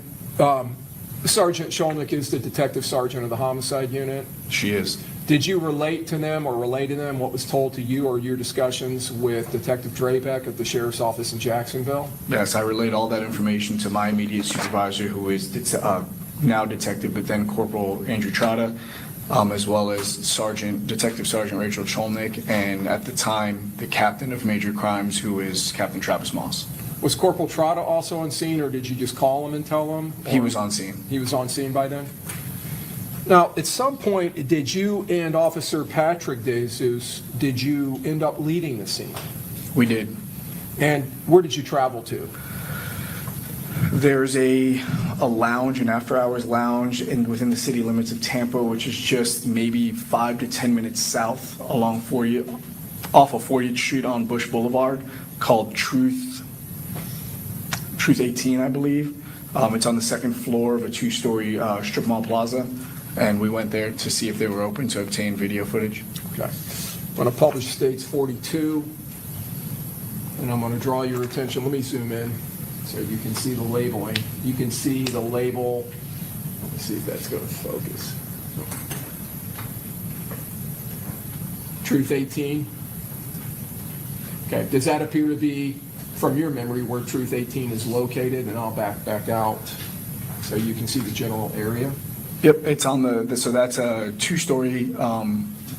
Sergeant Cholnick is the detective sergeant of the homicide unit? She is. Did you relate to them or relay to them what was told to you or your discussions with Detective Drabek at the Sheriff's Office in Jacksonville? Yes, I relayed all that information to my immediate supervisor, who is now Detective, but then Corporal Andrew Trotta, as well as Detective Sergeant Rachel Cholnick, and at the time, the captain of major crimes, who is Captain Travis Moss. Was Corporal Trotta also on scene, or did you just call him and tell him? He was on scene. He was on scene by then? Now, at some point, did you and Officer Patrick DeJesus, did you end up leaving the scene? We did. And where did you travel to? There's a lounge, an after-hours lounge within the city limits of Tampa, which is just maybe 5 to 10 minutes south off of 40th Street on Bush Boulevard, called Truth 18, I believe. It's on the second floor of a 2-story strip mall plaza, and we went there to see if they were open to obtain video footage. Okay. I'm going to publish States 42, and I'm going to draw your attention. Let me zoom in so you can see the labeling. You can see the label. Let's see if that's going to focus. Truth 18. Okay. Does that appear to be, from your memory, where Truth 18 is located? And I'll back out so you can see the general area. Yep, it's on so that's a 2-story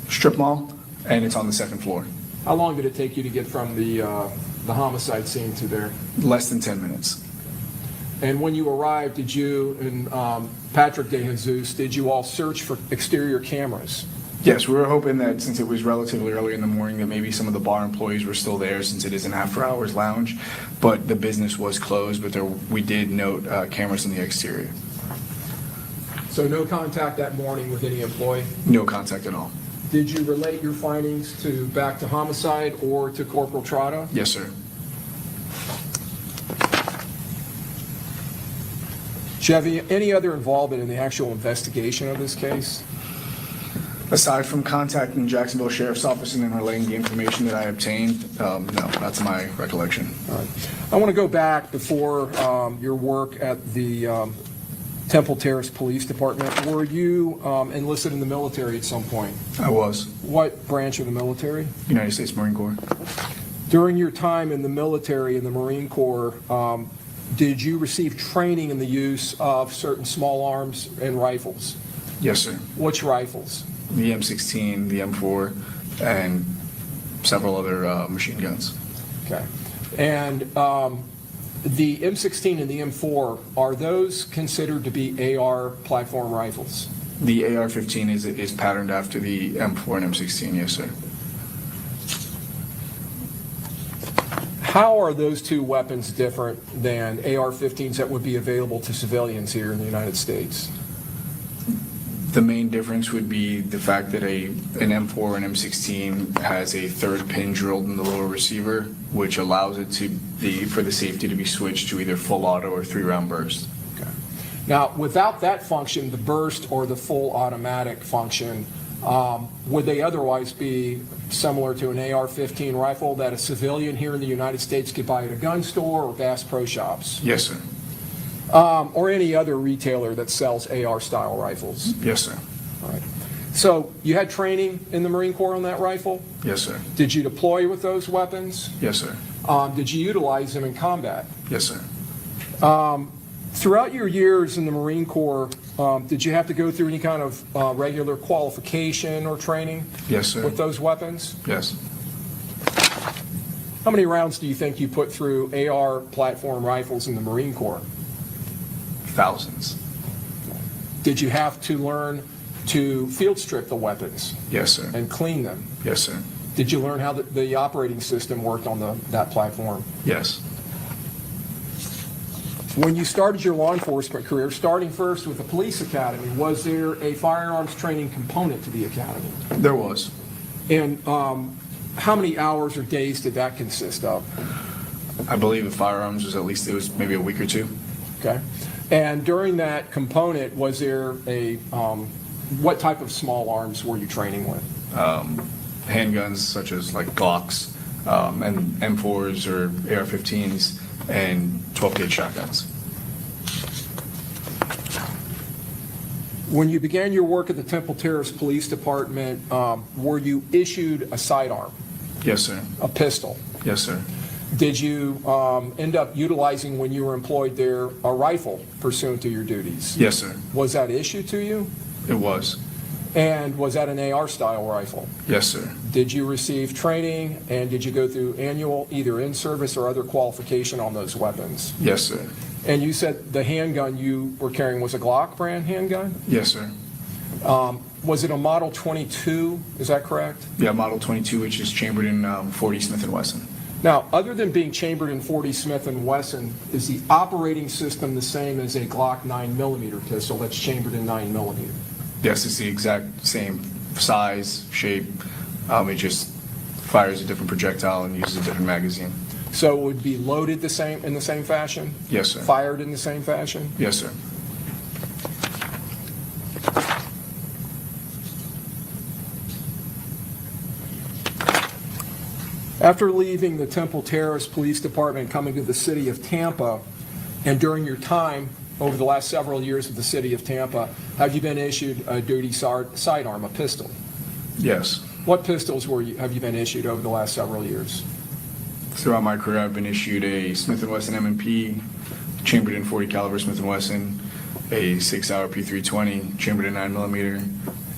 strip mall, and it's on the second floor. How long did it take you to get from the homicide scene to there? Less than 10 minutes. And when you arrived, did you and Patrick DeJesus, did you all search for exterior cameras? Yes, we were hoping that since it was relatively early in the morning that maybe some of the bar employees were still there, since it is an after-hours lounge, but the business was closed, but we did note cameras in the exterior. So no contact that morning with any employee? No contact at all. Did you relate your findings back to homicide or to Corporal Trotta? Yes, sir. Do you have any other involvement in the actual investigation of this case? Aside from contacting the Jacksonville Sheriff's Office and then relaying the information that I obtained, no, that's my recollection. All right. I want to go back before your work at the Temple Terrace Police Department. Were you enlisted in the military at some point? I was. What branch of the military? United States Marine Corps. During your time in the military, in the Marine Corps, did you receive training in the use of certain small arms and rifles? Yes, sir. Which rifles? The M16, the M4, and several other machine guns. Okay. And the M16 and the M4, are those considered to be AR platform rifles? The AR-15 is patterned after the M4 and M16, yes, sir. How are those two weapons different than AR-15s that would be available to civilians here in the United States? The main difference would be the fact that an M4 and M16 has a third pin drilled in the lower receiver, which allows it for the safety to be switched to either full auto or 3-round burst. Okay. Now, without that function, the burst or the full automatic function, would they otherwise be similar to an AR-15 rifle that a civilian here in the United States could buy at a gun store or Bass Pro Shops? Yes, sir. Or any other retailer that sells AR-style rifles? Yes, sir. All right. So you had training in the Marine Corps on that rifle? Yes, sir. Did you deploy with those weapons? Yes, sir. Did you utilize them in combat? Yes, sir. Throughout your years in the Marine Corps, did you have to go through any kind of regular qualification or training? Yes, sir. With those weapons? Yes. How many rounds do you think you put through AR platform rifles in the Marine Corps? Thousands. Did you have to learn to field strip the weapons? Yes, sir. And clean them? Yes, sir. Did you learn how the operating system worked on that platform? Yes. When you started your law enforcement career, starting first with the police academy, was there a firearms training component to the academy? There was. And how many hours or days did that consist of? I believe the firearms was it was maybe a week or two. Okay. And during that component, was there a What type of small arms were you training with? Handguns such as like Glocks, and M4s or AR-15s, and 12-gauge shotguns. When you began your work at the Temple Terrace Police Department, were you issued a sidearm? Yes, sir. A pistol? Yes, sir. Did you end up utilizing, when you were employed there, a rifle pursuant to your duties? Yes, sir. Was that issued to you? It was. And was that an AR-style rifle? Yes, sir. Did you receive training, and did you go through annual, either in-service or other qualification on those weapons? Yes, sir. And you said the handgun you were carrying was a Glock brand handgun? Yes, sir. Was it a Model 22? Is that correct? Yeah, Model 22, which is chambered in 40 Smith & Wesson. Now, other than being chambered in 40 Smith & Wesson, is the operating system the same as a Glock 9mm pistol that's chambered in 9mm? Yes, it's the exact same size, shape. It just fires a different projectile and uses a different magazine. So it would be loaded in the same fashion? Yes, sir. Fired in the same fashion? Yes, sir. After leaving the Temple Terrace Police Department, coming to the city of Tampa, and during your time over the last several years with the city of Tampa, have you been issued a duty sidearm, a pistol? Yes. What pistols have you been issued over the last several years? Throughout my career, I've been issued a Smith & Wesson M&P, chambered in 40 caliber Smith & Wesson, a 6-hour P320, chambered in 9mm,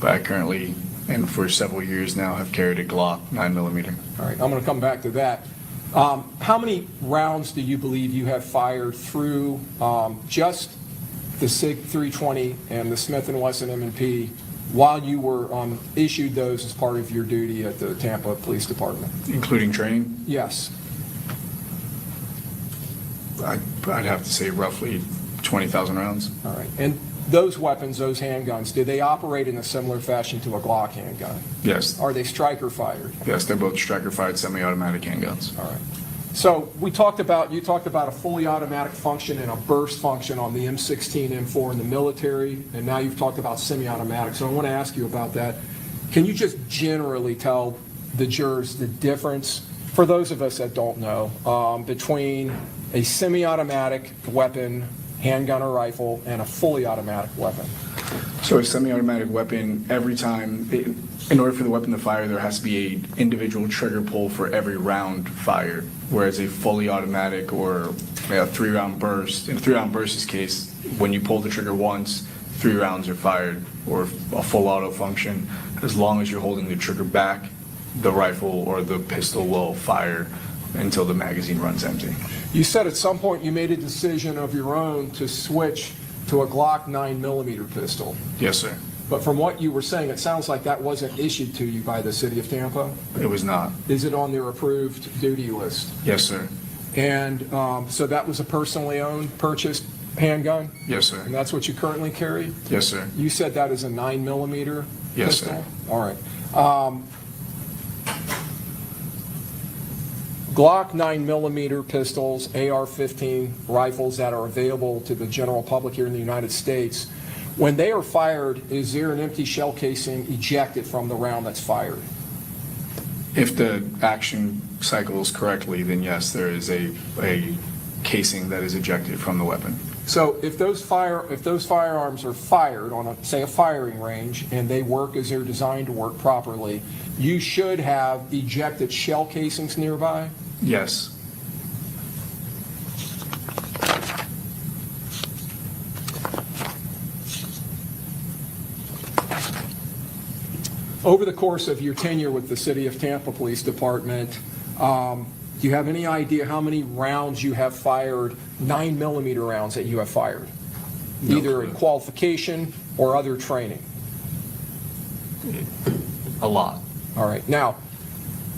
but I currently, and for several years now, have carried a Glock 9mm. All right, I'm going to come back to that. How many rounds do you believe you have fired through just the SIG 320 and the Smith & Wesson M&P while you were issued those as part of your duty at the Tampa Police Department? Including training? Yes. I'd have to say roughly 20,000 rounds. All right. And those weapons, those handguns, do they operate in a similar fashion to a Glock handgun? Yes. Are they striker fired? Yes, they're both striker-fired semi-automatic handguns. All right. So you talked about a fully automatic function and a burst function on the M16, M4 in the military, and now you've talked about semi-automatic. So I want to ask you about that. Can you just generally tell the jurors the difference, for those of us that don't know, between a semi-automatic weapon, handgun or rifle, and a fully automatic weapon? So a semi-automatic weapon, every time, in order for the weapon to fire, there has to be an individual trigger pull for every round fired, whereas a fully automatic or a 3-round burst, in a 3-round burst's case, when you pull the trigger once, 3 rounds are fired, or a full auto function. As long as you're holding the trigger back, the rifle or the pistol will fire until the magazine runs empty. You said at some point you made a decision of your own to switch to a Glock 9mm pistol. Yes, sir. But from what you were saying, it sounds like that wasn't issued to you by the city of Tampa? It was not. Is it on their approved duty list? Yes, sir. And so that was a personally owned, purchased handgun? Yes, sir. And that's what you currently carry? Yes, sir. You said that is a 9mm Yes, pistol? sir. All right. Glock 9mm pistols, AR-15 rifles that are available to the general public here in the United States, when they are fired, is there an empty shell casing ejected from the round that's fired? If the action cycles correctly, then yes, there is a casing that is ejected from the weapon. So if those firearms are fired on, say, a firing range, and they work as they're designed to work properly, you should have ejected shell casings nearby? Yes. Over the course of your tenure with the City of Tampa Police Department, do you have any idea how many rounds you have fired, 9mm rounds that you have fired? No Either clue. in qualification or other training? A lot. All right. Now,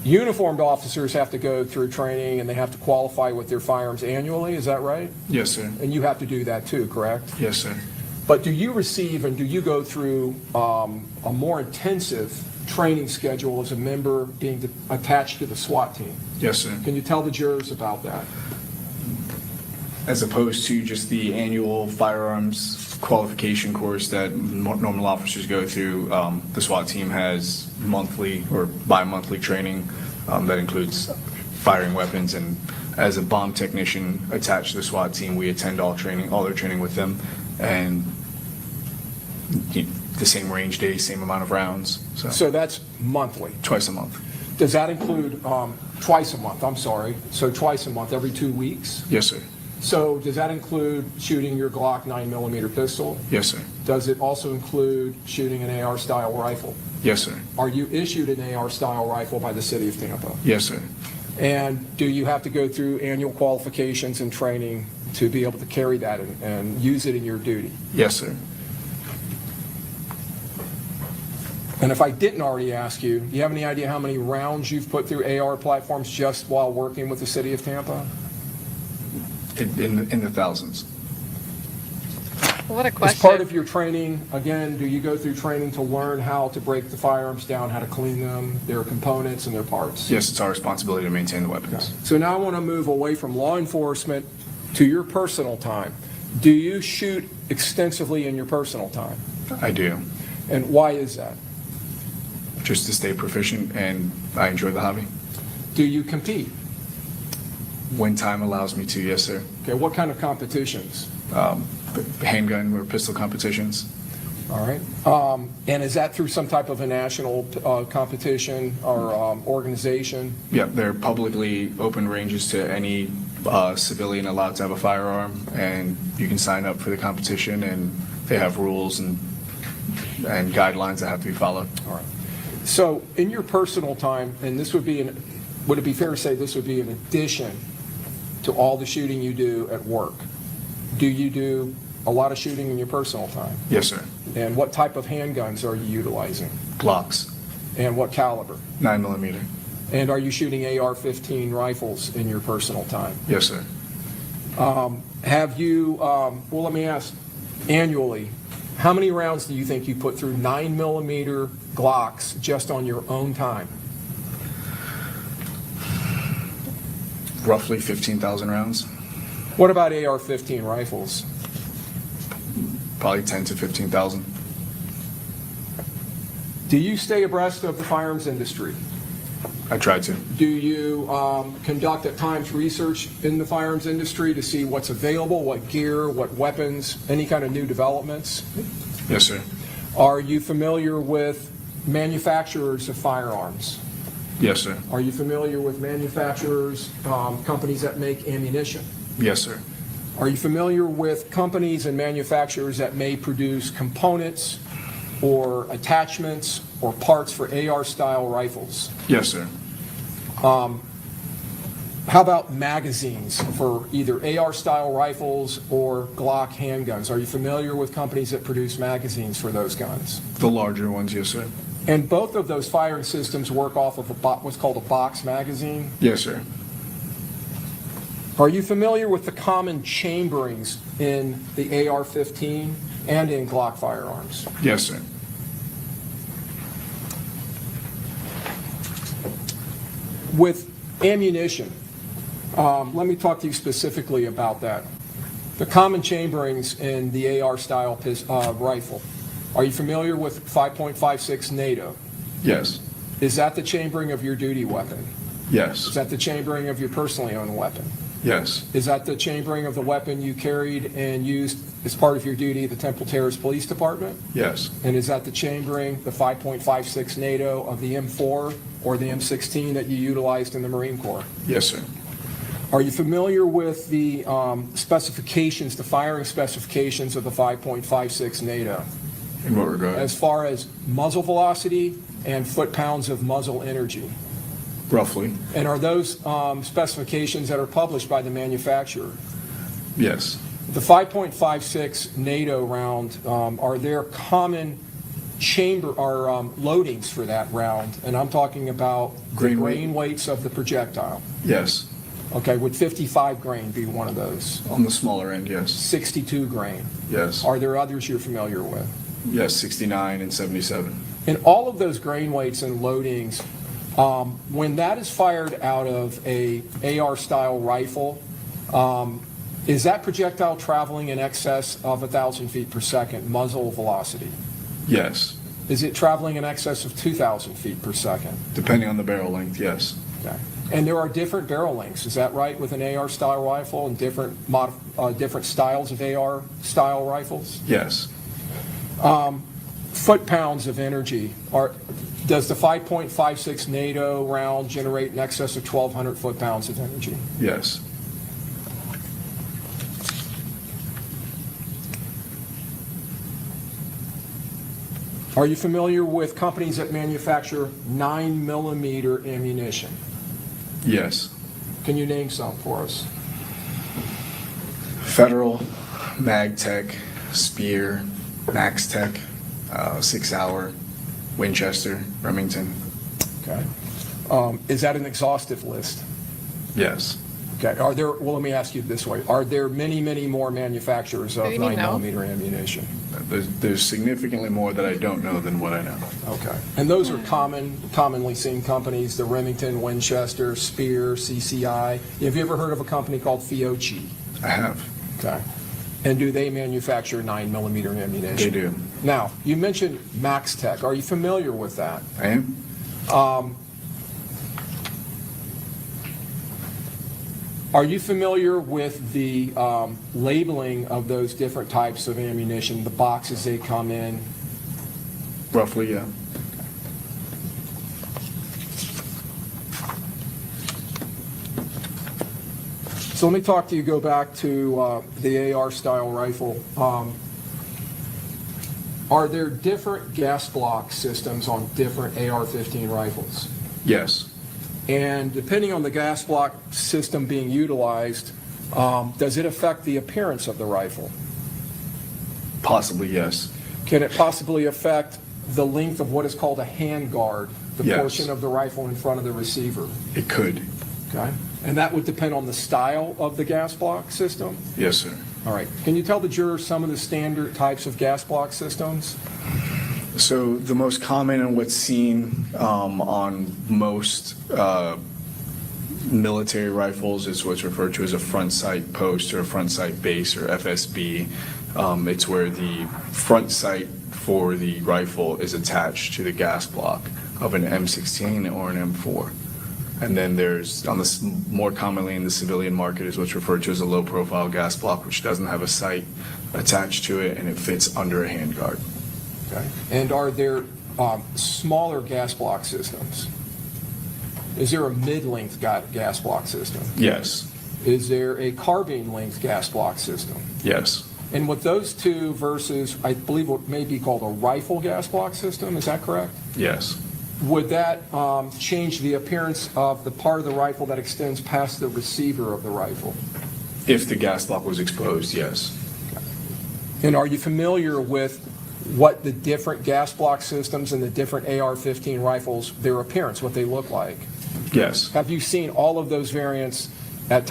uniformed officers have to go through training and they have to qualify with their firearms annually, is that right? Yes, sir. And you have to do that too, correct? Yes, sir. But do you receive and do you go through a more intensive training schedule as a member being attached to the SWAT team? Yes, sir. Can you tell the jurors about that? As opposed to just the annual firearms qualification course that normal officers go through. The SWAT team has monthly or bi-monthly training that includes firing weapons, and as a bomb technician attached to the SWAT team, we attend all their training with them, and the same range days, same amount of rounds. So that's monthly? Twice a month. Does that include, twice a month, I'm sorry, so twice a month, every 2 weeks? Yes, sir. So does that include shooting your Glock 9mm pistol? Yes, sir. Does it also include shooting an AR-style rifle? Yes, sir. Are you issued an AR-style rifle by the city of Tampa? Yes, sir. And do you have to go through annual qualifications and training to be able to carry that and use it in your duty? Yes, sir. And if I didn't already ask you, do you have any idea how many rounds you've put through AR platforms just while working with the city of Tampa? In the thousands. What a question. As part of your training, again, do you go through training to learn how to break the firearms down, how to clean them, their components and their parts? Yes, it's our responsibility to maintain the weapons. So now I want to move away from law enforcement to your personal time. Do you shoot extensively in your personal time? I do. And why is that? Just to stay proficient, and I enjoy the hobby. Do you compete? When time allows me to, yes, sir. Okay, what kind of competitions? Handgun or pistol competitions. All right. And is that through some type of a national competition or organization? Yeah, they're publicly open ranges to any civilian allowed to have a firearm, and you can sign up for the competition, and they have rules and guidelines that have to be followed. All right. So in your personal time, and this would be, would it be fair to say this would be in addition to all the shooting you do at work? Do you do a lot of shooting in your personal time? Yes, sir. And what type of handguns are you utilizing? Glocks. And what caliber? 9mm. And are you shooting AR-15 rifles in your personal time? Yes, sir. Have you, well, let me ask, annually, how many rounds do you think you put through 9mm Glocks just on your own time? Roughly 15,000 rounds. What about AR-15 rifles? Probably 10 to 15,000. Do you stay abreast of the firearms industry? I try to. Do you conduct at times research in the firearms industry to see what's available, what gear, what weapons, any kind of new developments? Yes, sir. Are you familiar with manufacturers of firearms? Yes, sir. Are you familiar with manufacturers, companies that make ammunition? Yes, sir. Are you familiar with companies and manufacturers that may produce components or attachments or parts for AR-style rifles? Yes, sir. How about magazines for either AR-style rifles or Glock handguns? Are you familiar with companies that produce magazines for those guns? The larger ones, yes, sir. And both of those firing systems work off of what's called a box magazine? Yes, sir. Are you familiar with the common chamberings in the AR-15 and in Glock firearms? Yes, sir. With ammunition, let me talk to you specifically about that. The common chamberings in the AR-style rifle. Are you familiar with 5.56 NATO? Yes. Is that the chambering of your duty weapon? Yes. Is that the chambering of your personally owned weapon? Yes. Is that the chambering of the weapon you carried and used as part of your duty at the Temple Terrace Police Department? Yes. And is that the chambering, the 5.56 NATO of the M4 or the M16 that you utilized in the Marine Corps? Yes, sir. Are you familiar with the specifications, the firing specifications of the 5.56 NATO? In what regard? As far as muzzle velocity and foot-pounds of muzzle energy? Roughly. And are those specifications that are published by the manufacturer? Yes. The 5.56 NATO round, are there common chamber or loadings for that round? And I'm talking about the grain weights of the projectile. Yes. Okay, would 55 grain be one of those? On the smaller end, yes. 62 grain? Yes. Are there others you're familiar with? Yes, 69 and 77. In all of those grain weights and loadings, when that is fired out of a AR-style rifle, Is that projectile traveling in excess of 1,000 feet per second, muzzle velocity? Yes. Is it traveling in excess of 2,000 feet per second? Depending on the barrel length, yes. Okay. And there are different barrel lengths, is that right, with an AR-style rifle and different styles of AR-style rifles? Yes. Foot-pounds of energy. Does the 5.56 NATO round generate in excess of 1,200 foot-pounds of energy? Yes. Are you familiar with companies that manufacture 9mm ammunition? Yes. Can you name some for us? Federal, MagTech, Spear, MaxTech, 6 Hour, Winchester, Remington. Okay. Is that an exhaustive list? Yes. Okay. Well, let me ask you this way. Are there many, many more manufacturers of 9mm ammunition? There's significantly more that I don't know than what I know. Okay. And those are commonly seen companies, the Remington, Winchester, Spear, CCI. Have you ever heard of a company called Fiocchi? I have. Okay. And do they manufacture 9mm ammunition? They do. Now, you mentioned MaxTech. Are you familiar with that? I am. Are you familiar with the labeling of those different types of ammunition, the boxes they come in? Roughly, yeah. So let me talk to you, go back to the AR-style rifle. Are there different gas block systems on different AR-15 rifles? Yes. And depending on the gas block system being utilized, does it affect the appearance of the rifle? Possibly, yes. Can it possibly affect the length of what is called a hand guard, the Yes. portion of the rifle in front of the receiver? It could. Okay. And that would depend on the style of the gas block system? Yes, sir. All right. Can you tell the jurors some of the standard types of gas block systems? So the most common and what's seen on most military rifles is what's referred to as a front sight post or a front sight base or FSB. It's where the front sight for the rifle is attached to the gas block of an M16 or an M4. And then there's, more commonly in the civilian market, is what's referred to as a low-profile gas block, which doesn't have a sight attached to it, and it fits under a handguard. Okay. And are there smaller gas block systems? Is there a mid-length gas block system? Yes. Is there a carbine-length gas block system? Yes. And with those two versus, I believe what may be called a rifle gas block system, is that correct? Yes. Would that change the appearance of the part of the rifle that extends past the receiver of the rifle? If the gas block was exposed, yes. And are you familiar with what the different gas block systems and the different AR-15 rifles, their appearance, what they look like? Yes. Have you seen all of those variants at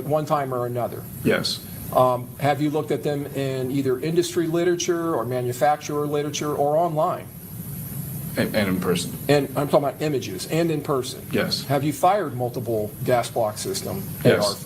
one time or another? Yes. Have you looked at them in either industry literature or manufacturer literature or online? And in person. And I'm talking about images and in person. Yes. Have you fired multiple gas block system Yes. AR?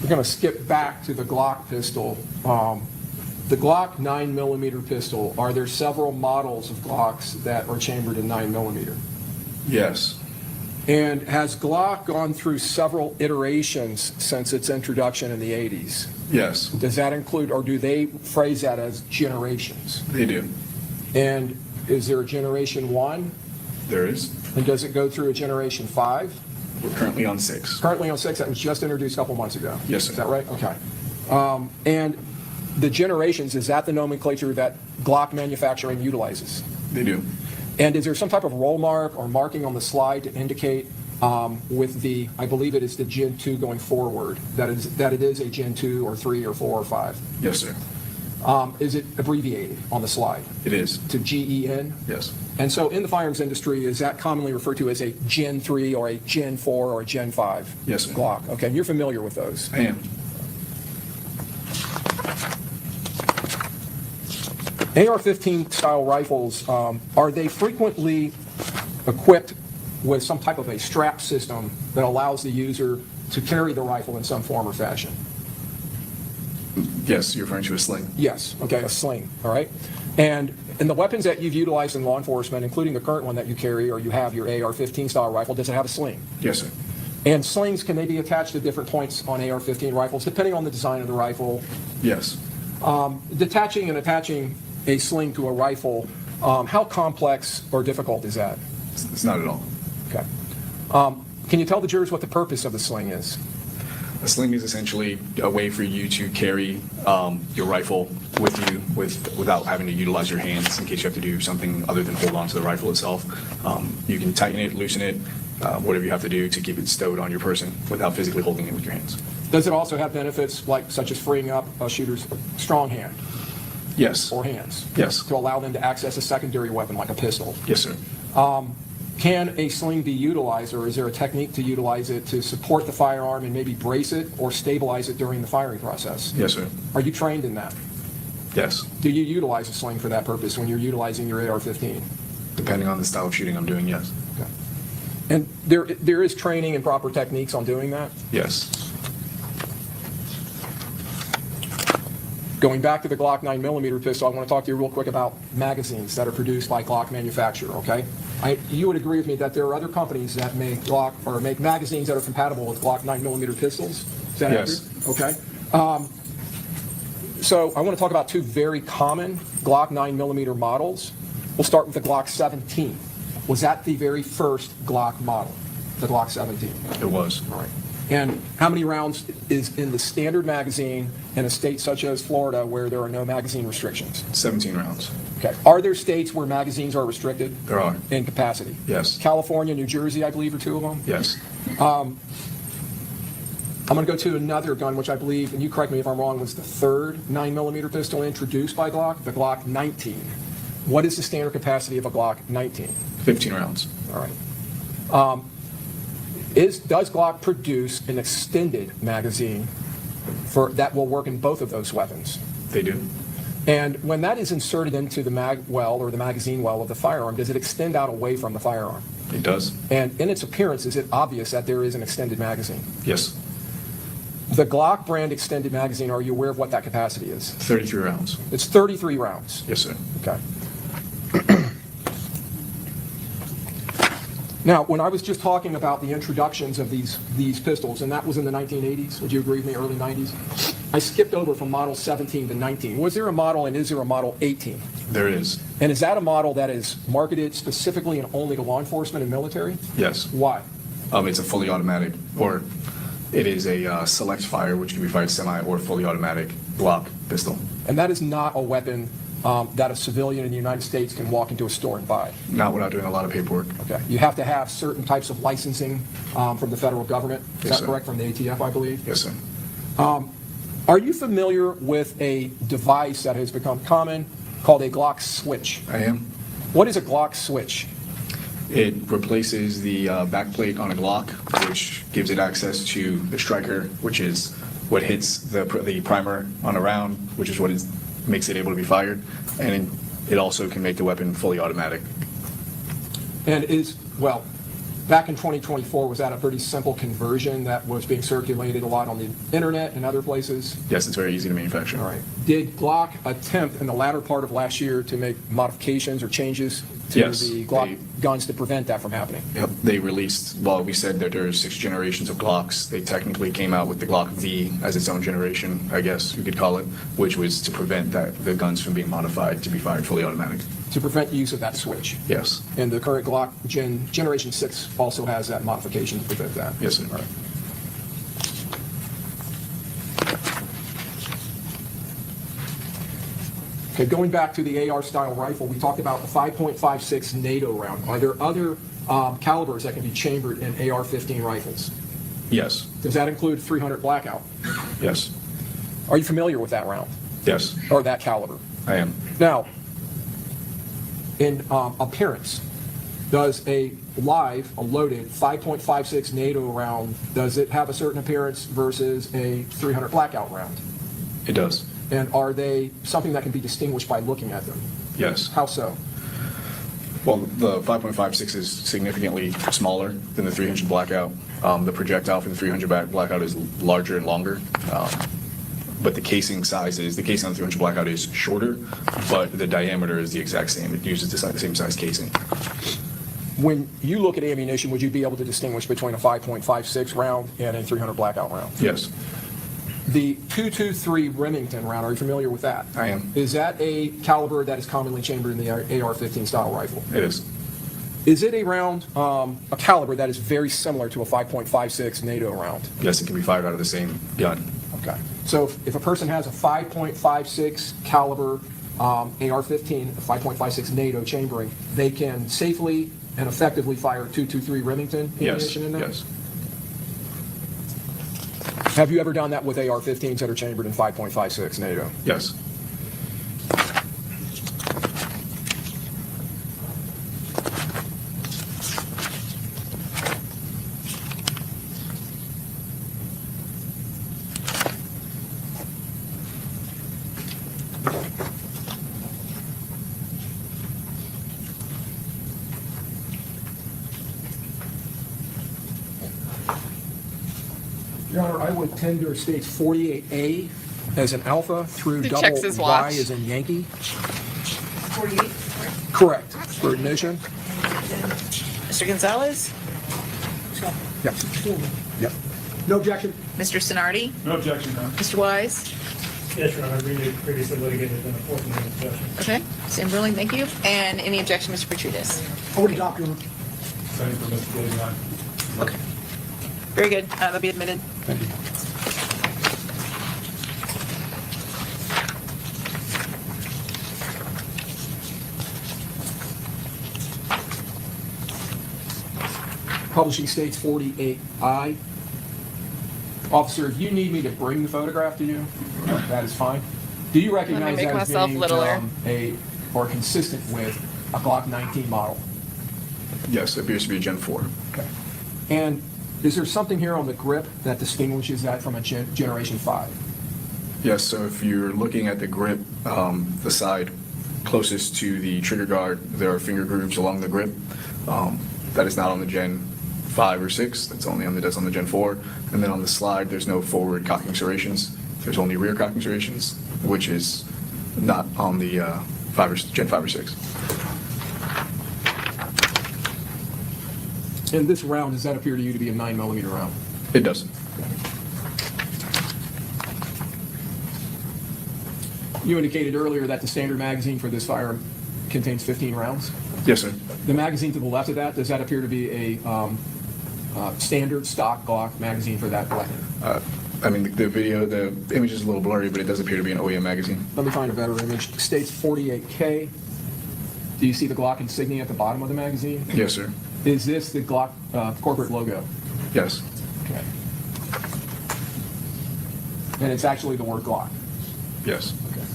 We're going to skip back to the Glock pistol. The Glock 9mm pistol, are there several models of Glocks that are chambered in 9mm? Yes. And has Glock gone through several iterations since its introduction in the 80s? Yes. Does that include, or do they phrase that as generations? They do. And is there a generation 1? There is. And does it go through a generation 5? We're currently on 6. Currently on 6, that was just introduced a couple months ago. Yes, sir. Is that right? Okay. And the generations, is that the nomenclature that Glock manufacturing utilizes? They do. And is there some type of roll mark or marking on the slide to indicate with the, I believe it is the Gen 2 going forward, that it is a Gen 2 or 3 or 4 or 5? Yes, sir. Is it abbreviated on the slide? It is. To GEN? Yes. And so in the firearms industry, is that commonly referred to as a Gen 3 or a Gen 4 or a Gen 5? Yes, sir. Glock. Okay, and you're familiar with those? I am. AR-15 style rifles, are they frequently equipped with some type of a strap system that allows the user to carry the rifle in some form or fashion? Yes, you're referring to a sling. Yes, okay, a sling, all right? And in the weapons that you've utilized in law enforcement, including the current one that you carry or you have, your AR-15 style rifle, does it have a sling? Yes, sir. And slings, can they be attached to different points on AR-15 rifles, depending on the design of the rifle? Yes. Detaching and attaching a sling to a rifle, how complex or difficult is that? It's not at all. Okay. Can you tell the jurors what the purpose of the sling is? A sling is essentially a way for you to carry your rifle with you without having to utilize your hands in case you have to do something other than hold on to the rifle itself. You can tighten it, loosen it, whatever you have to do to keep it stowed on your person without physically holding it with your hands. Does it also have benefits such as freeing up a shooter's strong hand? Yes. Or hands? Yes. To allow them to access a secondary weapon like a pistol? Yes, sir. Can a sling be utilized, or is there a technique to utilize it to support the firearm and maybe brace it or stabilize it during the firing process? Yes, sir. Are you trained in that? Yes. Do you utilize a sling for that purpose when you're utilizing your AR-15? Depending on the style of shooting I'm doing, yes. Okay. And there is training and proper techniques on doing that? Yes. Going back to the Glock 9mm pistol, I want to talk to you real quick about magazines that are produced by Glock manufacturer, okay? You would agree with me that there are other companies that make Glock or make magazines that are compatible with Glock 9mm pistols? Is that Yes. accurate? Okay. So I want to talk about two very common Glock 9mm models. We'll start with the Glock 17. Was that the very first Glock model, the Glock 17? It was. All right. And how many rounds is in the standard magazine in a state such as Florida where there are no magazine restrictions? 17 rounds. Okay. Are there states where magazines are restricted? There are. In capacity? Yes. California, New Jersey, I believe, are two of them? Yes. I'm going to go to another gun, which I believe, and you correct me if I'm wrong, was the third 9mm pistol introduced by Glock, the Glock 19. What is the standard capacity of a Glock 19? 15 rounds. All right. Does Glock produce an extended magazine that will work in both of those weapons? They do. And when that is inserted into the mag well or the magazine well of the firearm, does it extend out away from the firearm? It does. And in its appearance, is it obvious that there is an extended magazine? Yes. The Glock brand extended magazine, are you aware of what that capacity is? 33 rounds. It's 33 rounds. Yes, sir. Okay. Now, when I was just talking about the introductions of these pistols, and that was in the 1980s, would you agree with me, early 90s? I skipped over from model 17 to 19. Was there a model and is there a model 18? There is. And is that a model that is marketed specifically and only to law enforcement and military? Yes. Why? It's a fully automatic, or it is a select fire, which can be fired semi or fully automatic Glock pistol. And that is not a weapon that a civilian in the United States can walk into a store and buy? Not without doing a lot of paperwork. Okay. You have to have certain types of licensing from the federal government. Is Yes, that sir. correct? From the ATF, I believe? Yes, sir. Are you familiar with a device that has become common called a Glock switch? I am. What is a Glock switch? It replaces the backplate on a Glock, which gives it access to the striker, which is what hits the primer on a round, which is what makes it able to be fired, and it also can make the weapon fully automatic. And back in 2024, was that a pretty simple conversion that was being circulated a lot on the internet and other places? Yes, it's very easy to manufacture. All right. Did Glock attempt in the latter part of last year to make modifications or changes to Yes, the Glock guns to prevent that from happening? Yep. They released, we said that there are 6 generations of Glocks. They technically came out with the Glock V as its own generation, I guess you could call it, which was to prevent the guns from being modified to be fired fully automatic. To prevent use of that switch? Yes. And the current Glock Generation 6 also has that modification to prevent that? Yes, sir. All right. Okay, going back to the AR-style rifle, we talked about the 5.56 NATO round. Are there other calibers that can be chambered in AR-15 rifles? Yes. Does that include 300 Blackout? Yes. Are you familiar with that round? Yes. Or that caliber? I am. Now, in appearance, does a loaded 5.56 NATO round, does it have a certain appearance versus a 300 Blackout round? It does. And are they something that can be distinguished by looking at them? Yes. How so? Well, the 5.56 is significantly smaller than the 300 blackout. The projectile for the 300 blackout is larger and longer. But the casing on the 300 blackout is shorter, but the diameter is the exact same. It uses the same size casing. When you look at ammunition, would you be able to distinguish between a 5.56 round and a 300 blackout round? Yes. The 223 Remington round, are you familiar with that? I am. Is that a caliber that is commonly chambered in the AR-15 style rifle? It is. Is it a round, a caliber that is very similar to a 5.56 NATO round? Yes, it can be fired out of the same gun. Okay. So if a person has a 5.56 caliber AR-15, a 5.56 NATO chambering, they can safely and effectively fire 223 Remington ammunition in there? Yes. Have you ever done that with AR-15s that are chambered in 5.56 NATO? Yes. Your Honor, I would tender states 48A as an alpha through He double checks his Y watch. as in Yankee. 48, Correct. For ignition? Mr. Gonzalez? Yes. Yep. No objection. Mr. Sinardi? No objection, Your Honor. Mr. Wise? Yes, Your Honor, we previously litigated in a fourth amendment objection. Okay, same ruling, thank you. And any objection, Mr. Petredis? I would adopt, Your Honor. Same for Mr. Davion. Okay. Very good, that'll be admitted. Thank you. Publishing states 48I. Officer, if you need me to bring the photograph to you, that is fine. Do you recognize make that as myself being littler. or consistent with a Glock 19 model? Yes, it appears to be a Gen 4. Okay. And is there something here on the grip that distinguishes that from a Generation 5? Yes, so if you're looking at the grip, the side closest to the trigger guard, there are finger grooves along the grip. That is not on the Gen 5 or 6, that's only on the Gen 4. And then on the slide, there's no forward cocking serrations. There's only rear cocking serrations, which is not on the Gen 5 or 6. And this round, does that appear to you to be a 9mm round? It does. You indicated earlier that the standard magazine for this firearm contains 15 rounds. Yes, sir. The magazine to the left of that, does that appear to be a standard stock Glock magazine for that weapon? I mean, the video, the image is a little blurry, but it does appear to be an OEM magazine. Let me find a better image. States 48K. Do you see the Glock insignia at the bottom of the magazine? Yes, sir. Is this the Glock corporate logo? Yes. Okay. And it's actually the word Glock? Yes. Okay.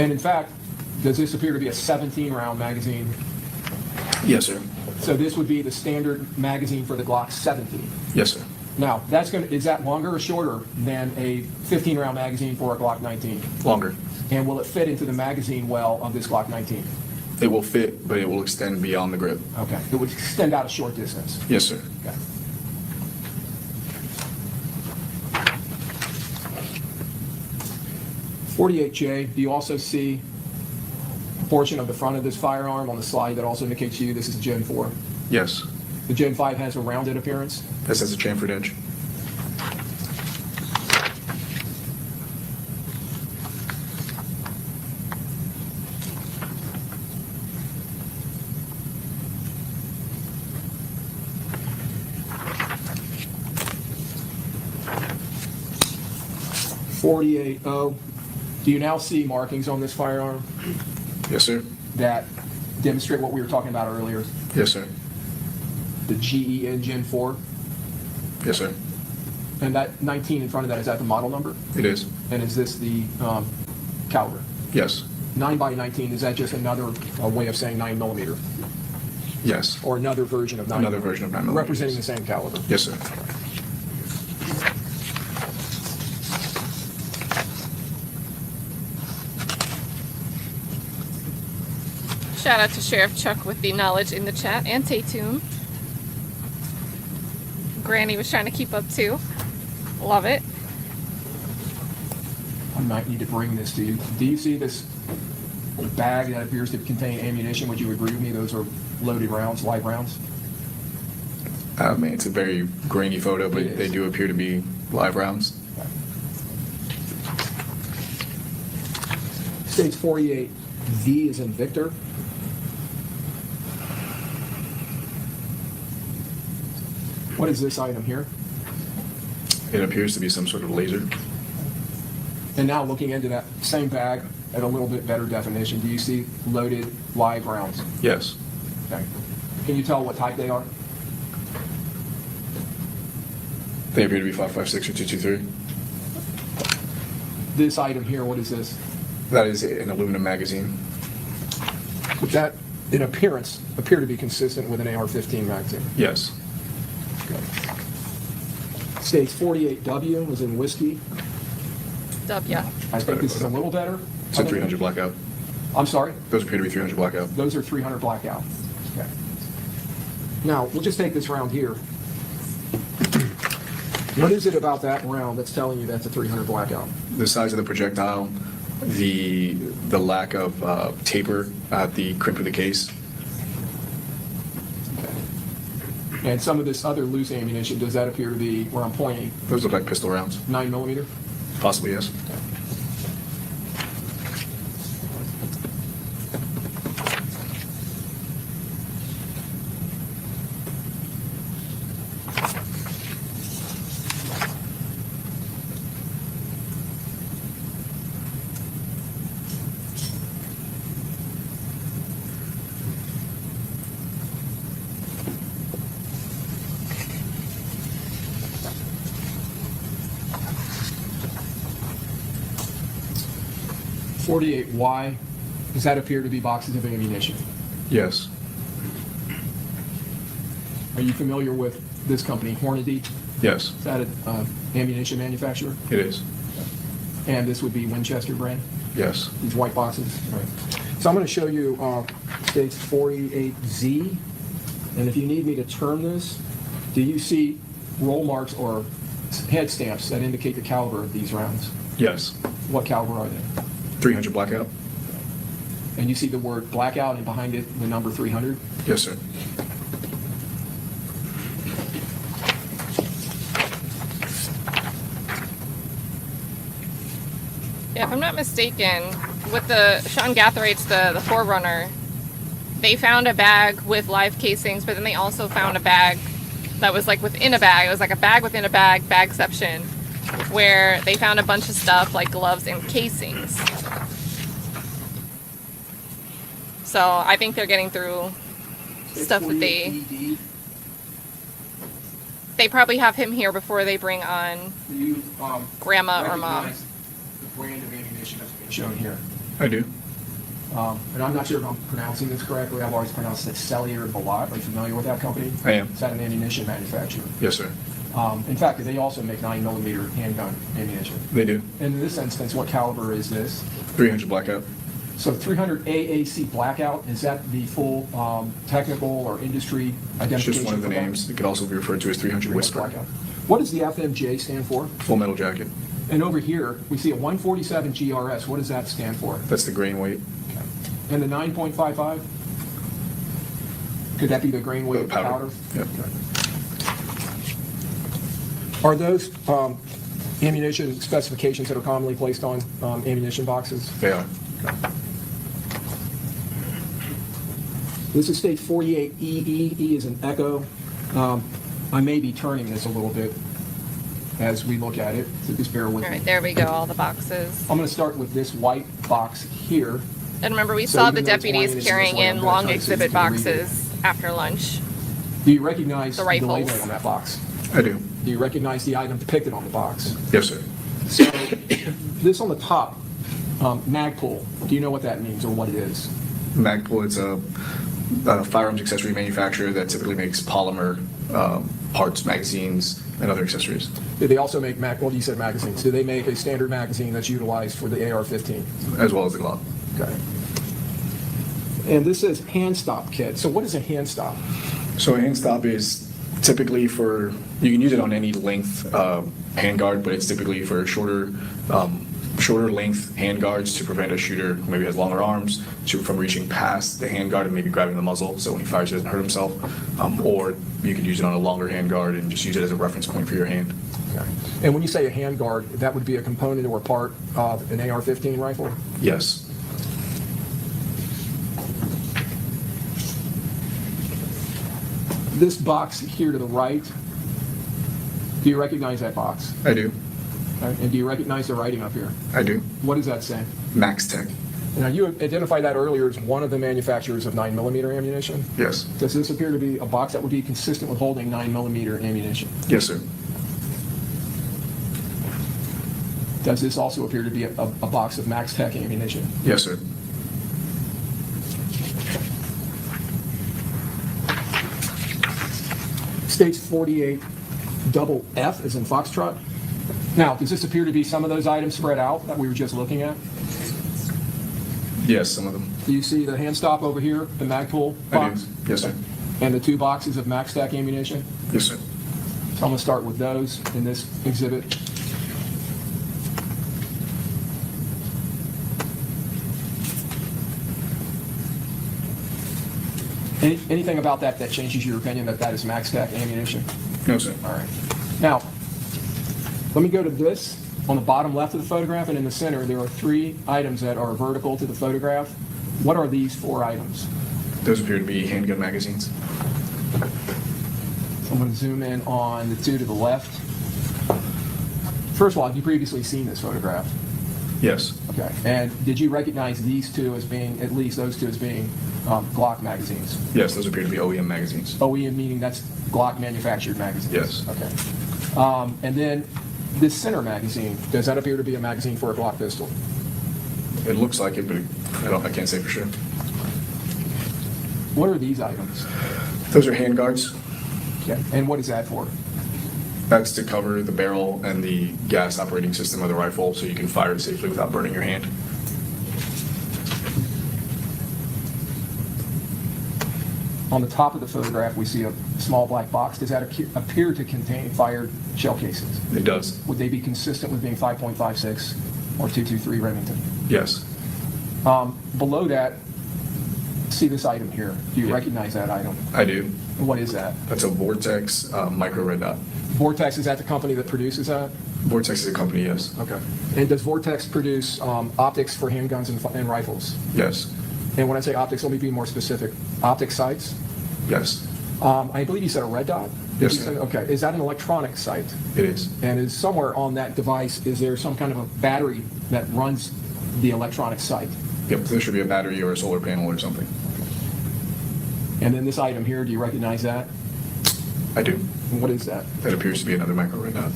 And in fact, does this appear to be a 17-round magazine? Yes, sir. So this would be the standard magazine for the Glock 17? Yes, sir. Now, is that longer or shorter than a 15-round magazine for a Glock 19? Longer. And will it fit into the magazine well of this Glock 19? It will fit, but it will extend beyond the grip. Okay. It would extend out a short distance? Yes, sir. Okay. .48J, do you also see a portion of the front of this firearm on the slide that also indicates to you this is a Gen 4? Yes. The Gen 5 has a rounded appearance? This has a chamfered edge. .48O, do you now see markings on this firearm Yes, sir. that demonstrate what we were talking about earlier? Yes, sir. The GE Gen 4? Yes, sir. And that 19 in front of that, is that the model number? It is. And is this the caliber? Yes. 9x19, is that just another way of saying 9mm? Yes. Or another version of 9mm? Another version of 9mm. Representing the same caliber? Yes, sir. Shout out to Sheriff Chuck with the knowledge in the chat, and Tatum. Granny was trying to keep up too. Love it. I might need to bring this to you. Do you see this bag that appears to contain ammunition? Would you agree with me those are loaded rounds, live rounds? I mean, it's a very grainy photo, but they do appear to be live rounds. States 48, V is in Victor. What is this item here? It appears to be some sort of laser. And now looking into that same bag at a little bit better definition, do you see loaded live rounds? Yes. Okay. Can you tell what type they are? They appear to be 5.56 or 2.23. This item here, what is this? That is an aluminum magazine. Would that, in appearance, appear to be consistent with an AR-15 magazine? Yes. Okay. States 48W was in whiskey. W. I think this is a little better. It's a 300 blackout. I'm sorry? Those appear to be 300 blackout. Those are 300 blackout. Okay. Now, we'll just take this round here. What is it about that round that's telling you that's a 300 blackout? The size of the projectile, the lack of taper at the crimp of the case. And some of this other loose ammunition, does that appear to be where I'm pointing? Those look like pistol rounds. 9mm? Possibly, yes. .48Y, does that appear to be boxes of ammunition? Yes. Are you familiar with this company, Hornady? Yes. Is that an ammunition manufacturer? It is. And this would be Winchester brand? Yes. These white boxes? Right. So I'm going to show you states 48Z, and if you need me to turn this, do you see roll marks or head stamps that indicate the caliber of these rounds? Yes. What caliber are they? 300 blackout. And you see the word blackout and behind it the number 300? Yes, sir. Yeah, if I'm not mistaken, with the Sean Gathrights, the Forerunner, they found a bag with live casings, but then they also found a bag that was like within a bag. It was like a bag within a bagception, where they found a bunch of stuff like gloves and casings. So I think they're getting through stuff that they probably have him here before they bring on grandma or mom. The brand of ammunition that's being shown here. I do. And I'm not sure if I'm pronouncing this correctly. I've always pronounced it Cellier Balot. Are you familiar with that company? I am. Is that an ammunition manufacturer? Yes, sir. In fact, they also make 9mm handgun ammunition. They do. And in this instance, what caliber is this? 300 blackout. So 300 AAC blackout, is that the full technical or industry identification? It's just one of the for that? names. It could also be referred to as 300 Whisper. Blackout. What does the FMJ stand for? Full metal jacket. And over here, we see a 147 GRS. What does that stand for? That's the grain weight. And the 9.55? Could that be the grain weight of the powder? Yep. Are those ammunition specifications that are commonly placed on ammunition boxes? They are. This is state 48 EE. E is an echo. I may be turning this a little bit as we look at it, so just bear with All me. right, there we go, all the boxes. I'm going to start with this white box here. And remember, we So saw even the though it's deputies white, carrying it's this way, in I'm long gonna try to see if exhibit you can read it. boxes after lunch. Do you recognize The the rifles. label on that box? I do. Do you recognize the item depicted on the box? Yes, sir. So this on the top, Magpul, do you know what that means or what it is? Magpul, it's a firearms accessory manufacturer that typically makes polymer parts, magazines, and other accessories. Do they also make you said magazines. Do they make a standard magazine that's utilized for the AR-15? As well as the Glock. Okay. And this is hand stop kit. So what is a hand stop? So a hand stop is typically for, you can use it on any length hand guard, but it's typically for shorter length hand guards to prevent a shooter who maybe has longer arms from reaching past the hand guard and maybe grabbing the muzzle, so when he fires he doesn't hurt himself. Or you could use it on a longer hand guard and just use it as a reference point for your hand. Okay. And when you say a hand guard, that would be a component or part of an AR-15 rifle? Yes. This box here to the right, do you recognize that box? I do. Okay. And do you recognize the writing up here? I do. What does that say? Max Tech. Now, you identified that earlier as one of the manufacturers of 9mm ammunition? Yes. Does this appear to be a box that would be consistent with holding 9mm ammunition? Yes, sir. Does this also appear to be a box of Max Tech ammunition? Yes, sir. States 48 double F as in Foxtrot. Now, does this appear to be some of those items spread out that we were just looking at? Yes, some of them. Do you see the hand stop over here, the Magpul box? I do. Yes, sir. And the 2 boxes of Max Tech ammunition? Yes, sir. So I'm going to start with those in this exhibit. Anything about that changes your opinion that is Max Tech ammunition? No, sir. All right. Now, let me go to this. On the bottom left of the photograph and in the center, there are 3 items that are vertical to the photograph. What are these 4 items? Those appear to be handgun magazines. So I'm going to zoom in on the 2 to the left. First of all, have you previously seen this photograph? Yes. Okay. And did you recognize these 2 as being, at least those 2 as being Glock magazines? Yes, those appear to be OEM magazines. OEM meaning that's Glock manufactured magazines? Yes. Okay. And then this center magazine, does that appear to be a magazine for a Glock pistol? It looks like it, but I can't say for sure. What are these items? Those are hand guards. Okay. And what is that for? That's to cover the barrel and the gas operating system of the rifle so you can fire it safely without burning your hand. On the top of the photograph, we see a small black box. Does that appear to contain fired shell casings? It does. Would they be consistent with being 5.56 or 223 Remington? Yes. Below that, see this item here. Do you recognize that item? I do. What is that? That's a Vortex micro red dot. Vortex, is that the company that produces that? Vortex is a company, yes. Okay. And does Vortex produce optics for handguns and rifles? Yes. And when I say optics, let me be more specific. Optic sights? Yes. I believe you said a red dot? Yes, sir. Okay. Is that an electronic sight? It is. And is somewhere on that device, is there some kind of a battery that runs the electronic sight? Yep, there should be a battery or a solar panel or something. And then this item here, do you recognize that? I do. And what is that? That appears to be another micro red dot.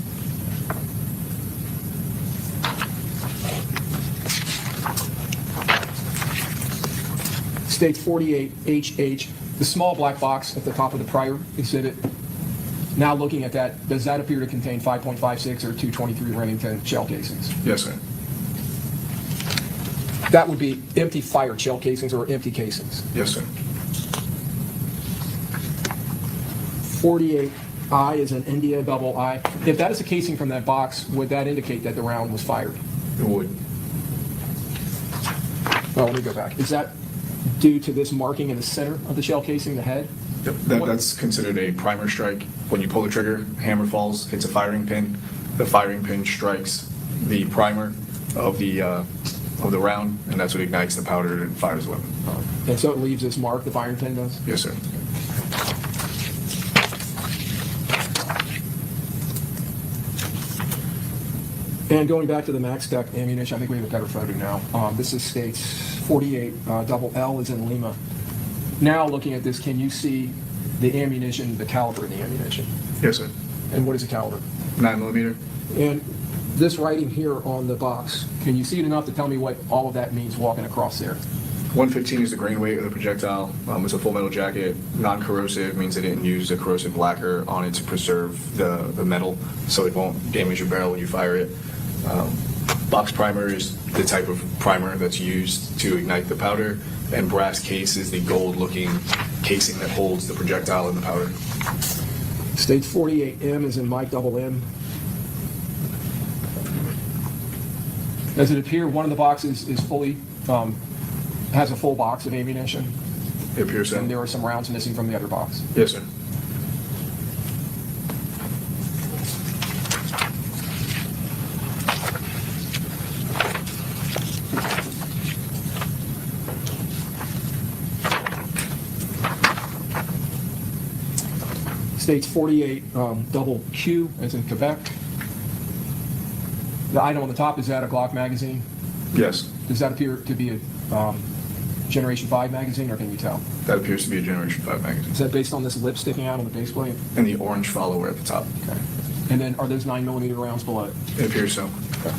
States 48HH, the small black box at the top of the prior exhibit. Now looking at that, does that appear to contain 5.56 or 223 Remington shell casings? Yes, sir. That would be empty fired shell casings or empty casings? Yes, sir. 48I is an India double I. If that is a casing from that box, would that indicate that the round was fired? It would. Well, let me go back. Is that due to this marking in the center of the shell casing, the head? Yep. That's considered a primer strike. When you pull the trigger, hammer falls, hits a firing pin. The firing pin strikes the primer of the round, and that's what ignites the powder and fires the weapon. And so it leaves this mark, the firing pin does? Yes, sir. And going back to the Max Tech ammunition, I think we have a better photo now. This is states 48 double L is in Lima. Now looking at this, can you see the ammunition, the caliber of the ammunition? Yes, sir. And what is the caliber? 9mm. And this writing here on the box, can you see it enough to tell me what all of that means walking across there? 115 is the grain weight of the projectile. It's a full metal jacket. Non-corrosive means they didn't use a corrosive lacquer on it to preserve the metal, so it won't damage your barrel when you fire it. Box primer is the type of primer that's used to ignite the powder. and brass case is the gold-looking casing that holds the projectile and the powder. States 48M is in Mike double M. Does it appear one of the boxes is fully, has a full box of ammunition? It appears so. And there are some rounds missing from the other box? Yes, sir. States 48 double Q as in Quebec. The item on the top, is that a Glock magazine? Yes. Does that appear to be a Generation 5 magazine, or can you tell? That appears to be a Generation 5 magazine. Is that based on this lip sticking out on the base plate? And the orange follower at the top. Okay. And then are those 9mm rounds below it? It appears so. Okay.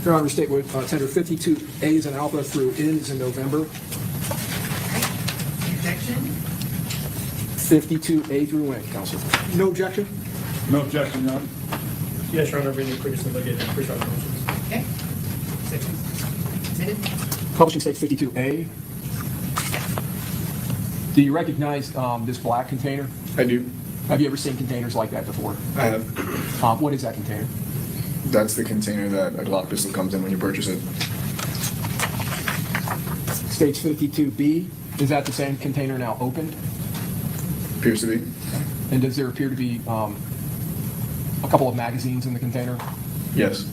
Your Honor, state with tender 52A is in alpha through N is in November. Objection? 52A through N, Counsel. No objection? No objection, Your Honor. Yes, Your Honor, reading previously litigated pre-trial motions. Okay. Submitted. Publishing states 52A. Do you recognize this black container? I do. Have you ever seen containers like that before? I have. What is that container? That's the container that a Glock pistol comes in when you purchase it. States 52B. Is that the same container now opened? Appears to be. And does there appear to be a couple of magazines in the container? Yes.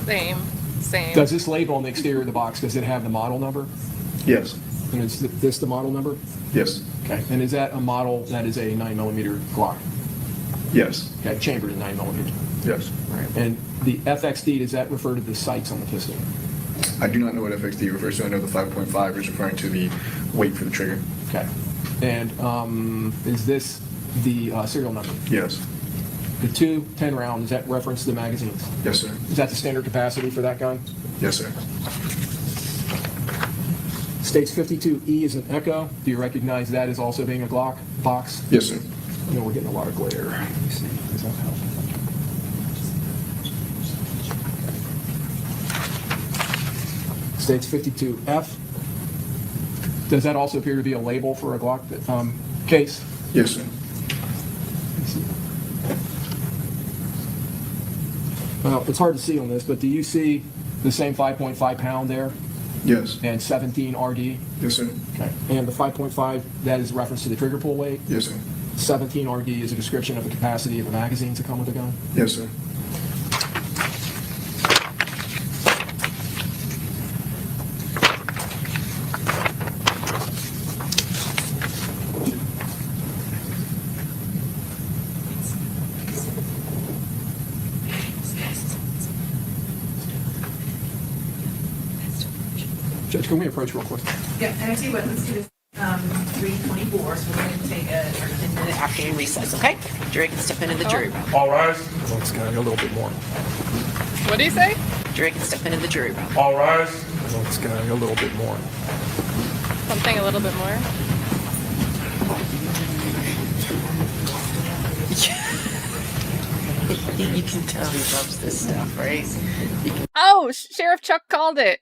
Same. Does this label on the exterior of the box, does it have the model number? Yes. And is this the model number? Yes. Okay. And is that a model that is a 9mm Glock? Yes. Okay, chambered in 9mm. Yes. All right. And the FXD, does that refer to the sights on the pistol? I do not know what FXD refers to. I know the 5.5 is referring to the weight for the trigger. Okay. And is this the serial number? Yes. The 2 10-round, does that reference the magazines? Yes, sir. Is that the standard capacity for that gun? Yes, sir. States 52E is an Echo. Do you recognize that as also being a Glock box? Yes, sir. I know we're getting a lot of glare. Let me see. Does that help? States 52F. Does that also appear to be a label for a Glock case? Yes, sir. Well, it's hard to see on this, but do you see the same 5.5 pound there? Yes. And 17 RD? Yes, sir. Okay. And the 5.5, that is a reference to the trigger pull weight? Yes, sir. 17 RD is a description of the capacity of the magazines that come with the gun? Yes, sir. Judge, can we approach real quick? Yeah, and I tell you what, let's do this 3:24, so we're going to take a 10-minute afternoon recess, okay? Jury can step into the jury room. All rise. Let's go a little bit more. What do you say? Jury can step into the jury room. All rise. Let's go a little bit more. Something a little bit more. You can tell he loves this stuff, right? Oh, Sheriff Chuck called it.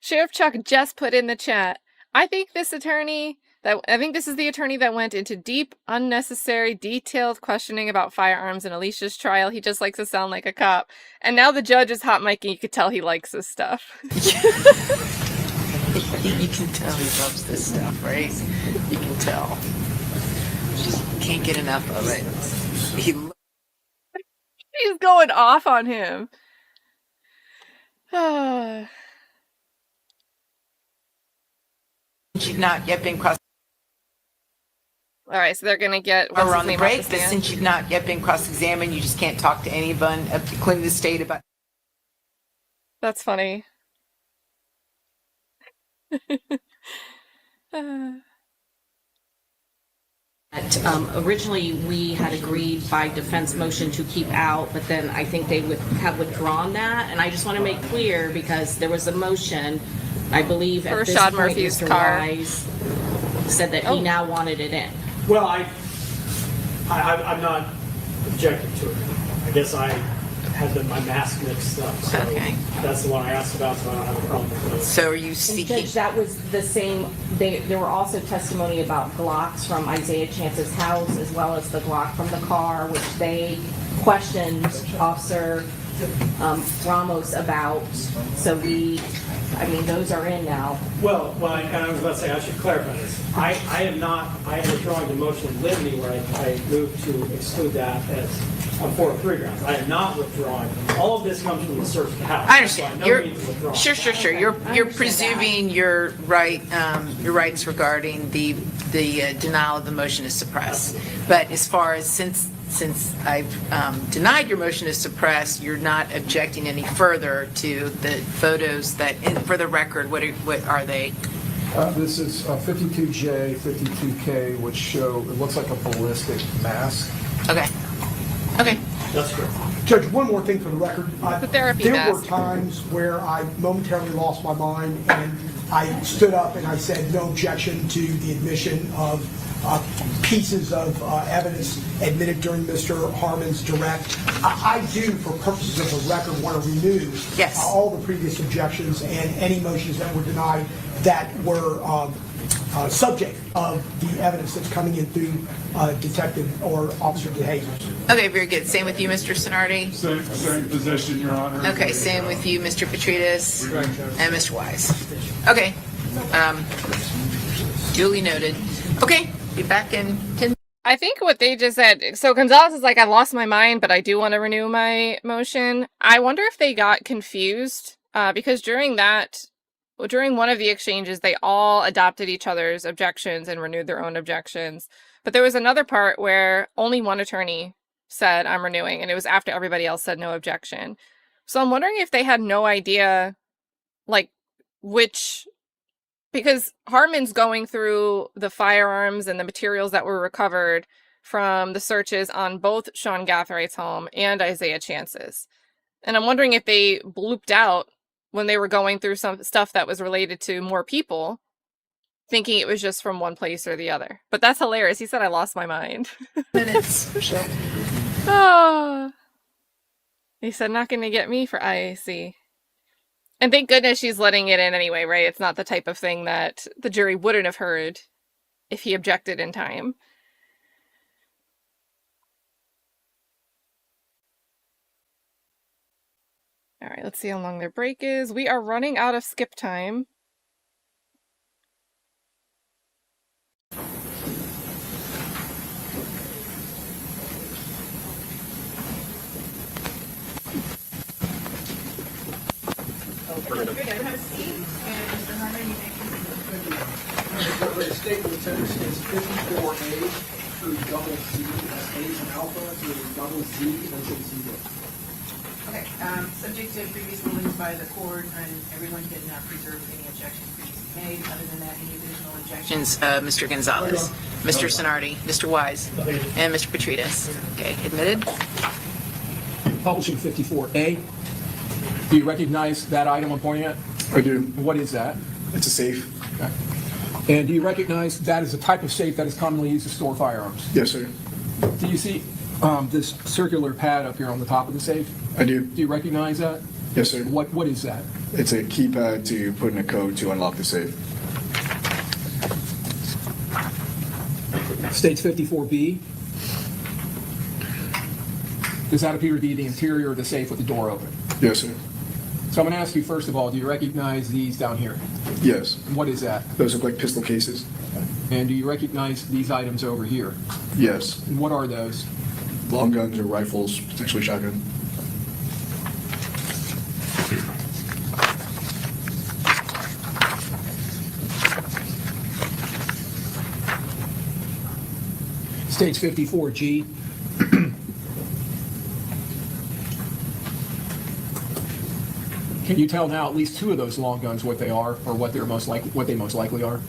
Sheriff Chuck just put in the chat. I think this is the attorney that went into deep, unnecessary, detailed questioning about firearms in Alicia's trial. He just likes to sound like a cop. And now the judge is hot micing. You could tell he likes this stuff. You can tell he loves this stuff, right? You can tell. Just can't get enough of it. He's going off on him. You've not yet been cross. All right, so they're going to get Or on the break, but since you've not yet been cross-examined, you just can't talk to anyone, including the state, about. That's funny. Originally, we had agreed by defense motion to keep out, but then I think they would have withdrawn that. And I just want to make clear, because there was a motion, I believe at this Rashad point, Murphy's Mr. car. Wise said that he now wanted it in. Well, I'm not objecting to it. I guess I had my mask mixed up, so that's the one I asked about, so I don't have a problem with it. So are you And seeking? Judge, that was the same, there were also testimony about Glocks from Isaiah Chance's house, as well as the Glock from the car, which they questioned Officer Ramos about. So those are in now. Well, I was about to say, I should clarify this. I am withdrawing the motion in limine where I moved to exclude that as on 403 grounds. I am not withdrawing. All of this comes from the search of the house. I understand. So I no need to withdraw. Sure. You're presuming your rights regarding the denial of the motion to suppress. But as far as since I've denied your motion to suppress, you're not objecting any further to the photos that, for the record, what are they? This is 52J, 52K, which show, it looks like a ballistic mask. Okay. That's correct. Judge, one more thing for the record. The therapy There mask. were times where I momentarily lost my mind and I stood up and I said no objection to the admission of pieces of evidence admitted during Mr. Harmon's direct. I do, for purposes of the record, want to renew all the previous objections and any motions that were denied that were subject of the evidence that's coming in through Detective or Officer DeHazers. Okay, very good. Same with you, Mr. Sinardi? Same position, Your Honor. Okay, same with you, Mr. Petredis and Mr. Wise. Okay. Duly noted. Okay, be back in 10 I think what they just said, so Gonzalez is like, I lost my mind, but I do want to renew my motion. I wonder if they got confused, because during one of the exchanges, they all adopted each other's objections and renewed their own objections. But there was another part where only one attorney said, I'm renewing, and it was after everybody else said no objection. So I'm wondering if they had no idea, like, because Harmon's going through the firearms and the materials that were recovered from the searches on both Sean Gathright's home and Isaiah Chance's. And I'm wondering if they blooped out when they were going through some stuff that was related to more people, thinking it was just from one place or the other. But that's hilarious. He said, I lost my mind. minutes. Oh. He said, not going to get me for IAC. And thank goodness she's letting it in anyway, right? It's not the type of thing that the jury wouldn't have heard if he objected in time. All right, let's see how long their break is. We are running out of skip time. The statement is 54A through double Z, A's and alpha through double Z, and then Z. Okay, subject to previous rulings by the court, and everyone can preserve any objections previously made. Other than that, any additional objections? Mr. Gonzalez, Mr. Sinardi, Mr. Wise, and Mr. Petredis. Okay, admitted. Publishing 54A. Do you recognize that item I'm pointing at? I do. What is that? It's a safe. Okay. And do you recognize that is a type of safe that is commonly used to store firearms? Yes, sir. Do you see this circular pad up here on the top of the safe? I do. Do you recognize that? Yes, sir. What is that? It's a keypad to put in a code to unlock the safe. States 54B. Does that appear to be the interior of the safe with the door open? Yes, sir. So I'm going to ask you, first of all, do you recognize these down here? Yes. What is that? Those look like pistol cases. And do you recognize these items over here? Yes. And what are those? Long guns or rifles, potentially shotgun. States 54G. Can you tell now at least two of those long guns what they are, or what they most likely are?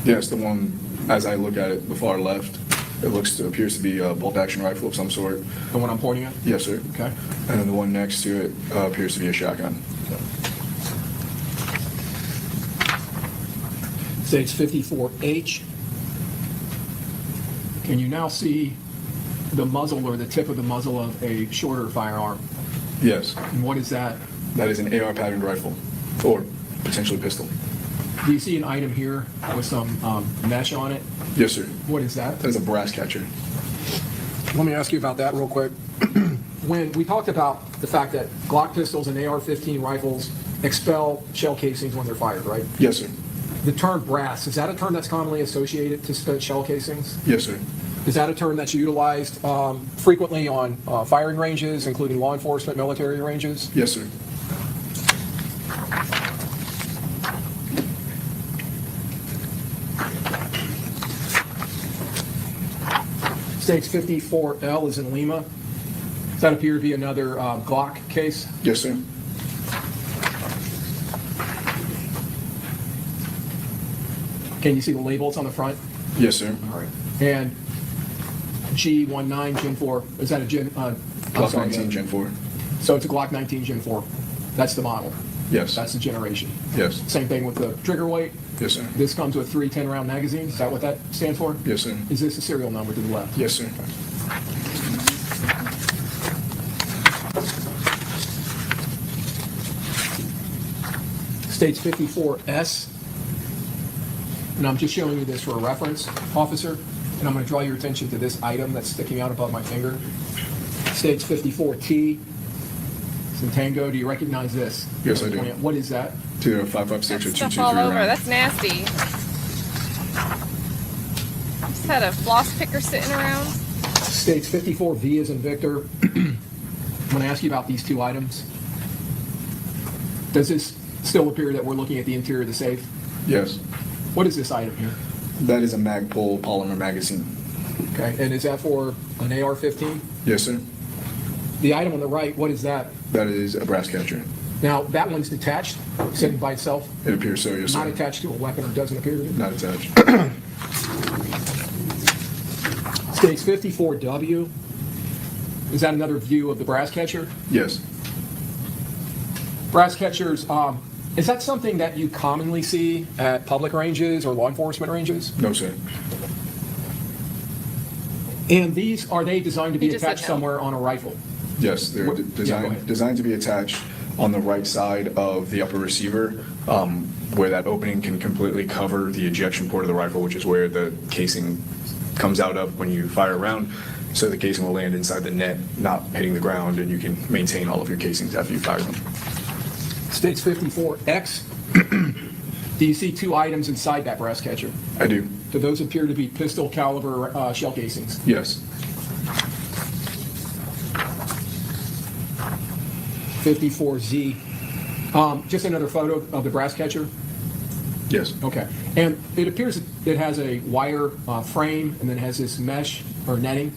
Yes, the one, as I look at it, the far left, appears to be a bolt-action rifle of some sort. The one I'm pointing at? Yes, sir. Okay. And then the one next to it appears to be a shotgun. States 54H. Can you now see the muzzle or the tip of the muzzle of a shorter firearm? Yes. And what is that? That is an AR patterned rifle, or potentially pistol. Do you see an item here with some mesh on it? Yes, sir. What is that? That is a brass catcher. Let me ask you about that real quick. When we talked about the fact that Glock pistols and AR-15 rifles expel shell casings when they're fired, right? Yes, sir. The term brass, is that a term that's commonly associated to spent shell casings? Yes, sir. Is that a term that's utilized frequently on firing ranges, including law enforcement, military ranges? Yes, sir. States 54L is in Lima. Does that appear to be another Glock case? Yes, sir. Can you see the labels on the front? Yes, sir. All right. And G19 Gen 4, is that a Gen? Glock 19 Gen 4. So it's a Glock 19 Gen 4. That's the model. Yes. That's the generation. Yes. Same thing with the trigger weight. Yes, sir. This comes with 3 10-round magazines. Is that what that stands for? Yes, sir. Is this the serial number to the left? Yes, sir. States 54S. And I'm just showing you this for a reference, officer. And I'm going to draw your attention to this item that's sticking out above my finger. States 54T. It's in Tango. Do you recognize this? Yes, I do. What is that? 556 or Stuff 223 all over. round. That's nasty. Just had a floss picker sitting around. States 54V is in Victor. I'm going to ask you about these two items. Does this still appear that we're looking at the interior of the safe? Yes. What is this item here? That is a Magpul polymer magazine. Okay, and is that for an AR-15? Yes, sir. The item on the right, what is that? That is a brass catcher. Now, that one's detached, sitting by itself? It appears so, yes, sir. Not attached to a weapon, or doesn't appear to be? Not attached. States 54W. Is that another view of the brass catcher? Yes. Brass catchers, is that something that you commonly see at public ranges or law enforcement ranges? No, sir. And these, are they designed to be He just said attached no. somewhere on a rifle? Yes, they're What- yeah, go ahead. designed to be attached on the right side of the upper receiver, where that opening can completely cover the ejection port of the rifle, which is where the casing comes out of when you fire a round. So the casing will land inside the net, not hitting the ground, and you can maintain all of your casings after you fire them. States 54X. Do you see two items inside that brass catcher? I do. Do those appear to be pistol caliber shell casings? Yes. 54Z. Just another photo of the brass catcher? Yes. Okay. And it appears it has a wire frame and then has this mesh or netting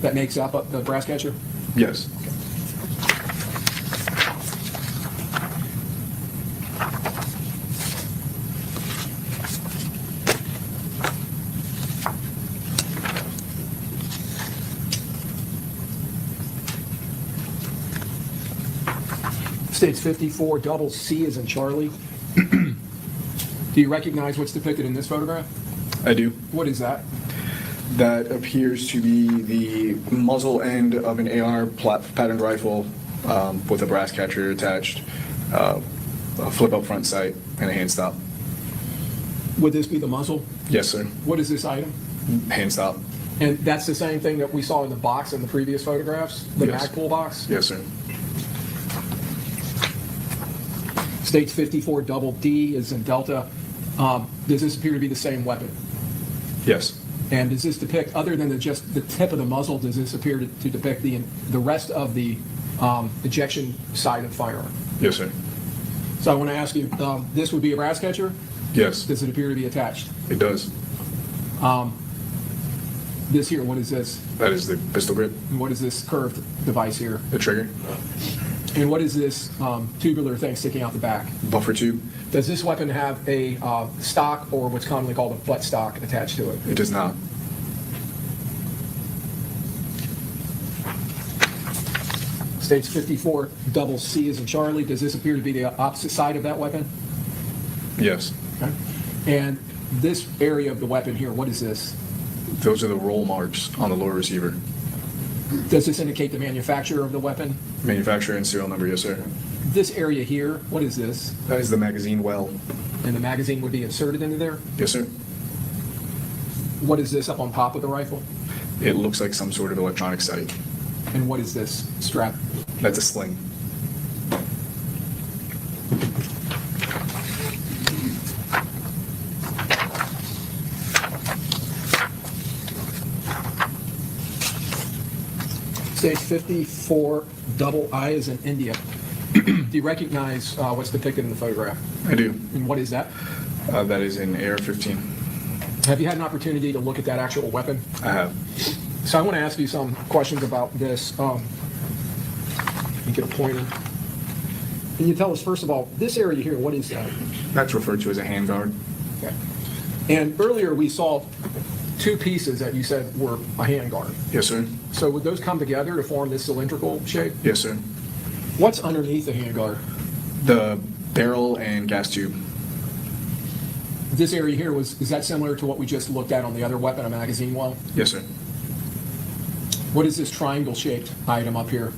that makes up the brass catcher? Yes. States 54 double C is in Charlie. Do you recognize what's depicted in this photograph? I do. What is that? That appears to be the muzzle end of an AR patterned rifle with a brass catcher attached, a flip-up front sight, and a hand stop. Would this be the muzzle? Yes, sir. What is this item? Hand stop. And that's the same thing that we saw in the box in the previous photographs? The Yes. Magpul box? Yes, sir. States 54 double D is in Delta. Does this appear to be the same weapon? Yes. And does this depict, other than just the tip of the muzzle, does this appear to depict the rest of the ejection side of the firearm? Yes, sir. So I want to ask you, this would be a brass catcher? Yes. Does it appear to be attached? It does. This here, what is this? That is the pistol grip. And what is this curved device here? The trigger. And what is this tubular thing sticking out the back? Buffer tube. Does this weapon have a stock or what's commonly called a butt stock attached to it? It does not. States 54 double C as in Charlie. Does this appear to be the opposite side of that weapon? Yes. Okay. And this area of the weapon here, what is this? Those are the roll marks on the lower receiver. Does this indicate the manufacturer of the weapon? Manufacturer and serial number, yes, sir. This area here, what is this? That is the magazine well. And the magazine would be inserted into there? Yes, sir. What is this up on top of the rifle? It looks like some sort of electronic sight. And what is this strap? That's a sling. Stage 54 double I as in India. Do you recognize what's depicted in the photograph? I do. And what is that? That is an AR-15. Have you had an opportunity to look at that actual weapon? I have. So I want to ask you some questions about this. Let me get a pointer. Can you tell us, first of all, this area here, what is that? That's referred to as a handguard. Okay. And earlier we saw two pieces that you said were a handguard. Yes, sir. So would those come together to form this cylindrical shape? Yes, sir. What's underneath the handguard? The barrel and gas tube. This area here, is that similar to what we just looked at on the other weapon, a magazine well? Yes, sir. What is this triangle-shaped item up here?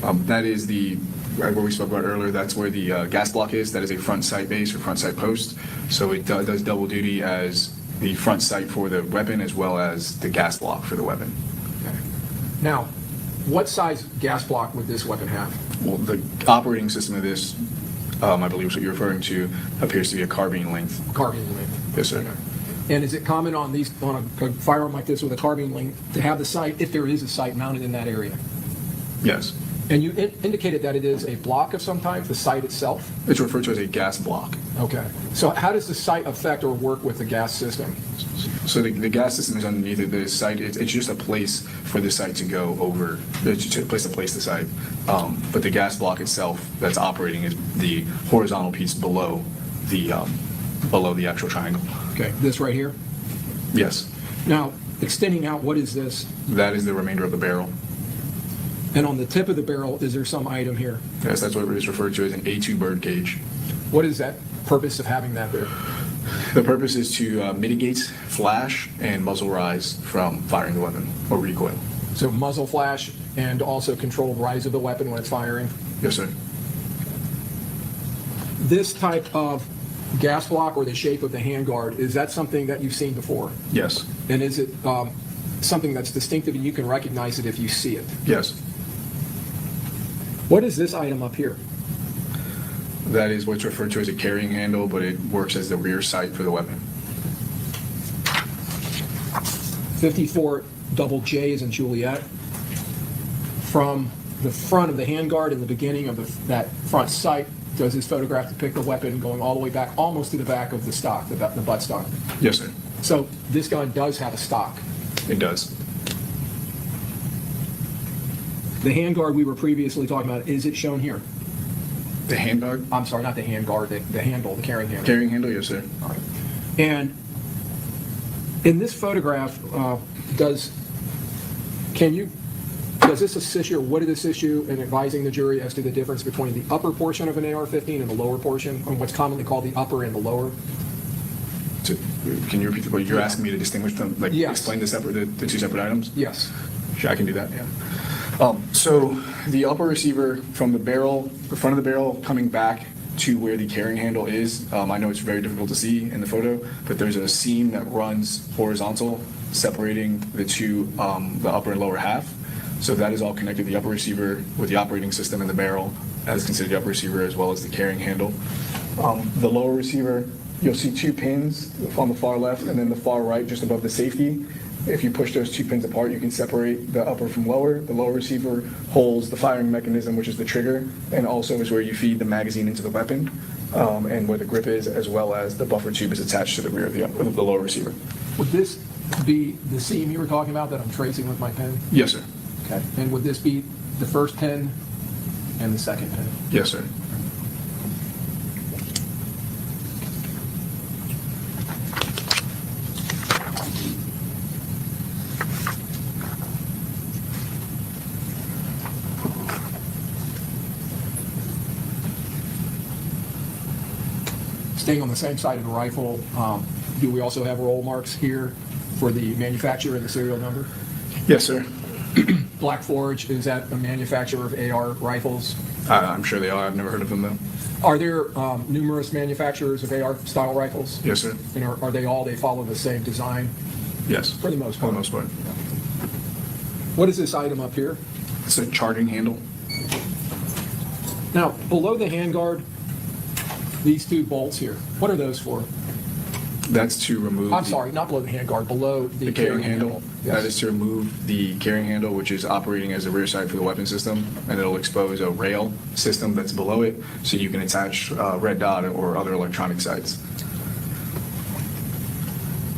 That is the, where we spoke about earlier, that's where the gas block is. That is a front sight base or front sight post. So it does double duty as the front sight for the weapon as well as the gas block for the weapon. Okay. Now, what size gas block would this weapon have? Well, the operating system of this, I believe is what you're referring to, appears to be a carbine length. Carbine length. Yes, sir. Okay. And is it common on these, on a firearm like this with a carbine length, to have the sight, if there is a sight mounted in that area? Yes. And you indicated that it is a block of some type, the sight itself? It's referred to as a gas block. Okay. So how does the sight affect or work with the gas system? So the gas system is underneath it. The sight, it's just a place for the sight to go over, it's just a place to place the sight. But the gas block itself that's operating is the horizontal piece below the actual triangle. Okay, this right here? Yes. Now, extending out, what is this? That is the remainder of the barrel. And on the tip of the barrel, is there some item here? Yes, that's what it is referred to as an A2 bird cage. What is that purpose of having that there? The purpose is to mitigate flash and muzzle rise from firing the weapon or recoil. So muzzle flash and also control rise of the weapon when it's firing? Yes, sir. This type of gas block or the shape of the handguard, is that something that you've seen before? Yes. And is it something that's distinctive and you can recognize it if you see it? Yes. What is this item up here? That is what's referred to as a carrying handle, but it works as the rear sight for the weapon. 54 double J as in Juliet. From the front of the handguard in the beginning of that front sight, does this photograph depict the weapon going all the way back, almost to the back of the stock, the butt stock? Yes, sir. So this gun does have a stock? It does. The handguard we were previously talking about, is it shown here? The handguard? I'm sorry, not the handguard, the handle, the carrying handle. Carrying handle, yes, sir. All right. And in this photograph, does this assist you, or would it assist you in advising the jury as to the difference between the upper portion of an AR-15 and the lower portion, or what's commonly called the upper and the lower? Can you repeat the question? You're asking me to distinguish them, like yes. Explain the two separate items? Yes. Sure, I can do that, yeah. So the upper receiver from the barrel, the front of the barrel coming back to where the carrying handle is, I know it's very difficult to see in the photo, but there's a seam that runs horizontal separating the two, the upper and lower half. So that is all connected, the upper receiver with the operating system in the barrel as considered the upper receiver as well as the carrying handle. The lower receiver, you'll see two pins on the far left and then the far right just above the safety. If you push those two pins apart, you can separate the upper from lower. The lower receiver holds the firing mechanism, which is the trigger, and also is where you feed the magazine into the weapon, and where the grip is, as well as the buffer tube is attached to the rear of the lower receiver. Would this be the seam you were talking about that I'm tracing with my pen? Yes, sir. Okay. And would this be the first pin and the second pin. Yes, sir. Staying on the same side of the rifle, do we also have roll marks here for the manufacturer and the serial number? Yes, sir. Black Forge, is that a manufacturer of AR rifles? I'm sure they are. I've never heard of them, though. Are there numerous manufacturers of AR-style rifles? Yes, sir. And are they all, they follow the same design? Yes. For the most For part? the most part. What is this item up here? It's a charging handle. Now, below the handguard, these two bolts here, what are those for? That's to remove... I'm sorry, not below the handguard, below the carrying handle. Yes. That is to remove the carrying handle, which is operating as a rear sight for the weapon system, and it'll expose a rail system that's below it, so you can attach red dot or other electronic sights.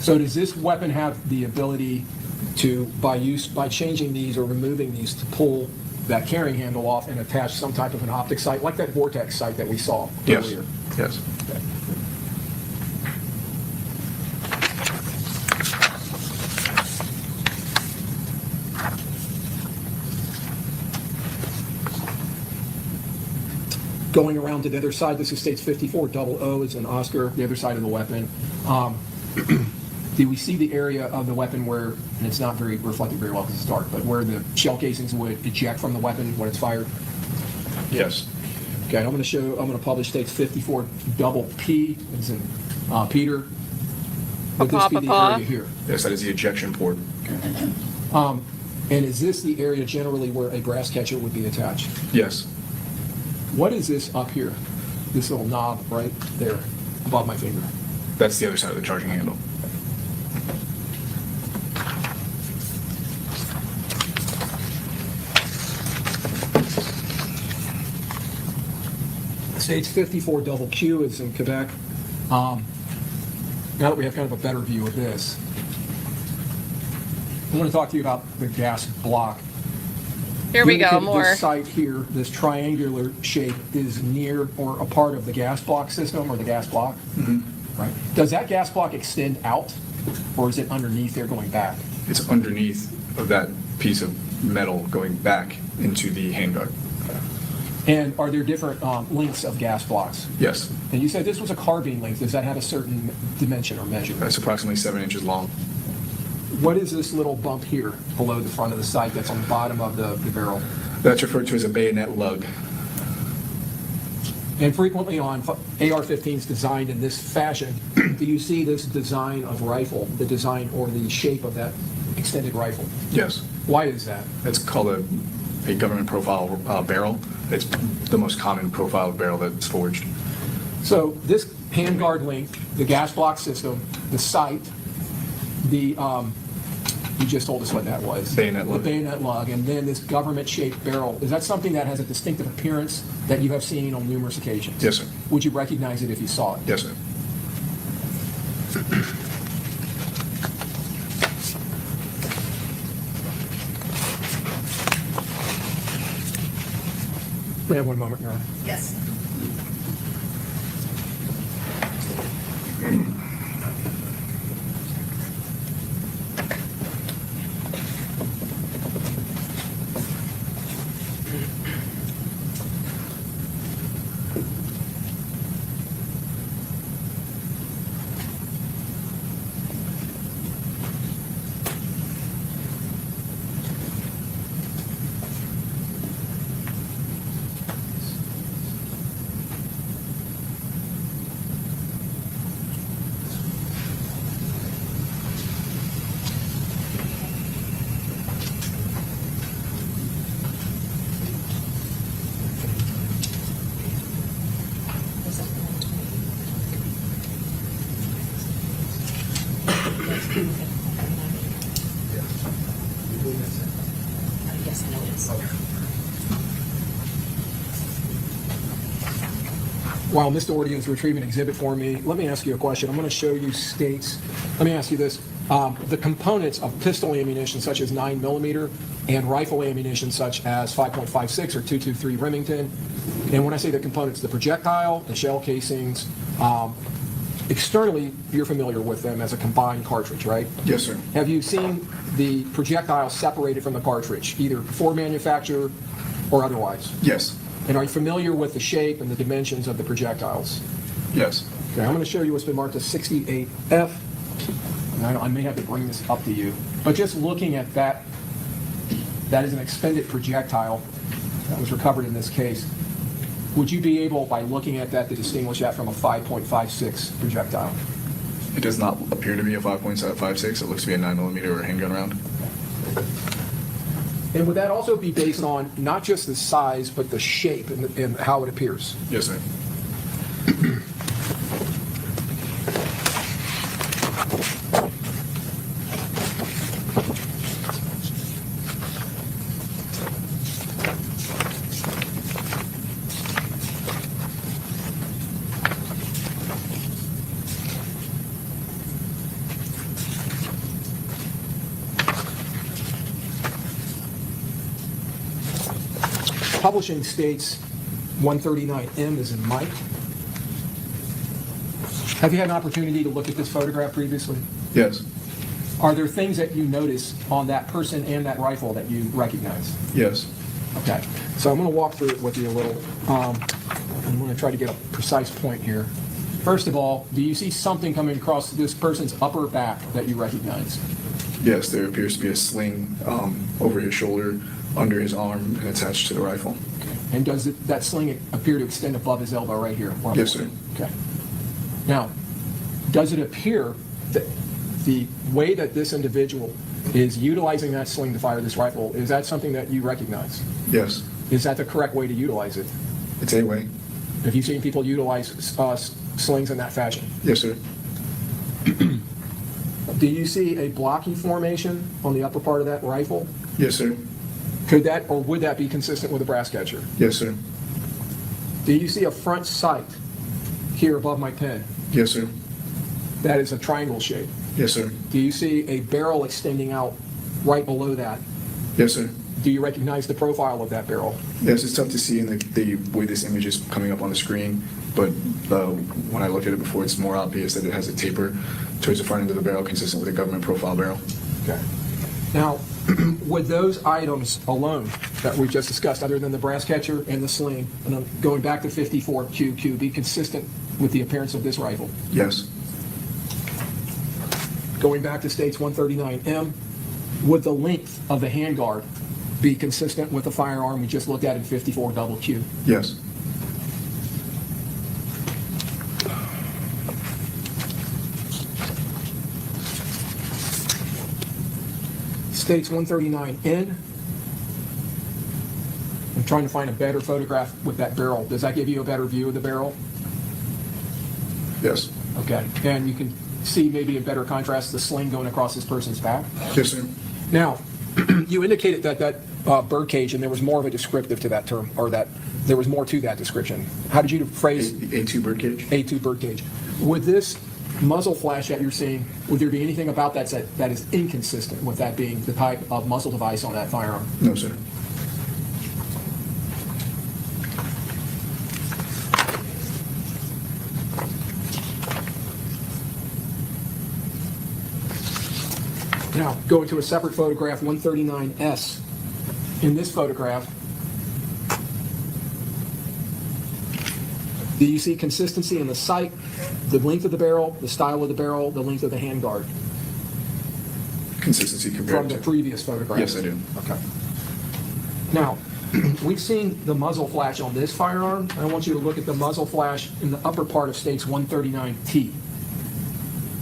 So does this weapon have the ability to, by changing these or removing these, to pull that carrying handle off and attach some type of an optic sight, like that vortex sight that we saw earlier? Yes. Okay. Going around to the other side, this is states 5400 is an Oscar, the other side of the weapon. Do we see the area of the weapon where, and it's not very reflected very well because it's dark, but where the shell casings would eject from the weapon when it's fired? Yes. Okay, I'm going to publish states 54P, as in Peter. Would this be the area here? Yes, that is the ejection port. And is this the area generally where a brass catcher would be attached? Yes. What is this up here? This little knob right there above my finger? That's the other side of the charging handle. States 54QQ is in Quebec. Now that we have kind of a better view of this, I want to talk to you about the gas block. Here we go, more. This site here, this triangular shape, is near or a part of the gas block system or the gas block, right? Does that gas block extend out, or is it underneath there going back? It's underneath of that piece of metal going back into the handguard. And are there different lengths of gas blocks? Yes. And you said this was a carbine length. Does that have a certain dimension or measure? That's approximately 7 inches long. What is this little bump here below the front of the sight that's on the bottom of the barrel? That's referred to as a bayonet lug. And frequently on AR-15s designed in this fashion, do you see this design of rifle, the design or the shape of that extended rifle? Yes. Why is that? It's called a government profile barrel. It's the most common profile barrel that's forged. So this handguard length, the gas block system, the sight, the you just told us what that was. Bayonet lug. The bayonet lug, and then this government-shaped barrel. Is that something that has a distinctive appearance that you have seen on numerous occasions? Yes, sir. Would you recognize it if you saw it? Yes, sir. We have 1 moment, Your Honor. Yes. Yes, I know it is. While Mr. Ordeon is retrieving an exhibit for me, let me ask you a question. I'm going to show you states. Let me ask you this. the components of pistol ammunition such as 9mm and rifle ammunition such as 5.56 or 223 Remington. And when I say the components, the projectile, the shell casings, externally, you're familiar with them as a combined cartridge, right? Yes, sir. Have you seen the projectile separated from the cartridge, either before manufacture or otherwise? Yes. And are you familiar with the shape and the dimensions of the projectiles? Yes. Okay, I'm going to show you what's been marked as 68F. And I may have to bring this up to you. But just looking at that, that is an expended projectile that was recovered in this case. Would you be able, by looking at that, to distinguish that from a 5.56 projectile? It does not appear to be a 5.56. It looks to be a 9mm or a handgun round. And would that also be based on not just the size, but the shape and how it appears? Yes, sir. Publishing states 139M is in Mike. Have you had an opportunity to look at this photograph previously? Yes. Are there things that you notice on that person and that rifle that you recognize? Yes. Okay. So I'm going to walk through it with you a little. I'm going to try to get a precise point here. First of all, do you see something coming across this person's upper back that you recognize? Yes, there appears to be a sling over his shoulder, under his arm, and attached to the rifle. And does that sling appear to extend above his elbow right here? Yes, sir. Okay. Now, does it appear that the way that this individual is utilizing that sling to fire this rifle, is that something that you recognize? Yes. Is that the correct way to utilize it? It's a way. Have you seen people utilize slings in that fashion? Yes, sir. Do you see a blocky formation on the upper part of that rifle? Yes, sir. Could that or would that be consistent with a brass catcher? Yes, sir. Do you see a front sight here above my pen? Yes, sir. That is a triangle shape. Yes, sir. Do you see a barrel extending out right below that? Yes, sir. Do you recognize the profile of that barrel? Yes, it's tough to see in the way this image is coming up on the screen, but when I look at it before, it's more obvious that it has a taper towards the front end of the barrel, consistent with a government profile barrel. Okay. Now, would those items alone that we just discussed, other than the brass catcher and the sling, and I'm going back to 54QQ, be consistent with the appearance of this rifle? Yes. Going back to states 139M, would the length of the handguard be consistent with the firearm we just looked at in 54QQ? Yes. States 139N. I'm trying to find a better photograph with that barrel. Does that give you a better view of the barrel? Yes. Okay. And you can see maybe in better contrast the sling going across this person's back? Yes, sir. Now, you indicated that bird cage, and there was more of a descriptive to that term, or that there was more to that description. How did you phrase? A2 bird cage. A2 bird cage. Would this muzzle flash that you're seeing, would there be anything about that that is inconsistent with that being the type of muzzle device on that firearm? No, sir. Now, going to a separate photograph, 139S. In this photograph, do you see consistency in the sight, the length of the barrel, the style of the barrel, the length of the handguard? Consistency compared from the previous photograph? Yes, I do. Okay. Now, we've seen the muzzle flash on this firearm. I want you to look at the muzzle flash in the upper part of states 139T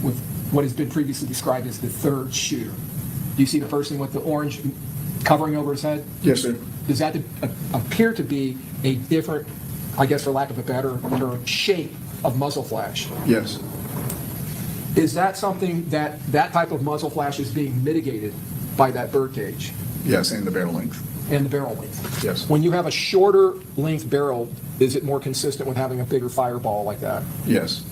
with what has been previously described as the third shooter. Do you see the person with the orange covering over his head? Yes, sir. Does that appear to be a different, I guess for lack of a better term, shape of muzzle flash? Yes. Is that something that type of muzzle flash is being mitigated by that bird cage? Yes, and the barrel length. And the barrel length? Yes. When you have a shorter length barrel, is it more consistent with having a bigger fireball like that? Yes.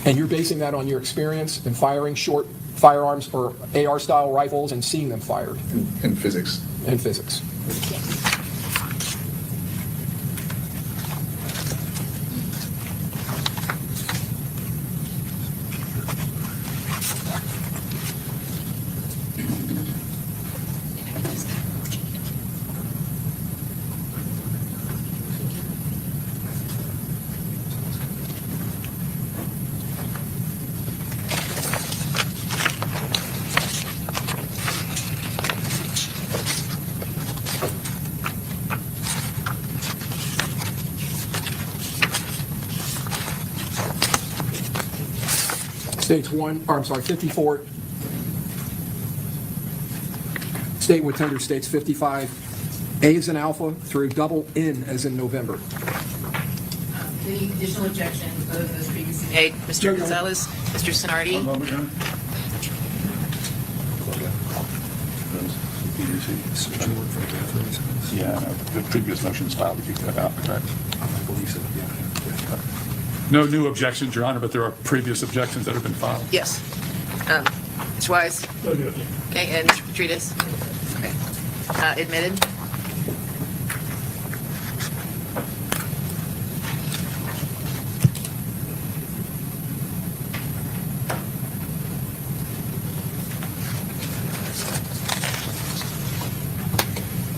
And you're basing that on your experience in firing short firearms or AR-style rifles and seeing them fired? In physics. In physics. States 54. State with tender states 55. A is in alpha through double N as in November. Any additional objections other than those previously Hey, Mr. Gonzalez, Mr. Sinardi. Yeah, the previous motion's filed, we kicked that out, correct? No new objections, Your Honor, but there are previous objections that have been filed. Yes. Mr. Wise? Okay, and Mr. Petredis? Okay. Admitted?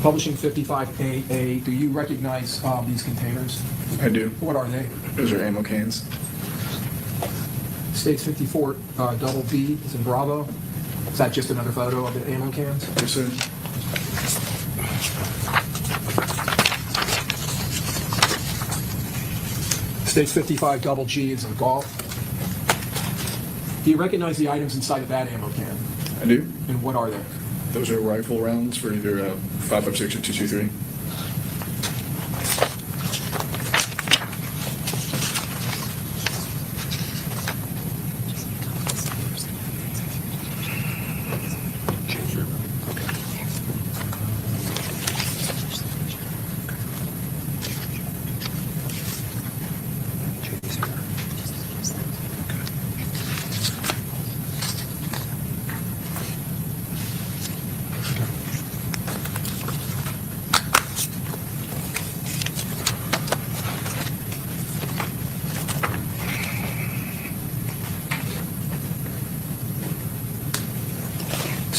Publishing 55AA, do you recognize these containers? I do. What are they? Those are ammo cans. States 54 double B is in Bravo. Is that just another photo of the ammo cans? Yes, sir. States 55 double G is in Golf. Do you recognize the items inside of that ammo can? I do. And what are they? Those are rifle rounds for either 5.56 or 223.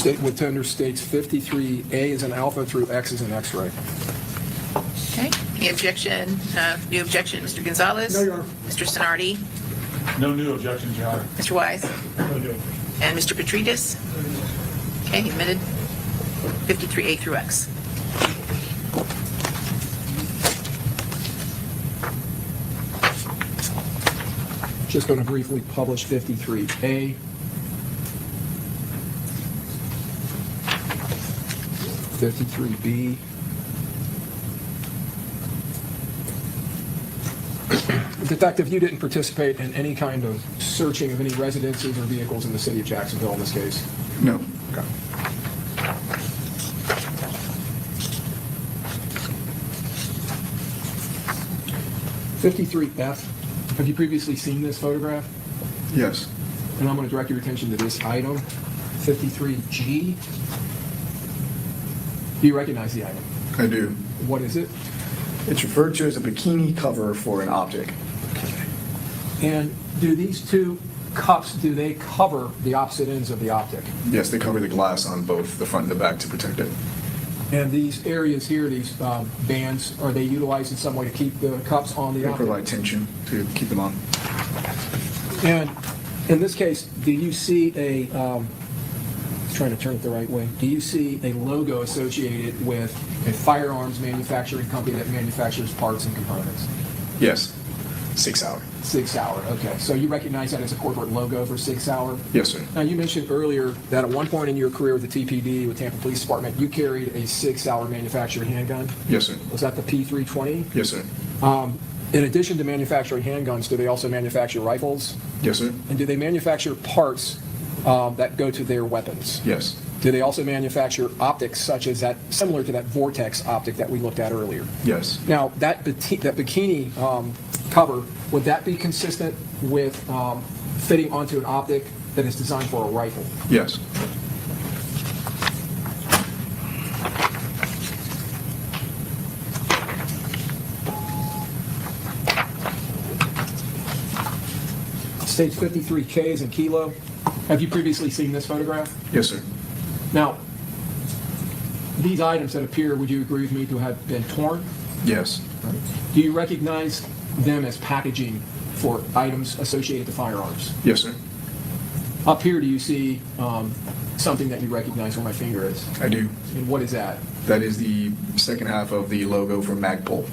State with tender states 53A is an alpha through X is an X-ray. Okay. Any objection? New objection, Mr. Gonzalez? No, Your Honor. Mr. Sinardi? No new objections, Your Honor. Mr. Wise? And Mr. Petredis? Okay, admitted. 53A through X. Just going to briefly publish 53A. 53B. Detective, you didn't participate in any kind of searching of any residences or vehicles in the city of Jacksonville in this case? No. Okay. (53F). Have you previously seen this photograph? Yes. And I'm going to direct your attention to this item, 53G. Do you recognize the item? I do. What is it? It's referred to as a bikini cover for an optic. And do these two cups, do they cover the opposite ends of the optic? Yes, they cover the glass on both the front and the back to protect it. And these areas here, these bands, are they utilized in some way to keep the cups on the They optic? provide tension to keep them on. And in this case, do you see a, trying to turn it the right way, do you see a logo associated with a firearms manufacturing company that manufactures parts and components? Yes. 6 Hour. 6 Hour, okay. So you recognize that as a corporate logo for 6 Hour? Yes, sir. Now, you mentioned earlier that at one point in your career with the TPD, with Tampa Police Department, you carried a 6 Hour manufactured handgun? Yes, sir. Was that the P320? Yes, sir. In addition to manufacturing handguns, do they also manufacture rifles? Yes, sir. And do they manufacture parts that go to their weapons? Yes. Do they also manufacture optics such as that, similar to that Vortex optic that we looked at earlier? Yes. Now, that bikini cover, would that be consistent with fitting onto an optic that is designed for a rifle. Yes. States 53 K is in kilo. Have you previously seen this photograph? Yes, sir. Now, these items that appear, would you agree with me, to have been torn? Yes. Do you recognize them as packaging for items associated to firearms? Yes, sir. Up here, do you see something that you recognize where my finger is? I do. And what is that? That is the second half of the logo for Magpul.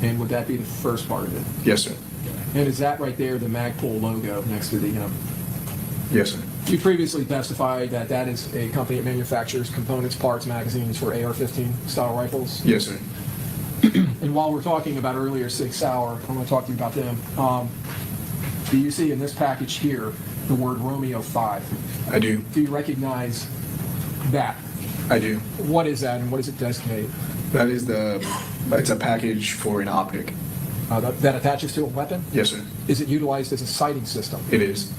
And would that be the first part of it? Yes, sir. And is that right there the Magpul logo next to the... Yes, sir. You previously testified that that is a company that manufactures components, parts, magazines for AR-15 style rifles? Yes, sir. And while we're talking about earlier 6 Hour, I'm going to talk to you about them. Do you see in this package here the word Romeo 5? I do. Do you recognize that? I do. What is that and what does it designate? That is it's a package for an optic. That attaches to a weapon? Yes, sir. Is it utilized as a sighting system? It is.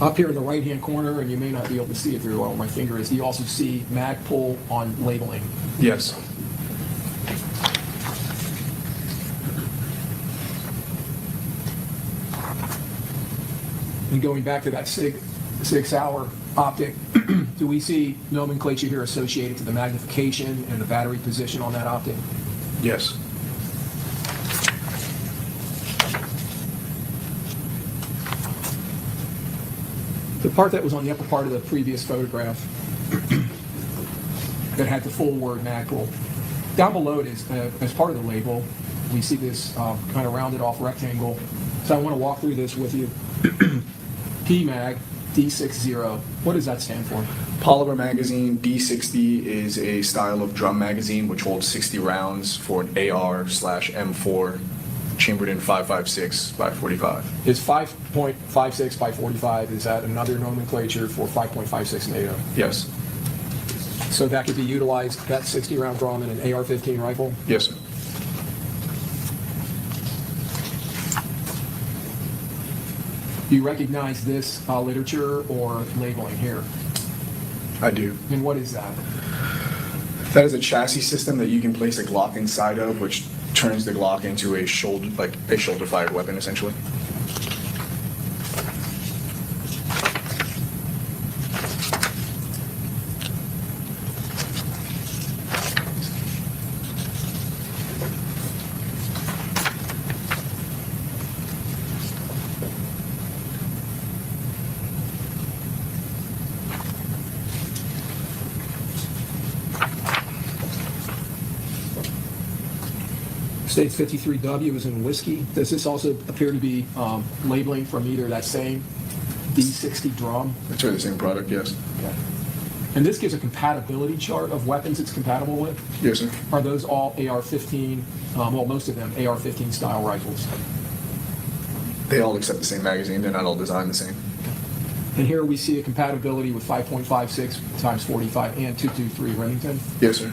Up here in the right-hand corner, and you may not be able to see it very well where my finger is, do you also see Magpul on labeling? Yes. And going back to that 6 Hour optic, do we see nomenclature here associated to the magnification and the battery position on that optic? Yes. The part that was on the upper part of the previous photograph that had the full word Magpul, down below it is, as part of the label, we see this kind of rounded off rectangle. So I want to walk through this with you. PMAG D60, what does that stand for? Polymer magazine D60 is a style of drum magazine which holds 60 rounds for an AR/M4 chambered in 5.56 by 45. Is 5.56 by 45, is that another nomenclature for 5.56 NATO? Yes. So that could be utilized, that 60 round drum in an AR-15 rifle? Yes, sir. Do you recognize this literature or labeling here? I do. And what is that? That is a chassis system that you can place a Glock inside of, which turns the Glock into a shoulder-fired weapon, essentially. States 53W is in whiskey. Does this also appear to be labeling from either that same D60 drum? It's really the same product, yes. Okay. And this gives a compatibility chart of weapons it's compatible with? Yes, sir. Are those all AR-15, well, most of them AR-15 style rifles? They all accept the same magazine. They're not all designed the same. And here we see a compatibility with 5.56 times 45 and 223 Remington? Yes, sir.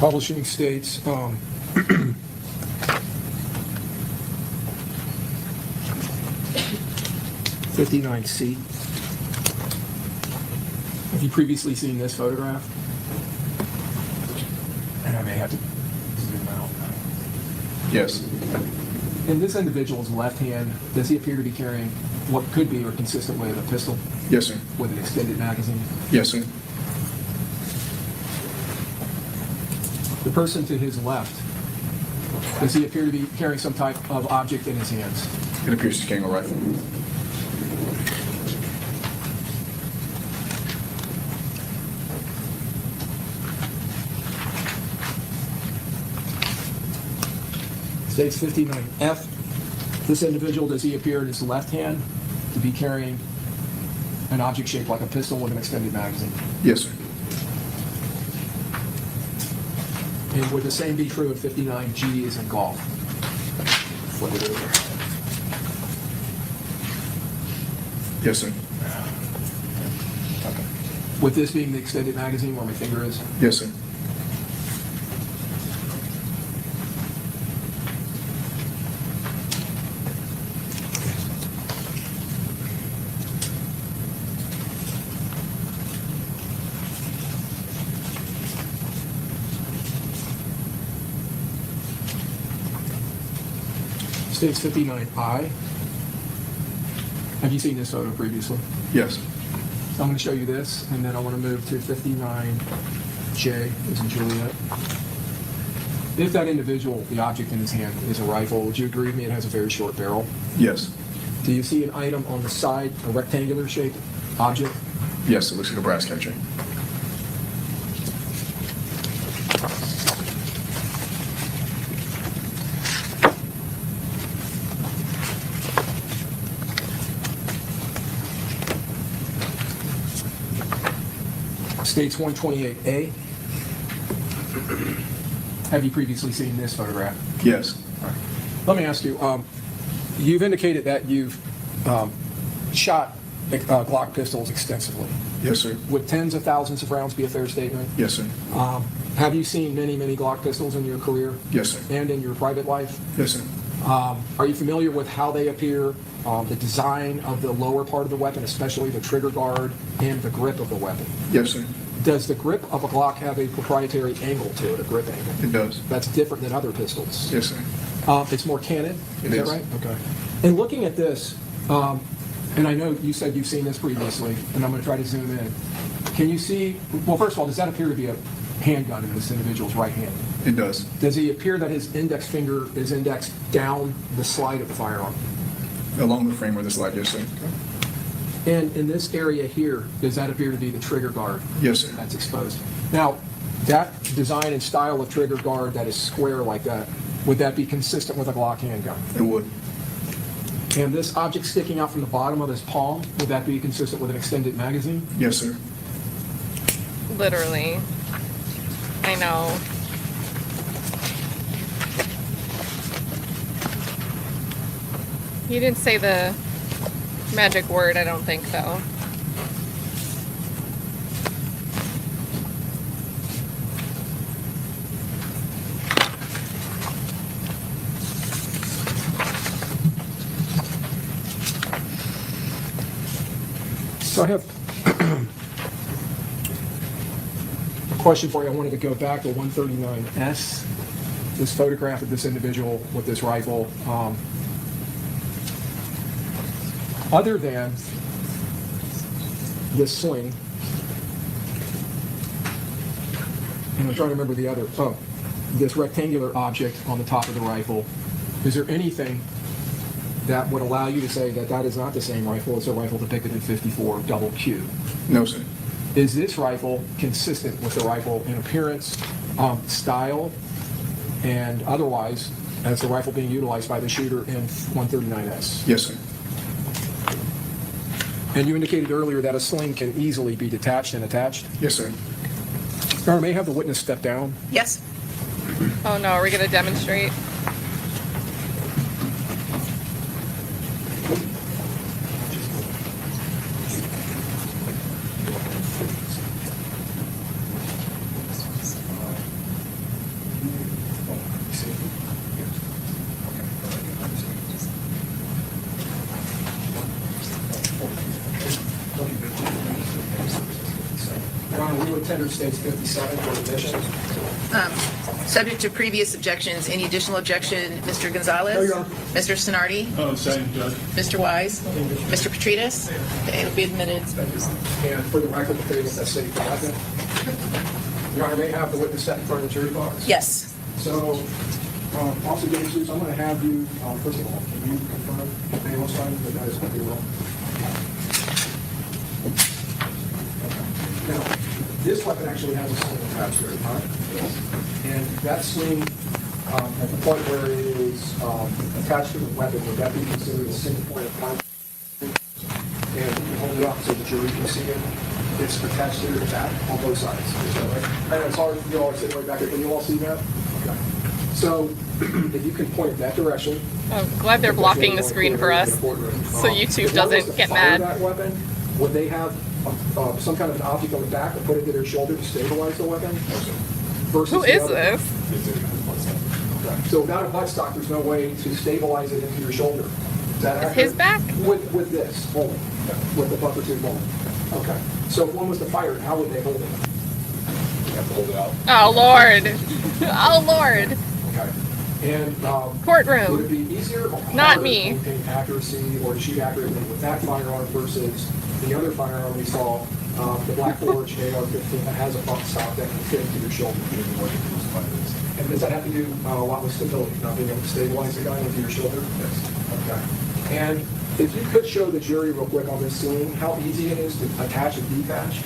Publishing states, 59C. Have you previously seen this photograph? And I may have to zoom out. Yes. In this individual's left hand, does he appear to be carrying what could be or consistent with a pistol? Yes, sir. With an extended magazine? Yes, sir. The person to his left, does he appear to be carrying some type of object in his hands? It appears to be carrying a rifle. States 59F. This individual, does he appear in his left hand to be carrying an object shaped like a pistol with an extended magazine? Yes, sir. And would the same be true of 59G as in golf? Flip it over. Yes, sir. Okay. With this being the extended magazine where my finger is? Yes, sir. States 59I. Have you seen this photo previously? Yes. So I'm going to show you this, and then I want to move to 59J, as in Juliet. If that individual, the object in his hand, is a rifle, would you agree with me it has a very short barrel? Yes. Do you see an item on the side, a rectangular shaped object? Yes, it looks like a brass catcher. States 128A. Have you previously seen this photograph? Yes. Let me ask you, you've indicated that you've shot Glock pistols extensively. Yes, sir. Would tens of thousands of rounds be a fair statement? Yes, sir. Have you seen many, many Glock pistols in your career? Yes, sir. And in your private life? Yes, sir. Are you familiar with how they appear, the design of the lower part of the weapon, especially the trigger guard and the grip of the weapon? Yes, sir. Does the grip of a Glock have a proprietary angle to it, a grip angle? It does. That's different than other pistols? Yes, sir. It's more canted? It Is is. that right? Okay. And looking at this, and I know you said you've seen this previously, and I'm going to try to zoom in. Can you see, well, first of all, does that appear to be a handgun in this individual's right hand? It does. Does he appear that his index finger is indexed down the slide of the firearm? Along the frame of the slide, yes, sir. And in this area here, does that appear to be the trigger guard? Yes, sir. That's exposed. Now, that design and style of trigger guard that is square like that, would that be consistent with a Glock handgun? It would. And this object sticking out from the bottom of his palm, would that be consistent with an extended magazine? Yes, sir. Literally. I know. You didn't say the magic word, I don't think, though. So I have a question for you. I wanted to go back to 139S, this photograph of this individual with this rifle. Other than this sling, and I'm trying to remember the other, this rectangular object on the top of the rifle, is there anything that would allow you to say that that is not the same rifle as a rifle depicted in 54 double Q? No, sir. Is this rifle consistent with the rifle in appearance, style, and otherwise as the rifle being utilized by the shooter in 139S? Yes, sir. And you indicated earlier that a sling can easily be detached and attached? Yes, sir. Or may I have the witness step down? Yes. Oh no, are we going to demonstrate? Your Honor, we would tender States 57 for admission. Subject to previous objections, any additional objection, Mr. Gonzalez? No, Your Honor. Mr. Sinardi? Oh, same, Judge. Mr. Wise? Mr. Petredis? Okay, it'll be admitted. And for the record, the statement that's stated for record. Your Honor, may I have the witness step in front of the jury box? Yes. So, Officer James, I'm going to have you, first of all, can you confirm bailiff's time that that is going to be wrong? Now, this weapon actually has a sling attached to it, right? And that sling at the point where it is attached to the weapon, would that be considered a single point of contact? And you can hold it up so the jury can see it. It's attached to the back on both sides. Is that right? And it's hard, you all are sitting right back here. Can you all see that? Okay. So if you can point that direction. I'm glad they're blocking the screen for us so YouTube doesn't get mad. That weapon, would they have some kind of an object on the back and put it to their shoulder to stabilize the weapon? Who is this? Okay. So without a buttstock, there's no way to stabilize it into your shoulder. Is that accurate? His back? With this only, with the buffer tube only. Okay. So if one was to fire it, how would they hold it? You have to hold it out. Oh, Lord. Oh, Lord. Okay. And courtroom. Would it be easier or harder Not me. to maintain accuracy or to shoot accurately with that firearm versus the other firearm we saw, the Black Forge AR-15 that has a butt stop that can fit into your shoulder? And does that have to do a lot with stability, not being able to stabilize the gun into your shoulder? Yes. Okay. And if you could show the jury real quick on this scene how easy it is to attach and detach.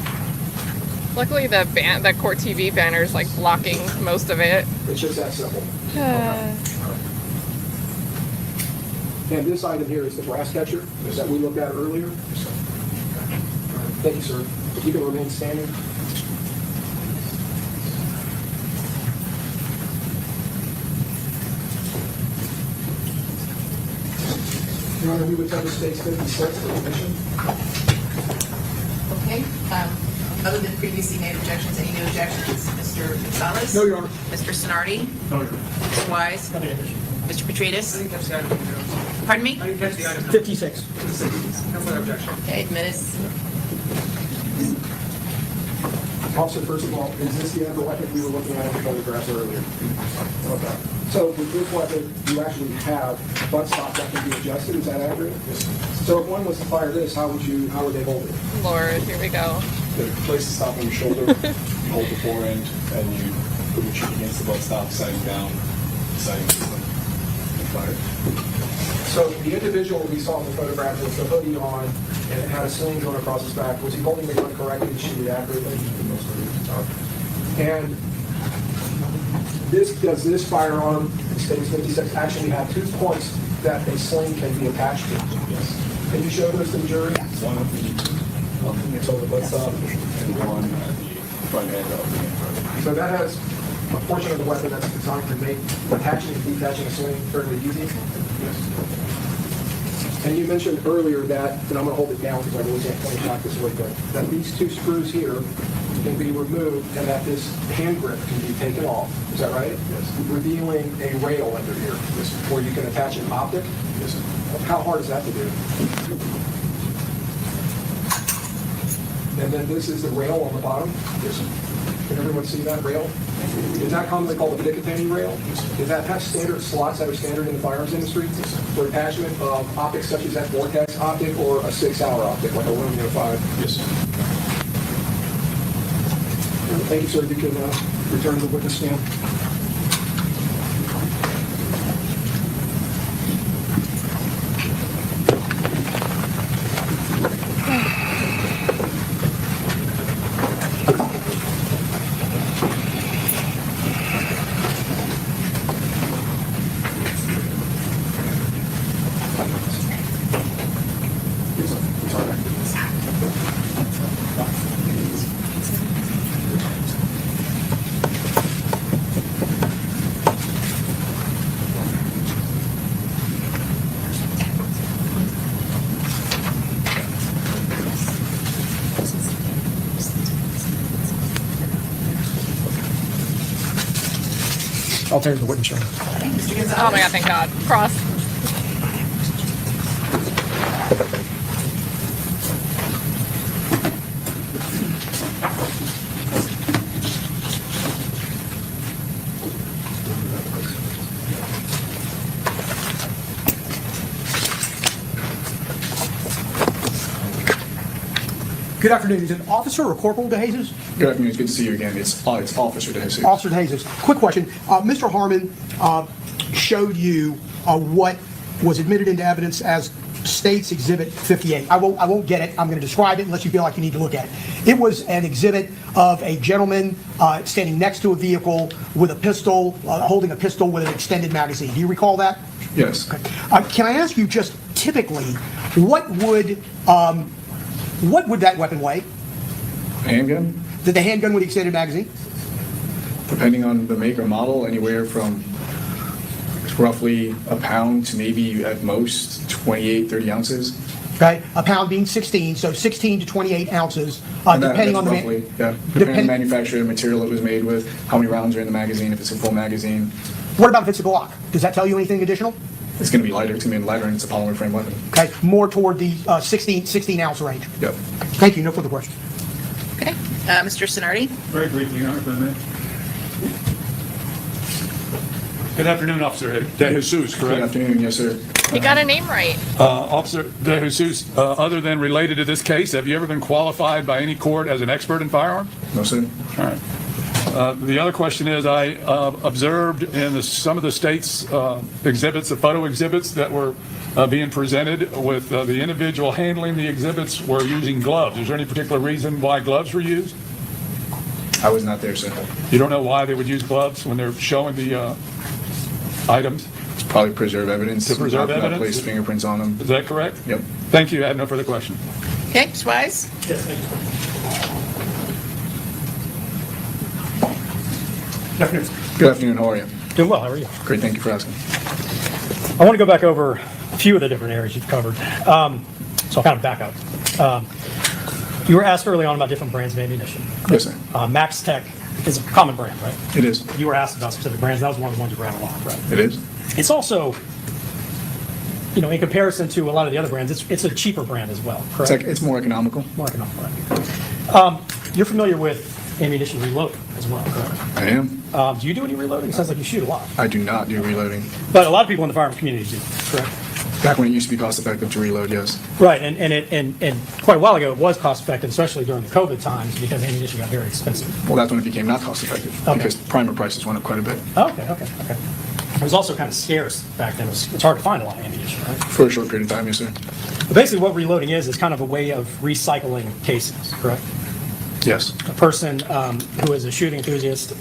Luckily, the Court TV banner is like blocking most of it. It's just that simple. Okay. And this item here is the brass catcher that we looked at earlier. Thank you, sir. If you can remain standing. Your Honor, we would tell the state's 56 for admission. Okay, other than previously made objections, any new objections? Mr. Gonzalez? No, Your Honor. Mr. Sinardi? No, Your Honor. Mr. Wise? Mr. Petredis? I didn't catch the item. Pardon me? I didn't catch the item. 56. No further objection. Okay, minutes. Officer, first of all, is this the other weapon we were looking at in the photographs earlier? Okay. So with this weapon, you actually have butt stop that can be adjusted. Is that accurate? Yes. So if one was to fire this, how would they hold it? Lord, here we go. The place to stop on your shoulder, you hold the forend, and you put your cheek against the butt stop, sighting down, sighting system, and fire. So the individual we saw in the photograph with the hoodie on and it had a sling going across his back, was he holding the gun correctly and shooting it accurately? And does this firearm, States 56, actually have 2 points that a sling can be attached to? Yes. Can you show those to the jury? One of the butt stop and one at the front end of the hand. So that has a portion of the weapon that's designed to make attaching and detaching a sling fairly easy? Yes. And you mentioned earlier that, and I'm going to hold it down because I really can't point it back this way, but that these 2 screws here can be removed and that this hand grip can be taken off. Is that right? Yes. Revealing a rail under here, where you can attach an optic. Yes. How hard is that to do? And then this is the rail on the bottom. Yes. Can everyone see that rail? Is that commonly called a Picatinny rail? Does that have standard slots that are standard in the firearms industry for attachment of optics such as that vortex optic or a 6-hour optic like a Romeo 5? Yes. Thank you, sir. You can return to the witness stand. I'll turn to the witness. Oh my God, thank God. Cross. Good afternoon. Is it Officer or Corporal DeJesus? Good afternoon. It's good to see you again. It's Officer DeJesus. Officer DeJesus. Quick question. Mr. Harmon showed you what was admitted into evidence as State's Exhibit 58. I won't get it. I'm going to describe it unless you feel like you need to look at it. It was an exhibit of a gentleman standing next to a vehicle with a pistol, holding a pistol with an extended magazine. Do you recall that? Yes. Okay. Can I ask you just typically, what would that weapon weigh? A handgun? The handgun with the extended magazine? Depending on the make or model, anywhere from roughly a pound to maybe at most 28, 30 ounces. Okay, a pound being 16, so 16 to 28 ounces, depending on the depending on the manufacturer, the material it was made with, how many rounds are in the magazine, if it's a full magazine. What about if it's a Glock? Does that tell you anything additional? It's going to be lighter. It's going to be lighter, and it's a polymer frame weapon. Okay, more toward the 16 ounce range. Yep. Thank you. No further questions. Okay. Mr. Sinardi? Very briefly, Your Honor, if I may. Good afternoon, Officer De Jesus, correct? Good afternoon, yes, sir. You got a name right. Officer De Jesus, other than related to this case, have you ever been qualified by any court as an expert in firearms? No, sir. All right. The other question is, I observed in some of the state's exhibits, the photo exhibits that were being presented with the individual handling the exhibits were using gloves. Is there any particular reason why gloves were used? I was not there, sir. You don't know why they would use gloves when they're showing the items? It's probably preserve evidence. To preserve not evidence? place fingerprints on them. Is that correct? Yep. Thank you. I have no further questions. Okay, Ms. Wise? Yes, thank you. Good afternoon. Good afternoon. How are you? Doing well. How are you? Great. Thank you for asking. I want to go back over a few of the different areas you've covered. So I'll kind of back up. You were asked early on about different brands of ammunition. Yes, sir. Max Tech is a common brand, right? It is. You were asked about specific brands. That was one of the ones you ran along, right? It is. It's also, you know, in comparison to a lot of the other brands, it's a cheaper brand as well, correct? It's more economical. More economical, right. You're familiar with ammunition reloading as well, correct? I am. Do you do any reloading? It sounds like you shoot a lot. I do not do reloading. But a lot of people in the firearms community do, correct? Back when it used to be cost effective to reload, yes. Right, and quite a while ago it was cost effective, especially during the COVID times, because ammunition got very expensive. Well, that's when it became not cost effective, because primer prices went up quite a bit. Okay. It was also kind of scarce back then. It's hard to find a lot of ammunition, right? For a short period of time, yes, sir. But basically what reloading is kind of a way of recycling casings, correct? Yes. A person who is a shooting enthusiast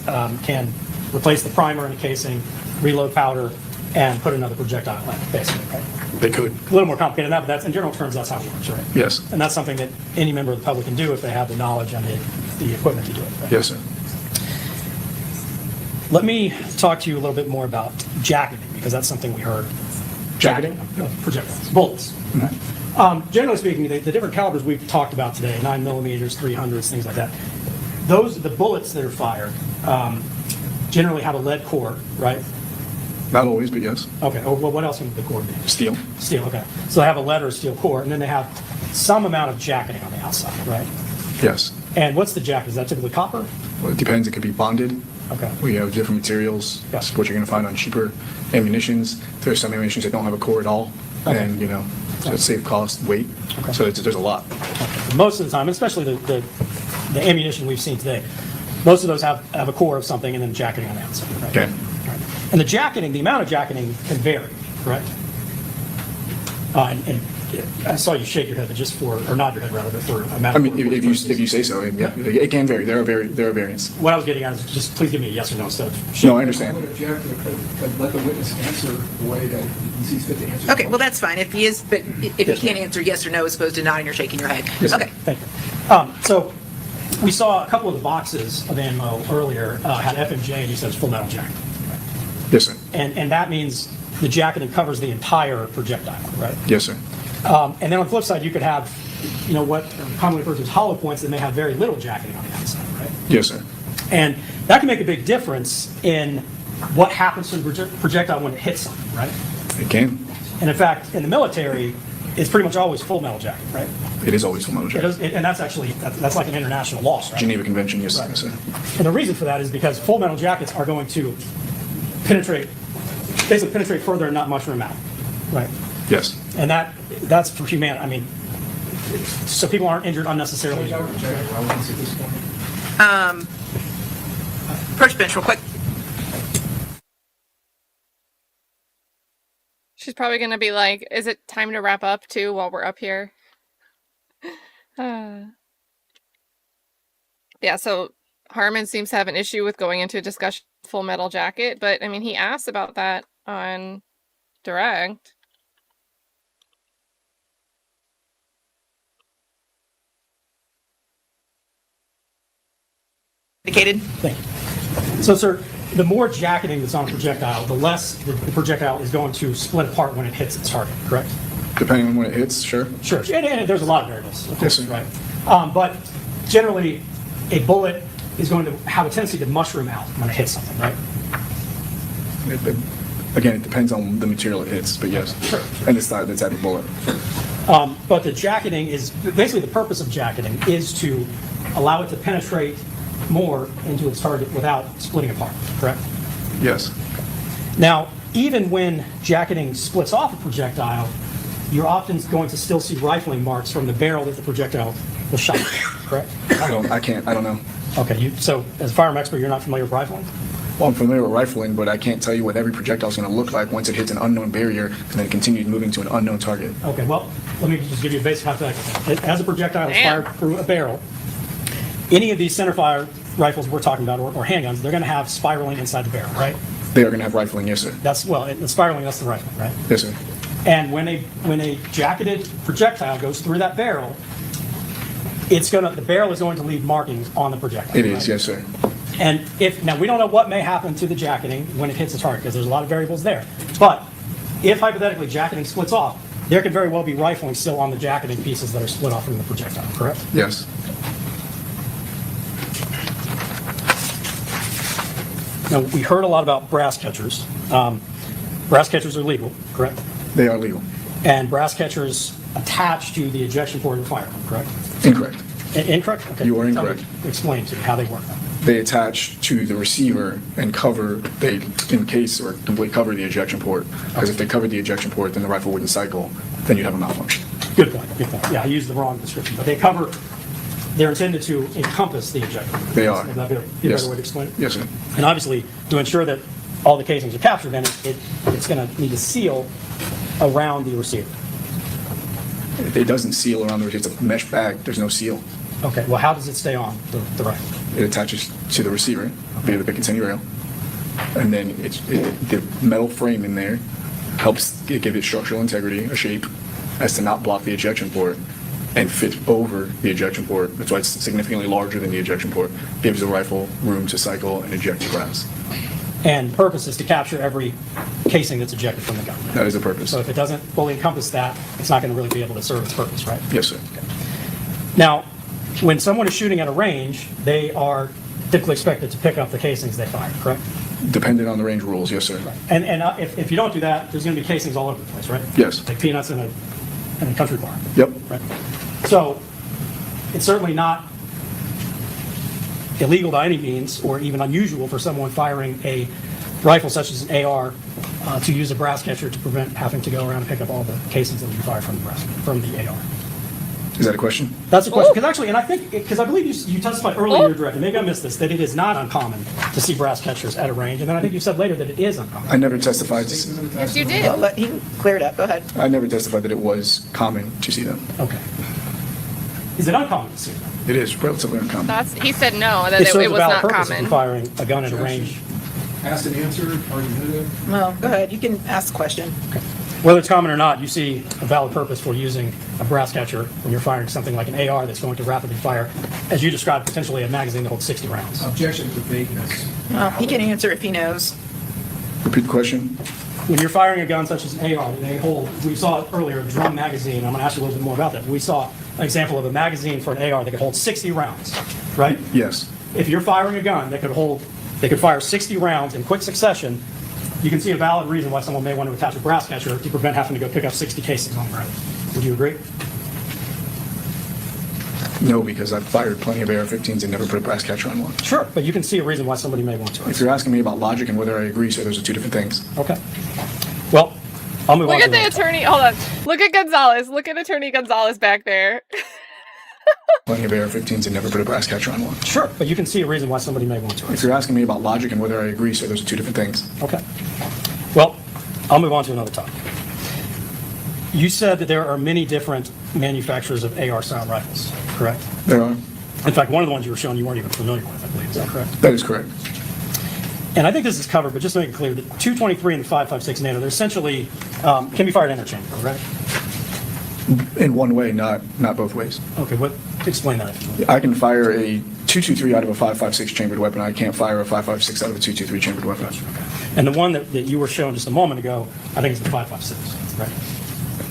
can replace the primer in a casing, reload powder, and put another projectile in it, basically, right? They could. A little more complicated than that, but that's, in general terms, that's how it works, right? Yes. And that's something that any member of the public can do if they have the knowledge and the equipment to do it, right? Yes, sir. Let me talk to you a little bit more about jacketing, because that's something we heard. Jacketing? Projectiles, bullets. Generally speaking, the different calibers we've talked about today, 9 millimeters, 300s, things like that, the bullets that are fired generally have a lead core, right? Not always, but yes. Okay, well, what else would the core be? Steel. Steel, okay. So they have a lead or a steel core, and then they have some amount of jacketing on the outside, right? Yes. And what's the jacket? Is that typically copper? Well, it depends. It could be bonded. Okay. We have different materials. That's what you're going to find on cheaper ammunitions. There's some ammunitions that don't have a core at all, and so it's save cost, weight. Okay. So there's a lot. Okay. Most of the time, especially the ammunition we've seen today, most of those have a core of something and then jacketing on the outside. Right? Okay. Right. And the jacketing, the amount of jacketing can vary, correct? And I saw you shake your head, but just for, or nod your head rather, but for a matter. I mean, if you say so, yeah, it can vary. There are variants. What I was getting at is just please give me a yes or no instead of. No, I understand. I would object to let the witness answer the way that he sees fit to answer. Okay, well, that's fine. If he is, but if you can't answer yes or no as opposed to nodding or shaking your head. Yes, Okay. Thank you. So we saw a couple of the boxes of ammo earlier had FMJ, and you said it's full metal jacket. Right? Yes, sir. And that means the jacketing covers the entire projectile, right? Yes, sir. And then on the flip side, you could have, what commonly referred to as hollow points that may have very little jacketing on the outside, right? Yes, sir. And that can make a big difference in what happens to the projectile when it hits something, right? It can. And in fact, in the military, it's pretty much always full metal jacket, right? It is always full metal jacket. And that's actually, that's like an international law, right? Geneva Convention, yes, Right. sir. And the reason for that is because full metal jackets are going to basically penetrate further and not mushroom out, right? Yes. And that's for humanity. I mean, so people aren't injured unnecessarily. First bench, real quick. She's probably going to be like, is it time to wrap up too while we're up here? Yeah, so Harmon seems to have an issue with going into a discussion of Full Metal Jacket, but I mean, he asked about that on direct. Thank you. So, sir, the more jacketing that's on a projectile, the less the projectile is going to split apart when it hits its target, correct? Depending on when it hits, sure. Sure. And there's a lot of variables, of course, Yes, sir. right? But generally, a bullet is going to have a tendency to mushroom out when it hits something, right? Again, it depends on the material it hits, but yes. Sure. And the type of bullet. But the jacketing is, basically the purpose of jacketing is to allow it to penetrate more into its target without splitting apart, correct? Yes. Now, even when jacketing splits off a projectile, you're often going to still see rifling marks from the barrel that the projectile was shot, correct? I don't know. Okay, so as a firearm expert, you're not familiar with rifling? Well, I'm familiar with rifling, but I can't tell you what every projectile is going to look like once it hits an unknown barrier and then continues moving to an unknown target. Okay, well, let me just give you a basic hypothetical. As a projectile is fired through a barrel, any of these centerfire rifles we're talking about, or handguns, they're going to have spiraling inside the barrel, right? They are going to have rifling, yes, sir. That's, well, the spiraling, that's the rifling, right? Yes, sir. And when a jacketed projectile goes through that barrel, the barrel is going to leave markings on the projectile. It is, right? yes, sir. And now we don't know what may happen to the jacketing when it hits the target, because there's a lot of variables there. But if hypothetically jacketing splits off, there could very well be rifling still on the jacketing pieces that are split off from the projectile, correct? Yes. Now, we heard a lot about brass catchers. Brass catchers are legal, correct? They are legal. And brass catchers attach to the ejection port of the firearm, correct? Incorrect. Incorrect? Okay. You are incorrect. Explain to me how they work. They attach to the receiver and they encase or completely cover the ejection port. Because if they covered the ejection port, then the rifle wouldn't cycle, then you'd have a malfunction. Good point. Yeah, I used the wrong description, but they're intended to encompass the ejection port. They are. Would that be a better way to explain it? Yes, sir. And obviously, to ensure that all the casings are captured, then it's going to need to seal around the receiver. It doesn't seal around the receiver. It's a mesh bag. There's no seal. Okay, well, how does it stay on the rifle? It attaches to the receiver via the Picatinny rail. And then the metal frame in there helps give it structural integrity, a shape, as to not block the ejection port and fit over the ejection port. That's why it's significantly larger than the ejection port. Gives the rifle room to cycle and eject the glass. And the purpose is to capture every casing that's ejected from the gun. That is the purpose. So if it doesn't fully encompass that, it's not going to really be able to serve its purpose, right? Yes, sir. Okay. Now, when someone is shooting at a range, they are typically expected to pick up the casings they fire, correct? Depending on the range rules, yes, sir. Right. And if you don't do that, there's going to be casings all over the place, right? Yes. Like peanuts in a country bar. Yep. Right. So it's certainly not illegal by any means, or even unusual for someone firing a rifle such as an AR to use a brass catcher to prevent having to go around and pick up all the casings that would be fired from the AR. Is that a question? That's a question. Because actually, and I think, because I believe you testified earlier in your direct, and maybe I missed this, that it is not uncommon to see brass catchers at a range, and then I think you said later that it is uncommon. I never testified. Yes, you did. Well, let him clear it up. Go ahead. I never testified that it was common to see them. Okay. Is it uncommon to see them? It is relatively uncommon. He said no, that It serves it a was valid not purpose if common. you're firing a gun at a range. Asked and answered, argumentative. Well, go ahead. You can ask the question. Whether it's common or not, you see a valid purpose for using a brass catcher when you're firing something like an AR that's going to rapidly fire, as you described, potentially a magazine that holds 60 rounds. Objection to vagueness. Well, he can answer if he knows. Repeat the question. When you're firing a gun such as an AR, they hold, we saw earlier, a drum magazine. I'm going to ask you a little bit more about that. We saw an example of a magazine for an AR that could hold 60 rounds, right? Yes. If you're firing a gun that could fire 60 rounds in quick succession, you can see a valid reason why someone may want to attach a brass catcher to prevent having to go pick up 60 casings on the ground. Would you agree? No, because I've fired plenty of AR-15s and never put a brass catcher on one. Sure, but you can see a reason why somebody may want to. If you're asking me about logic and whether I agree, so those are two different things. Okay. Well, I'll move on. Look at the attorney. Hold on. Look at Gonzalez. Look at Attorney Gonzalez back there. Plenty of AR-15s and never put a brass catcher on one. Sure, but you can see a reason why somebody may want to. If you're asking me about logic and whether I agree, so those are two different things. Okay. Well, I'll move on to another topic. You said that there are many different manufacturers of AR-style rifles, correct? There are. In fact, one of the ones you were showing you weren't even familiar with, I believe. Is that correct? That is correct. And I think this is covered, but just to make it clear, the 223 and the 5.56 NATO, they're essentially can be fired interchangeably, right? In one way, not both ways. Okay, explain that. I can fire a 223 out of a 5.56 chambered weapon. I can't fire a 5.56 out of a 223 chambered weapon. And the one that you were showing just a moment ago, I think it's the 5.56, right?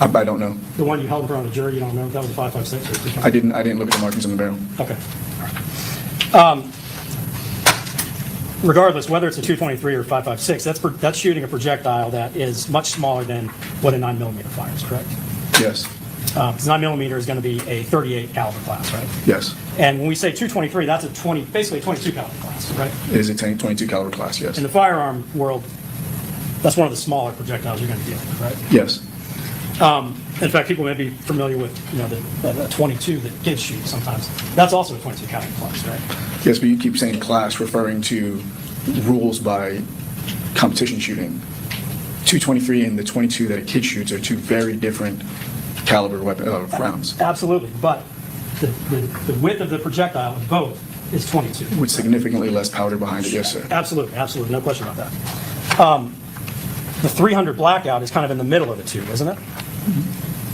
I don't know. The one you held in front of the jury, you don't remember if that was a 5.56? I didn't look at the markings on the barrel. Okay. Regardless, whether it's a 223 or 5.56, that's shooting a projectile that is much smaller than what a 9mm fires, correct? Yes. 9mm is going to be a 38 caliber class, right? Yes. And when we say 223, that's basically a 22 caliber class, right? It is a 22 caliber class, yes. In the firearm world, that's one of the smaller projectiles you're going to deal with, right? Yes. In fact, people may be familiar with the 22 that kids shoot sometimes. That's also a 22 caliber class, right? Yes, but you keep saying class, referring to rules by competition shooting. 223 and the 22 that a kid shoots are two very different caliber rounds. Absolutely, but the width of the projectile of both is 22. With significantly less powder behind it, yes, sir. Absolutely, absolutely, no question about that. The 300 blackout is kind of in the middle of the two, isn't it?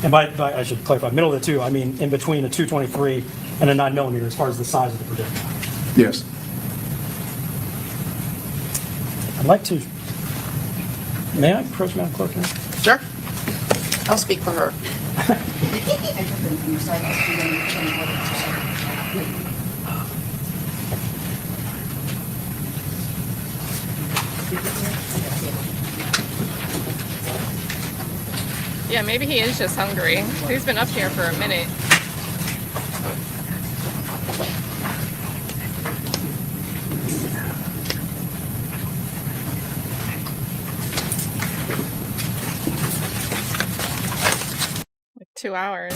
And by I should clarify, middle of the two, I mean in between a 223 and a 9mm as far as the size of the projectile. Yes. I'd like to, may I approach Madam Clerk now? Sure. I'll speak for her. Yeah, maybe he is just hungry. He's been up here for a minute. Like 2 hours.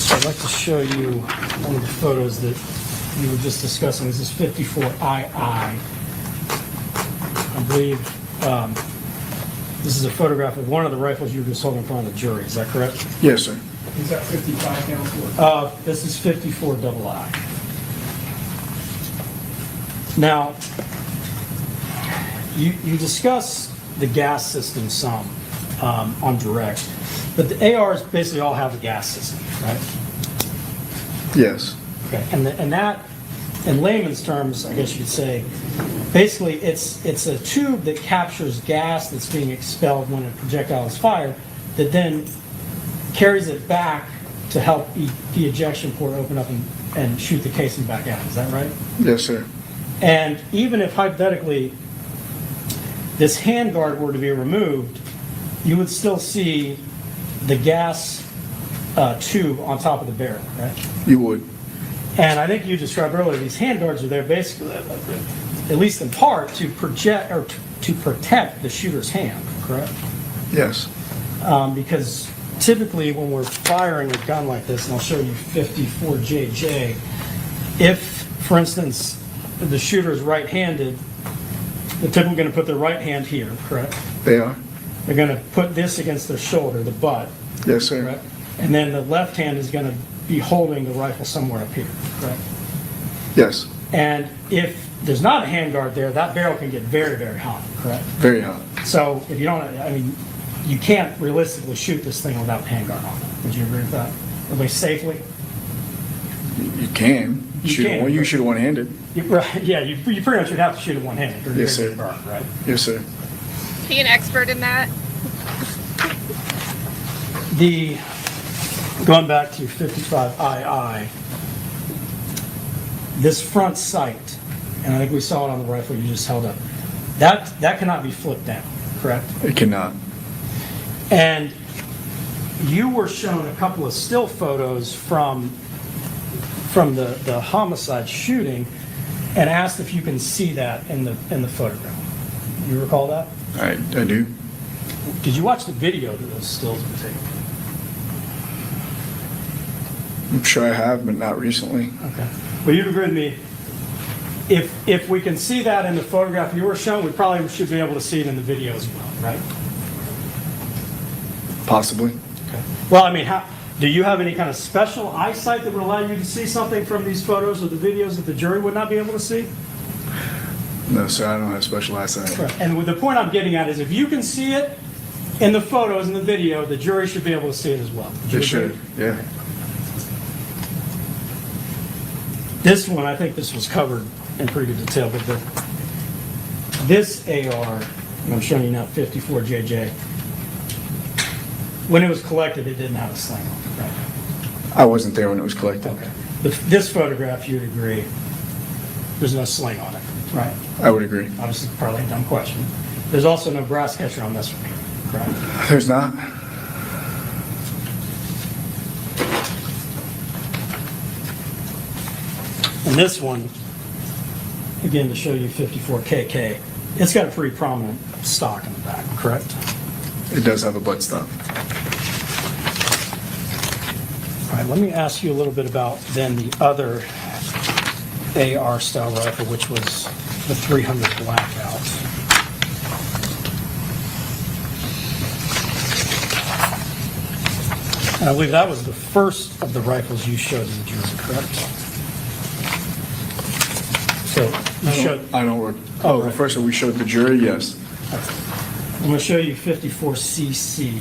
I'd like to show you one of the photos that you were just discussing. This is 54II. I believe this is a photograph of one of the rifles you were just holding in front of the jury. Is that correct? Yes, sir. Is that 55 count? This is 54II. Now, you discuss the gas system some on direct, but the ARs basically all have a gas system, right? Yes. Okay, and that, in layman's terms, I guess you could say, basically it's a tube that captures gas that's being expelled when a projectile is fired, that then carries it back to help the ejection port open up and shoot the casing back out. Is that right? Yes, sir. And even if hypothetically this handguard were to be removed, you would still see the gas tube on top of the barrel, right? You would. And I think you described earlier, these handguards are there basically, at least in part, to project or to protect the shooter's hand, correct? Yes. Because typically when we're firing a gun like this, and I'll show you 54JJ, if, for instance, the shooter is right-handed, they're typically going to put their right hand here, correct? They are. They're going to put this against their shoulder, the butt. Yes, sir. Correct? And then the left hand is going to be holding the rifle somewhere up here, correct? Yes. And if there's not a handguard there, that barrel can get very, very hot, correct? Very hot. So if you don't, I mean, you can't realistically shoot this thing without the handguard on it. Would you agree with that? At least safely? You can. You shoot it one-handed. Right, yeah, you pretty much would have to shoot it one-handed. Or you're Yes, gonna sir. get burned, right? Yes, sir. He an expert in that? Going back to 55II, this front sight, and I think we saw it on the rifle you just held up, that cannot be flipped down, correct? It cannot. And you were shown a couple of still photos from the homicide shooting and asked if you can see that in the photograph. You recall that? I do. Did you watch the video that those stills were taken? I'm sure I have, but not recently. Okay. Well, you'd agree with me, if we can see that in the photograph you were shown, we probably should be able to see it in the video as well, right? Possibly. Okay. Well, I mean, do you have any kind of special eyesight that would allow you to see something from these photos or the videos that the jury would not be able to see? No, sir, I don't have special eyesight. Right. And the point I'm getting at is if you can see it in the photos and the video, the jury should be able to see it as well. They should, yeah. This one, I think this was covered in pretty good detail, but this AR, and I'm showing you now 54JJ, when it was collected, it didn't have a sling on it, right? I wasn't there when it was collected. Okay. This photograph, you'd agree, there's no sling on it, right? I would agree. Obviously, probably a dumb question. There's also no brass catcher on this one, correct? There's not. And this one, again, to show you 54KK, it's got a pretty prominent stock in the back, correct? It does have a buttstock. All right, let me ask you a little bit about then the other AR style rifle, which was the 300 Blackout. And I believe that was the first of the rifles you showed to the jury, correct? So you showed. I don't work. Oh, the first one we showed the jury, yes. I'm going to show you 54cc.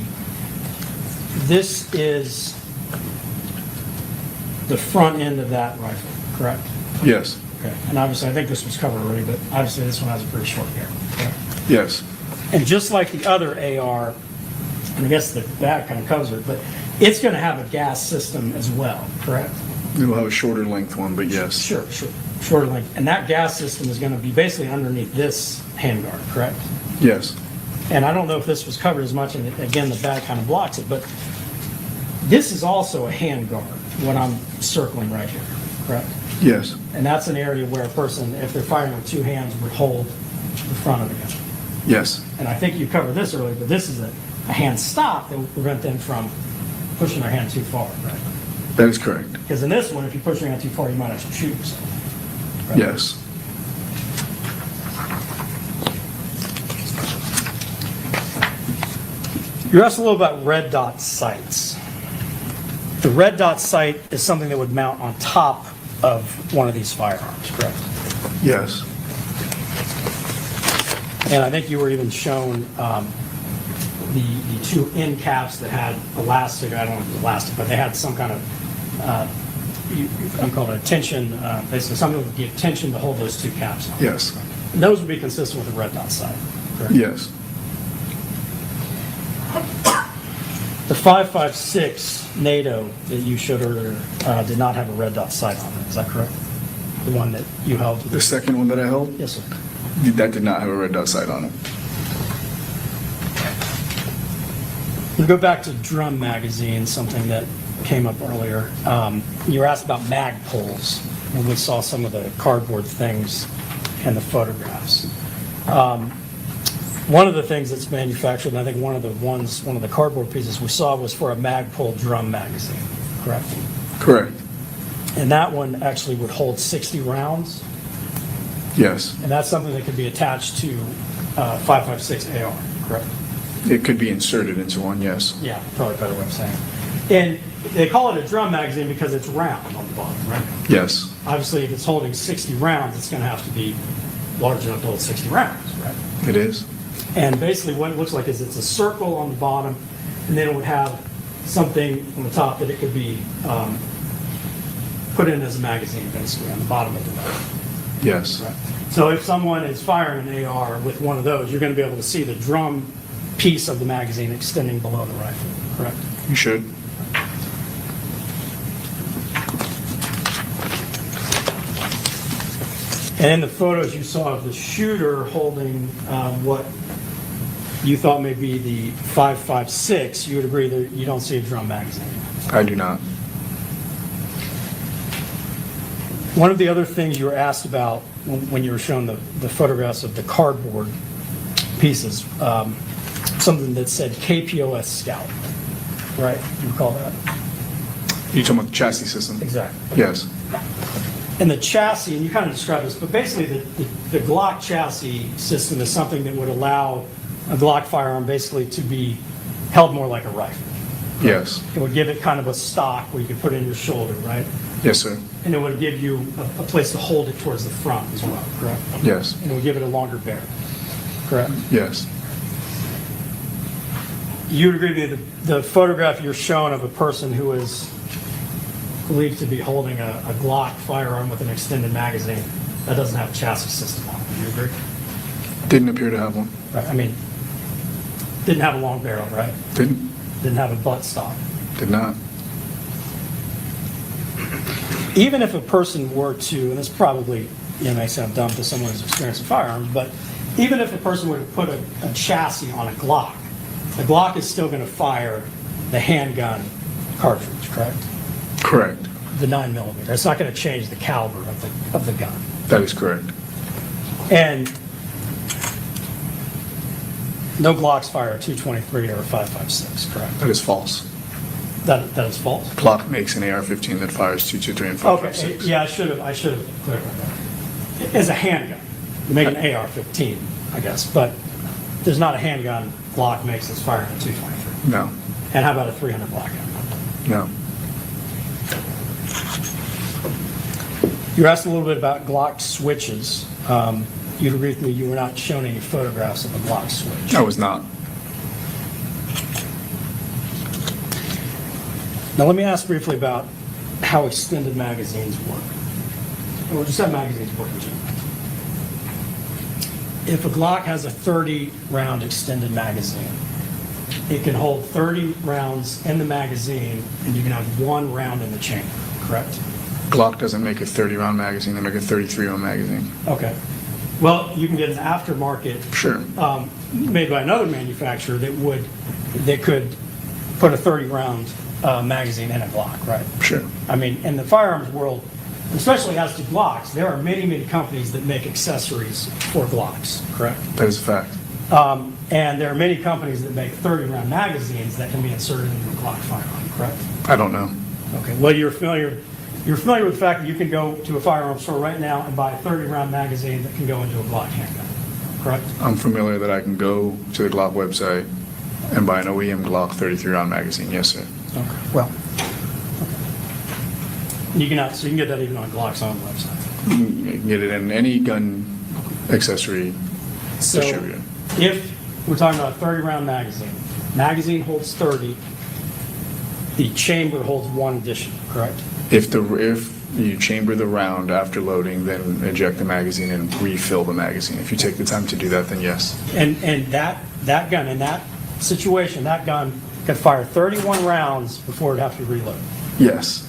This is the front end of that rifle, correct? Yes. Okay. And obviously, I think this was covered already, but obviously this one has a pretty short hair. Correct? Yes. And just like the other AR, and I guess the back kind of covers it, but it's going to have a gas system as well, correct? It will have a shorter length one, but yes. Sure. Shorter length. And that gas system is going to be basically underneath this handguard, correct? Yes. And I don't know if this was covered as much, and again, the bag kind of blocks it, but this is also a handguard, what I'm circling right here, correct? Yes. And that's an area where a person, if they're firing with two hands, would hold the front of the gun. Yes. And I think you covered this earlier, but this is a hand stop that will prevent them from pushing their hand too far, right? That is correct. Because in this one, if you push your hand too far, you might actually shoot yourself. Right? Yes. You asked a little about red dot sights. The red dot sight is something that would mount on top of one of these firearms, correct? Yes. And I think you were even shown the two end caps that had elastic, I don't know if it was elastic, but they had some kind of, you call it a tension, basically something that would give tension to hold those two caps on. Yes. And those would be consistent with the red dot sight, correct? Yes. The 5.56 NATO that you showed earlier did not have a red dot sight on it, is that correct? The one that you held? The second one that I held? Yes, sir. That did not have a red dot sight on it. We'll go back to drum magazine, something that came up earlier. You were asked about mag poles, and we saw some of the cardboard things in the photographs. One of the things that's manufactured, and I think one of the cardboard pieces we saw was for a Magpul drum magazine, correct? Correct. And that one actually would hold 60 rounds, Yes. and that's something that could be attached to 5.56 AR, correct? It could be inserted into one, yes. Yeah, probably a better way of saying it. And they call it a drum magazine because it's round on the bottom, right? Yes. Obviously, if it's holding 60 rounds, it's going to have to be large enough to hold 60 rounds, right? It is. And basically what it looks like is it's a circle on the bottom, and then it would have something on the top that it could be put in as a magazine, basically, on the bottom of the rifle. Yes. Right. So if someone is firing an AR with one of those, you're going to be able to see the drum piece of the magazine extending below the rifle, correct? You should. And in the photos you saw of the shooter holding what you thought may be the 5.56, you would agree that you don't see a drum magazine? I do not. One of the other things you were asked about when you were shown the photographs of the cardboard pieces, something that said KPOS Scout, right? You recall that? You talking about the chassis system? Exactly. Yes. And the chassis, and you kind of described this, but basically the Glock chassis system is something that would allow a Glock firearm basically to be held more like a rifle. Yes. It would give it kind of a stock where you could put it in your shoulder, right? Yes, sir. And it would give you a place to hold it towards the front as well, correct? Yes. And it would give it a longer barrel, correct? Yes. You would agree with me that the photograph you're showing of a person who is believed to be holding a Glock firearm with an extended magazine, that doesn't have a chassis system on it. Do you agree? Didn't appear to have one. Right. I mean, didn't have a long barrel, right? Didn't. Didn't have a butt stock. Did not. Even if a person were to, and this probably may sound dumb to someone who's experienced in firearms, but even if a person were to put a chassis on a Glock is still going to fire the handgun cartridge, correct? Correct. The 9mm. It's not going to change the caliber of the gun. That is correct. And no Glocks fire a 223 or a 5.56, correct? That is false. That is false? Glock makes an AR-15 that fires 223 and Okay, 5.56. yeah, I should have clarified that. As a handgun, you make an AR-15, I guess, but there's not a handgun Glock makes that's firing a 223. No. And how about a 300 blackout? No. You were asked a little bit about Glock switches. You'd agree with me, you were not shown any photographs of a Glock switch. I was not. Now let me ask briefly about how extended magazines work. Or just how magazines work in general. If a Glock has a 30-round extended magazine, it can hold 30 rounds in the magazine, and you can have 1 round in the chamber, correct? Glock doesn't make a 30-round magazine. They make a 33-round magazine. Okay. Well, you can get an aftermarket made by another manufacturer that could put a 30-round magazine in a Glock, right? Sure. I mean, in the firearms world, especially as to Glocks, there are many, many companies that make accessories for Glocks, correct? That is a fact. And there are many companies that make 30-round magazines that can be inserted into a Glock firearm, correct? I don't know. Okay. Well, you're familiar with the fact that you can go to a firearm store right now and buy a 30-round magazine that can go into a Glock handgun, correct? I'm familiar that I can go to the Glock website and buy an OEM Glock 33-round magazine. Yes, sir. Okay. Well, you can get that even on Glock's own website. You can get it in any gun accessory distributor. If we're talking about a 30-round magazine holds 30, the chamber holds 1 additional, correct? If you chamber the round after loading, then eject the magazine and refill the magazine. If you take the time to do that, then yes. And that gun, in that situation, that gun could fire 31 rounds before it'd have to be reloaded. Yes.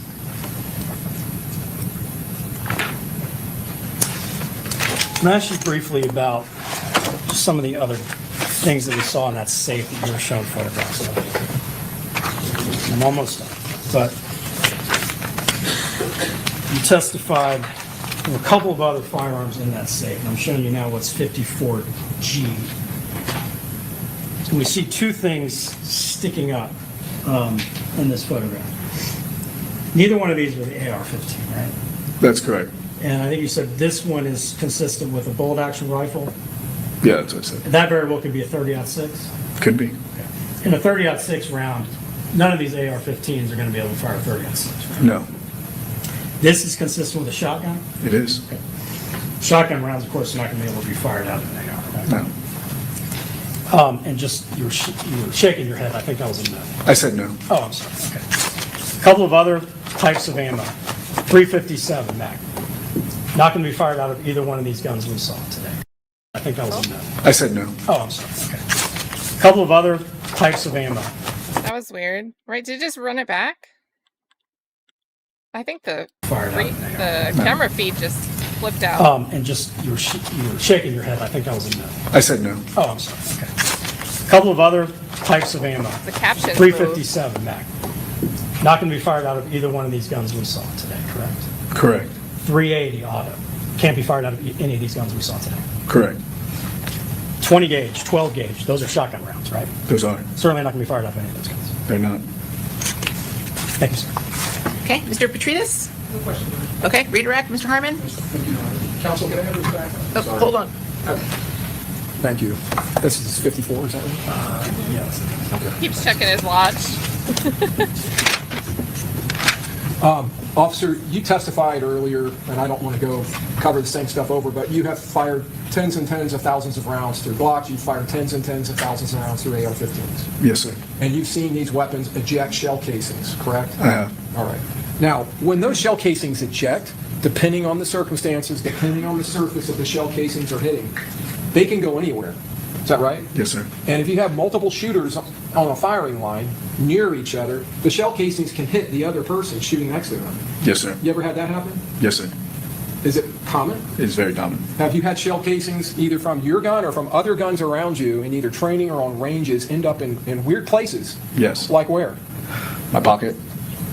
I'm going to ask you briefly about just some of the other things that we saw in that safe that you were shown photographs of. I'm almost done. But you testified there were a couple of other firearms in that safe. And I'm showing you now what's 54G. And we see 2 things sticking up in this photograph. Neither one of these were the AR-15, right? That's correct. And I think you said this one is consistent with a bolt action rifle. Yeah, that's what I said. That very well could be a 30-06. Could be. In a 30-06 round, none of these AR-15s are going to be able to fire a 30-06. Right? No. This is consistent with a shotgun? It is. Okay. Shotgun rounds, of course, are not going to be able to be fired out of an AR, right? No. And just, you were shaking your head. I think that was a no. I said no. Oh, I'm sorry. Okay. A couple of other types of ammo. 357 Magnum. Not going to be fired out of either one of these guns we saw today. I think that was a no. I said no. Oh, I'm sorry. Okay. A couple of other types of ammo. That was weird. Right, did you just run it back? I think the camera feed just flipped out. And just, you were shaking your head. I think that was a no. I said no. Oh, I'm sorry. Okay. A couple of other types of ammo. The caption 357 Magnum. Not going to be fired out of either one of these guns we saw today, correct? Correct. 380 auto. Can't be fired out of any of these guns we saw today. Correct. 20 gauge, 12 gauge, those are shotgun rounds, right? Those are. Certainly not going to be fired out of any of those guns. They're not. Thank you, sir. Okay, Mr. Petredis? No question. Okay, redirect, Mr. Harmon? Counsel, can I have this back? Oh, hold on. Thank you. This is 54, is that right? Yes. Okay. Keeps checking his watch. Officer, you testified earlier, and I don't want to go cover the same stuff over, but you have fired tens and tens of thousands of rounds through Glocks. You've fired tens and tens of thousands of rounds through AR-15s. Yes, sir. And you've seen these weapons eject shell casings, correct? I have. All right. Now, when those shell casings eject, depending on the circumstances, depending on the surface of the shell casings are hitting, they can go anywhere. Is that right? Yes, sir. And if you have multiple shooters on a firing line near each other, the shell casings can hit the other person shooting next to them. Yes, sir. You ever had that happen? Yes, sir. Is it common? It's very common. Have you had shell casings either from your gun or from other guns around you in either training or on ranges end up in weird places? Yes. Like where? My pocket,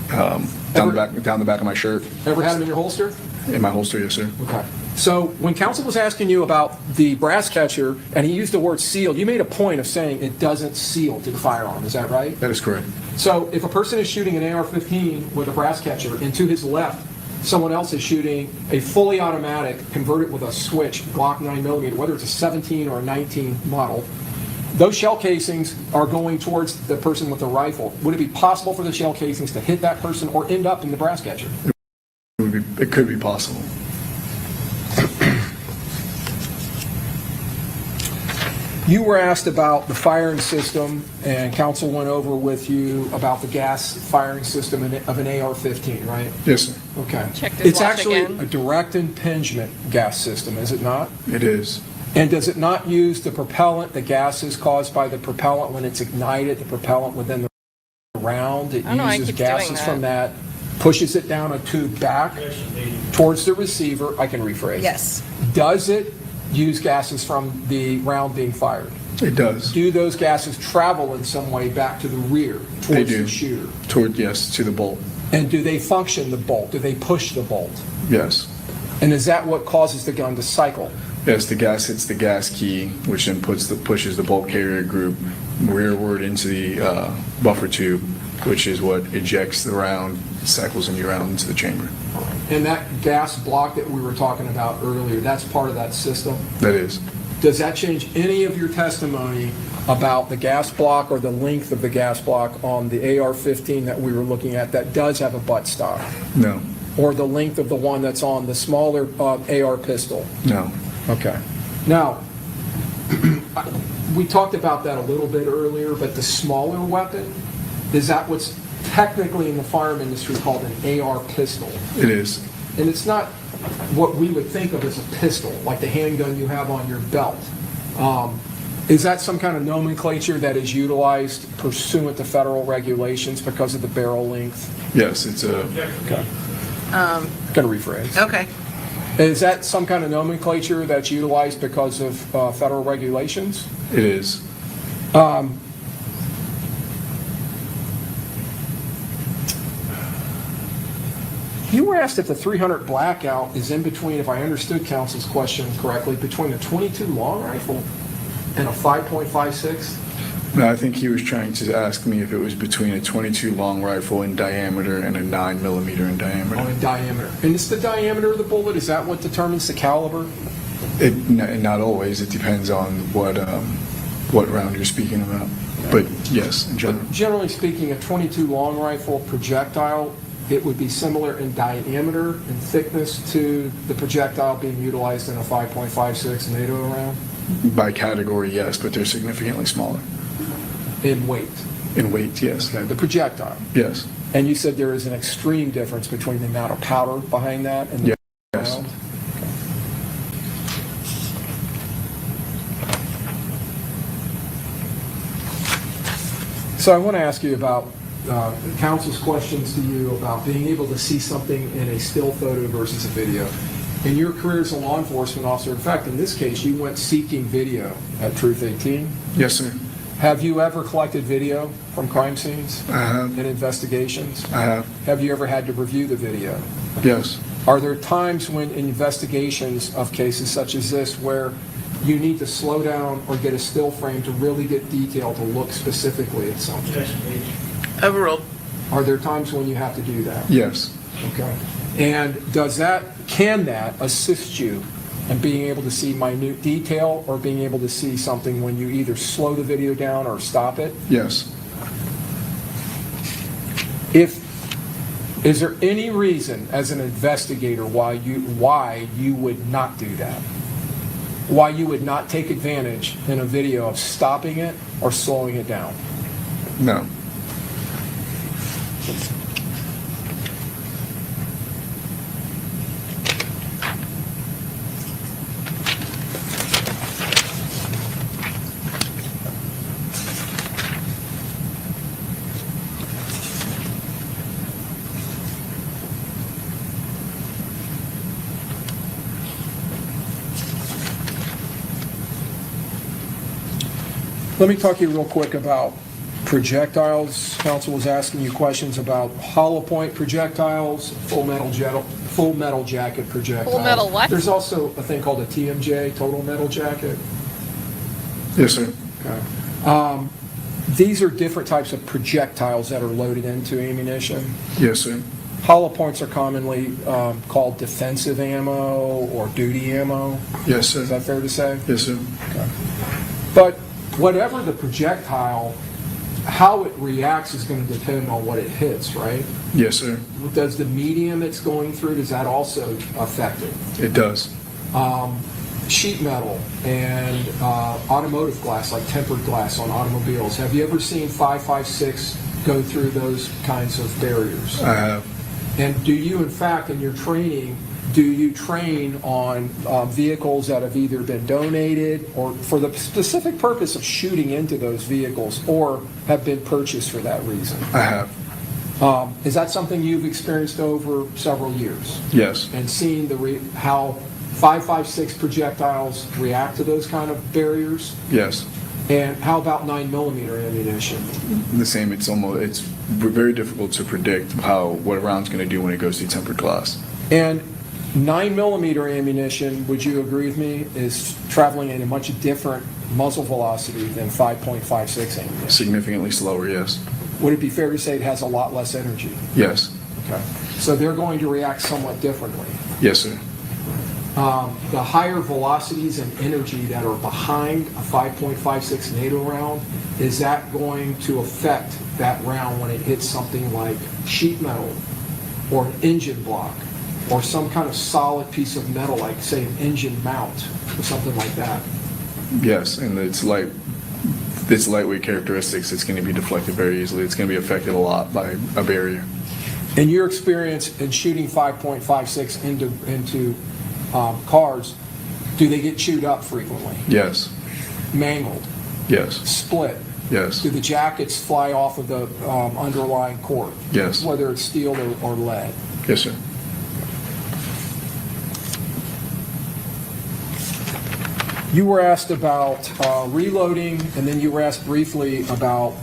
down the back of my shirt. Ever had them in your holster? In my holster, yes, sir. Okay. So when counsel was asking you about the brass catcher, and he used the word sealed, you made a point of saying it doesn't seal to the firearm. Is that right? That is correct. So if a person is shooting an AR-15 with a brass catcher, and to his left, someone else is shooting a fully automatic, converted with a switch, Glock 9mm, whether it's a 17 or a 19 model, those shell casings are going towards the person with the rifle. Would it be possible for the shell casings to hit that person or end up in the brass catcher? It could be possible. You were asked about the firing system, and counsel went over with you about the gas firing system of an AR-15, right? Yes, sir. Okay. Checked his It's watch actually again. a direct impingement gas system, is it not? It is. And does it not use the propellant, the gases caused by the propellant when it's ignited, the propellant within the round? It I don't know, I uses keep doing gases that. from that, pushes it down a tube back towards the receiver. I can rephrase. Yes. Does it use gases from the round being fired? It does. Do those gases travel in some way back to the rear They towards do. the shooter? Yes, to the bolt. And do they function the bolt? Do they push the bolt? Yes. And is that what causes the gun to cycle? Yes, the gas hits the gas key, which then pushes the bolt carrier group rearward into the buffer tube, which is what ejects the round, cycles in your round into the chamber. And that gas block that we were talking about earlier, that's part of that system? That is. Does that change any of your testimony about the gas block or the length of the gas block on the AR-15 that we were looking at that does have a butt stock? No. Or the length of the one that's on the smaller AR pistol? No. Okay. Now, we talked about that a little bit earlier, but the smaller weapon, is that what's technically in the firearm industry called an AR pistol? It is. And it's not what we would think of as a pistol, like the handgun you have on your belt. Is that some kind of nomenclature that is utilized pursuant to federal regulations because of the barrel length? Yes, it's a... Okay. Going to rephrase. Okay. Is that some kind of nomenclature that's utilized because of federal regulations? It is. You were asked if the 300 blackout is in between, if I understood counsel's question correctly, between a .22 long rifle and a 5.56? No, I think he was trying to ask me if it was between a .22 long rifle in diameter and a 9mm in diameter. Oh, in diameter. And it's the diameter of the bullet, is that what determines the caliber? Not always. It depends on what round you're speaking about. But yes, in general. Generally speaking, a .22 long rifle projectile, it would be similar in diameter and thickness to the projectile being utilized in a 5.56 NATO round? By category, yes, but they're significantly smaller. In weight? In weight, yes. Okay, the projectile? Yes. And you said there is an extreme difference between the amount of powder behind that and the Yes. round? So I want to ask you about counsel's questions to you about being able to see something in a still photo versus a video. In your career as a law enforcement officer, in fact, in this case, you went seeking video at Truth 18. Yes, sir. Have you ever collected video from crime scenes? I have. In investigations? I have. Have you ever had to review the video? Yes. Are there times when in investigations of cases such as this where you need to slow down or get a still frame to really get detail to look specifically at something? Overruled. Are there times when you have to do that? Yes. Okay. And can that assist you in being able to see minute detail or being able to see something when you either slow the video down or stop it? Yes. Is there any reason as an investigator why you would not do that? Why you would not take advantage in a video of stopping it or slowing it down? No. Let me talk to you real quick about projectiles. Council was asking you questions about hollow point projectiles, full metal jacket projectiles. Full metal what? There's also a thing called a TMJ, total metal jacket. Yes, sir. Okay. These are different types of projectiles that are loaded into ammunition. Yes, sir. Hollow points are commonly called defensive ammo or duty ammo. Yes, sir. Is that fair to say? Yes, sir. Okay. But whatever the projectile, how it reacts is going to depend on what it hits, right? Yes, sir. Does the medium it's going through, does that also affect it? It does. Sheet metal and automotive glass, like tempered glass on automobiles. Have you ever seen 5.56 go through those kinds of barriers? I have. And do you, in fact, in your training, do you train on vehicles that have either been donated or for the specific purpose of shooting into those vehicles or have been purchased for that reason? I have. Is that something you've experienced over several years? Yes. And seen how 5.56 projectiles react to those kind of barriers? Yes. And how about 9mm ammunition? The same. It's very difficult to predict what a round's going to do when it goes through tempered glass. And 9mm ammunition, would you agree with me, is traveling at a much different muzzle velocity than 5.56 ammunition? Significantly slower, yes. Would it be fair to say it has a lot less energy? Yes. Okay. So they're going to react somewhat differently. Yes, sir. The higher velocities and energy that are behind a 5.56 NATO round, is that going to affect that round when it hits something like sheet metal or an engine block or some kind of solid piece of metal, like, say, an engine mount or something like that? Yes, and its lightweight characteristics, it's going to be deflected very easily. It's going to be affected a lot by a barrier. In your experience in shooting 5.56 into cars, do they get chewed up frequently? Yes. Mangled? Yes. Split? Yes. Do the jackets fly off of the underlying cord? Yes. Whether it's steel or lead? Yes, sir. You were asked about reloading, and then you were asked briefly about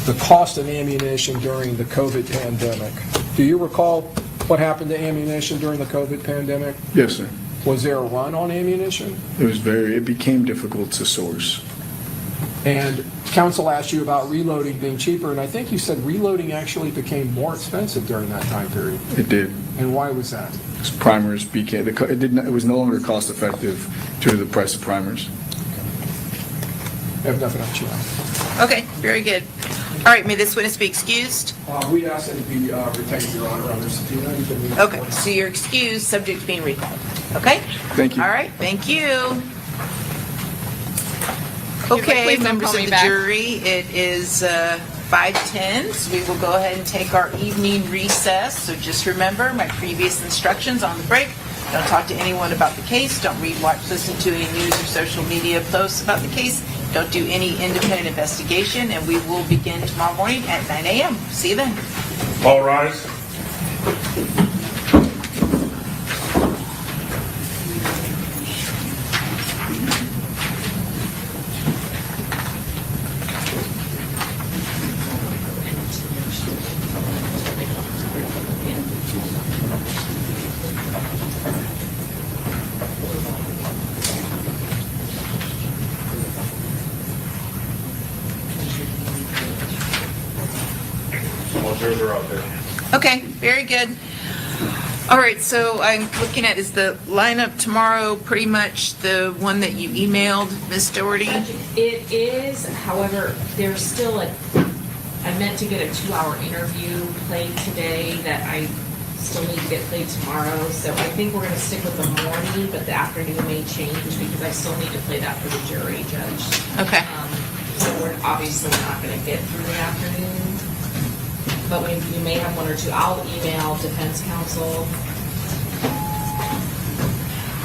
the cost of ammunition during the COVID pandemic. Do you recall what happened to ammunition during the COVID pandemic? Yes, sir. Was there a run on ammunition? It became difficult to source. And counsel asked you about reloading being cheaper, and I think you said reloading actually became more expensive during that time period. It did. And why was that? Primers became, it was no longer cost effective due to the price of primers. I have nothing else, Your Honor. Okay, very good. All right, may this witness be excused? We ask that it be retained, Your Honor, under subpoena. Okay, so you're excused, subject to being recalled. Okay? Thank you. All right, thank you. Please Okay, don't members call of me the back. jury, it is 5:10, so we will go ahead and take our evening recess. So just remember my previous instructions on the break. Don't talk to anyone about the case. Don't read, watch, listen to any news or social media posts about the case. Don't do any independent investigation, and we will begin tomorrow morning at 9 a.m. See you then. All rise. Yours are up there. Okay, very good. All right, so I'm looking at, is the lineup tomorrow pretty much the one that you emailed, Ms. Doherty? It is, however, there's still I meant to get a 2-hour interview played today that I still need to get played tomorrow. So I think we're going to stick with the morning, but the afternoon may change because I still need to play that for the jury judge. Okay. So we're obviously not going to get through the afternoon, but we may have one or two. I'll email defense counsel.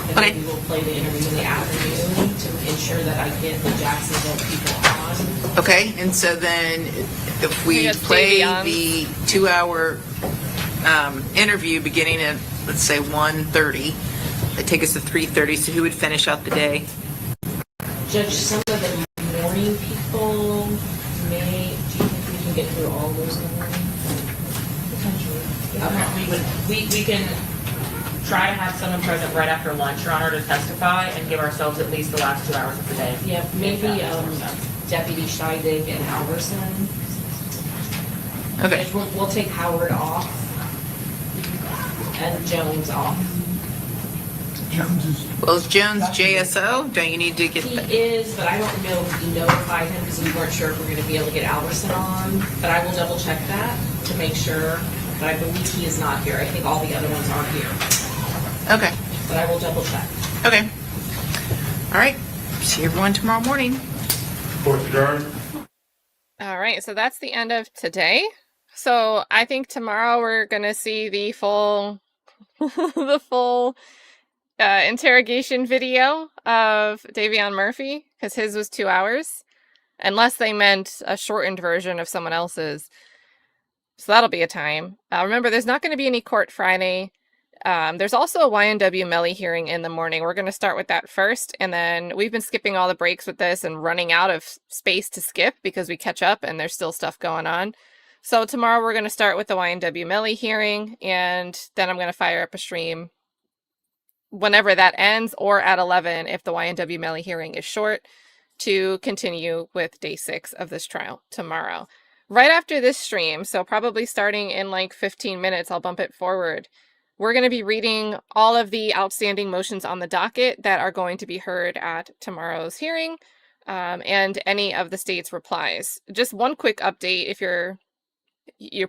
And Okay. maybe we'll play the interview in the afternoon to ensure that I get the Jacksonville people on. Okay, and so then if we play the 2-hour interview beginning at, let's say, 1:30, it'd take us to 3:30, so who would finish out the day? Judge, some of the morning people do you think we can get through all those in the morning? Potentially. We can try to have someone present right after lunch, Your Honor, to testify and give ourselves at least the last 2 hours of the day. Yeah, maybe Deputy Scheidig and Alverson. Okay. Judge, we'll take Howard off and Jones off. Well, is Jones JSO? Don't you need to get that? He is, but I don't know if we notified him because we weren't sure if we're going to be able to get Alverson on. But I will double check that to make sure. But I believe he is not here. I think all the other ones are here. Okay. But I will double check. Okay. All right. See everyone tomorrow morning. Court adjourned. All right, so that's the end of today. So I think tomorrow we're gonna see the full, the full interrogation video of Davion Murphy because his was 2 hours, unless they meant a shortened version of someone else's. So that'll be a time. Remember, there's not going to be any court Friday. There's also a YNW Melly hearing in the morning. We're going to start with that first, and then we've been skipping all the breaks with this and running out of space to skip because we catch up and there's still stuff going on. So tomorrow we're going to start with the YNW Melly hearing, and then I'm going to fire up a stream whenever that ends, or at 11 if the YNW Melly hearing is short, to continue with day 6 of this trial tomorrow. Right after this stream, so probably starting in like 15 minutes, I'll bump it forward. We're going to be reading all of the outstanding motions on the docket that are going to be heard at tomorrow's hearing, and any of the state's replies. Just one quick update if you're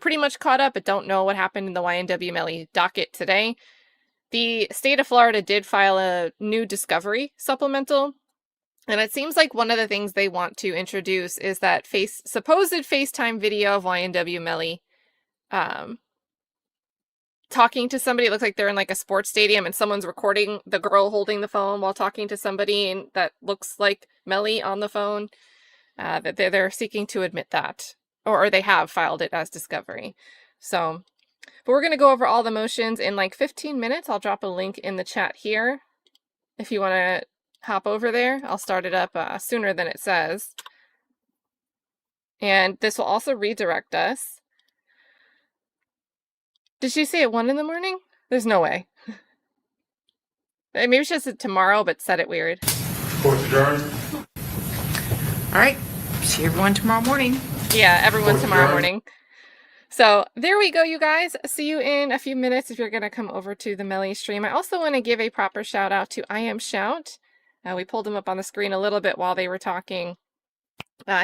pretty much caught up but don't know what happened in the YNW Melly docket today. The state of Florida did file a new discovery supplemental, and it seems like one of the things they want to introduce is that supposed FaceTime video of YNW Melly talking to somebody. It looks like they're in like a sports stadium and someone's recording the girl holding the phone while talking to somebody, and that looks like Melly on the phone. That they're seeking to admit that, or they have filed it as discovery. So, but we're going to go over all the motions in like 15 minutes. I'll drop a link in the chat here if you want to hop over there. I'll start it up sooner than it says. And this will also redirect us. Did she say at 1 in the morning? There's no way. Maybe she said tomorrow, but said it weird. Court adjourned. All right. See everyone tomorrow morning. Yeah, everyone Court tomorrow adjourned. morning. So there we go, you guys. See you in a few minutes if you're going to come over to the Melly stream. I also want to give a proper shout out to I Am Shout. We pulled him up on the screen a little bit while they were talking.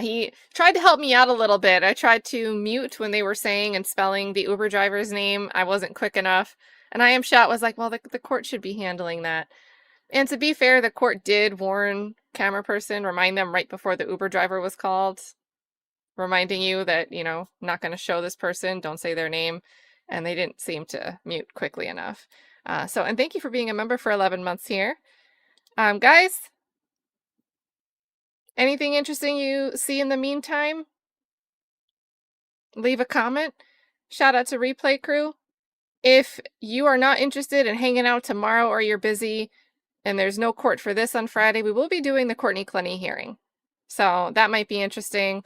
He tried to help me out a little bit. I tried to mute when they were saying and spelling the Uber driver's name. I wasn't quick enough. And I Am Shout was like, well, the court should be handling that. And to be fair, the court did warn camera person, remind them right before the Uber driver was called, reminding you that, you know, not going to show this person, don't say their name. And they didn't seem to mute quickly enough. And thank you for being a member for 11 months here. Guys, anything interesting you see in the meantime? Leave a comment. Shout out to Replay Crew. If you are not interested in hanging out tomorrow or you're busy and there's no court for this on Friday, we will be doing the Courtney Clenny hearing. So that might be interesting.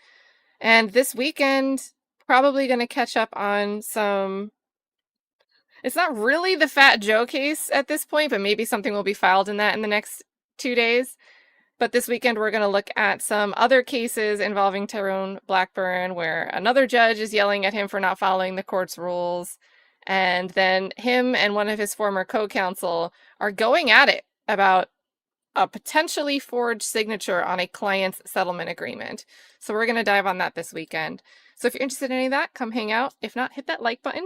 And this weekend, probably going to catch up on some... It's not really the Fat Joe case at this point, but maybe something will be filed in that in the next 2 days. But this weekend, we're going to look at some other cases involving Tyrone Blackburn, where another judge is yelling at him for not following the court's rules. And then him and one of his former co-counsel are going at it about a potentially forged signature on a client's settlement agreement. So we're going to dive on that this weekend. So if you're interested in any of that, come hang out. If not, hit that like button.